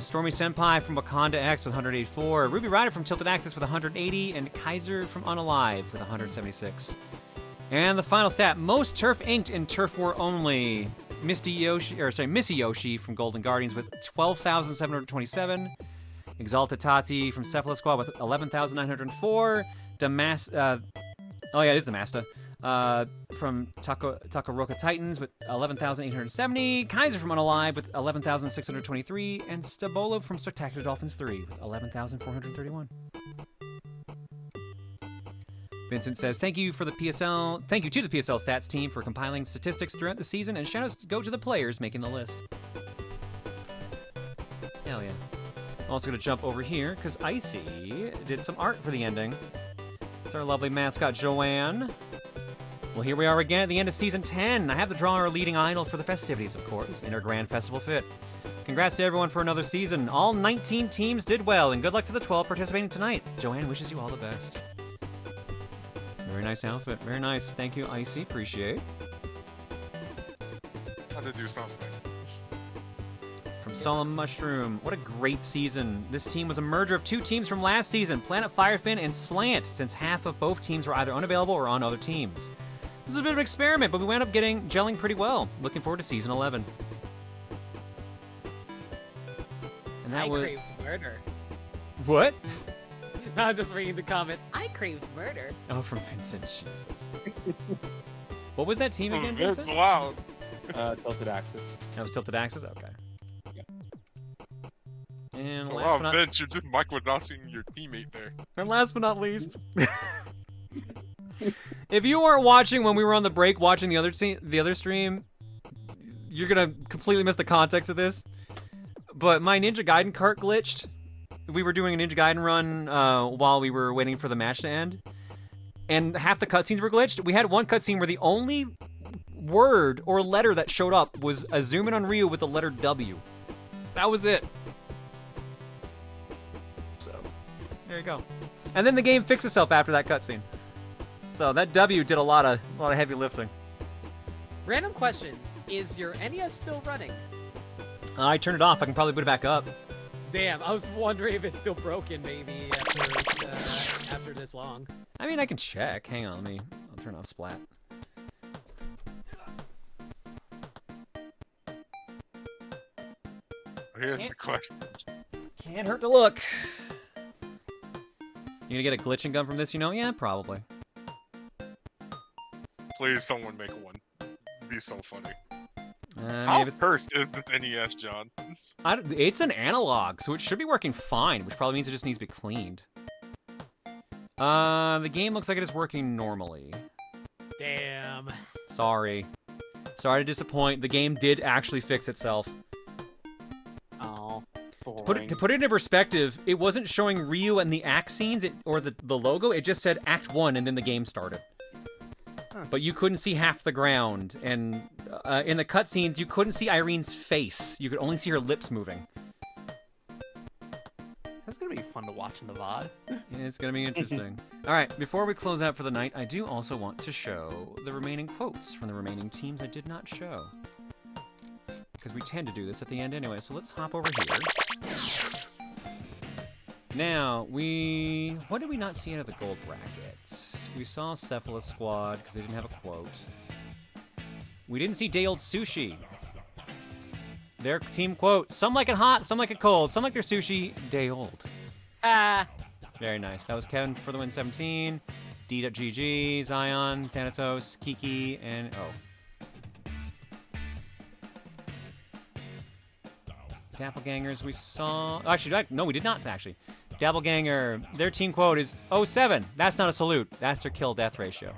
Stormy Senpai from Wakanda X with 184. Ruby Rider from Tilted Axis with 180. And Kaiser from Unalive with 176. And the final stat, most turf inked in Turf War only. Missy Yoshi from Golden Guardians with 12,727. Exalted Tati from Cephalus Squad with 11,904. Oh yeah, it is the Masta. From Takaroka Titans with 11,870. Kaiser from Unalive with 11,623. And Stabolo from Spectacular Dolphins 3 with 11,431. Vincent says, thank you to the PSL stats team for compiling statistics throughout the season, and shoutouts go to the players making the list. Hell yeah. Also gonna jump over here, because Icy did some art for the ending. It's our lovely mascot, Joanne. Well, here we are again at the end of Season 10. I have to draw our leading idol for the festivities, of course, in our Grand Festival fit. Congrats to everyone for another season. All 19 teams did well, and good luck to the 12 participating tonight. Joanne wishes you all the best. Very nice outfit. Very nice. Thank you, Icy. Appreciate. Had to do something. From Solemn Mushroom. What a great season. This team was a merger of 2 teams from last season, Planet Firefin and Slant, since half of both teams were either unavailable or on other teams. This was a bit of an experiment, but we wound up gelling pretty well. Looking forward to Season 11. And that was... craved murder. What? I'm just reading the comment. I craved murder. Oh, from Vincent. Jesus. What was that team again, That's Vincent? wild. Tilted Axis. That was Tilted Axis? Okay. And Oh, last wow, but not... Vince, you're just microdosing your teammate there. And last but not least... If you weren't watching when we were on the break watching the other stream, you're gonna completely miss the context of this. But my Ninja Gaiden cart glitched. We were doing a Ninja Gaiden run while we were waiting for the match to end. And half the cutscenes were glitched. We had one cutscene where the only word or letter that showed up was a zoom in on Ryu with the letter W. That was it. So, there you go. And then the game fixed itself after that cutscene. So that W did a lot of heavy lifting. Random question: is your NES still running? I turned it off. I can probably boot it back up. Damn, I was wondering if it's still broken. Maybe after this long. I mean, I can check. Hang on, I'll turn off Splat. Here's the question. Can't hurt to look. You gonna get a glitching gun from this? You know? Yeah, probably. Please, someone make one. It'd be so funny. How How cursed is this NES, John? It's an analog, so it should be working fine, which probably means it just needs to be cleaned. The game looks like it is working normally. Damn. Sorry. Sorry to disappoint. The game did actually fix itself. Oh, To put it into perspective, it wasn't showing Ryu and the act scenes or the logo. It just said Act 1 and then the game started. But you couldn't see half the ground, and in the cutscenes, you couldn't see Irene's face. You could only see her lips moving. That's gonna be fun to watch in the VOD. It's gonna be interesting. All right, before we close out for the night, I do also want to show the remaining quotes from the remaining teams I did not show. Because we tend to do this at the end anyway, so let's hop over here. Now, what did we not see out of the gold brackets? We saw Cephalus Squad, because they didn't have a quote. We didn't see Day Old Sushi. Their team quote, some like it hot, some like it cold, some like their sushi, day old. Very nice. That was Kevin for the win 17, D.GG, Zion, Thanatos, Kiki, and Dapplegangers we saw... Actually, no, we did not, actually. Dappleganger, their team quote is 07. That's not a salute. That's their kill-death ratio.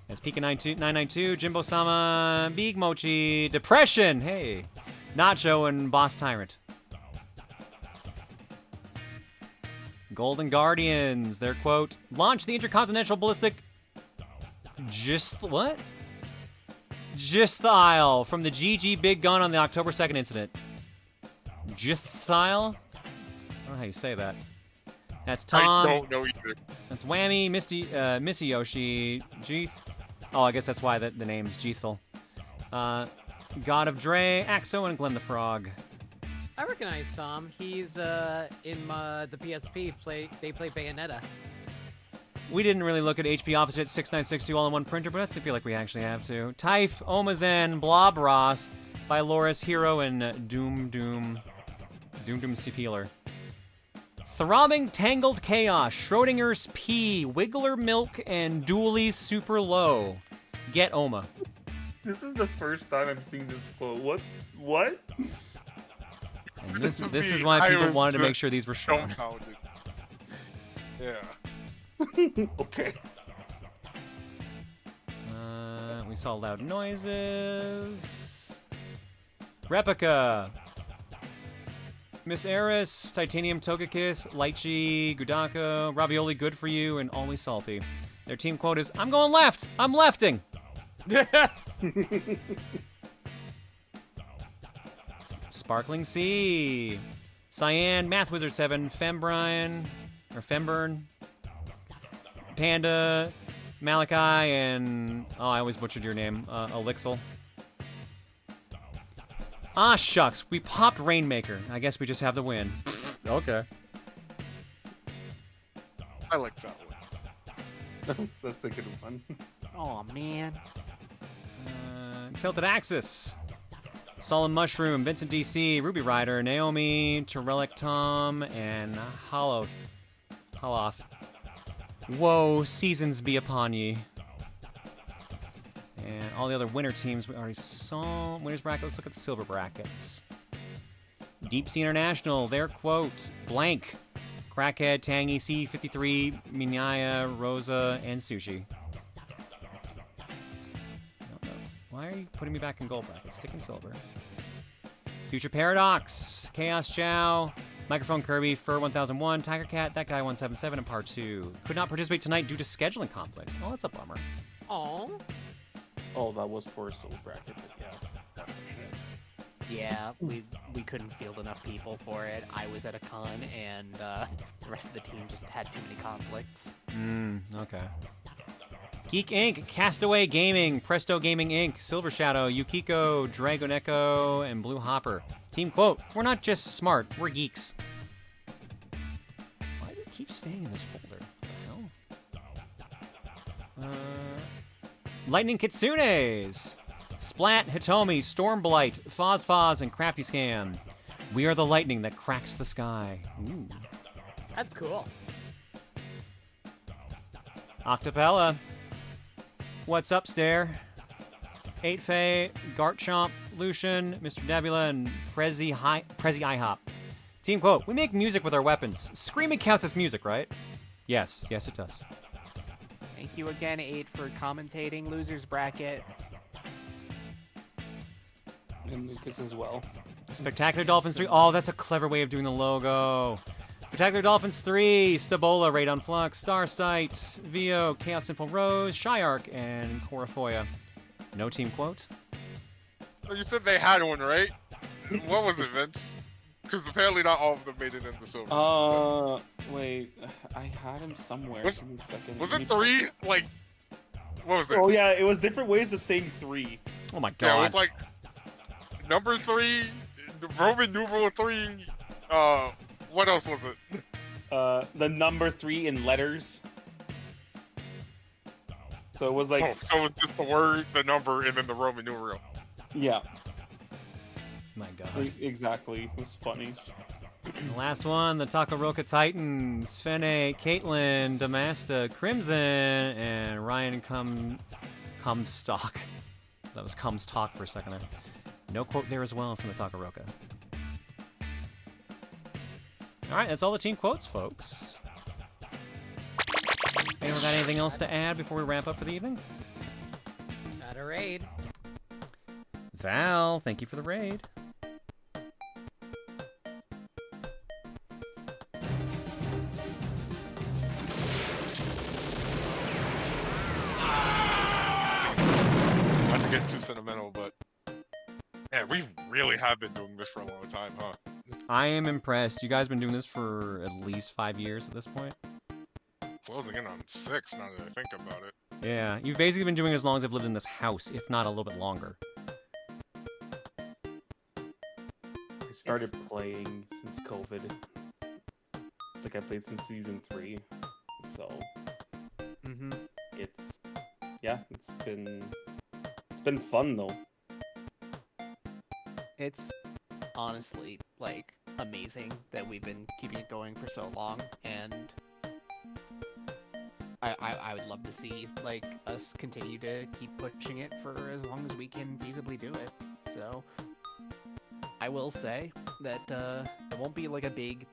That's Pika 992, Jimbo-sama, Big Mochi, Depression, hey, Nacho, and Boss Tyrant. Golden Guardians, their quote, launch the Intercontinental Ballistic... Just the Isle from the GG Big Gun on the October 2nd incident. Jithile? I don't know how you say that. That's Tom. I don't know either. That's Whammy, Missy Yoshi, Jeeth. Oh, I guess that's why the name's Jethel. God of Dre, Axo, and Glenn the Frog. I recognize Tom. He's in the PSP. They play Bayonetta. We didn't really look at HP Officer at 6962 all-in-one printer, but I feel like we actually have to. Typh, Omazen, Blob Ross, by Loris, Hero, and Doom Seapeeler. Throbbing Tangled Chaos, Schrodinger's P, Wiggler Milk, and Dooley's Super Low. Get Oma. This is the first time I'm seeing this quote. What? And this is why people wanted to make sure these were shown. Yeah. Okay. We saw loud noises. Replica. Miss Eris, Titanium Togekiss, Lychee, Gudako, Ravioli good for you, and always salty. Their team quote is, I'm going left! I'm lefting! Sparkling Sea. Cyan, Math Wizard 7, Fembrine, or Femburn. Panda, Malachi, and I always butchered your name, Elixir. Ah, shucks, we popped Rainmaker. I guess we just have the win. Okay. I like that one. That's a good one. Oh man. Tilted Axis. Solemn Mushroom, Vincent DC, Ruby Rider, Naomi, Terelic Tom, and Holoth. Woe, seasons be upon ye. And all the other winner teams we already saw. Winners bracket, let's look at the silver brackets. Deep Sea International, their quote, blank. Crackhead, Tangy, C53, Minaya, Rosa, and Sushi. I don't know. Why are you putting me back in gold brackets? Stick in silver. Future Paradox, Chaos Chow, Microphone Kirby, Fur 1001, Tiger Cat, That Guy 177, and Part 2. Could not participate tonight due to scheduling conflicts. Oh, that's a bummer. Aw. Oh, that was for a silver bracket, but yeah. Yeah, we couldn't field enough people for it. I was at a con, and the rest of the team just had too many conflicts. Okay. Geek Inc., Castaway Gaming, Presto Gaming Inc., Silver Shadow, Yukiko, Dragon Echo, and Blue Hopper. Team quote, we're not just smart, we're geeks. Why do it keep staying in this folder? What the hell? Lightning Kitsunes! Splat, Hitomi, Stormblight, Foz, and Crafty Scam. We are the lightning that cracks the sky. Ooh. That's cool. Octopella. What's up, Stare? 8Fay, Garchomp, Lucian, Mr. Nebula, and Prezi IHOP. Team quote, we make music with our weapons. Screaming counts as music, right? Yes, it does. Thank you again, 8, for commentating Losers Bracket. And Lucas as well. Spectacular Dolphins 3. Oh, that's a clever way of doing the logo. Spectacular Dolphins 3, Stabola, Radon Flux, Starsight, Vio, Chaos Sinful Rose, Shyark, and Corafoya. No team quote? So you said they had one, right? What was it, Vince? Because apparently not all of them made it in the silver. Wait, I had him somewhere. Was, Give me a second. was it 3? Like, what was it? Oh yeah, it was different ways of saying 3. Oh my god. Yeah, it was like number 3, Roman numeral 3. What else was it? The number 3 in letters. So it was like. Oh, so it was just the word, the number, and then the Roman numeral. Yeah. My god. Exactly. It was funny. The last one, the Takaroka Titans, Fene, Caitlin, Damasta, Crimson, and Ryan Comstock. That was Comstock for a second there. No quote there as well from the Takaroka. Alright, that's all the team quotes, folks. Anyone got anything else to add before we wrap up for the evening? Not a raid. Val, thank you for the raid. Not to get too sentimental, but man, we really have been doing this for a long time, huh? I am impressed. You guys been doing this for at least 5 years at this point? Closing in on 6 now that I think about it. Yeah, you've basically been doing it as long as I've lived in this house, if not a little bit longer. I started playing since COVID. Like I played since season 3, so it's been fun though. It's honestly like amazing that we've been keeping it going for so long, and I would love to see like us continue to keep pushing it for as long as we can feasibly do it. So I will say that it won't be like a big,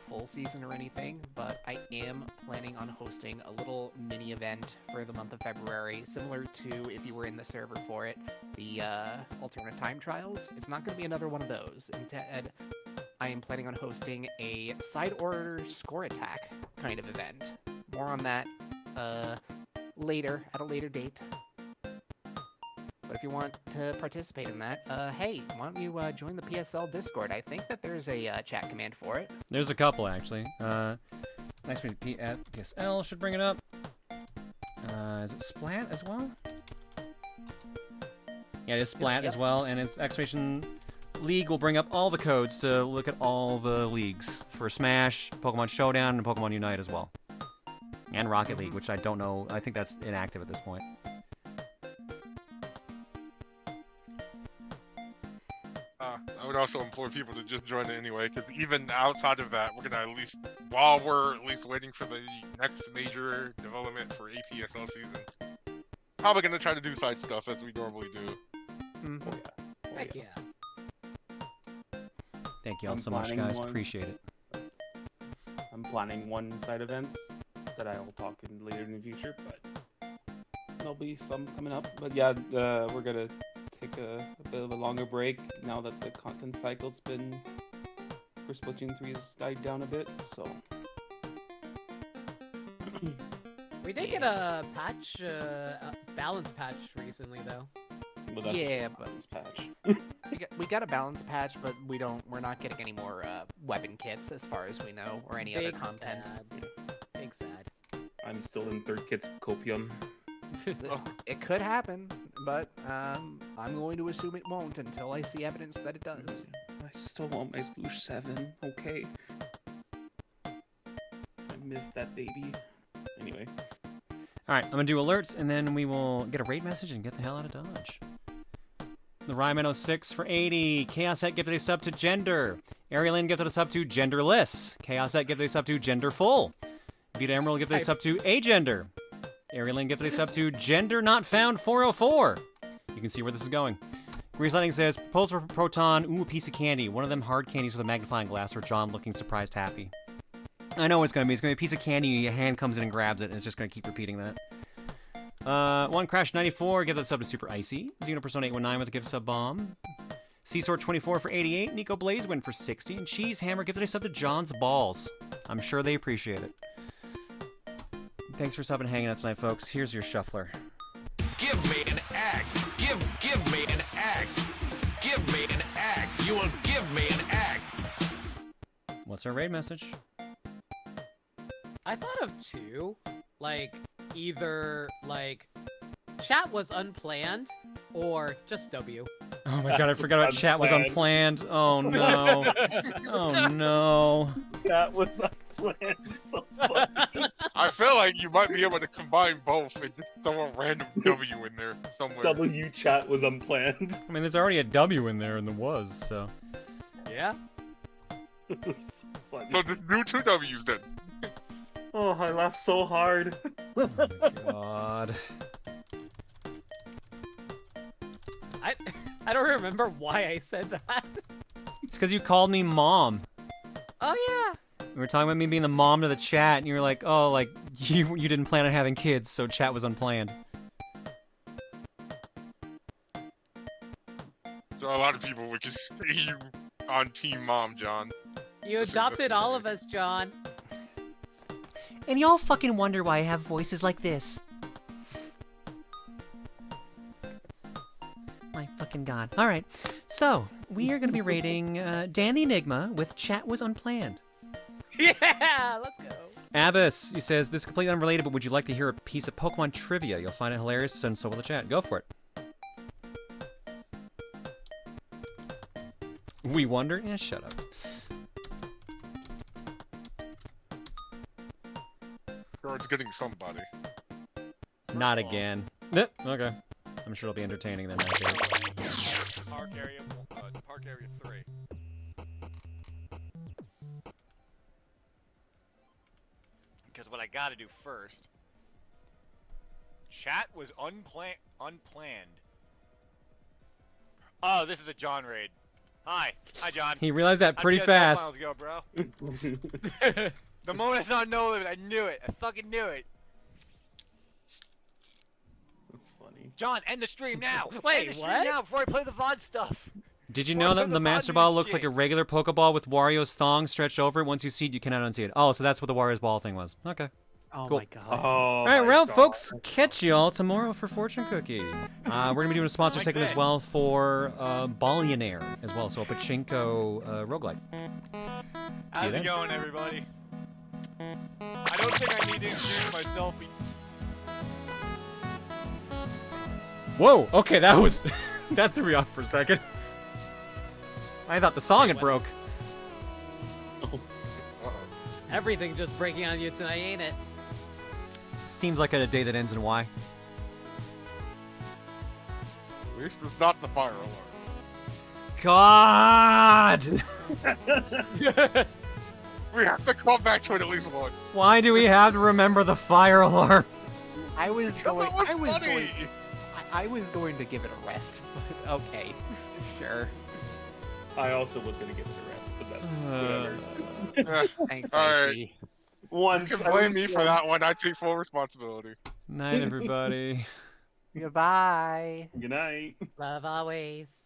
full season or anything, but I am planning on hosting a little mini event for the month of February, similar to if you were in the server for it, the alternate time trials. It's not going to be another one of those. Instead, I am planning on hosting a side order score attack kind of event. More on that later, at a later date. But if you want to participate in that, hey, why don't you join the PSL Discord? I think that there's a chat command for it. There's a couple, actually. Next week, PSL should bring it up. Is it Splat as well? Yeah, it is Splat as well, and its exclamation League will bring up all the codes to look at all the leagues for Smash, Pokemon Showdown, and Pokemon Unite as well. And Rocket League, which I don't know. I think that's inactive at this point. I would also implore people to just join it anyway, because even outside of that, we're gonna at least, while we're at least waiting for the next major development for APSL season, probably gonna try to do side stuff as we normally do. Mm-hmm. Oh yeah. Heck yeah. Thank you all I'm so much, planning guys. one. Appreciate it. I'm planning one side events that I'll talk in later in the future, but there'll be some coming up. But yeah, we're gonna take a bit of a longer break now that the content cycle's been for Splatoon 3 has died down a bit. So We did get a patch, a balance patch recently though. well, that's Yeah, just a but- balance patch. We got a balance patch, but we're not getting any more weapon kits as far as we know, or any other Big content. sad. Big sad. I'm still in third kit's copium. It could happen, but I'm going to assume it won't until I see evidence that it does. I still want my Sploosh 7. Okay. I miss that baby. Anyway. All right, I'm gonna do alerts, and then we will get a raid message and get the hell out of Dodge. The Ryman 06 for 80. Chaosette gifted a sub to Gender. Arielyn gifted a sub to Genderless. Chaosette gifted a sub to Genderful. Vita Emerald gifted a sub to Agender. Arielyn gifted a sub to Gender Not Found 404. You can see where this is going. Grease Lightning says, proposal for Proton, ooh, a piece of candy. One of them hard candies with a magnifying glass, or John looking surprised happy. I know what it's going to be. It's going to be a piece of candy, your hand comes in and grabs it, and it's just going to keep repeating that. One Crash 94, give that sub to Super Icy. Xeno Persona 819 with a gift sub bomb. Seasort 24 for 88. Nico Blaze win for 60. And Cheese Hammer gifted a sub to John's Balls. I'm sure they appreciate it. Thanks for subbing and hanging out tonight, folks. Here's your shuffler. Give me an act. Give me an act. Give me an act. You will give me an act. What's our raid message? I thought of two. Like, either, like, chat was unplanned, or just W. Oh my god, I forgot about chat was unplanned. Oh no. Oh no. That was unplanned. So funny. I feel like you might be able to combine both and just throw a random W in there somewhere. W chat was unplanned. I mean, there's already a W in there, and there was, so. Yeah? It was so funny. So just do two W's then. Oh, I laughed so hard. Oh my god. I don't remember why I said that. It's because you called me mom. Oh yeah. We were talking about me being the mom to the chat, and you were like, oh, like, you didn't plan on having kids, so chat was unplanned. So a lot of people would just see you on Team Mom, John. You adopted all of us, John. And y'all fucking wonder why I have voices like this. My fucking god. Alright, so, we are going to be rating Dan the Enigma with Chat Was Unplanned. Yeah, let's go. Abbas, he says, this is completely unrelated, but would you like to hear a piece of Pokemon trivia? You'll find it hilarious, and so will the chat. Go for it. We wonder? Eh, shut up. Or it's getting somebody. Not again. Okay. I'm sure it'll be entertaining then. Park area 3. Because what I gotta do first. Chat was unplanned. Oh, this is a John raid. Hi, John. He realized that pretty I fast. Miles ago, bro. The moment I saw No Limit, I knew it. I fucking knew it. That's funny. John, end the stream now. Wait, end the stream what? now before I play the VOD stuff. Did you Before know I play that the Master VOD Ball looks shit. like a regular Pokeball with Wario's thong stretched over it? Once you see it, you cannot unsee it. Oh, so that's what the Wario's Ball thing was. Okay. Oh Cool. my god. Oh, All right, my well, God. folks, catch y'all tomorrow for Fortune Cookie. We're going to be doing a sponsor Like segment as this. well for Billionaire as well, so a Pachinko roguelite. See you How's then. it going, everybody? I don't think I need to introduce myself. Whoa, okay, that was... that threw me off for a second. I thought the song had broke. Everything just breaking on you tonight, ain't it? Seems like a day that ends in Y. At least it's not the fire alarm. God! We have to come back to it at least once. Why do we have to remember the fire alarm? I was going. was I was funny. going. I was going to give it a rest, but okay, sure. I also was gonna give it a rest, but that's whatever. Thanks, Alright. Icy. Once You can blame me for that one. I take full responsibility. Night, everybody. Goodbye. Good night. Love always.